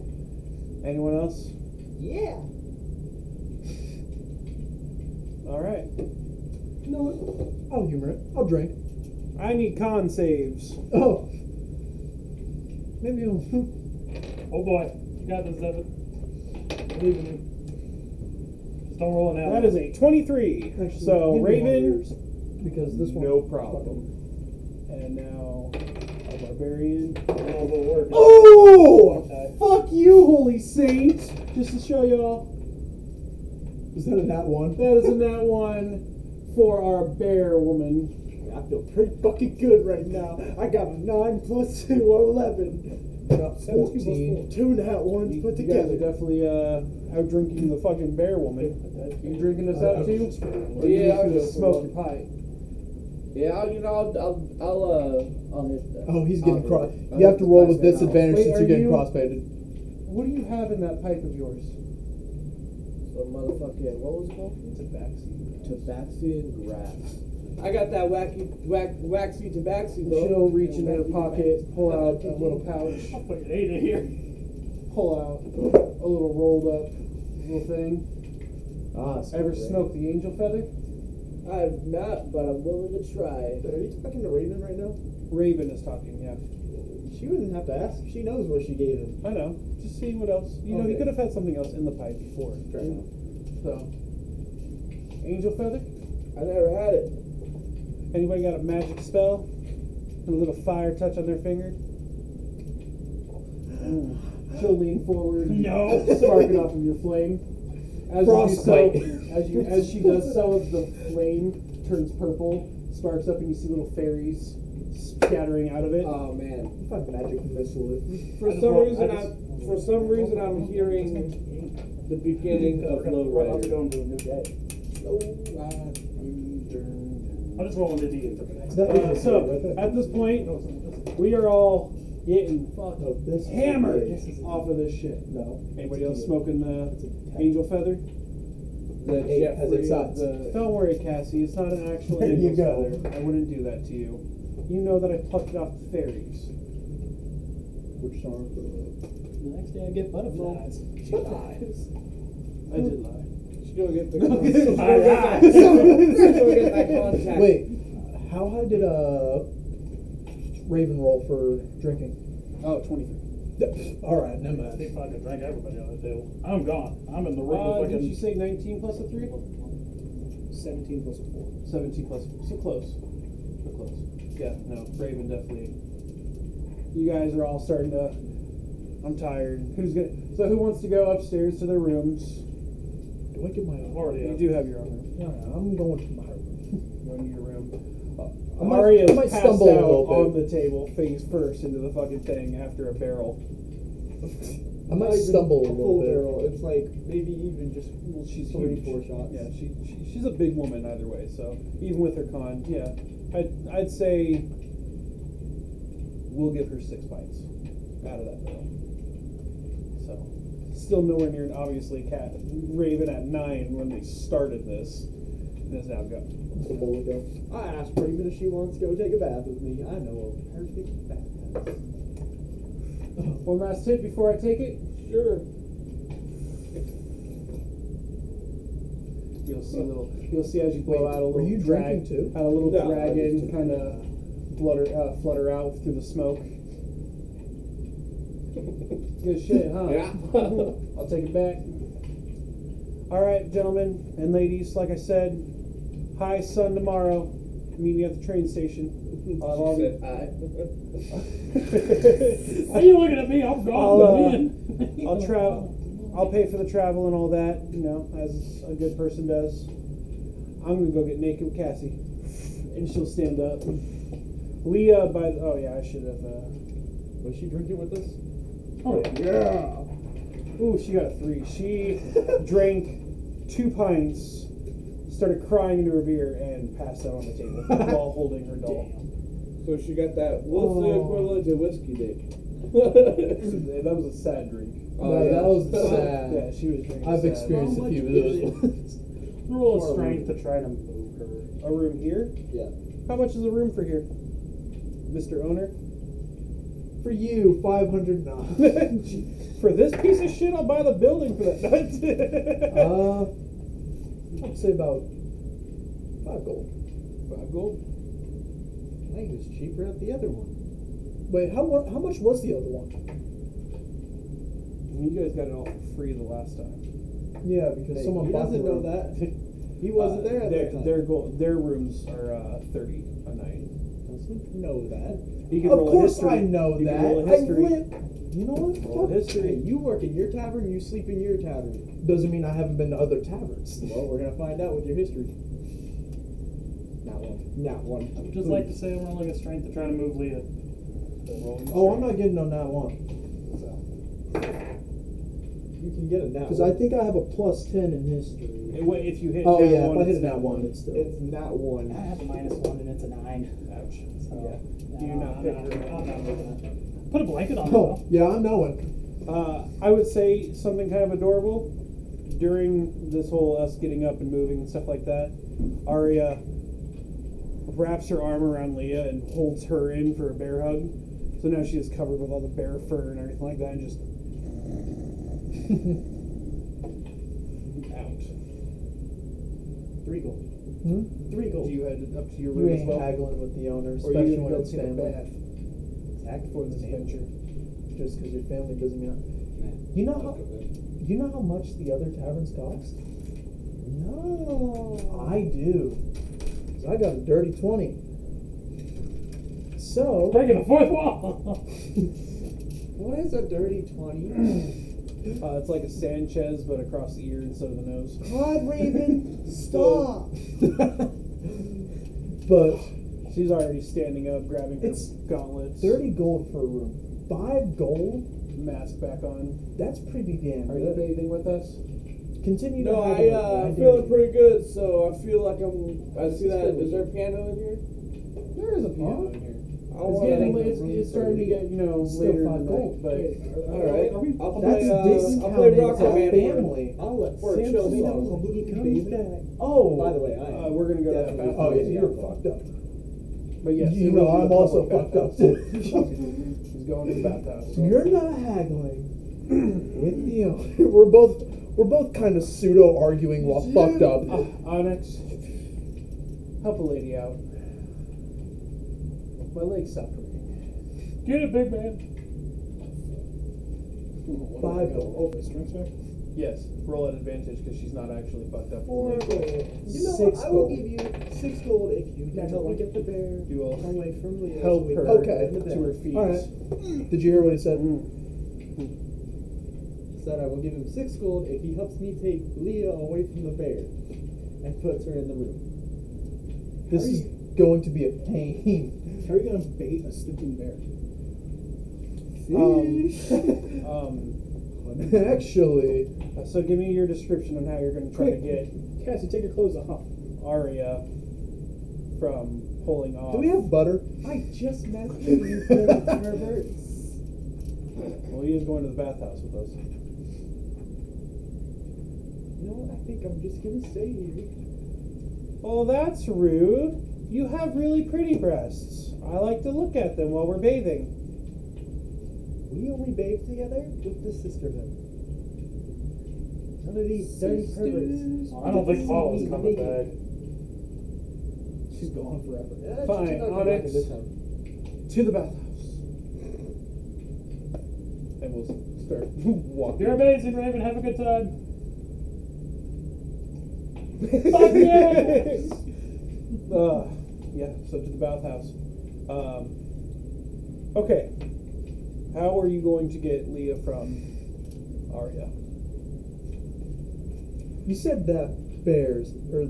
Speaker 1: Anyone else?
Speaker 11: Yeah.
Speaker 1: All right.
Speaker 11: No, I'll humor it. I'll drink.
Speaker 1: I need con saves.
Speaker 11: Oh. Maybe I'll.
Speaker 3: Oh boy. You got this, Devin. Believe in you. Just don't roll an L.
Speaker 1: That is a 23.
Speaker 11: Actually,
Speaker 1: So
Speaker 11: give me one of
Speaker 1: Raven,
Speaker 11: yours, because this one.
Speaker 1: no problem. And now a barbarian.
Speaker 3: Roll will work.
Speaker 1: Oh!
Speaker 3: Okay.
Speaker 1: Fuck you, holy saint! Just to show y'all,
Speaker 11: Is that a nat 1?
Speaker 1: that is a nat 1 for our bear woman.
Speaker 4: I feel pretty fucking good right now. I got a 9 plus 2 or 11.
Speaker 11: Got 14.
Speaker 4: 2 nat 1s
Speaker 1: You
Speaker 4: put
Speaker 1: guys are
Speaker 4: together.
Speaker 1: definitely out drinking the fucking bear woman. You drinking this out too? Or you
Speaker 7: Yeah,
Speaker 1: just
Speaker 7: I'll
Speaker 1: gonna
Speaker 7: go for
Speaker 1: smoke
Speaker 7: one.
Speaker 1: your pipe?
Speaker 7: Yeah, I'll hit that.
Speaker 11: Oh, he's getting
Speaker 7: I'll
Speaker 11: cross.
Speaker 7: hit it.
Speaker 11: You have to roll with
Speaker 7: I'll hit it.
Speaker 11: disadvantage
Speaker 1: Wait,
Speaker 11: since
Speaker 1: are
Speaker 11: you're getting
Speaker 1: you-
Speaker 11: crossfaded.
Speaker 1: What do you have in that pipe of yours?
Speaker 7: So motherfucking, what was it called?
Speaker 1: Tabaxi.
Speaker 7: Tabaxian grass. I got that waxy tabaxi though.
Speaker 1: She'll reach in her pocket, pull out a little pouch,
Speaker 3: I'll put an 8 in here.
Speaker 1: pull out a little rolled up little thing. Ever smoke the angel feather?
Speaker 7: I've not, but I'm willing to try.
Speaker 2: Are you talking to Raven right now?
Speaker 1: Raven is talking, yeah.
Speaker 2: She wouldn't have to ask. She knows what she gave him.
Speaker 1: I know. Just seeing what else. You know, he
Speaker 2: Okay.
Speaker 1: could have had something else in the pipe before. So, angel feather?
Speaker 7: I never had it.
Speaker 1: Anybody got a magic spell? A little fire touch on their finger? She'll lean forward.
Speaker 3: No.
Speaker 1: Sparking off of your flame. As you do so,
Speaker 11: Frostbite.
Speaker 1: as she does so, the flame turns purple, sparks up, and you see little fairies scattering out of it.
Speaker 7: Oh man.
Speaker 11: If I magic missile it.
Speaker 7: For some reason I'm hearing the beginning of Low
Speaker 6: We're
Speaker 7: Rider.
Speaker 6: going to a new day. I'll just roll an idiot for the next
Speaker 11: That
Speaker 6: one.
Speaker 11: is
Speaker 1: So at this point, we are all getting
Speaker 11: No, this
Speaker 1: hammered
Speaker 11: is
Speaker 1: off of this shit.
Speaker 11: No.
Speaker 1: Anybody else smoking the angel feather?
Speaker 7: The jet
Speaker 11: Has
Speaker 7: free
Speaker 11: it
Speaker 7: of
Speaker 11: sucked?
Speaker 7: the
Speaker 1: Don't worry, Cassie. It's not an actual
Speaker 11: There you
Speaker 1: angel's
Speaker 11: go.
Speaker 1: feather. I wouldn't do that to you. You know that I plucked it off the fairies.
Speaker 11: Which are
Speaker 6: The next day I get butterflies. She lies.
Speaker 1: I did lie.
Speaker 7: She's gonna get the
Speaker 6: Alright.
Speaker 7: She's gonna get that contact.
Speaker 11: Wait, how high did Raven roll for drinking?
Speaker 1: Oh, 23.
Speaker 11: Alright, never
Speaker 6: I
Speaker 11: mind.
Speaker 6: think I could drink everybody on the table. I'm gone. I'm in the room with
Speaker 1: Did you
Speaker 6: fucking.
Speaker 1: say 19 plus a 3?
Speaker 8: 17 plus a 4.
Speaker 1: 17 plus. So close. So close. Yeah, no, Raven definitely. You guys are all starting to. I'm tired. So who wants to go upstairs to their rooms?
Speaker 11: Do I get my own?
Speaker 6: Already
Speaker 1: You
Speaker 6: up.
Speaker 1: do have your own room.
Speaker 11: Yeah, I'm going to my room.
Speaker 1: Go into your room.
Speaker 11: I might-
Speaker 1: Arya
Speaker 11: I might
Speaker 1: passed
Speaker 11: stumble a
Speaker 1: out
Speaker 11: little bit.
Speaker 1: on the table, face first into the fucking thing after a barrel.
Speaker 11: I might stumble a
Speaker 2: full
Speaker 11: little bit.
Speaker 2: barrel. It's like maybe even just
Speaker 1: Well, she's
Speaker 2: 3,
Speaker 1: huge.
Speaker 2: 4 shots.
Speaker 1: Yeah, she's a big woman either way. So even with her con, yeah, I'd say we'll give her 6 bites out of that barrel. So still nowhere near, obviously, Raven at 9 when they started this, and is now gone.
Speaker 11: The bullet go.
Speaker 2: I asked Raven if she wants to go take a bath with me. I know a perfect bath house.
Speaker 1: One last tip before I take it.
Speaker 7: Sure.
Speaker 1: You'll see as you blow out a little
Speaker 11: Were you
Speaker 1: drag,
Speaker 11: drinking too?
Speaker 1: a little
Speaker 7: No, I
Speaker 1: dragon
Speaker 7: just-
Speaker 1: kind of flutter out through the smoke. Good shit, huh?
Speaker 7: Yeah.
Speaker 1: I'll take it back. All right, gentlemen and ladies, like I said, high sun tomorrow. Meet me at the train station. I'll have all
Speaker 7: She
Speaker 1: the-
Speaker 7: said
Speaker 6: Why are you looking at me? I'm gone.
Speaker 1: I'll travel. I'll pay for the travel and all that, you know, as a good person does. I'm gonna go get naked with Cassie, and she'll stand up. Oh yeah, I should have.
Speaker 11: Was she drinking with us?
Speaker 6: Oh, yeah.
Speaker 1: Ooh, she got a 3. She drank 2 pints, started crying into her beer, and passed out on the table while holding her doll.
Speaker 7: So she got that. What's the equivalent to whiskey dick?
Speaker 1: That was a sad drink.
Speaker 11: No, that was sad.
Speaker 1: Yeah, she was drinking.
Speaker 11: I've
Speaker 1: sad.
Speaker 11: experienced a few of those ones.
Speaker 6: Roll a strength to try to move her.
Speaker 1: A room here?
Speaker 2: Yeah.
Speaker 1: How much is a room for here, Mr. Owner?
Speaker 11: For you, 509.
Speaker 1: For this piece of shit, I'll buy the building for that.
Speaker 11: I'd say about 5 gold.
Speaker 1: 5 gold.
Speaker 11: I think it was cheaper at the other one. Wait, how much was the other one?
Speaker 1: You guys got it all for free the last time.
Speaker 11: Yeah, because
Speaker 2: Hey,
Speaker 11: someone
Speaker 2: he
Speaker 11: bought the
Speaker 2: doesn't know
Speaker 11: room.
Speaker 2: that. He wasn't there at that time.
Speaker 1: Their rooms are 30 a night.
Speaker 2: Doesn't know that.
Speaker 1: You can
Speaker 11: Of
Speaker 1: roll a
Speaker 11: course
Speaker 1: history.
Speaker 11: I know
Speaker 1: You can
Speaker 11: that.
Speaker 1: roll a
Speaker 11: I
Speaker 1: history.
Speaker 11: went. You know what?
Speaker 1: Roll a
Speaker 11: Fuck.
Speaker 1: history.
Speaker 2: Hey, you work in your tavern, you sleep in your tavern.
Speaker 11: Doesn't mean I haven't been to other taverns.
Speaker 2: Well, we're gonna find out with your history. Not one. Not one.
Speaker 6: I would just like to say I'm rolling a strength to try to move Leah.
Speaker 11: Oh, I'm not getting on that one.
Speaker 2: You can get a nat
Speaker 11: Because
Speaker 2: one.
Speaker 11: I think I have a +10 in history.
Speaker 1: If you hit
Speaker 11: Oh
Speaker 1: nat
Speaker 11: yeah,
Speaker 1: one,
Speaker 11: if I hit
Speaker 1: it's
Speaker 11: a nat 1, it's still.
Speaker 2: It's not one.
Speaker 6: I have a -1 and it's a 9.
Speaker 1: Ouch.
Speaker 6: So,
Speaker 1: Yeah. Do you
Speaker 6: no,
Speaker 1: not
Speaker 6: I'm
Speaker 1: pick
Speaker 6: not
Speaker 1: her?
Speaker 6: moving it. Put a blanket on
Speaker 11: Oh,
Speaker 6: it.
Speaker 11: yeah, I'm knowing.
Speaker 1: I would say something kind of adorable during this whole us getting up and moving and stuff like that. Arya wraps her arm around Leah and holds her in for a bear hug. So now she is covered with all the bear fur and everything like that, and just out.
Speaker 2: 3 gold.
Speaker 11: Hmm?
Speaker 2: 3
Speaker 1: Do
Speaker 2: gold.
Speaker 1: you head up to your
Speaker 11: You
Speaker 1: room as
Speaker 11: ain't
Speaker 1: well,
Speaker 11: haggling with the owner,
Speaker 1: or are
Speaker 11: especially
Speaker 1: you
Speaker 11: when
Speaker 1: gonna go
Speaker 11: it's
Speaker 1: take a
Speaker 11: family.
Speaker 1: bath
Speaker 2: Exactly.
Speaker 1: for this adventure?
Speaker 11: Just because your family doesn't mean. You know how much the other taverns cost?
Speaker 2: No.
Speaker 11: I do. 'Cause I got a dirty 20. So
Speaker 6: Breaking the fourth wall.
Speaker 11: What is a dirty 20?
Speaker 1: It's like a Sanchez, but across the ear instead of the nose.
Speaker 2: God, Raven, stop. But
Speaker 1: She's already standing up, grabbing her
Speaker 2: It's
Speaker 1: gauntlets.
Speaker 2: 30 gold for a room. 5 gold?
Speaker 1: Mask back on.
Speaker 2: That's pretty damn
Speaker 1: Are you
Speaker 2: good.
Speaker 1: bathing with us?
Speaker 2: Continue
Speaker 7: No,
Speaker 2: to
Speaker 7: I'm
Speaker 2: haggle.
Speaker 7: feeling pretty good, so I feel like I see that. Is there a piano in here?
Speaker 1: There is a piano in here.
Speaker 7: I
Speaker 1: It's
Speaker 7: wanna-
Speaker 1: getting it's starting to get,
Speaker 2: Still
Speaker 1: later in
Speaker 2: 5
Speaker 1: the
Speaker 2: gold.
Speaker 1: night, but
Speaker 7: Alright. I'll
Speaker 2: That's
Speaker 7: play, I'll play
Speaker 2: discounted
Speaker 7: rock
Speaker 2: to
Speaker 7: band
Speaker 2: family.
Speaker 11: I'll let
Speaker 7: For a
Speaker 11: Sam
Speaker 7: chill
Speaker 11: know
Speaker 7: song.
Speaker 11: when he comes back.
Speaker 2: Oh,
Speaker 11: By the way, I am.
Speaker 1: we're gonna go to that
Speaker 11: definitely-
Speaker 1: bathroom.
Speaker 2: Oh, yeah, you're fucked up.
Speaker 1: But yes,
Speaker 2: You
Speaker 1: it
Speaker 2: know
Speaker 1: will be
Speaker 2: I'm
Speaker 1: the
Speaker 2: also
Speaker 1: public
Speaker 2: fucked up
Speaker 1: bathhouse.
Speaker 2: too.
Speaker 1: He's going to the bathhouse.
Speaker 2: You're not haggling with the owner. We're both kind of pseudo arguing while fucked up.
Speaker 1: Onyx, help a lady out. My legs stopped working.
Speaker 6: Get it, big man.
Speaker 2: 5 gold.
Speaker 8: Oh, for strength check?
Speaker 1: Yes, roll at advantage because she's not actually fucked up.
Speaker 11: 4 gold. You know
Speaker 2: 6
Speaker 11: what? I will
Speaker 2: gold.
Speaker 11: give you 6 gold if you can help me get the bear
Speaker 1: You will
Speaker 11: away from Leo.
Speaker 1: help
Speaker 11: so we
Speaker 1: her
Speaker 11: can
Speaker 2: Okay.
Speaker 11: get the
Speaker 1: to her
Speaker 11: bear.
Speaker 1: feet.
Speaker 2: All right. Did you hear what he said?
Speaker 11: Said I will give him 6 gold if he helps me take Leah away from the bear and puts her in the room.
Speaker 2: This is going to be a pain.
Speaker 8: How are you gonna bait a sleeping bear?
Speaker 2: Actually,
Speaker 1: So give me your description on how you're going to try to get
Speaker 8: Cassie, take your clothes off.
Speaker 1: Arya from pulling off.
Speaker 2: do we have butter?
Speaker 11: I just met you perverts.
Speaker 1: Well, he is going to the bathhouse with us.
Speaker 11: You know what? I think I'm just gonna stay here.
Speaker 1: Well, that's rude. You have really pretty breasts. I like to look at them while we're bathing.
Speaker 11: We only bathe together with the sisterhood. None of these dirty perverts.
Speaker 6: I don't think Paula's coming back.
Speaker 8: She's gone forever.
Speaker 11: Yeah,
Speaker 1: Fine,
Speaker 11: she's not coming back
Speaker 1: Onyx.
Speaker 11: this time.
Speaker 1: To the bathhouse. And we'll start walking.
Speaker 6: You're amazing, Raven. Have a good time. Fuck yes!
Speaker 1: Yeah, so to the bathhouse. Okay. How are you going to get Leah from Arya?
Speaker 2: You said that bears or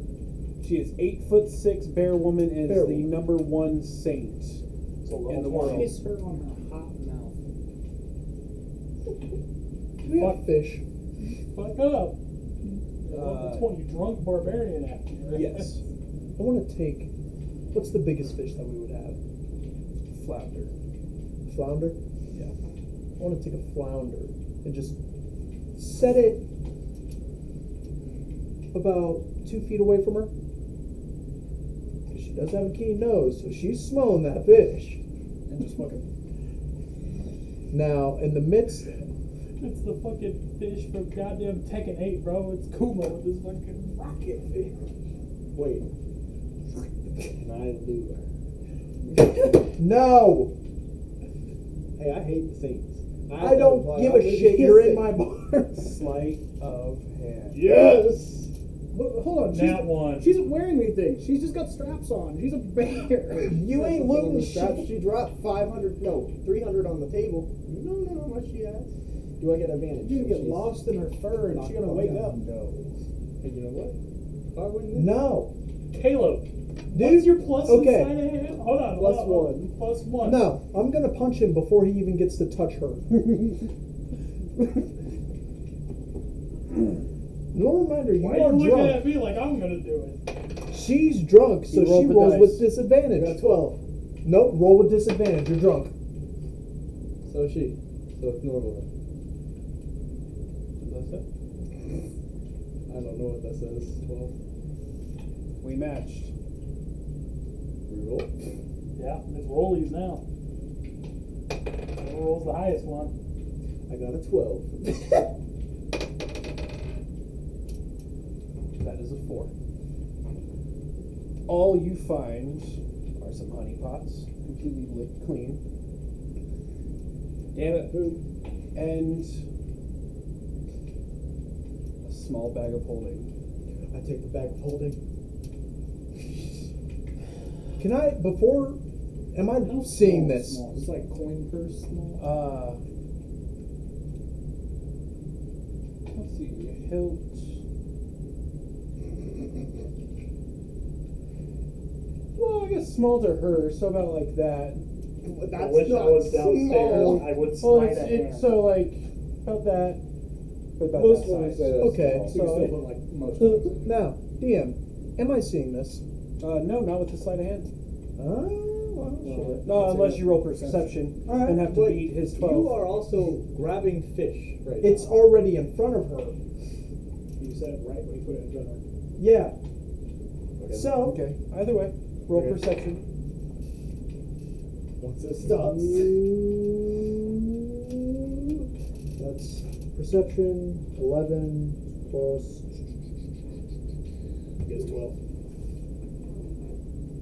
Speaker 1: She is 8'6" bear woman and
Speaker 2: Bear
Speaker 1: is the
Speaker 2: woman.
Speaker 1: #1 saint in the world.
Speaker 8: Kiss her on her hot mouth.
Speaker 2: we have fish.
Speaker 6: Fuck up.
Speaker 1: Uh,
Speaker 6: That's one you drunk barbarian after you.
Speaker 1: Yes,
Speaker 2: I want to take. What's the biggest fish that we would have?
Speaker 1: flounder.
Speaker 2: Flounder.
Speaker 1: Yeah.
Speaker 2: I want to take a flounder and just set it about 2 feet away from her. 'Cause she does have a keen nose, so she's smelling that fish.
Speaker 8: And just fucking.
Speaker 2: Now, in the midst,
Speaker 6: It's the fucking fish from goddamn Tekken 8, bro. It's Kuma with his fucking rocket fish.
Speaker 11: Wait. Can I lure?
Speaker 2: no,
Speaker 11: Hey, I hate the Saints.
Speaker 2: I don't give a shit. You're in my bar.
Speaker 1: Sleight of hand.
Speaker 11: Yes.
Speaker 8: But hold on,
Speaker 6: That one.
Speaker 8: She isn't wearing anything. She's just got straps on. She's a bear.
Speaker 2: You ain't looting shit.
Speaker 11: She dropped 300 on the table. You don't know how much she has. Do I get advantage?
Speaker 8: She's gonna get
Speaker 11: She's-
Speaker 8: lost in her fur and she's gonna wake up.
Speaker 2: No.
Speaker 11: Hey, you know what? Why wouldn't it?
Speaker 2: No.
Speaker 6: Caleb.
Speaker 2: Dude,
Speaker 6: What's your plus
Speaker 2: okay.
Speaker 6: inside of hand? Hold on.
Speaker 11: Plus
Speaker 6: hold on.
Speaker 11: one.
Speaker 6: Plus one.
Speaker 2: No, I'm gonna punch him before he even gets to touch her. No reminder, you
Speaker 6: Why
Speaker 2: are
Speaker 6: are you looking
Speaker 2: drunk.
Speaker 6: at me like I'm gonna do it?
Speaker 2: She's drunk, so
Speaker 11: You rolled
Speaker 2: she
Speaker 11: the
Speaker 2: rolls
Speaker 11: dice.
Speaker 2: with
Speaker 11: I
Speaker 2: disadvantage.
Speaker 11: got 12.
Speaker 2: Nope, roll with disadvantage. You're drunk.
Speaker 11: So is she. So it's normal.
Speaker 1: That's it.
Speaker 11: I don't know what that says. 12.
Speaker 1: We matched.
Speaker 11: Reroll.
Speaker 6: Yeah, it's rollies now. Whoever rolls the highest one.
Speaker 11: I got a 12.
Speaker 1: That is a 4. All you find are some honey pots, completely licked clean.
Speaker 11: Damn it, poop.
Speaker 1: And a small bag of holding.
Speaker 11: I take the bag of holding.
Speaker 2: Can I, before, am I
Speaker 8: How
Speaker 2: seeing
Speaker 8: small,
Speaker 2: this?
Speaker 8: Small. It's like coin purse small.
Speaker 1: hilt. Well, I guess small to her, so about like that.
Speaker 8: That's
Speaker 6: I wish I
Speaker 8: not
Speaker 6: was downstairs.
Speaker 8: small.
Speaker 6: I would
Speaker 1: Well,
Speaker 6: slide
Speaker 1: it's,
Speaker 6: a hand.
Speaker 1: it's so like about that. But about
Speaker 7: Most
Speaker 1: that
Speaker 7: women
Speaker 1: size.
Speaker 7: say that's
Speaker 2: Okay,
Speaker 7: small.
Speaker 6: So you
Speaker 2: so
Speaker 6: still put like most.
Speaker 2: now, DM, am I seeing this?
Speaker 1: No, not with the sleight of hand.
Speaker 2: Oh, well, shit.
Speaker 1: No, unless you roll perception
Speaker 2: Alright,
Speaker 1: and have to
Speaker 11: but
Speaker 1: beat his 12.
Speaker 11: You are also grabbing fish right
Speaker 2: It's
Speaker 11: now.
Speaker 2: already in front of her.
Speaker 8: You said it right when you put it in general.
Speaker 2: Yeah.
Speaker 11: Okay.
Speaker 2: So,
Speaker 1: Okay, either way, roll
Speaker 11: Okay.
Speaker 1: perception.
Speaker 11: Once it stops.
Speaker 2: that's perception, 11 plus.
Speaker 8: He gets 12.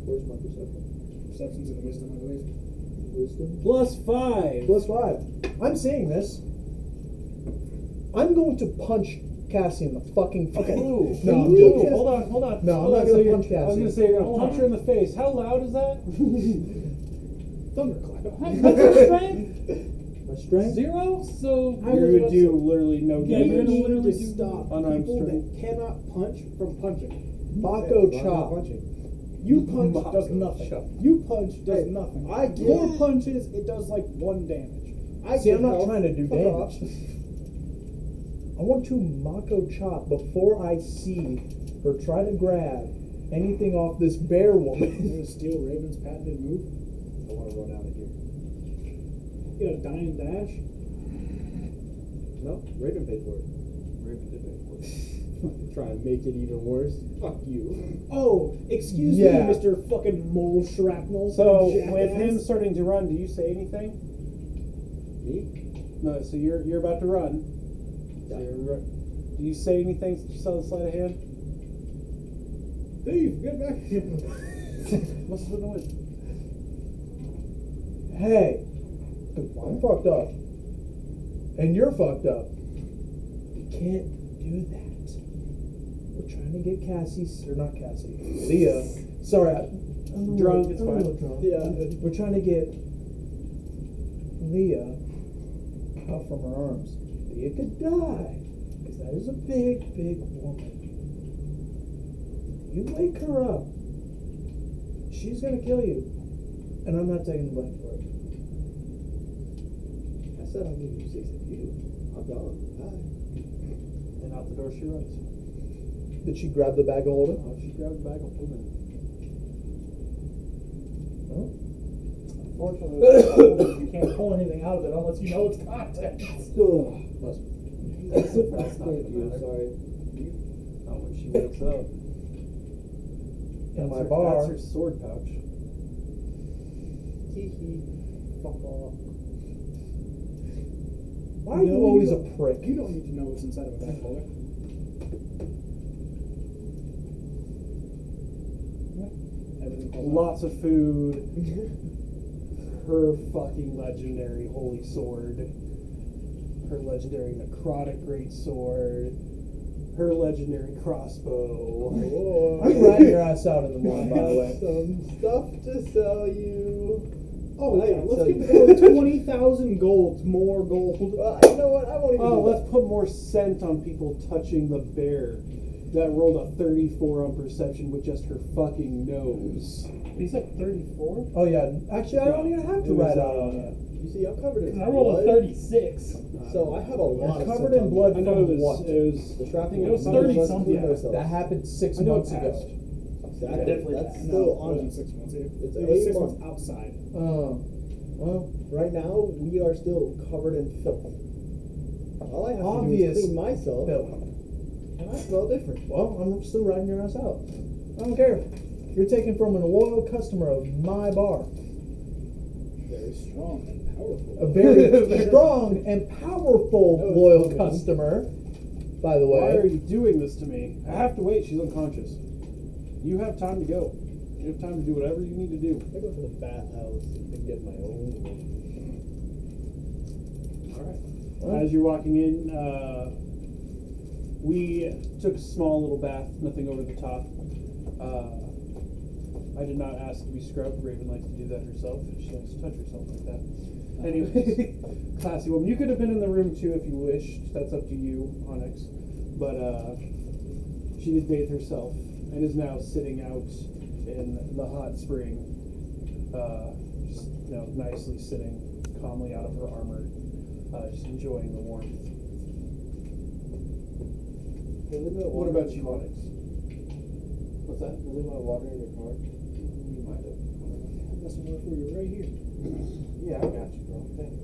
Speaker 2: Where's my perception?
Speaker 8: Perception's in wisdom, I believe.
Speaker 2: Wisdom.
Speaker 1: Plus 5.
Speaker 2: Plus 5. I'm seeing this. I'm going to punch Cassie in the fucking face.
Speaker 1: Ooh.
Speaker 2: No, I'm
Speaker 1: Ooh,
Speaker 2: joking.
Speaker 1: hold on, hold on.
Speaker 2: No,
Speaker 1: hold
Speaker 2: I'm
Speaker 1: on.
Speaker 2: not gonna
Speaker 1: So
Speaker 2: punch
Speaker 1: you're- I was
Speaker 2: Cassie.
Speaker 1: gonna say you're gonna
Speaker 6: Hold
Speaker 1: punch
Speaker 6: on.
Speaker 1: her in the face. How loud is that?
Speaker 8: Thunderclap.
Speaker 1: What's your strength?
Speaker 2: My strength?
Speaker 6: 0? So
Speaker 1: You're gonna do literally no
Speaker 6: Yeah, you're
Speaker 1: damage.
Speaker 6: gonna
Speaker 8: You
Speaker 6: literally
Speaker 8: need to
Speaker 6: do
Speaker 8: stop
Speaker 1: unarmed
Speaker 8: people
Speaker 1: strength.
Speaker 8: that cannot punch from punching.
Speaker 2: Mako
Speaker 11: Yeah,
Speaker 2: chop.
Speaker 11: punching.
Speaker 8: You punch
Speaker 1: Mako
Speaker 8: does nothing.
Speaker 1: chop.
Speaker 8: You punch does
Speaker 11: Hey,
Speaker 8: nothing.
Speaker 11: I get-
Speaker 8: Your punches, it does like 1 damage.
Speaker 2: See, I'm not trying to do
Speaker 11: Fuck off.
Speaker 2: damage. I want to Mako chop before I see her try to grab anything off this bear
Speaker 8: You
Speaker 2: woman.
Speaker 8: gonna steal Raven's patented move?
Speaker 11: I want to run out of here.
Speaker 8: You got a dying dash?
Speaker 11: No, Raven paid for it.
Speaker 7: Raven did pay for it.
Speaker 11: Try and make it even worse. Fuck you.
Speaker 8: Oh, excuse
Speaker 2: Yeah.
Speaker 8: me, Mr. fucking Mole Shrapnel.
Speaker 1: So
Speaker 8: you
Speaker 1: with him
Speaker 8: jackass.
Speaker 1: starting to run, do you say anything?
Speaker 11: Me?
Speaker 1: No. So you're about to run. So
Speaker 11: Yeah.
Speaker 1: do you say anything since you saw the sleight of hand?
Speaker 8: Thief, get back here.
Speaker 1: What's the noise?
Speaker 2: Hey, I'm fucked up. And you're fucked up. You can't do that. We're trying to get Cassie, or not Cassie, Leah. Sorry, I'm
Speaker 1: Drunk,
Speaker 2: a
Speaker 1: it's
Speaker 2: little
Speaker 1: fine.
Speaker 2: drunk.
Speaker 11: Yeah.
Speaker 2: We're trying to get Leah out from her arms. Leah could die, because that is a big, big woman. You wake her up, she's gonna kill you. And I'm not taking the blame for it.
Speaker 11: I said I'll give you 6 of you. I'm gone. Bye.
Speaker 1: And out the door she runs.
Speaker 2: Did she grab the bag of holding?
Speaker 1: Oh, she grabbed the bag of holding.
Speaker 2: Oh.
Speaker 6: Unfortunately, you can't pull anything out of it unless you know its contents.
Speaker 7: That's
Speaker 6: That's not
Speaker 7: Thank
Speaker 6: gonna
Speaker 7: you,
Speaker 6: matter.
Speaker 7: sorry.
Speaker 1: Not when she wakes up.
Speaker 2: In my
Speaker 1: her,
Speaker 2: bar.
Speaker 1: That's her sword pouch.
Speaker 11: Hee hee. Fuck off.
Speaker 2: Why are you always a prick?
Speaker 8: You don't need to know what's inside of a bag holder. Everything holds up.
Speaker 1: Lots of food. Her fucking legendary holy sword. Her legendary necrotic great sword. Her legendary crossbow.
Speaker 2: I'm riding your ass out in the morning, by the way.
Speaker 11: Some stuff to sell you.
Speaker 8: Oh,
Speaker 11: I
Speaker 8: yeah,
Speaker 11: can
Speaker 8: let's
Speaker 11: sell
Speaker 8: give
Speaker 11: you.
Speaker 8: the boy 20,000 gold. More gold.
Speaker 11: You know what? I won't even
Speaker 1: Oh,
Speaker 11: do
Speaker 1: let's put more scent on people touching the bear that rolled a 34 on perception with just her fucking nose.
Speaker 6: He said 34?
Speaker 2: Oh yeah, actually I don't even have to
Speaker 1: It was,
Speaker 2: ride out on it.
Speaker 11: that. You see, I'm covered in
Speaker 6: I rolled a
Speaker 11: blood.
Speaker 6: 36.
Speaker 11: So I have a lot
Speaker 2: You're
Speaker 11: of
Speaker 2: covered
Speaker 11: scent
Speaker 2: in
Speaker 11: on
Speaker 2: blood
Speaker 1: I know
Speaker 2: from
Speaker 1: it was,
Speaker 2: what?
Speaker 1: it was
Speaker 11: The shrapnel
Speaker 6: It was
Speaker 11: none of
Speaker 6: 30
Speaker 11: us
Speaker 6: something.
Speaker 11: cleaned ourselves.
Speaker 2: That happened 6
Speaker 1: I know it
Speaker 2: months ago.
Speaker 1: passed.
Speaker 11: Exactly.
Speaker 6: definitely
Speaker 11: That's
Speaker 6: passed.
Speaker 11: still
Speaker 8: No, it
Speaker 11: on
Speaker 8: wasn't
Speaker 11: us.
Speaker 8: 6 months.
Speaker 11: It's
Speaker 8: It was 6
Speaker 11: a
Speaker 8: months
Speaker 11: month.
Speaker 8: outside.
Speaker 2: Well,
Speaker 11: Right now, we are still covered in filth. All I have
Speaker 2: Obvious
Speaker 11: to do is clean myself,
Speaker 2: Bill.
Speaker 11: and I smell different.
Speaker 2: Well, I'm still riding your ass out. I don't care. You're taken from an loyal customer of my bar.
Speaker 8: Very strong and powerful.
Speaker 2: A very strong and powerful
Speaker 11: That was
Speaker 2: loyal
Speaker 11: funny.
Speaker 2: customer, by the
Speaker 1: Why are
Speaker 2: way.
Speaker 1: you doing this to me? I have to wait. She's unconscious. You have time to go. You have time to do whatever you need to do.
Speaker 11: I go to the bathhouse and get my own room.
Speaker 1: All right.
Speaker 2: Well,
Speaker 1: As you're walking in, we took a small little bath, nothing over the top. I did not ask to be scrubbed. Raven likes to do that herself. She likes to touch herself like that. Anyway, classy woman. You could have been in the room too if you wished. That's up to you, Onyx. but she did bathe herself and is now sitting out in the hot spring, just nicely sitting calmly out of her armor, just enjoying the warmth. What about you, Onyx? What's that?
Speaker 7: Does anyone water in your car?
Speaker 1: You might have.
Speaker 8: I've got some more for you right here.
Speaker 7: Yeah, I got you, bro. Thanks.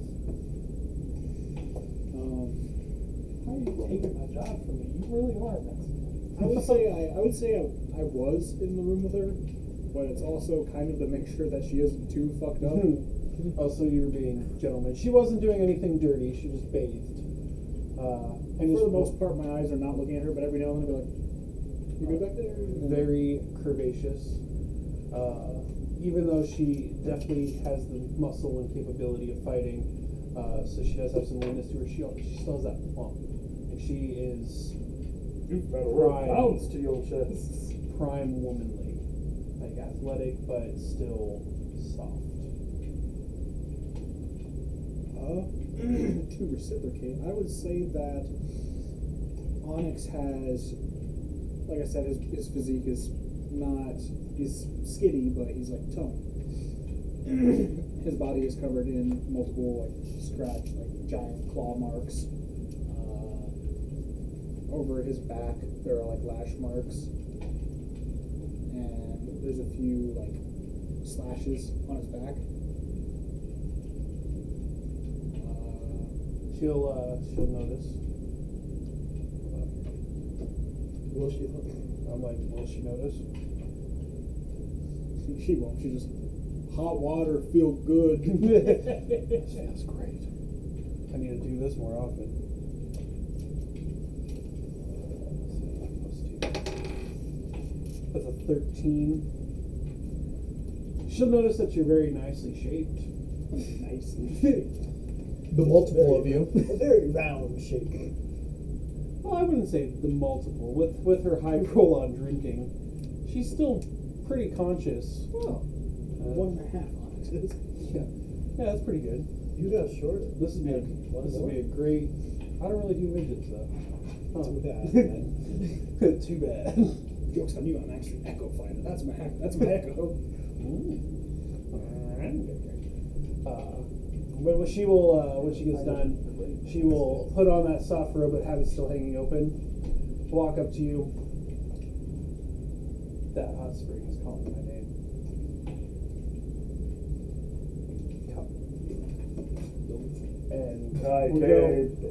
Speaker 6: How are you taking my job from me? You really are Mexican.
Speaker 8: I would say I was in the room with her, but it's also kind of to make sure that she isn't too fucked up.
Speaker 1: Also, you're being gentleman. She wasn't doing anything dirty. She just bathed.
Speaker 8: And for the most part, my eyes are not looking at her, but every now and then I'll be like, "You good back there?"
Speaker 1: Very curvaceous. Even though she definitely has the muscle and capability of fighting, so she does have some leanness to her. She still has that plump. Like she is
Speaker 6: You've got a
Speaker 1: Prime.
Speaker 6: bounce to your chest.
Speaker 1: prime womanly, like athletic but still soft.
Speaker 8: To reciprocate, I would say that Onyx has, like I said, his physique is not, he's skinny, but he's like toned. His body is covered in multiple scratch, giant claw marks. Over his back, there are lash marks, and there's a few slashes on his back.
Speaker 1: She'll notice.
Speaker 2: Will she?
Speaker 1: I'm like, will she notice?
Speaker 8: She won't. She just hot water feel good.
Speaker 1: Feels great. I need to do this more often. That's a 13. She'll notice that you're very nicely shaped.
Speaker 8: Nicely shaped.
Speaker 2: The multiple of you.
Speaker 4: A very round shape.
Speaker 1: Well, I wouldn't say the multiple. With her high roll on drinking, she's still pretty conscious.
Speaker 8: Oh, 1.5 Onyxes.
Speaker 1: Yeah, that's pretty good.
Speaker 2: You got short.
Speaker 1: This would be a great. I don't really do midgets though.
Speaker 8: Too bad.
Speaker 1: Too bad.
Speaker 8: Joke's on you. I'm actually Echo Fighter. That's my Echo.
Speaker 1: But when she will, when she gets done, she will put on that soft robe but have it still hanging open. Walk up to you. That hot spring is calling my name. Come. And we'll go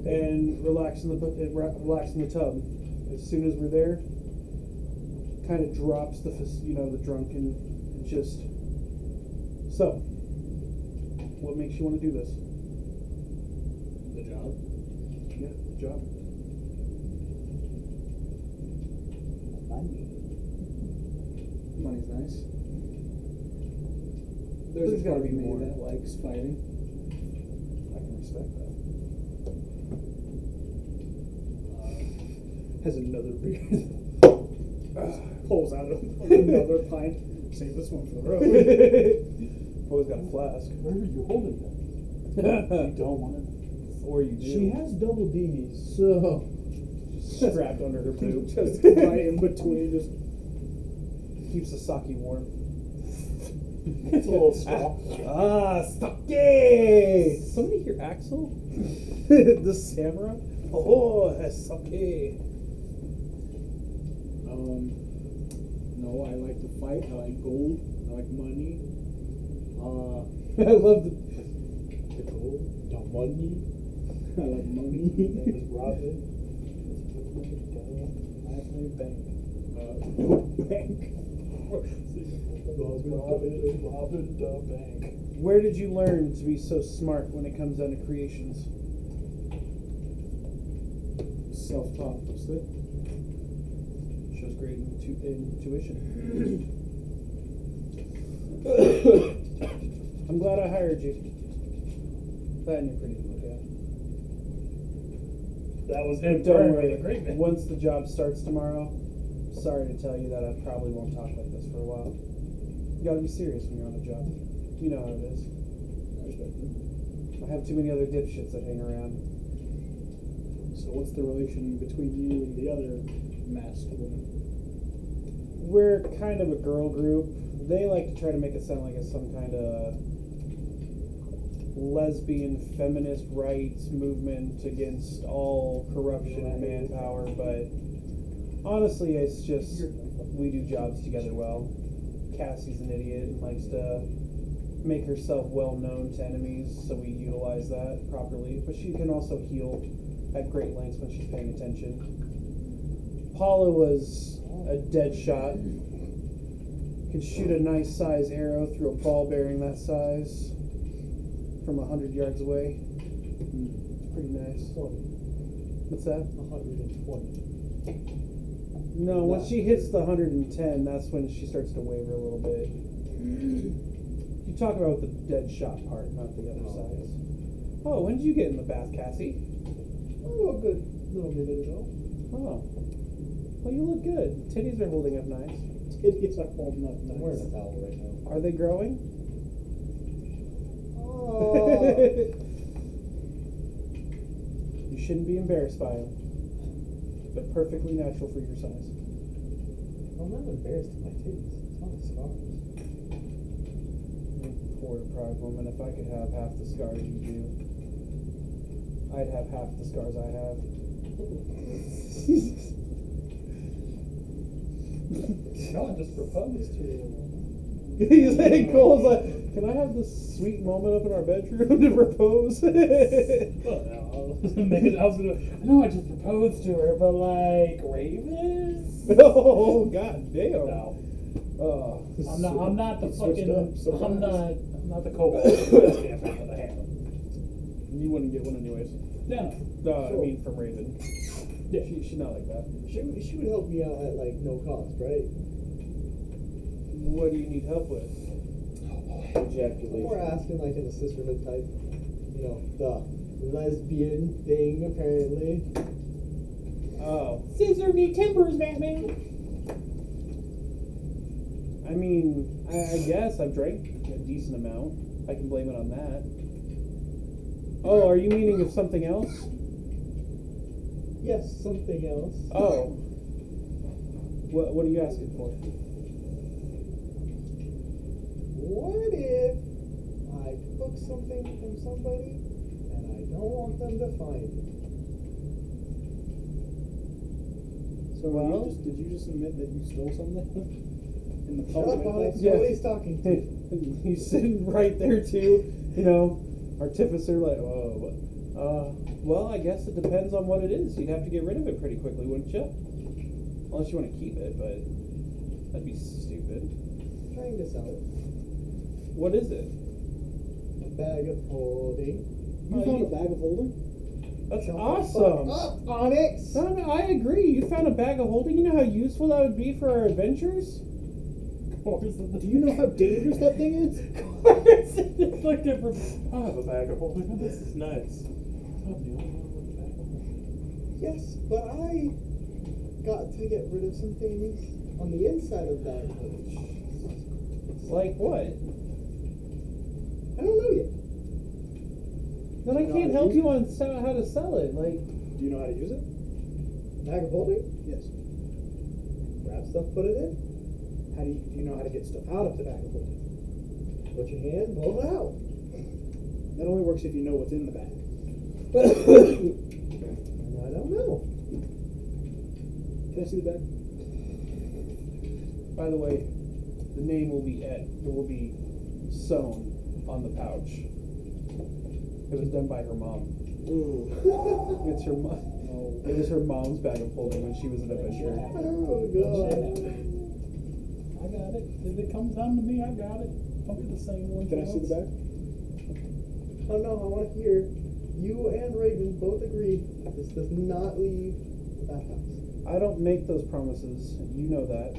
Speaker 1: and relax in the tub. As soon as we're there, kind of drops the drunken, just so. What makes you want to do this?
Speaker 8: The job.
Speaker 1: Yeah, the job.
Speaker 8: Money's nice.
Speaker 1: There's
Speaker 8: There's
Speaker 1: gotta
Speaker 8: gotta
Speaker 1: be
Speaker 8: be
Speaker 1: more.
Speaker 8: me that likes fighting.
Speaker 1: I can respect that.
Speaker 8: Has another beer. Pulls out another pint. Save this one for the road.
Speaker 1: Always got a flask.
Speaker 6: Where are you holding that? You don't want it.
Speaker 1: Or you do.
Speaker 2: She has double D's, so
Speaker 1: strapped under her boob.
Speaker 8: Just right in between. Just
Speaker 1: Keeps the sake warm.
Speaker 6: It's a little straw.
Speaker 1: Sake! Somebody hear Axel? The samurai? Oh, sake.
Speaker 8: No, I like to fight. I like gold. I like money.
Speaker 1: I love the
Speaker 2: gold, the money.
Speaker 8: I like money.
Speaker 6: Name is Robin. Last name Bank.
Speaker 8: Bank.
Speaker 6: Robin the Bank.
Speaker 1: Where did you learn to be so smart when it comes down to creations?
Speaker 8: Self-taught. See?
Speaker 1: Shows great intuition. I'm glad I hired you. That and you're pretty to look at.
Speaker 6: That was him.
Speaker 1: Don't
Speaker 6: The
Speaker 1: worry.
Speaker 6: great man.
Speaker 1: Once the job starts tomorrow, sorry to tell you that I probably won't talk like this for a while. You gotta be serious when you're on a job. You know how it is. I have too many other dipshits that hang around.
Speaker 8: So what's the relation between you and the other masked woman?
Speaker 1: We're kind of a girl group. They like to try to make it sound like it's some kind of lesbian feminist rights movement against all corruption and manpower, but honestly, it's just we do jobs together well. Cassie's an idiot and likes to make herself well known to enemies, so we utilize that properly. But she can also heal at great lengths when she's paying attention. Paula was a dead shot. Could shoot a nice size arrow through a ball bearing that size from 100 yards away. It's pretty nice. What's that?
Speaker 11: 120.
Speaker 1: No, once she hits the 110, that's when she starts to waver a little bit. You talk about the dead shot part, not the other size. Oh, when did you get in the bath, Cassie?
Speaker 11: Oh, a good little minute ago.
Speaker 1: Oh. Well, you look good. Titties are holding up nice.
Speaker 8: Titties are holding up
Speaker 11: I'm wearing a
Speaker 8: nice.
Speaker 11: towel right now.
Speaker 1: Are they growing?
Speaker 11: Oh.
Speaker 1: You shouldn't be embarrassed by them. They're perfectly natural for your size.
Speaker 11: I'm not embarrassed of my titties. It's not the scars.
Speaker 1: You poor deprived woman. If I could have half the scars you do, I'd have half the scars I have.
Speaker 8: No, I just proposed to you.
Speaker 1: He's like, Cole's like, can I have this sweet moment up in our bedroom to propose?
Speaker 6: I know I just proposed to her, but like Ravens?
Speaker 1: Oh god damn!
Speaker 6: No,
Speaker 1: Oh,
Speaker 6: I'm not the fucking. I'm not the cobalt campaign with a hammer.
Speaker 1: you wouldn't get one anyways.
Speaker 6: No,
Speaker 1: No, I mean from Raven.
Speaker 6: Yeah.
Speaker 1: She's not like that.
Speaker 11: She would help me out at like no cost, right?
Speaker 1: What do you need help with?
Speaker 7: Ejaculation.
Speaker 11: We're asking like in a sisterhood type, you know, the lesbian thing apparently.
Speaker 1: Oh,
Speaker 6: scissor me timbers, Batman.
Speaker 1: I mean, I guess I've drank a decent amount. I can blame it on that. Oh, are you meaning of something else?
Speaker 11: Yes, something else.
Speaker 1: Oh. What are you asking for?
Speaker 11: What if I took something from somebody and I don't want them to find it?
Speaker 8: So
Speaker 1: Well-
Speaker 8: did you just admit that you stole something? In the
Speaker 11: Shut up, Alex.
Speaker 1: Yeah.
Speaker 11: Nobody's talking to you.
Speaker 1: He's sitting right there too, you know, artificer like, well, I guess it depends on what it is. You'd have to get rid of it pretty quickly, wouldn't you? Unless you want to keep it, but that'd be stupid.
Speaker 11: Trying to sell it.
Speaker 1: What is it?
Speaker 11: A bag of holding.
Speaker 8: You found a bag of holding?
Speaker 1: That's
Speaker 11: Shut the
Speaker 1: awesome.
Speaker 11: fuck up, Onyx!
Speaker 1: No, I agree. You found a bag of holding. You know how useful that would be for our adventures?
Speaker 8: Do you know how dangerous that thing is?
Speaker 6: It's like different. I have a bag of holding. This is nice.
Speaker 11: Yes, but I got to get rid of some things on the inside of that hood.
Speaker 1: Like what?
Speaker 11: I don't know yet.
Speaker 1: Then I can't help you on how to sell it. Like,
Speaker 8: Do you know how to use it?
Speaker 11: Bag of holding?
Speaker 8: Yes.
Speaker 11: Grab stuff, put it in.
Speaker 8: Do you know how to get stuff out of the bag of holding?
Speaker 11: Put your hand, pull it out.
Speaker 8: That only works if you know what's in the bag.
Speaker 11: I don't know.
Speaker 8: Can I see the bag?
Speaker 1: by the way, the name will be sewn on the pouch. It was done by her mom. It's her mom. It was her mom's bag of holding when she was an adventurer.
Speaker 11: Oh, God.
Speaker 6: I got it. If it comes down to me, I got it. I'll be the same one.
Speaker 8: Can I see the bag?
Speaker 11: Oh, no, I want to hear you and Raven both agree this does not leave that house.
Speaker 1: I don't make those promises. You know that.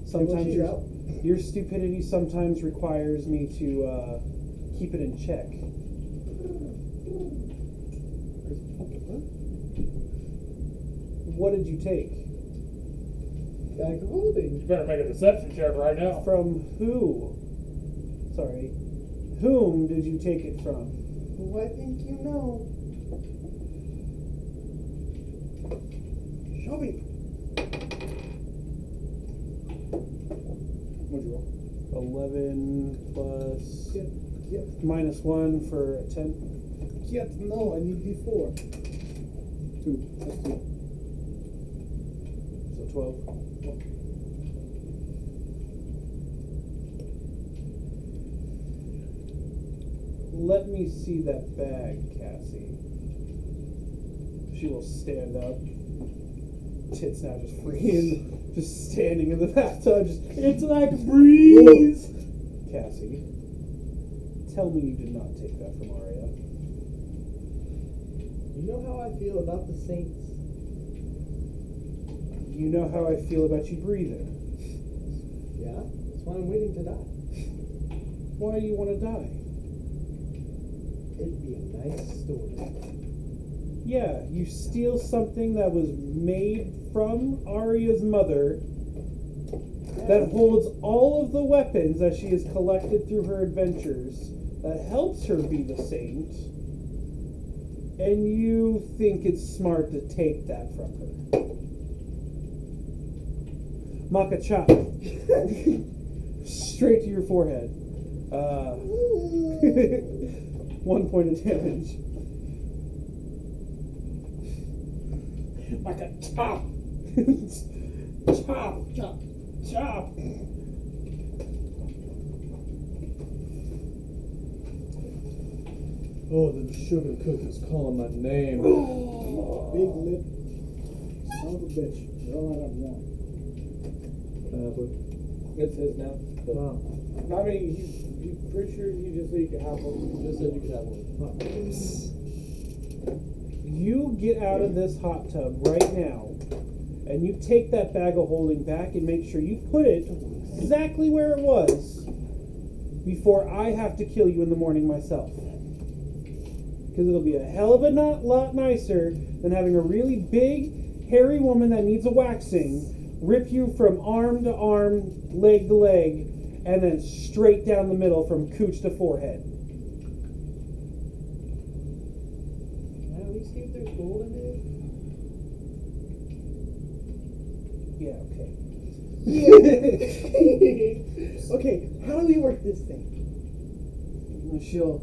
Speaker 11: Sometimes
Speaker 1: Sometimes
Speaker 11: she's out.
Speaker 1: your stupidity sometimes requires me to keep it in check. What did you take?
Speaker 11: Bag of holding.
Speaker 6: You better make a deception check right now.
Speaker 1: From who? Sorry. Whom did you take it from?
Speaker 11: Who I think you know. Show me.
Speaker 8: What'd you roll?
Speaker 1: 11 plus
Speaker 11: Yep.
Speaker 1: minus 1 for a 10.
Speaker 11: Yep. No, I need D4.
Speaker 8: 2. That's 2.
Speaker 1: So 12. Let me see that bag, Cassie. She will stand up. Tits now just free and just standing in the bathtub. Just, it's like a breeze. Cassie, tell me you did not take that from Arya.
Speaker 11: You know how I feel about the Saints?
Speaker 1: You know how I feel about you breathing.
Speaker 11: Yeah? That's why I'm waiting to die.
Speaker 1: Why do you want to die?
Speaker 11: It'd be a nice story.
Speaker 1: Yeah, you steal something that was made from Arya's mother that holds all of the weapons that she has collected through her adventures, that helps her be the saint, and you think it's smart to take that from her. Maka chop. Straight to your forehead. 1 point of damage.
Speaker 3: Like a chop. Chop. Chop. Chop.
Speaker 7: Oh, them sugar cookies calling my name.
Speaker 8: Big lip. Son of a bitch. You're all out of one.
Speaker 7: It's his now. But,
Speaker 11: Wow.
Speaker 7: I mean, he's pretty sure he just said you could have one.
Speaker 11: Just said you could have one.
Speaker 1: You get out of this hot tub right now, and you take that bag of holding back and make sure you put it exactly where it was before I have to kill you in the morning myself. Because it'll be a hell of a lot nicer than having a really big, hairy woman that needs a waxing rip you from arm to arm, leg to leg, and then straight down the middle from cooch to forehead.
Speaker 11: Can I at least see if there's gold in there?
Speaker 1: Yeah, okay.
Speaker 11: Yeah. Okay, how do we work this thing?
Speaker 1: She'll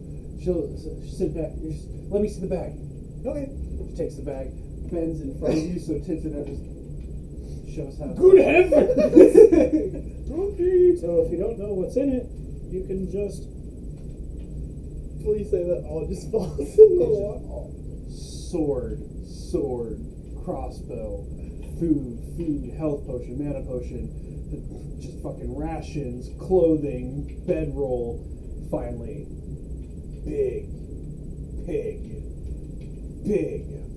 Speaker 1: sit back. Just, let me see the bag.
Speaker 11: Okay.
Speaker 1: She takes the bag, bends in front of you, so Tits and just shows how.
Speaker 3: Good heavens!
Speaker 8: So if you don't know what's in it, you can just
Speaker 11: Please say that all just falls in the water.
Speaker 1: Sword, crossbow, food, health potion, mana potion, just fucking rations, clothing, bedroll, finally, big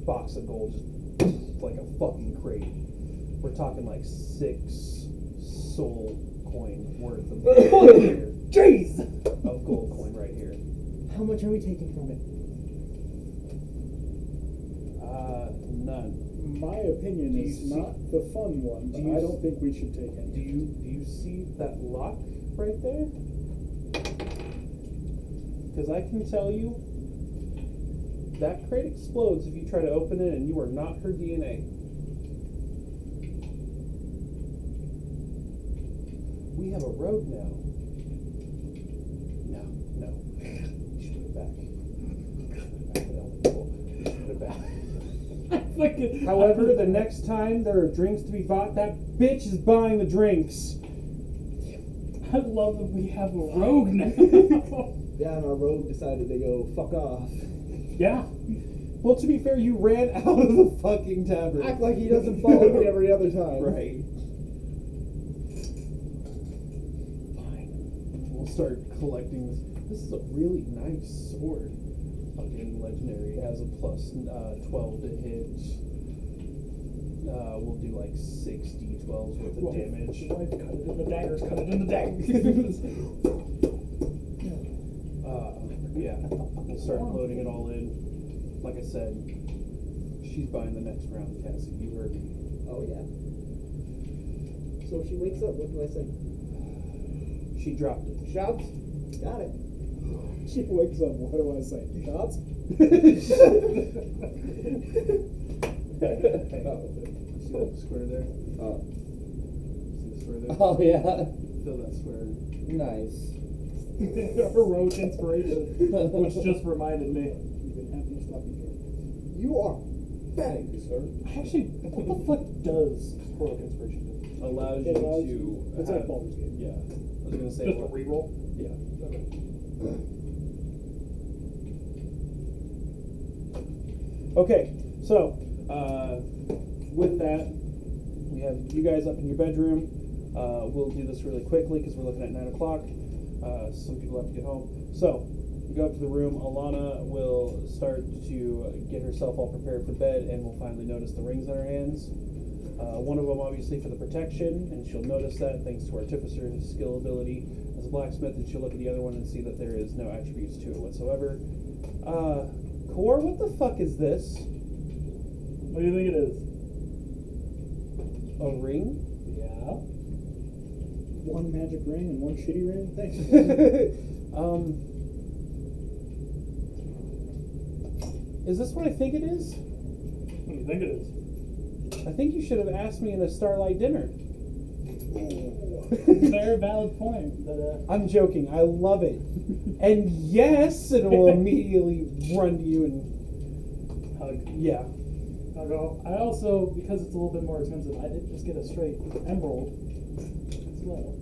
Speaker 1: box of gold, just like a fucking crate. We're talking like 6 soul coin worth of gold here.
Speaker 3: Jeez!
Speaker 1: Of gold coin right here.
Speaker 11: How much are we taking from it?
Speaker 1: None.
Speaker 8: My opinion
Speaker 1: Do you
Speaker 8: is
Speaker 1: see-
Speaker 8: not the fun one, but
Speaker 1: do you
Speaker 8: I
Speaker 1: s-
Speaker 8: don't think we should take
Speaker 1: Do
Speaker 8: any.
Speaker 1: you see that lock right there? Because I can tell you, that crate explodes if you try to open it and you are not her DNA. We have a road now. No. You should put it back. Put it back. However, the next time there are drinks to be bought, that bitch is buying the drinks.
Speaker 3: I love that we have a rogue now.
Speaker 11: Yeah, and our rogue decided to go fuck off.
Speaker 3: Yeah.
Speaker 1: Well, to be fair, you ran out of the fucking tavern.
Speaker 11: Act like he doesn't follow me every other time.
Speaker 1: Right. Fine. We'll start collecting this. This is a really nice sword. Fucking legendary. It has a plus 12 to hit. We'll do like 6 d12s worth of damage.
Speaker 3: Wife cut it in the daggers, cut it in the daggers.
Speaker 1: Yeah, we'll start loading it all in. Like I said, she's buying the next round, Cassie. You heard me.
Speaker 11: Oh, yeah. So if she wakes up, what do I say?
Speaker 1: She dropped it.
Speaker 11: Shouts? Got it.
Speaker 8: She wakes up, what do I say? Shots?
Speaker 1: See that square there?
Speaker 7: Oh.
Speaker 1: See the square there?
Speaker 7: Oh yeah.
Speaker 1: Fill that square.
Speaker 7: Nice.
Speaker 6: Heroic inspiration, which just reminded me.
Speaker 11: You are
Speaker 7: Thank you, sir.
Speaker 6: Actually, what the fuck does heroic inspiration do?
Speaker 1: Allows
Speaker 8: It
Speaker 1: you
Speaker 8: allows
Speaker 1: to.
Speaker 8: you- it's like Baldur's Gate.
Speaker 1: Yeah. I was gonna say.
Speaker 6: Just a reroll.
Speaker 1: Yeah. Okay, so with that, we have you guys up in your bedroom. We'll do this really quickly because we're looking at 9 o'clock. Some people have to get home. So you go up to the room. Alana will start to get herself all prepared for bed, and will finally notice the rings on her hands. One of them obviously for the protection, and she'll notice that thanks to Artificer's skill ability as a blacksmith, and she'll look at the other one and see that there is no attributes to it whatsoever. Core, what the fuck is this?
Speaker 6: What do you think it is?
Speaker 1: A ring?
Speaker 6: Yeah.
Speaker 8: One magic ring and one shitty ring? Thanks.
Speaker 1: Is this what I think it is?
Speaker 6: What do you think it is?
Speaker 1: I think you should have asked me in a Starlight dinner.
Speaker 6: Very valid point. But
Speaker 1: I'm joking. I love it. And yes, it will immediately run to you and yeah.
Speaker 6: I'll go. I also, because it's a little bit more expensive, I did just get a straight emerald as well.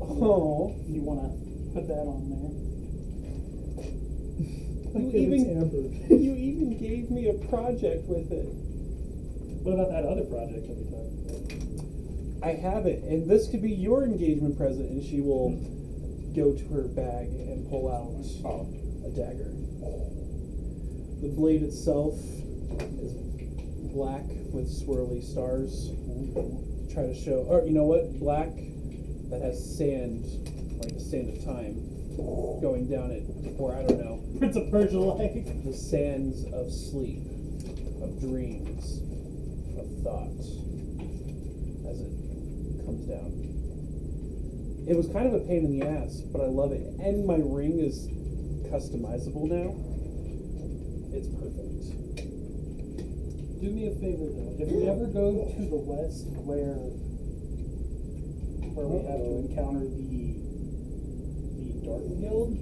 Speaker 1: Oh.
Speaker 6: If you want to put that on there.
Speaker 1: You even gave me a project with it.
Speaker 6: What about that other project that we talked about?
Speaker 1: I have it, and this could be your engagement present. And she will go to her bag and pull out a dagger. The blade itself is black with swirly stars. Try to show, or you know what? Black that has sand, like the sand of time, going down it, or I don't know.
Speaker 6: Prince of Persia like.
Speaker 1: The sands of sleep, of dreams, of thought, as it comes down. It was kind of a pain in the ass, but I love it. And my ring is customizable now. It's perfect.
Speaker 6: Do me a favor though. If we ever go to the west where we have to encounter the Dark Guild,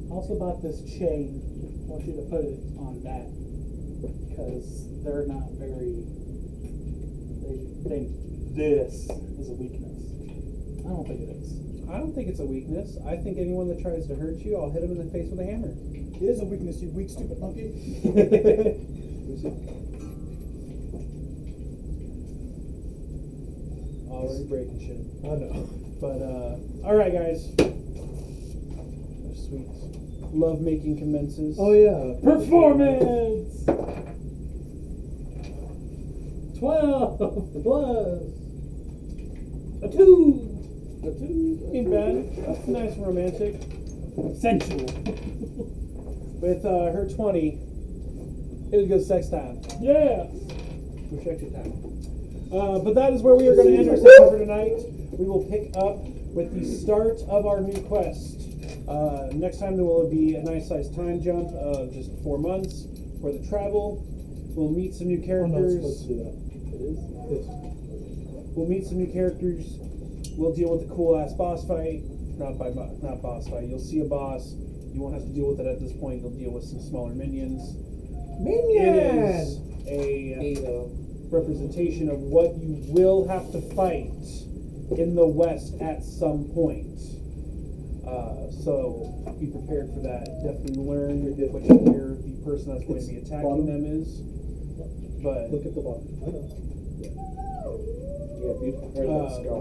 Speaker 6: I also bought this chain. I want you to put it on that because they're not very. They think this is a weakness. I don't think it is.
Speaker 1: I don't think it's a weakness. I think anyone that tries to hurt you, I'll hit them in the face with a hammer.
Speaker 8: It is a weakness, you weak, stupid monkey.
Speaker 1: Already breaking shit.
Speaker 11: I know.
Speaker 1: But, alright, guys. Sweet. Love making commences.
Speaker 11: Oh yeah.
Speaker 6: Performance! 12
Speaker 11: Plus.
Speaker 6: a 2
Speaker 1: Ain't bad. That's nice and romantic.
Speaker 6: sensual.
Speaker 1: With her 20, it was good sex time.
Speaker 6: Yeah.
Speaker 1: Restricted time. But that is where we are going to end our session for tonight. We will pick up with the start of our new quest. Next time there will be a nice sized time jump of just 4 months for the travel. We'll meet some new
Speaker 11: I'm not
Speaker 1: characters.
Speaker 11: supposed to do that. It is? Yes.
Speaker 1: We'll meet some new characters. We'll deal with the cool ass boss fight. Not boss fight. You'll see a boss. You won't have to deal with it at this point. You'll deal with some smaller minions. It is a representation of what you will have to fight in the West at some point. So be prepared for that. Definitely learn which tier the person that's going to be attacking them is. But
Speaker 11: Look at the bottom. I know.
Speaker 7: Yeah, be prepared that scar.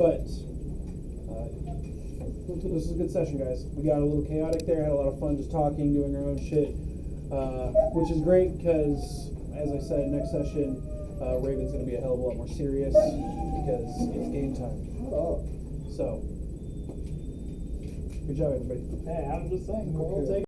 Speaker 1: This is a good session, guys. We got a little chaotic there. Had a lot of fun just talking, doing our own shit, which is great because, as I said, next session, Raven's going to be a hell of a lot more serious because it's game time. So, good job, everybody.
Speaker 6: Hey, I'm just saying, we'll take